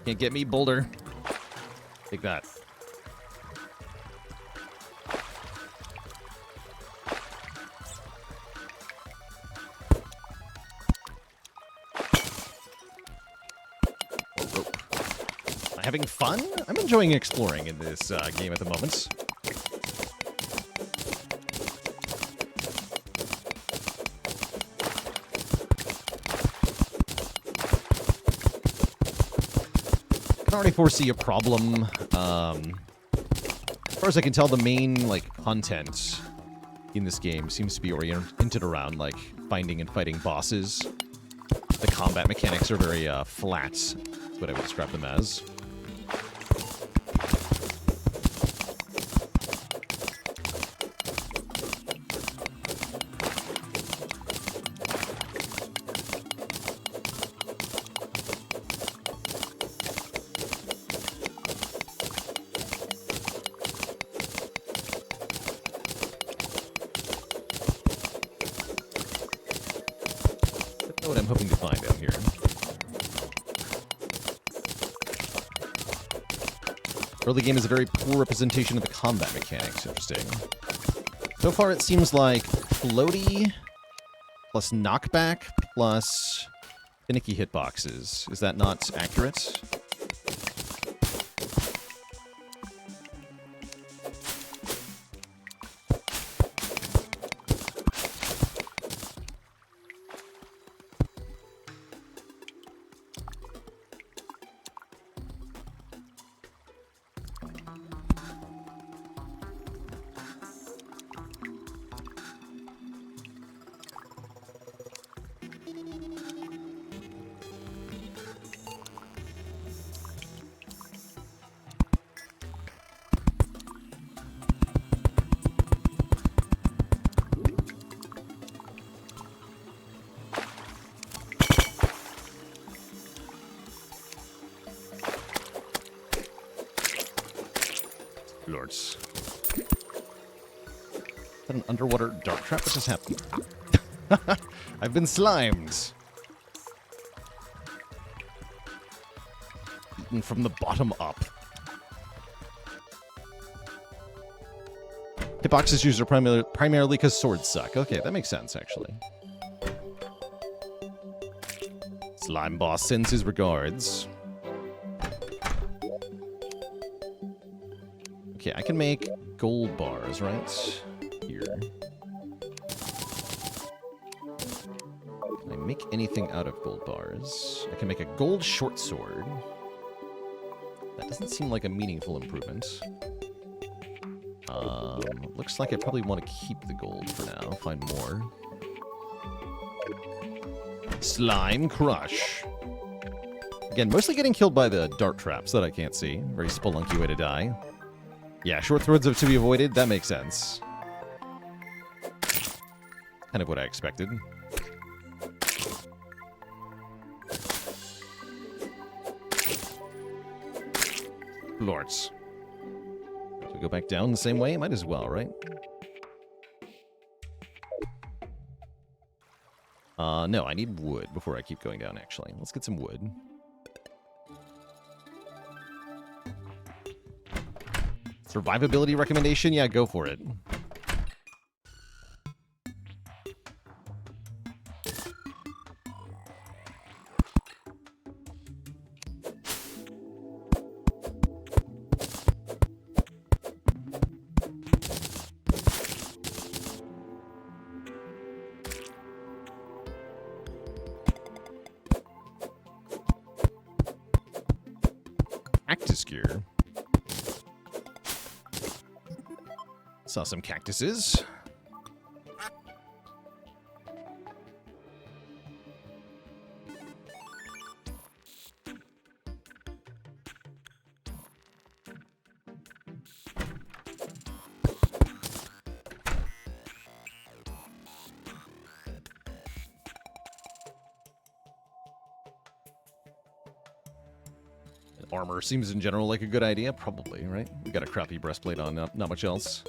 Speaker 1: Can't get me, boulder. Take that. Am I having fun? I'm enjoying exploring in this game at the moment. I can already foresee a problem. As far as I can tell, the main content in this game seems to be oriented around finding and fighting bosses. The combat mechanics are very flat. That's what I would describe them as. What I'm hoping to find out here. Early game is a very poor representation of the combat mechanics. Interesting. So far, it seems like floaty plus knockback plus finicky hitboxes. Is that not accurate? Lords. Is that an underwater dart trap? What just happened? I've been slimed. Eaten from the bottom up. Hitboxes used are primarily because swords suck. Okay, that makes sense, actually. Slime boss sends his regards. Okay, I can make gold bars, right? Here. Can I make anything out of gold bars? I can make a gold short sword. That doesn't seem like a meaningful improvement. Looks like I probably want to keep the gold for now. Find more. Slime Crush. Again, mostly getting killed by the dart traps that I can't see. Very spelunky way to die. Yeah, short swords are to be avoided. That makes sense. Kind of what I expected. Lords. So we go back down the same way? Might as well, right? No, I need wood before I keep going down, actually. Let's get some wood. Survivability recommendation? Yeah, go for it. obscure. Saw some cactuses. Armor seems in general like a good idea. Probably, right? We got a crappy breastplate on, not much else.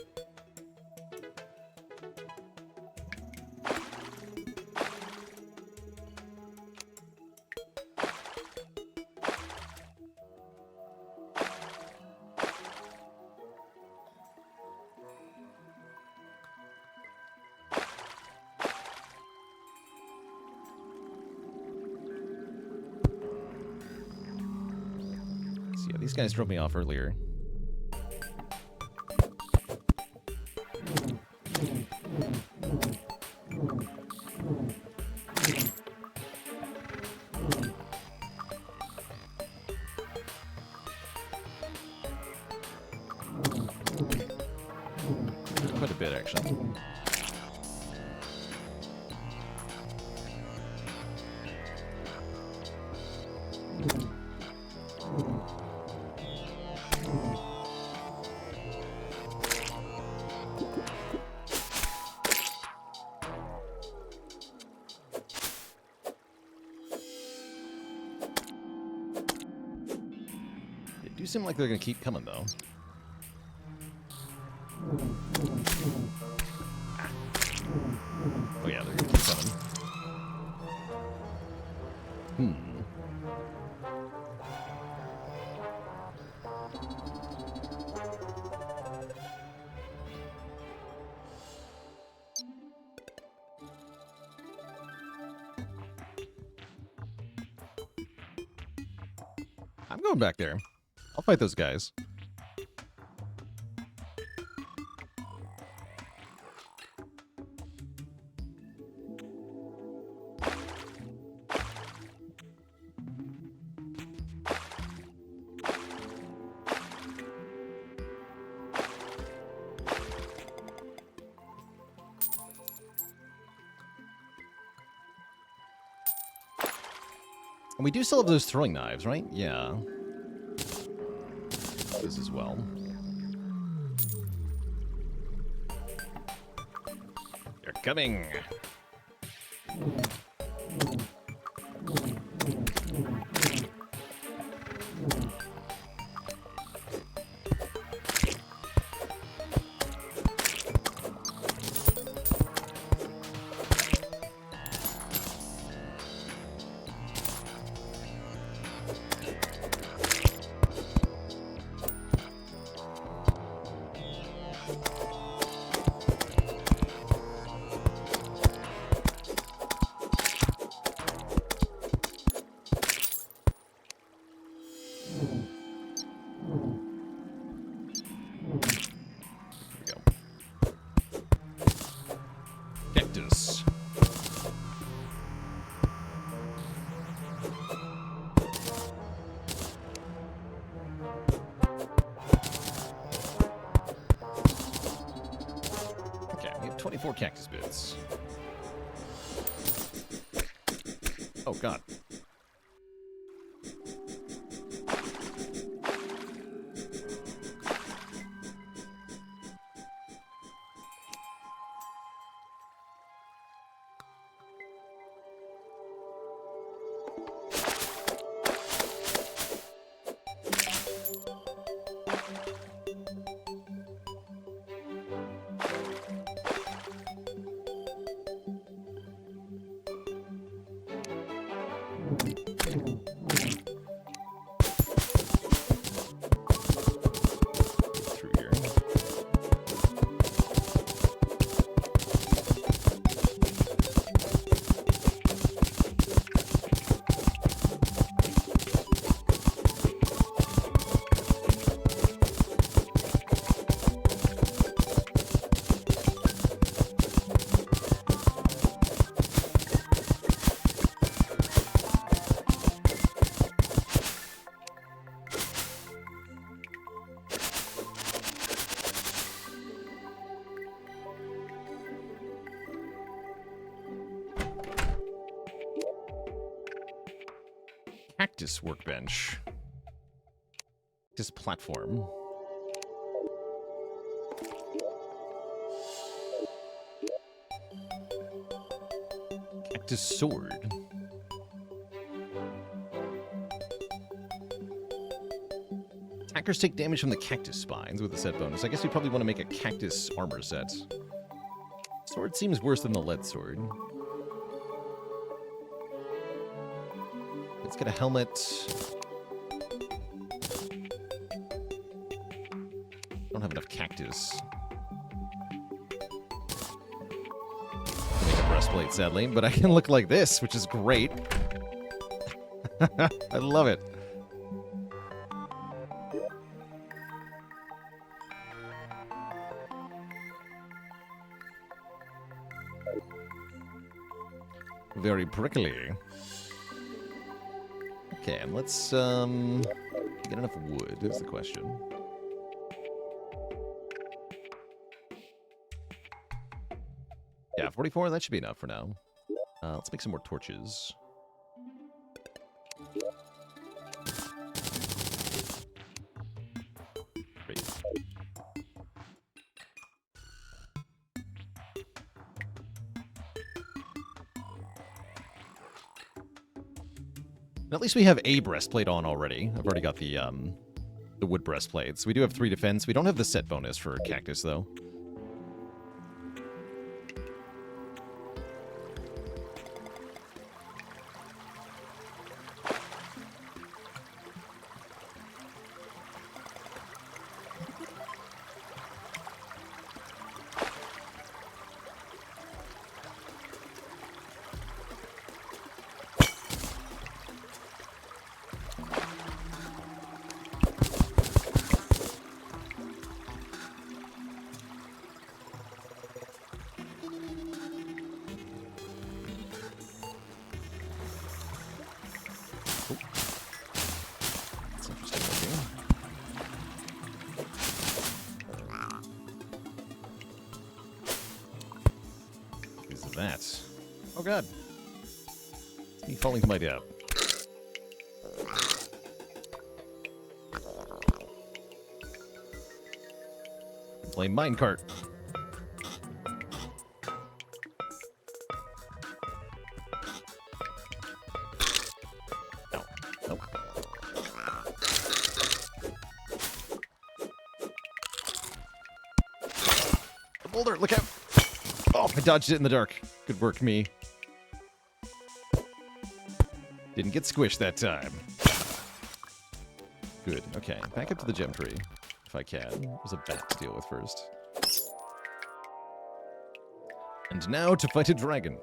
Speaker 1: These guys drove me off earlier. Quite a bit, actually. Do seem like they're going to keep coming, though. Oh, yeah, they're going to keep coming. I'm going back there. I'll fight those guys. And we do still have those throwing knives, right? Yeah. This as well. They're coming. Cactus. Okay, we have 24 cactus bits. Oh, God. Cactus workbench. Cactus platform. Cactus sword. Attackers take damage from the cactus spines with a set bonus. I guess we probably want to make a cactus armor set. Sword seems worse than the lead sword. Let's get a helmet. Don't have enough cactus. Make a breastplate, sadly, but I can look like this, which is great. I love it. Very prickly. Okay, and let's get enough wood is the question. Yeah, 44, that should be enough for now. Let's make some more torches. Great. At least we have a breastplate on already. I've already got the wood breastplates. We do have 3 defense. We don't have the set bonus for cactus, though. That. Oh god. It's me falling to my death. Play minecart. No. Nope. The boulder, look out! Oh, I dodged it in the dark. Good work, me. Didn't get squished that time. Good. Okay, back up to the gem tree, if I can. There's a bat to deal with first. And now to fight a dragon.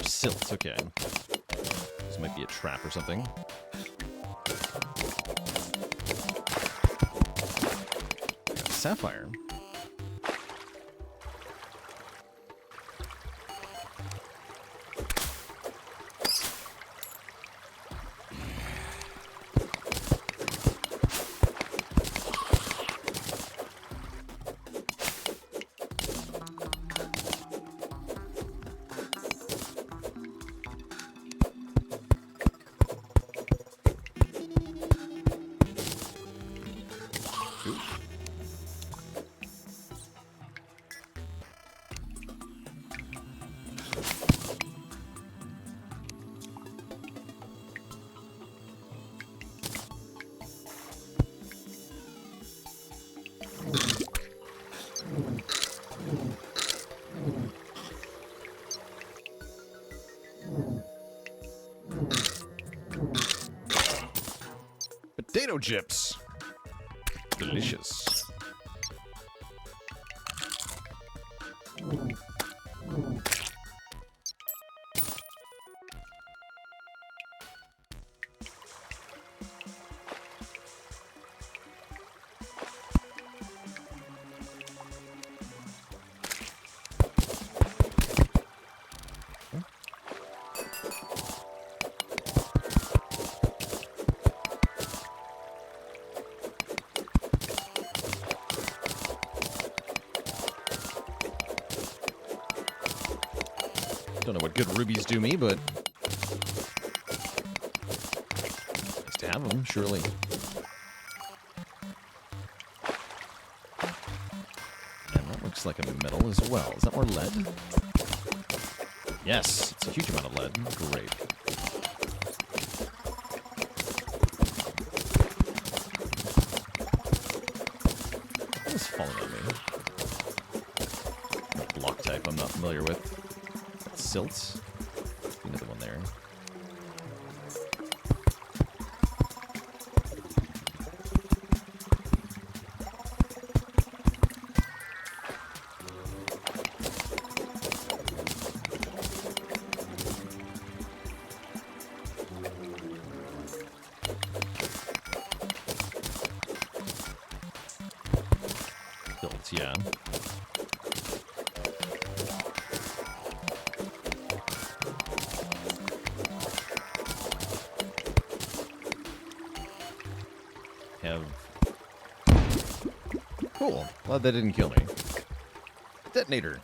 Speaker 1: Silt, okay. This might be a trap or something. Sapphire. potato chips. Delicious. Don't know what good rubies do me, but nice to have them, surely. And that looks like a metal as well. Is that more lead? Yes, it's a huge amount of lead. Great. What is falling on me? A block type I'm not familiar with. Silt. Another one there. Silt, yeah. Cool. Glad that didn't kill me. Detonator.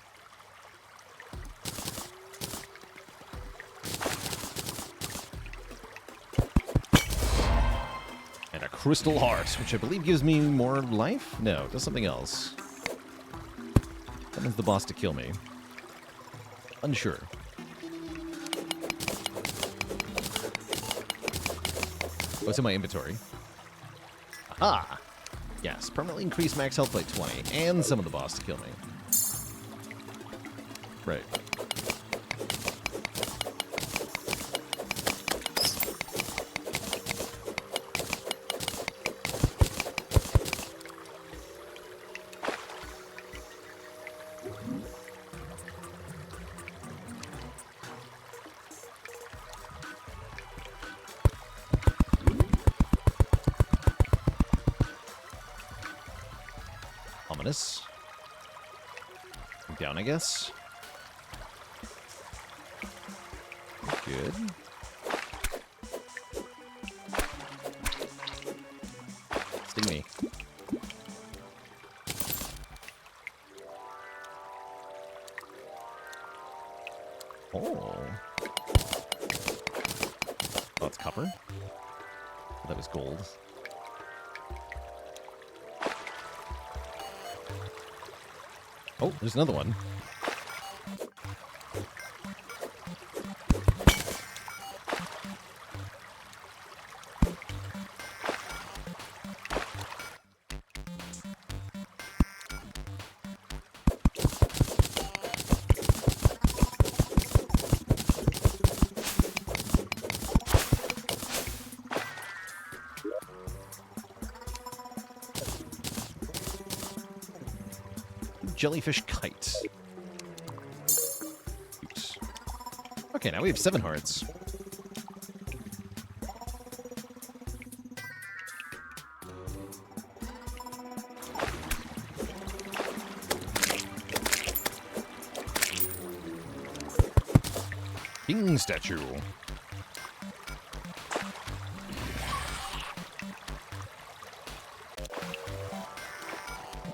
Speaker 1: And a crystal heart, which I believe gives me more life? No, it does something else. That means the boss to kill me. Unsure. What's in my inventory? Aha! Yes, permanently increase max health by 20, and summon the boss to kill me. Right. Ominous. Down, I guess. Good. Sting me. Oh. Oh, it's copper? That was gold. Oh, there's another one. Jellyfish kite. Oops. Okay, now we have 7 hearts. King statue.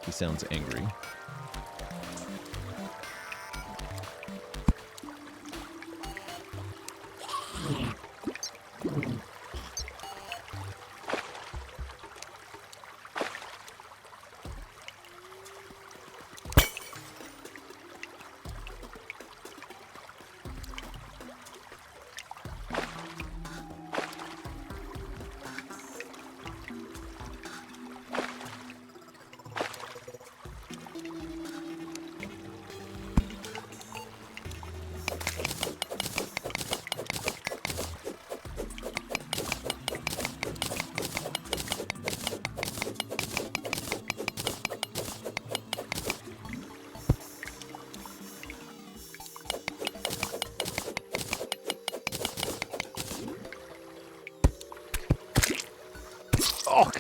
Speaker 1: He sounds angry.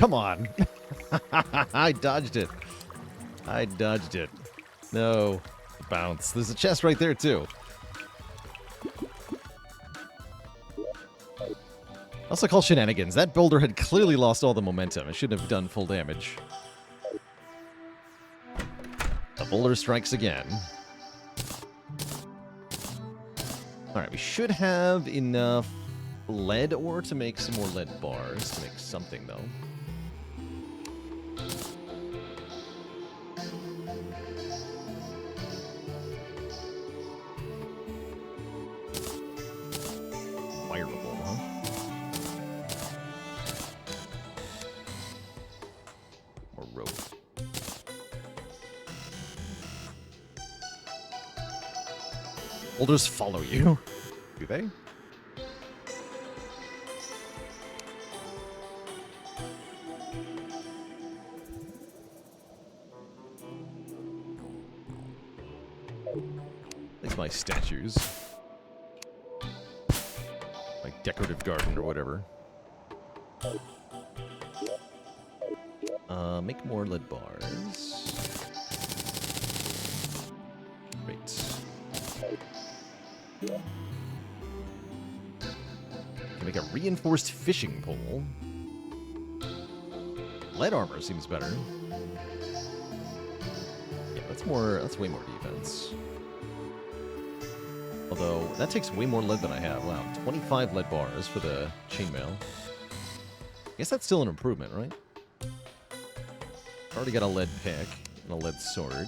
Speaker 1: come on. I dodged it. I dodged it. No. Bounce. There's a chest right there, too. Also called shenanigans. That boulder had clearly lost all the momentum. It shouldn't have done full damage. The boulder strikes again. Alright, we should have enough lead ore to make some more lead bars. To make something, though. Wireable, huh? Or rope. Boulders follow you. Do they? It's my statues. My decorative garden or whatever. Make more lead bars. Great. Can make a reinforced fishing pole. Lead armor seems better. Yeah, that's way more defense. Although, that takes way more lead than I have. Wow, 25 lead bars for the chainmail. I guess that's still an improvement, right? Already got a lead pick and a lead sword.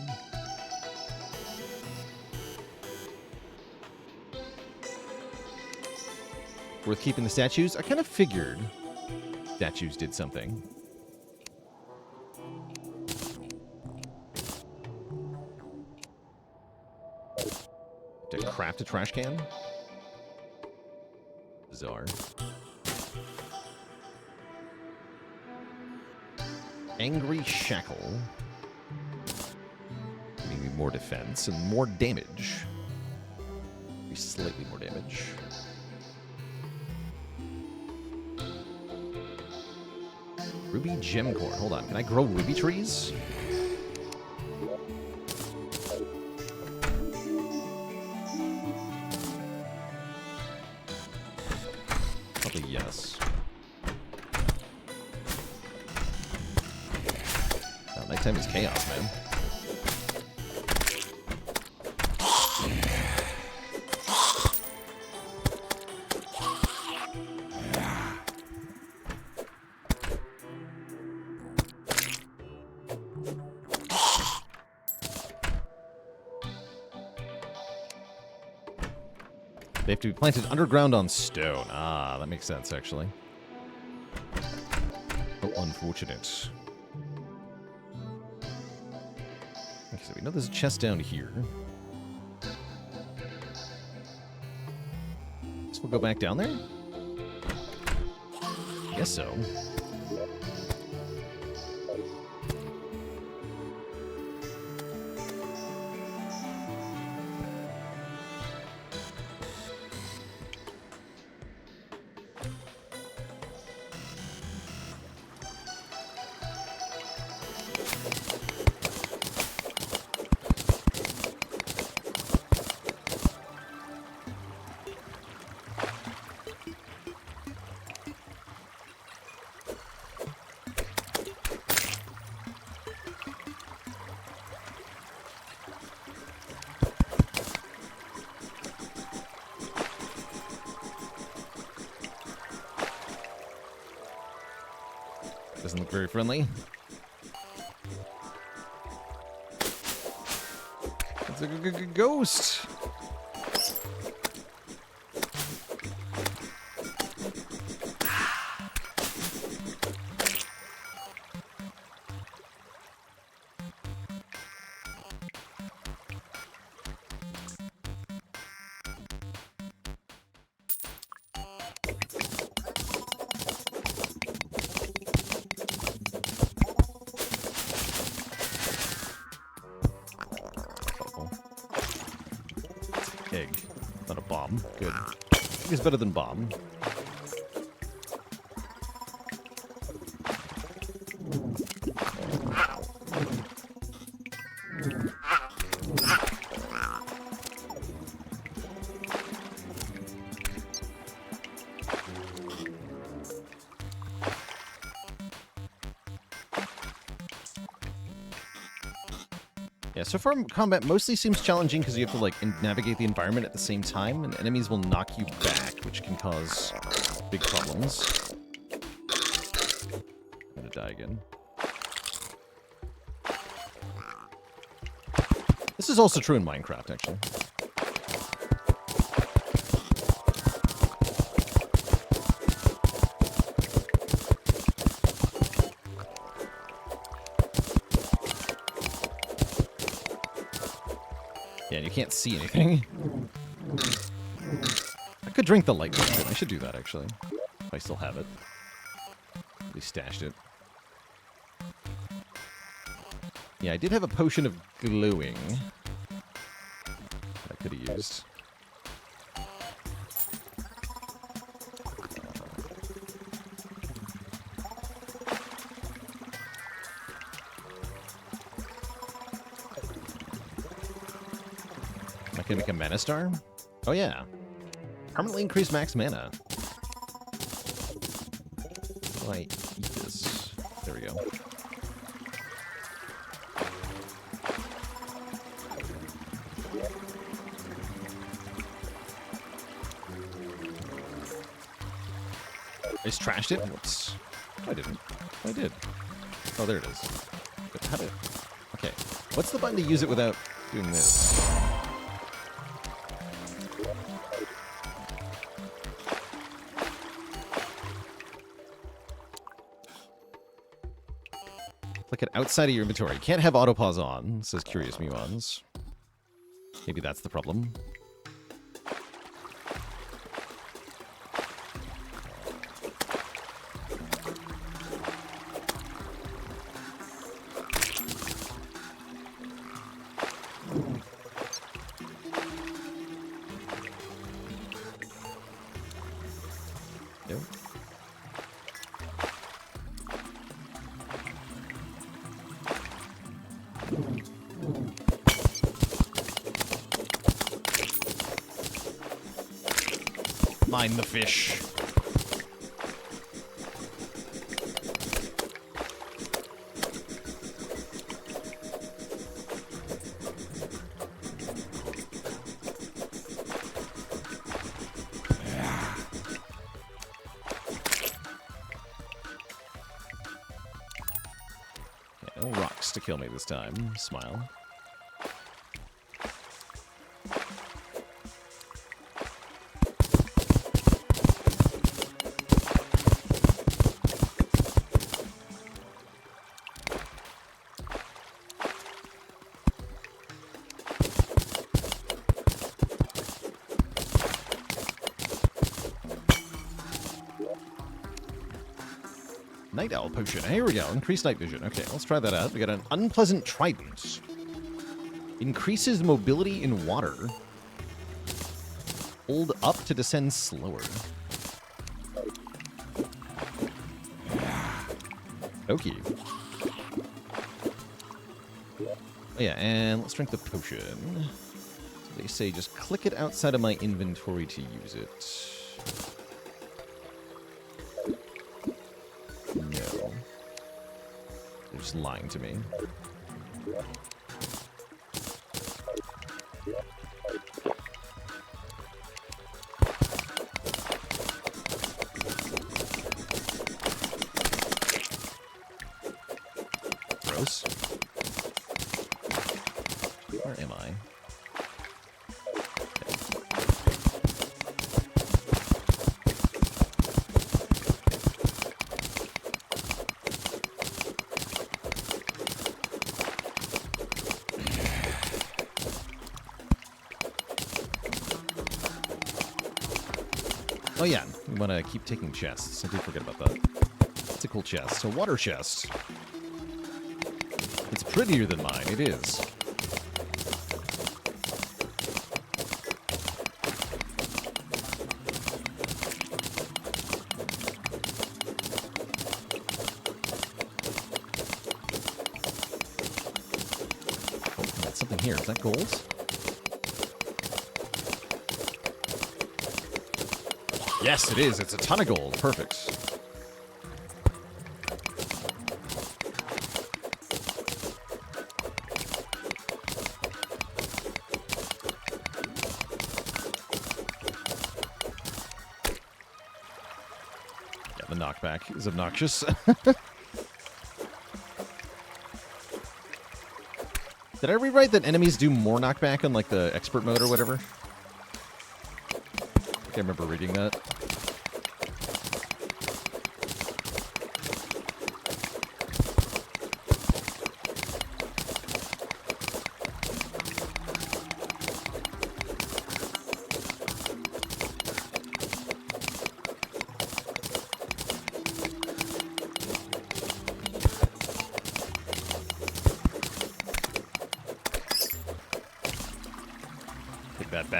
Speaker 1: Worth keeping the statues? I kind of figured statues did something. To craft a trash can? Bizarre. Angry Shackle. Maybe more defense and more damage. Maybe slightly more damage. Ruby Gem Core. Hold on. Can I grow ruby trees? Probably yes. Oh, nighttime is chaos, man. They have to be planted underground on stone. Ah, that makes sense, actually. Oh, unfortunate. Okay, so we know there's a chest down here. Guess we'll go back down there? Guess so. Doesn't look very friendly. It's a ghost. Egg, not a bomb. Good. Egg is better than bomb. Yeah, so far combat mostly seems challenging because you have to like navigate the environment at the same time, and enemies will knock you back, which can cause big problems. I'm gonna die again. This is also true in Minecraft, actually. Yeah, you can't see anything. I could drink the light potion. I should do that, actually. If I still have it. At least stashed it. Yeah, I did have a potion of glowing that I could have used. Am I gonna make a mana star? Oh yeah. Permanently increase max mana. How do I eat this? There we go. I just trashed it? Whoops. I didn't. I did. Oh, there it is. But how did... Okay. What's the button to use it without doing this? Click it outside of your inventory. You can't have autopause on, says Curious Muons. Maybe that's the problem. Nope. Mine the fish. Okay, no rocks to kill me this time. Smile. Night Owl Potion. Here we go. Increased night vision. Okay, let's try that out. We got an Unpleasant Trident. Increases mobility in water. Hold up to descend slower. Okay. Oh yeah, and let's drink the potion. So they say just click it outside of my inventory to use it. No. They're just lying to me. Gross. Where am I? Oh yeah, we want to keep taking chests. I did forget about that. It's a cool chest. A water chest. It's prettier than mine. It is. Oh, got something here. Is that gold? Yes, it is. It's a ton of gold. Perfect. knockback is obnoxious. Did I rewrite that enemies do more knockback on, like, the expert mode or whatever? I can't remember reading that.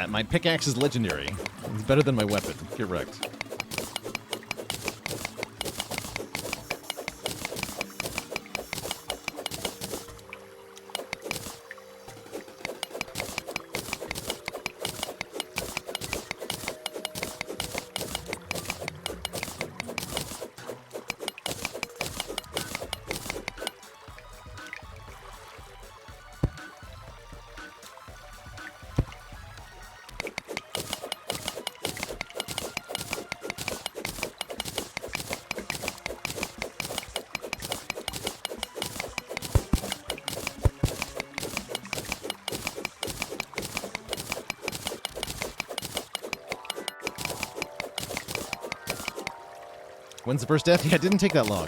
Speaker 1: My pickaxe is legendary. It's better than my weapon. Get wrecked. When's the first death? Yeah, it didn't take that long.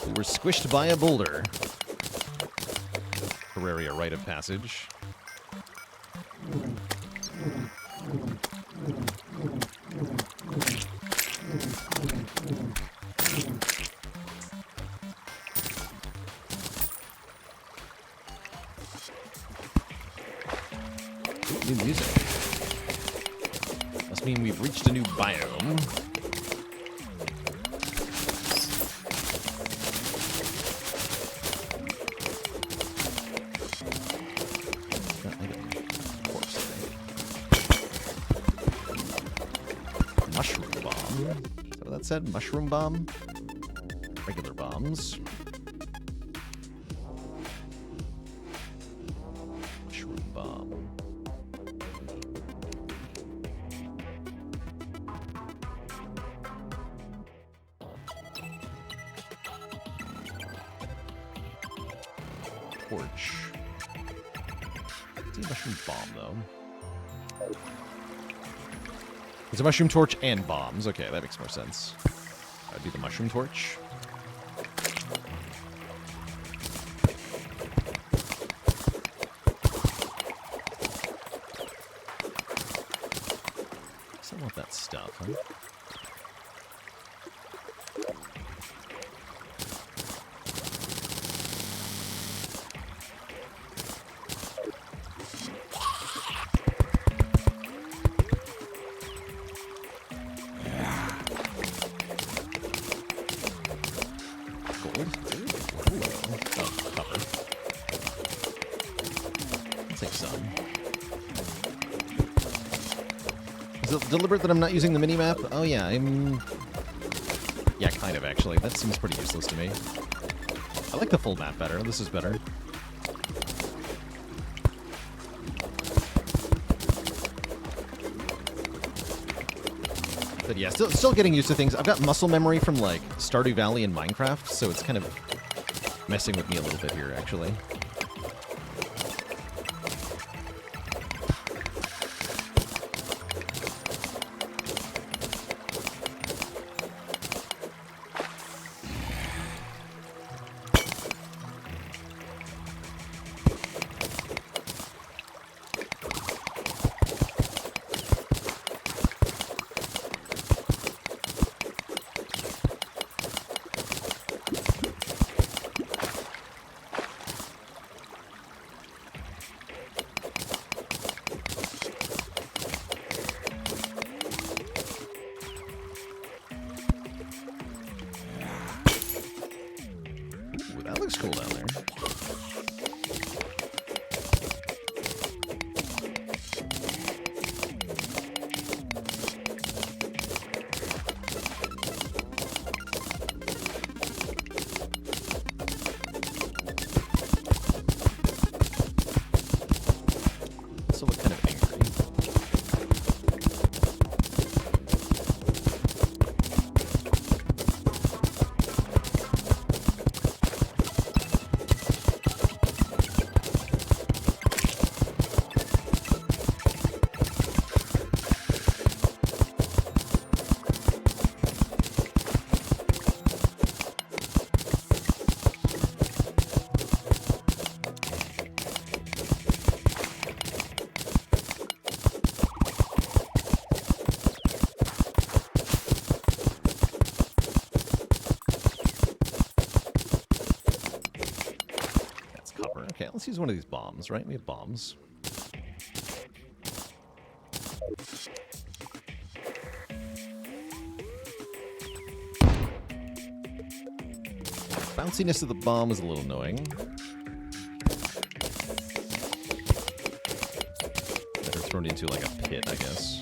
Speaker 1: We were squished by a boulder. Terraria rite of passage. New music. Must mean we've reached a new biome. Mushroom bomb. Is that what that said? Mushroom bomb? Regular bombs. Mushroom bomb. Torch. It's a mushroom bomb, though. It's a mushroom torch and bombs. Okay, that makes more sense. That'd be the mushroom torch. I want that stuff, huh? Is it deliberate that I'm not using the mini-map? Oh yeah, yeah, kind of, actually. That seems pretty useless to me. I like the full map better. This is better. But yeah, still getting used to things. I've got muscle memory from, like, Stardew Valley and Minecraft, so it's kind of messing with me a little bit here, actually. Cool down there. Okay, let's use one of these bombs, right? We have bombs. Bounciness of the bomb is a little annoying. Better thrown into like a pit, I guess.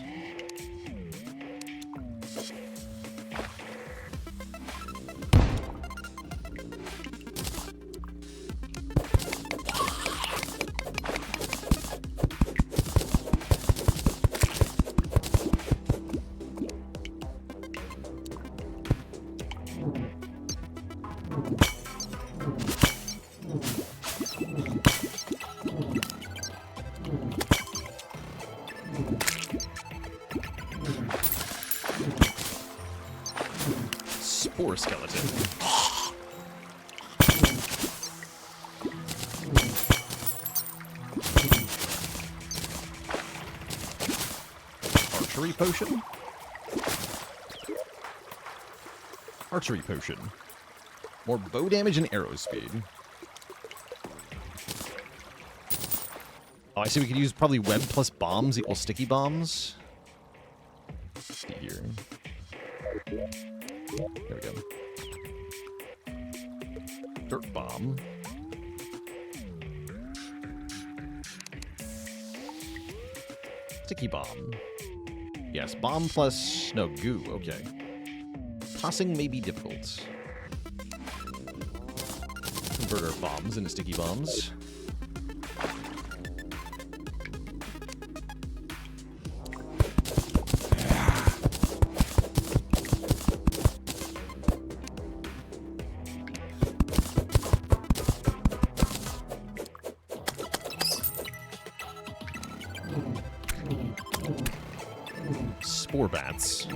Speaker 1: Spore skeleton. Archery potion? Archery potion. More bow damage and arrow speed. Oh, I see we could use probably web plus bombs equals sticky bombs. Let's see here. There we go. Dirt bomb. Sticky bomb. Yes, bomb plus... no, goo. Okay. Tossing may be difficult. Convert our bombs into sticky bombs. Spore bats.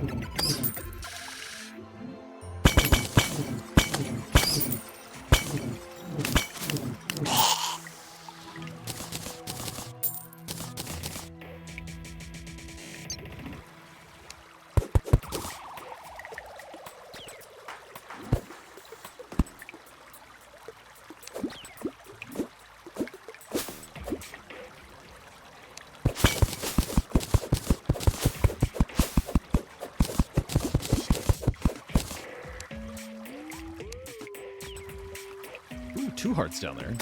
Speaker 1: Ooh, 2 hearts down there.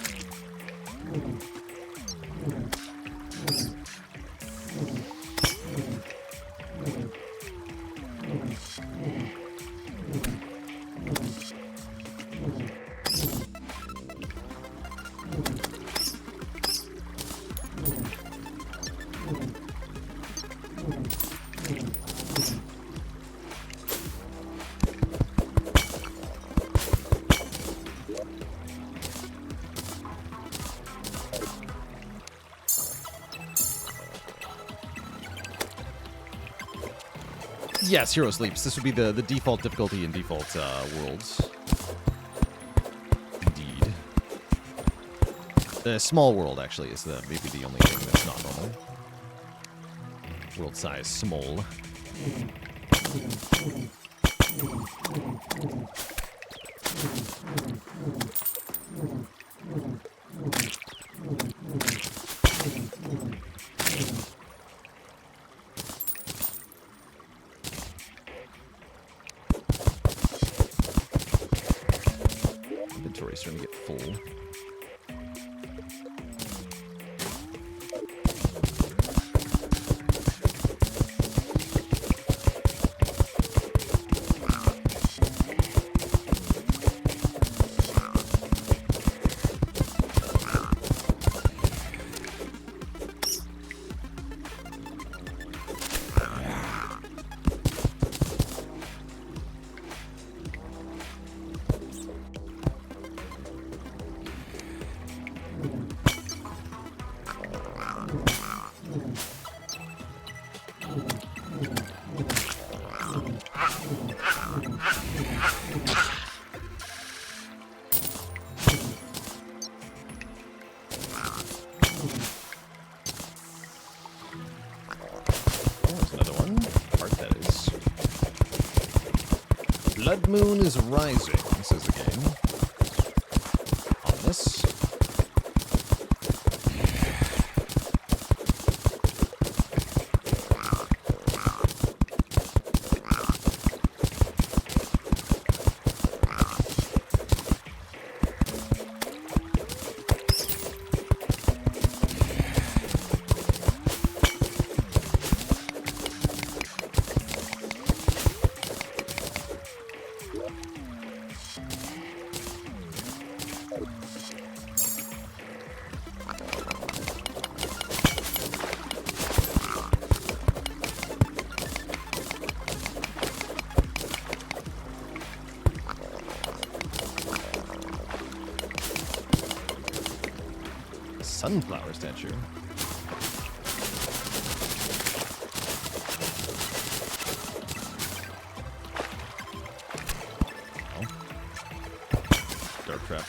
Speaker 1: Yes, Hero Sleeps. This would be the default difficulty in default worlds. Indeed. The small world, actually, is maybe the only thing that's not normal. World size small. Inventory's starting to get full. Blood moon is rising, says the game. On this. sunflower statue. Oh. Dark trap.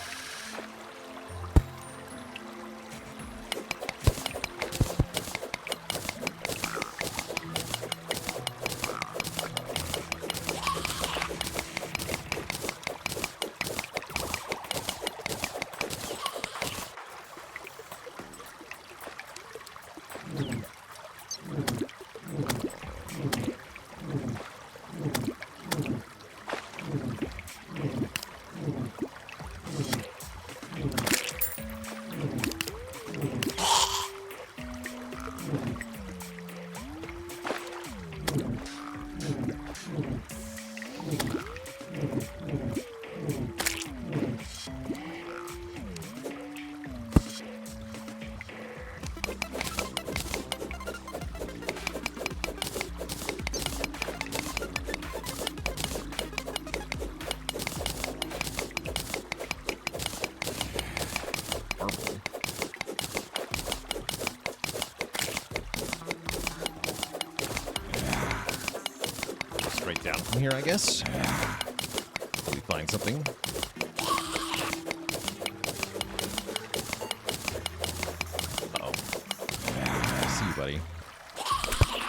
Speaker 1: Straight down from here, I guess. We find something. Uh-oh. I see you, buddy.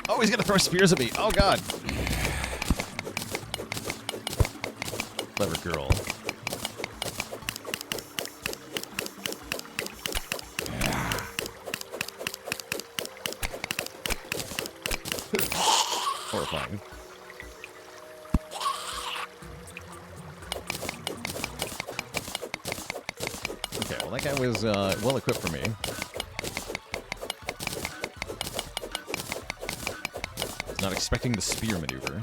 Speaker 1: Oh, he's gonna throw spears at me. Oh, God. Clever girl. Horrifying. Okay, well, that guy was well equipped for me. Not expecting the spear maneuver.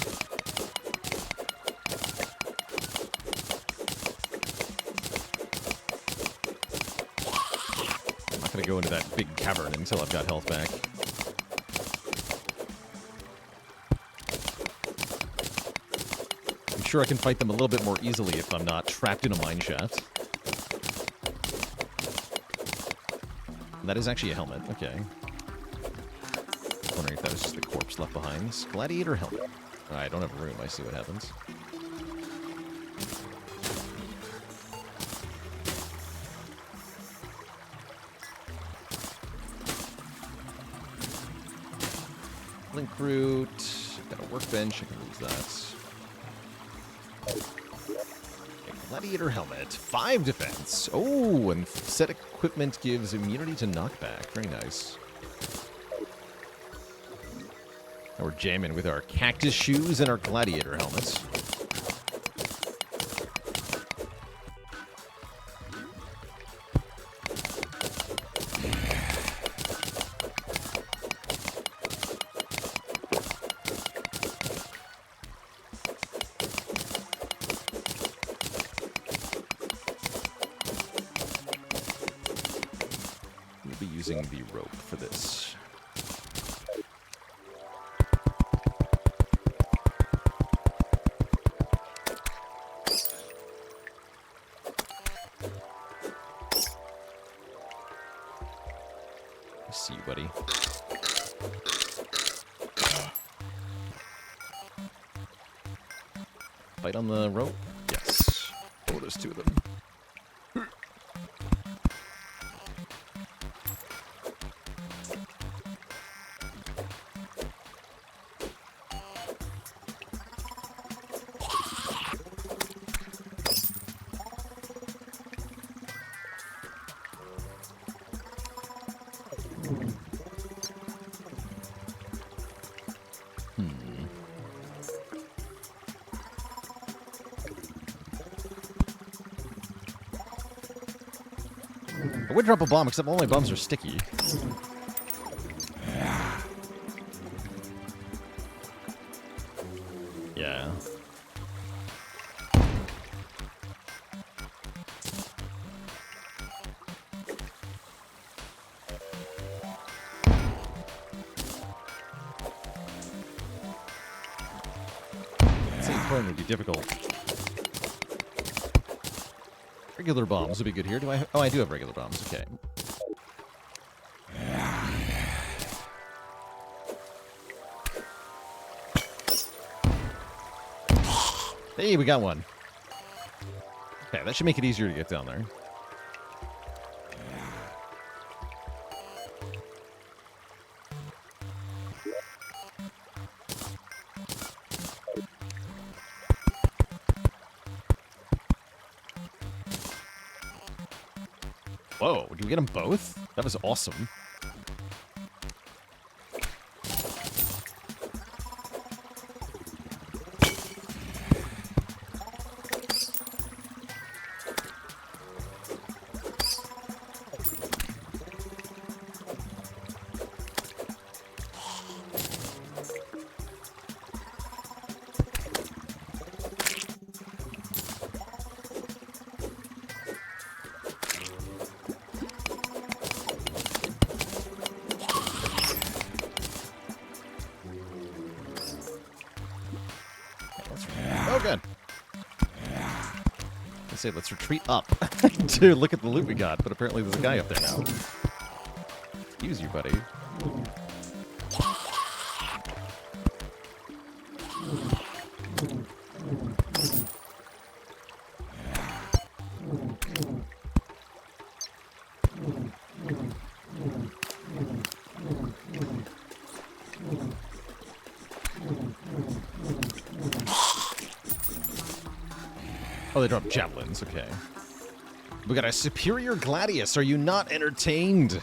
Speaker 1: I'm not going to go into that big cavern until I've got health back. I'm sure I can fight them a little bit more easily if I'm not trapped in a mine shaft. And that is actually a helmet, okay. Wondering if that was just a corpse left behind. Gladiator helmet. I don't have room, I see what happens. Link root. Got a workbench, I can lose that. Okay, gladiator helmet. 5 defense. Oh, and set equipment gives immunity to knockback. Very nice. Now we're jamming with our cactus shoes and our gladiator helmets. We'll be using the rope for this. See you, buddy. Fight on the rope? Yes. Oh, there's 2 of them. I would drop a bomb, except all my bombs are sticky. Yeah. Same turn would be difficult. Regular bombs would be good here. Do I? Oh, I do have regular bombs. Okay. Hey, we got one. Okay, that should make it easier to get down there. Whoa, did we get them both? That was awesome. Oh, good. I say let's retreat up to look at the loot we got, but apparently there's a guy up there now. Excuse you, buddy. Oh, they drop javelins, okay. We got a superior gladius. Are you not entertained?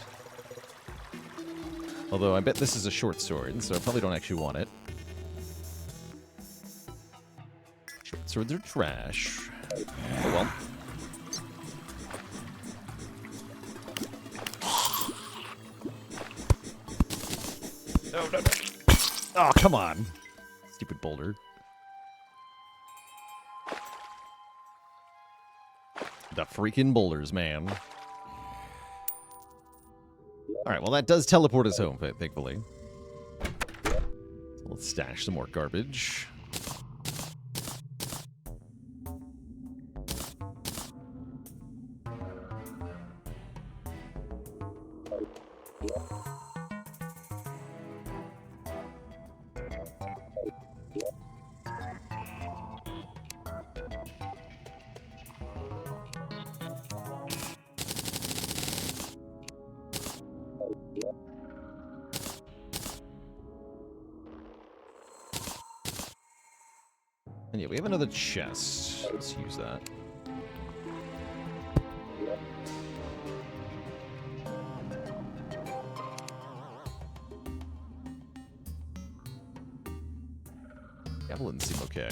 Speaker 1: Although I bet this is a short sword, so I probably don't actually want it. Short swords are trash. Oh well. No, no, no. Oh, come on. Stupid boulder. The freaking boulders, man. Alright, well that does teleport us home, thankfully. So let's stash some more garbage. And yeah, we have another chest. Let's use that. Javelins seem okay.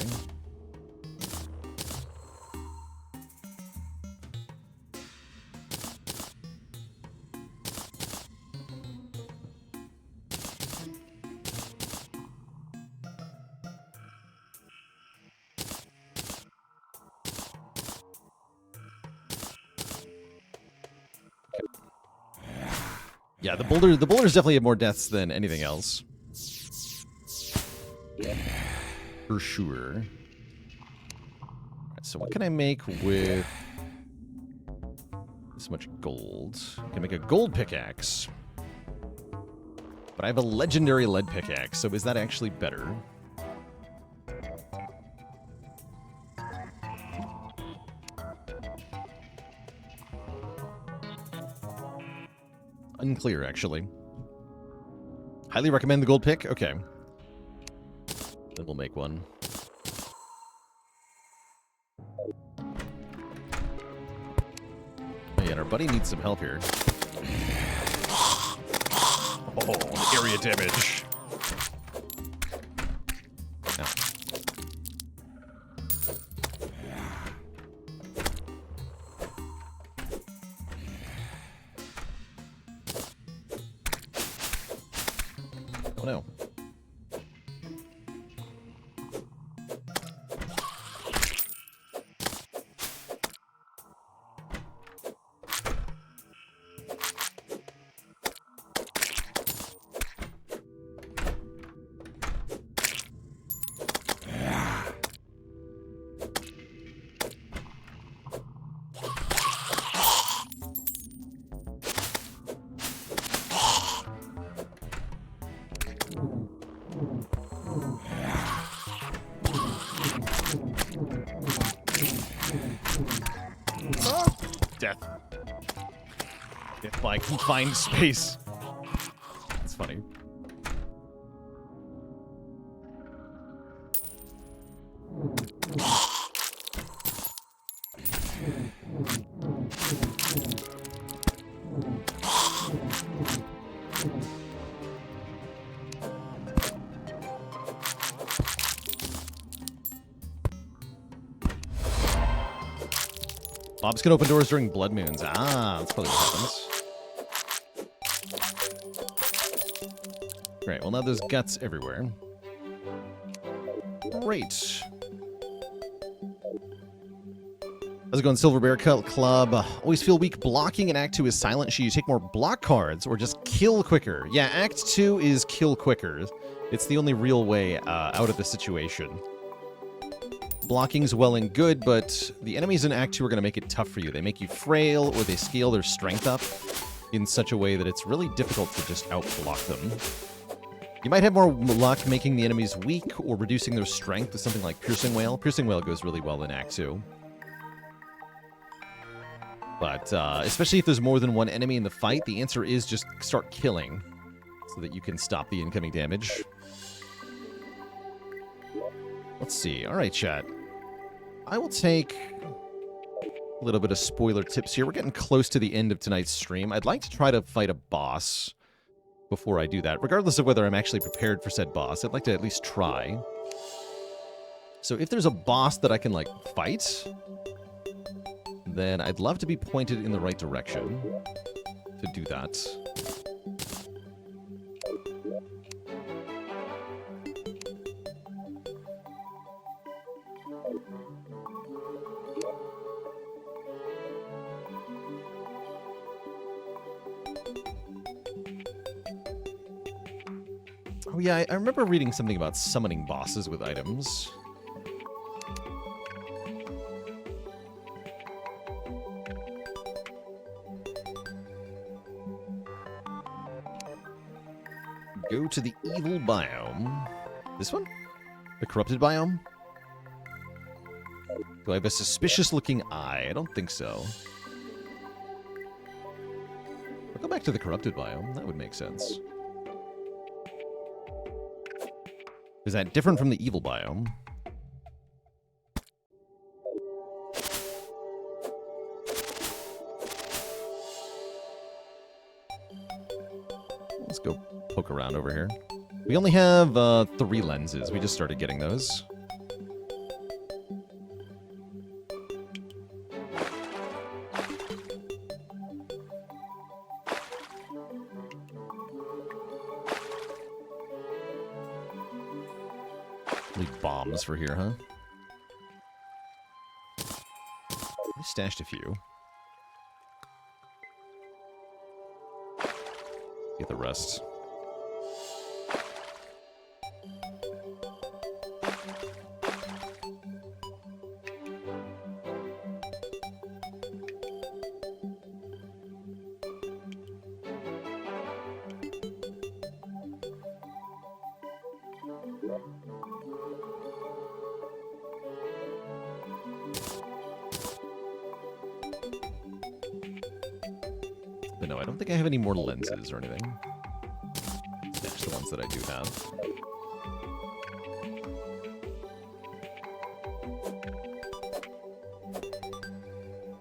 Speaker 1: Yeah, the boulders definitely have more deaths than anything else. For sure. Alright, so what can I make with this much gold? I can make a gold pickaxe. But I have a legendary lead pickaxe, so is that actually better? Unclear, actually. Highly recommend the gold pick? Okay. Then we'll make one. Oh, yeah, and our buddy needs some help here. Oh, the area damage. No. Oh no. that. If I can find space. That's funny. Mobs can open doors during blood moons. Ah, that's probably what happens. Great, well now there's guts everywhere. Great. How's it going, Silver Bear Club? Always feel weak blocking in Act 2 is silent. Should you take more block cards or just kill quicker? Yeah, Act 2 is kill quicker. It's the only real way out of the situation. Blocking's well and good, but the enemies in Act 2 are going to make it tough for you. They make you frail, or they scale their strength up in such a way that it's really difficult to just outblock them. You might have more luck making the enemies weak or reducing their strength with something like Piercing Wail. Piercing Wail goes really well in Act 2. But especially if there's more than one enemy in the fight, the answer is just start killing so that you can stop the incoming damage. Let's see. All right, chat. I will take a little bit of spoiler tips here. We're getting close to the end of tonight's stream. I'd like to try to fight a boss before I do that. Regardless of whether I'm actually prepared for said boss, I'd like to at least try. So if there's a boss that I can, like, fight, then I'd love to be pointed in the right direction to do that. Oh yeah, I remember reading something about summoning bosses with items. Go to the evil biome. This one? The corrupted biome? Do I have a suspicious-looking eye? I don't think so. I'll go back to the corrupted biome. That would make sense. Is that different from the evil biome? Let's go poke around over here. We only have 3 lenses. We just started getting those. Leave bombs for here, huh? We stashed a few. Get the rest. But no, I don't think I have any more lenses or anything. Stash the ones that I do have.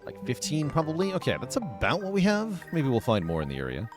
Speaker 1: Like 15 probably? Okay, that's about what we have. Maybe we'll find more in the area.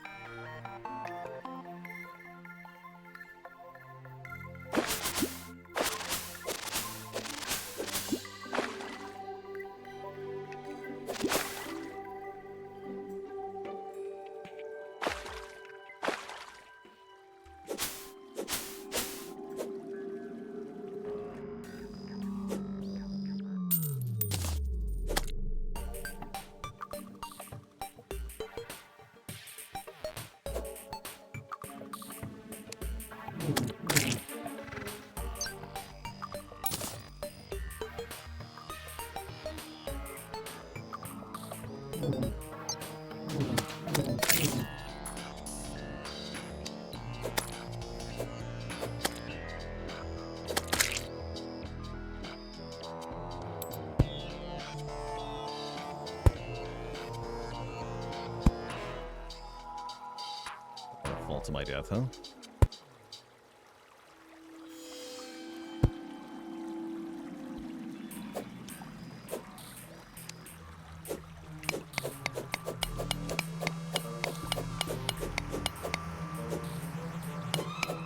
Speaker 1: to my death, huh?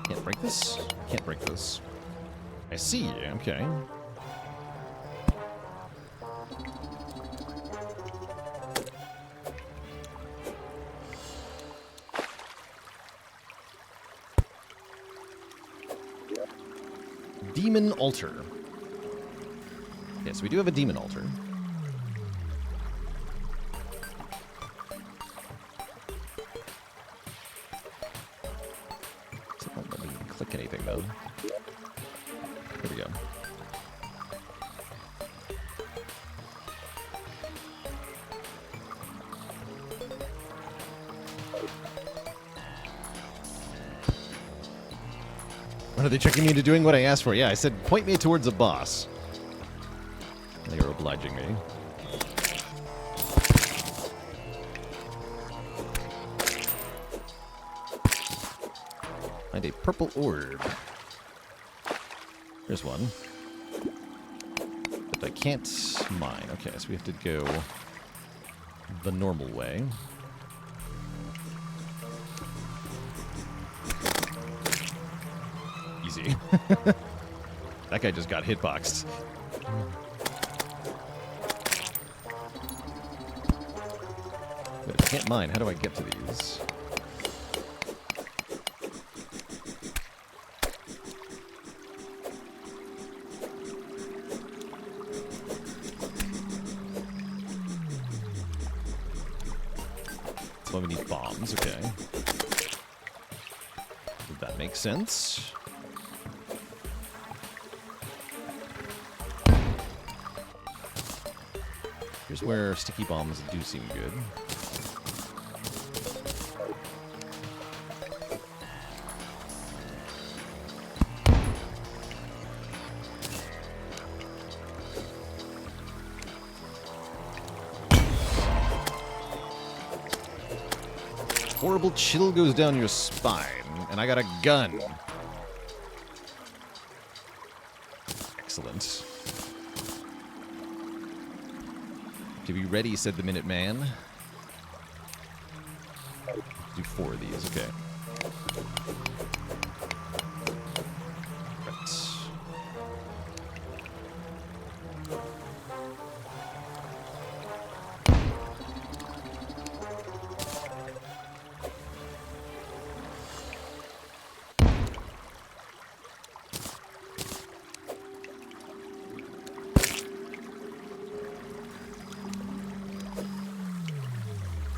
Speaker 1: Can't break this? Can't break this. I see, okay. Demon altar. Yes, we do have a demon altar. It won't let me click anything though. Here we go. What are they tricking me into doing what I asked for? Yeah, I said, point me towards a boss. They are obliging me. Find a purple orb. There's one. But I can't mine. Okay, so we have to go the normal way. Easy. That guy just got hitboxed. But if I can't mine, how do I get to these? That's why we need bombs, okay. Did that make sense? Here's where sticky bombs do seem good. Horrible chill goes down your spine, and I got a gun. Excellent. To be ready, said the Minuteman. Do 4 of these, okay.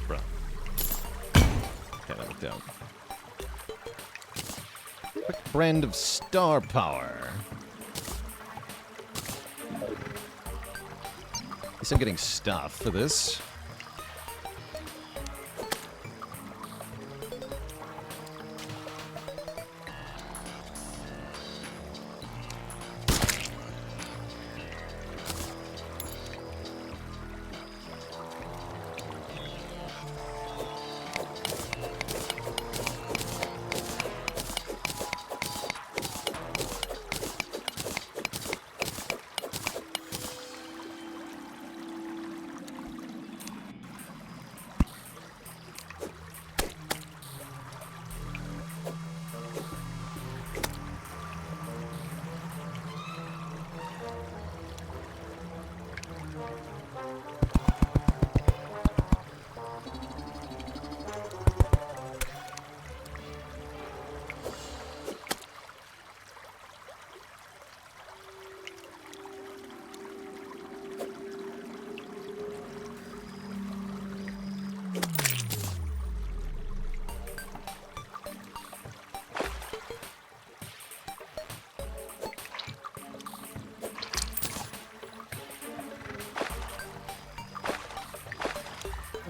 Speaker 1: Right. Out. Quick brand of star power. At least I'm getting stuff for this.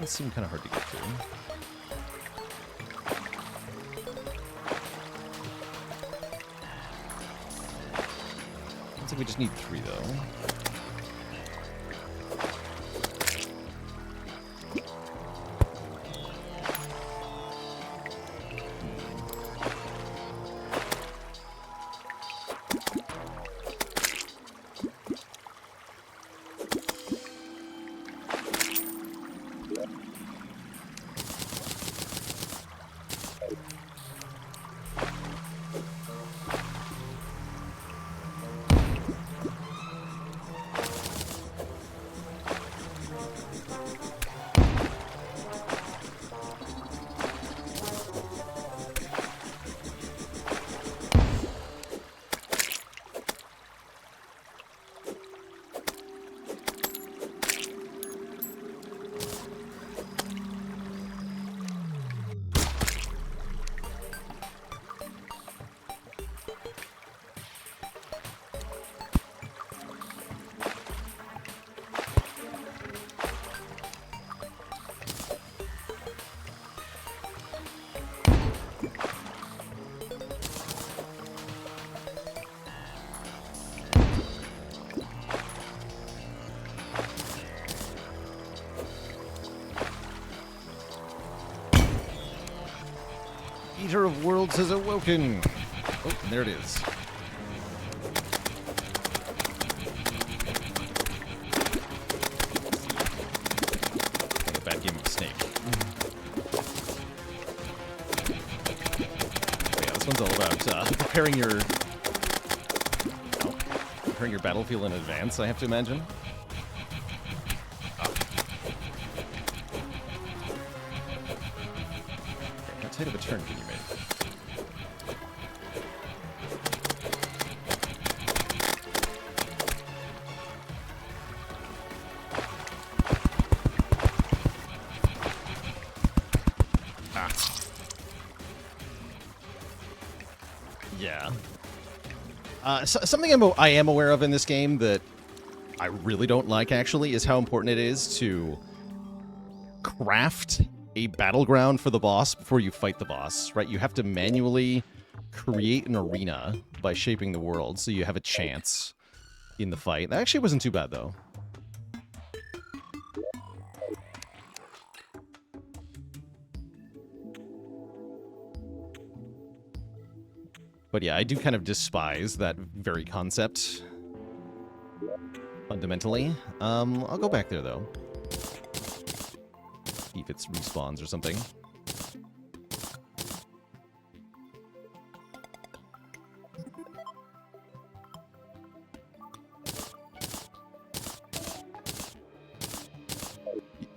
Speaker 1: That seemed kind of hard to get to. Looks like we just need 3, though. Eater of Worlds has awoken. Oh, and there it is. Like a bad game of Snake. Oh, yeah, this one's all about preparing your battlefield in advance, I have to imagine. How tight of a turn can you make? Yeah. Something I am aware of in this game that I really don't like, actually, is how important it is to craft a battleground for the boss before you fight the boss, right? You have to manually create an arena by shaping the world so you have a chance in the fight. That actually wasn't too bad, though. But yeah, I do kind of despise that very concept, fundamentally. I'll go back there, though. See if it respawns or something.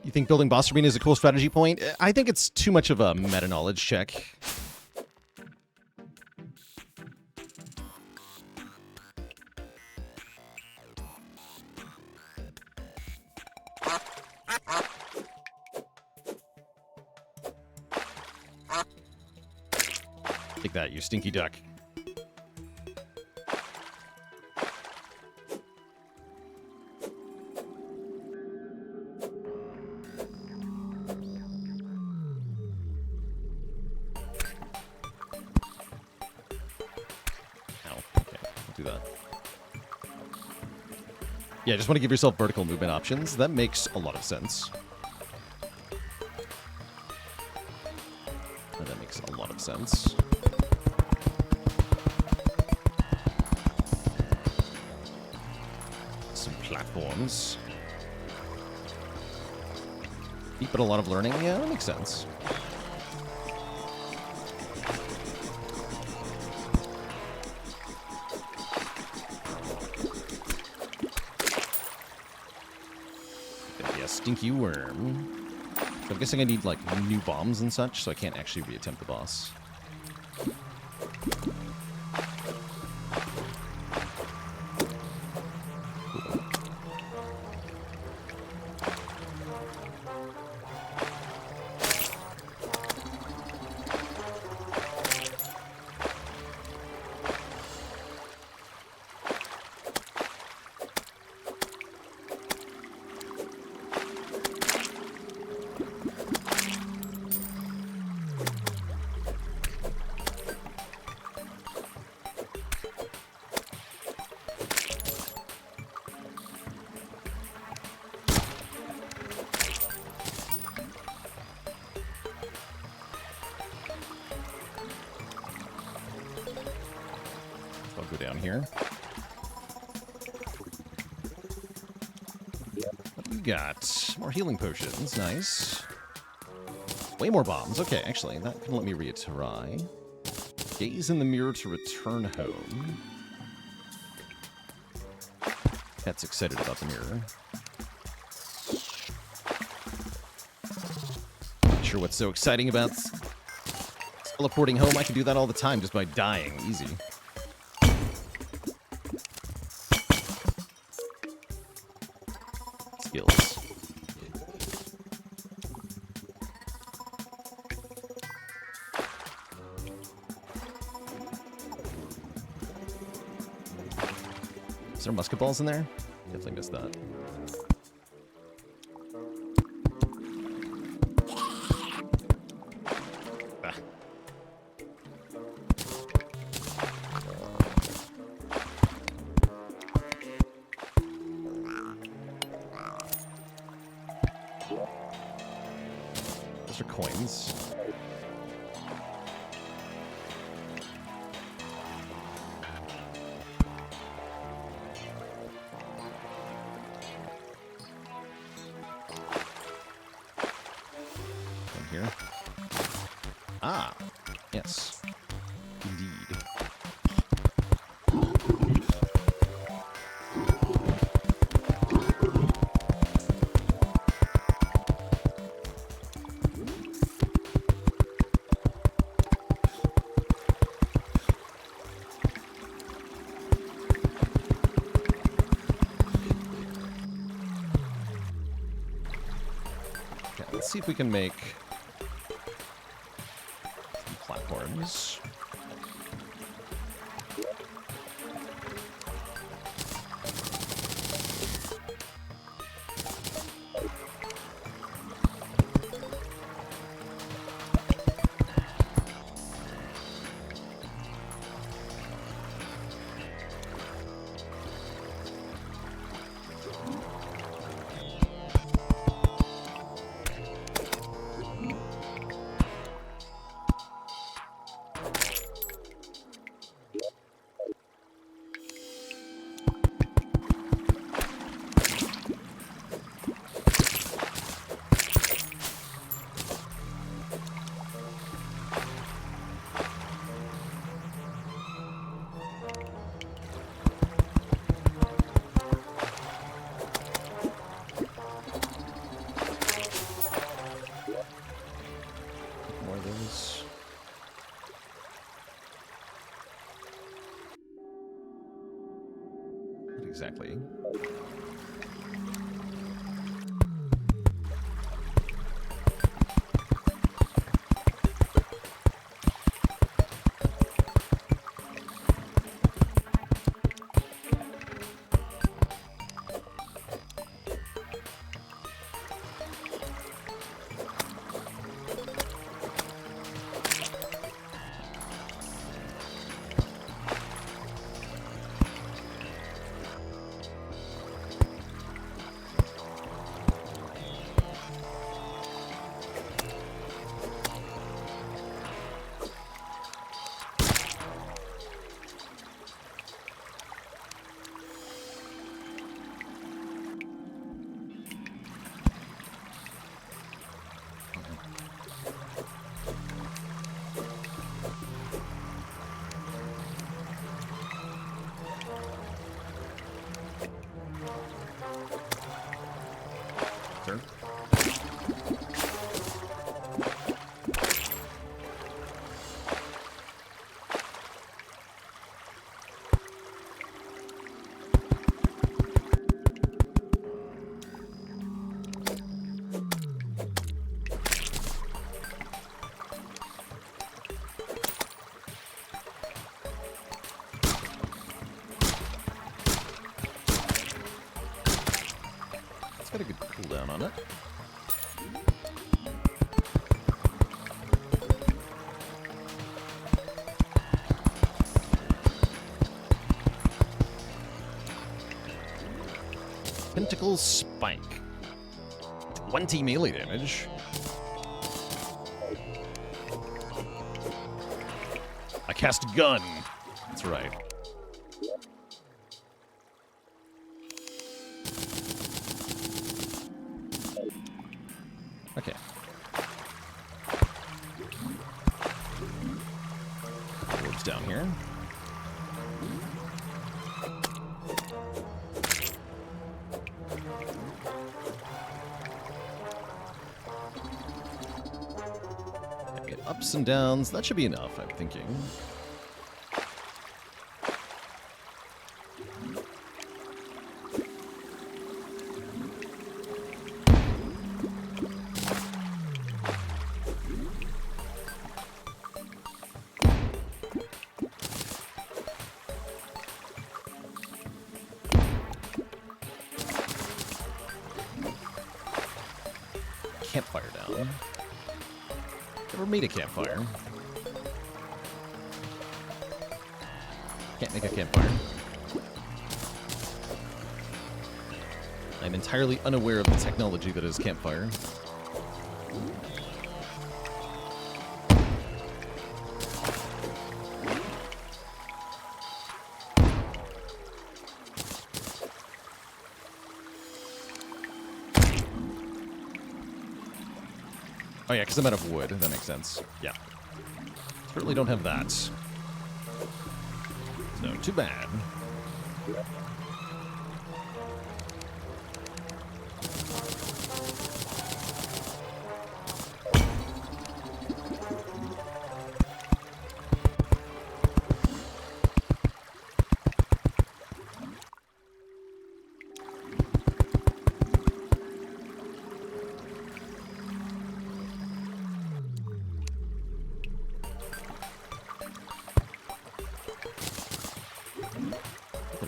Speaker 1: You think building boss arena is a cool strategy point? I think it's too much of a meta-knowledge check. Take that, you stinky duck. Ow. Okay, I'll do that. Yeah, just want to give yourself vertical movement options. That makes a lot of sense. That makes a lot of sense. Some platforms. Deep, but a lot of learning. Yeah, that makes sense. Yeah, stinky worm. So I'm guessing I need, like, new bombs and such, so I can't actually reattempt the boss. I'll go down here. What do you got? More healing potions. Nice. Way more bombs. Okay, actually, that can let me retry. Gaze in the mirror to return home. Cat's excited about the mirror. Not sure what's so exciting about teleporting home. I can do that all the time just by dying. Easy. Skills. Is there musket balls in there? Definitely missed that. Ah. Those are coins. here. Ah, yes. Indeed. Okay, let's see if we can make some platforms. More of those. What exactly? Sure. It's got a good cooldown on it. Pentacle Spike. 20 melee damage. I cast gun. That's right. Okay. Orbs down here. Okay, ups and downs. That should be enough, I'm thinking. Campfire down. Never made a campfire. Can't make a campfire. I'm entirely unaware of the technology that is campfire. Oh yeah, because I'm out of wood. That makes sense. Yeah. Certainly don't have that. So, too bad.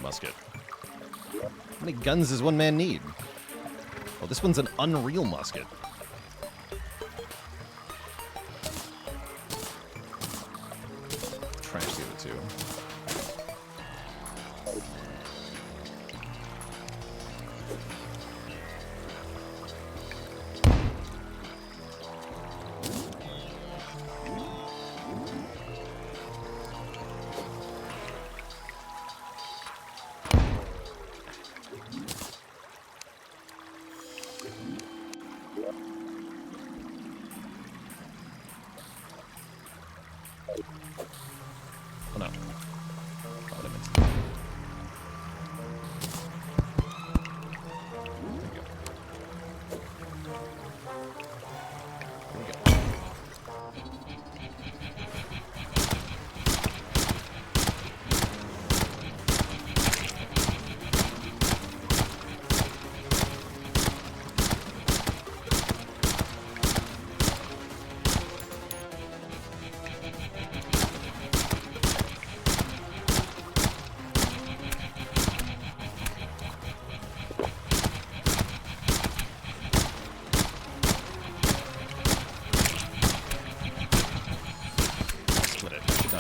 Speaker 1: Musket. How many guns does one man need? Oh, this one's an unreal musket. Trash the other two. Oh no. What I meant to do. There we go.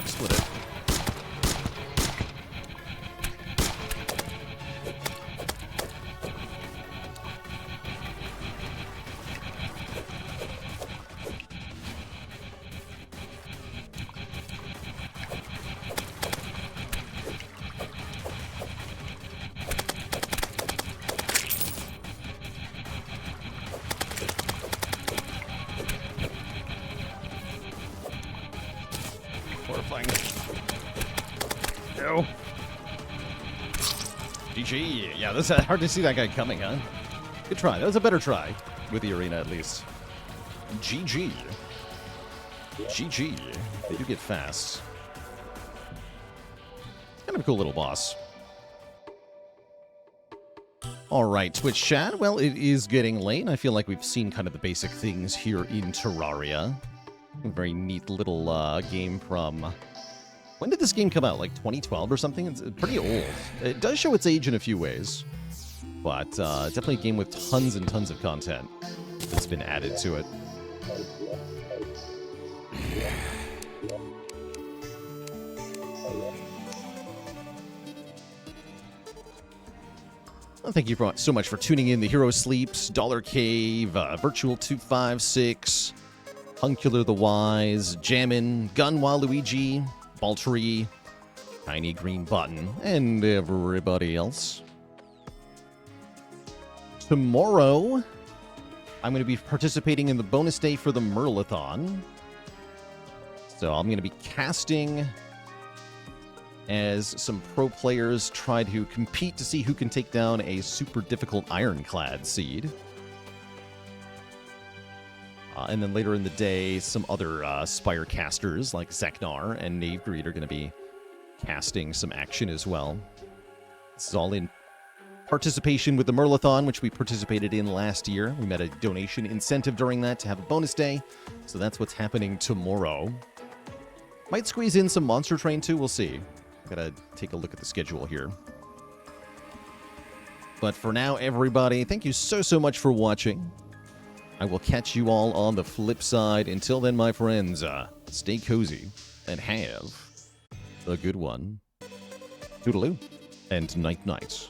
Speaker 1: Split it. Horrifying. No. GG. Yeah, that's hard to see that guy coming, huh? Good try. That was a better try with the arena, at least. GG. GG. They do get fast. Kind of a cool little boss. All right, Twitch chat. Well, it is getting late. I feel like we've seen kind of the basic things here in Terraria. A very neat little game from... When did this game come out? Like 2012 or something? It's pretty old. It does show its age in a few ways. But definitely a game with tons and tons of content that's been added to it. Well, thank you so much for tuning in. The Hero Sleeps, Dollar Cave, Virtual 256... Hunkular the Wise, Jammin', Gun Waluigi, Baltree, Tiny Green Button, and everybody else. Tomorrow, I'm going to be participating in the bonus day for the Merlathon. So I'm going to be casting as some pro players try to compete to see who can take down a super difficult Ironclad seed. And then later in the day, some other Spire casters like Zeknar and Knave Greed are going to be casting some action as well. This is all in participation with the Merlathon, which we participated in last year. We met a donation incentive during that to have a bonus day. So that's what's happening tomorrow. Might squeeze in some Monster Train too, we'll see. Gotta take a look at the schedule here. But for now, everybody, thank you so much for watching. I will catch you all on the flip side. Until then, my friends, stay cozy and have a good one. Toodaloo and night-night.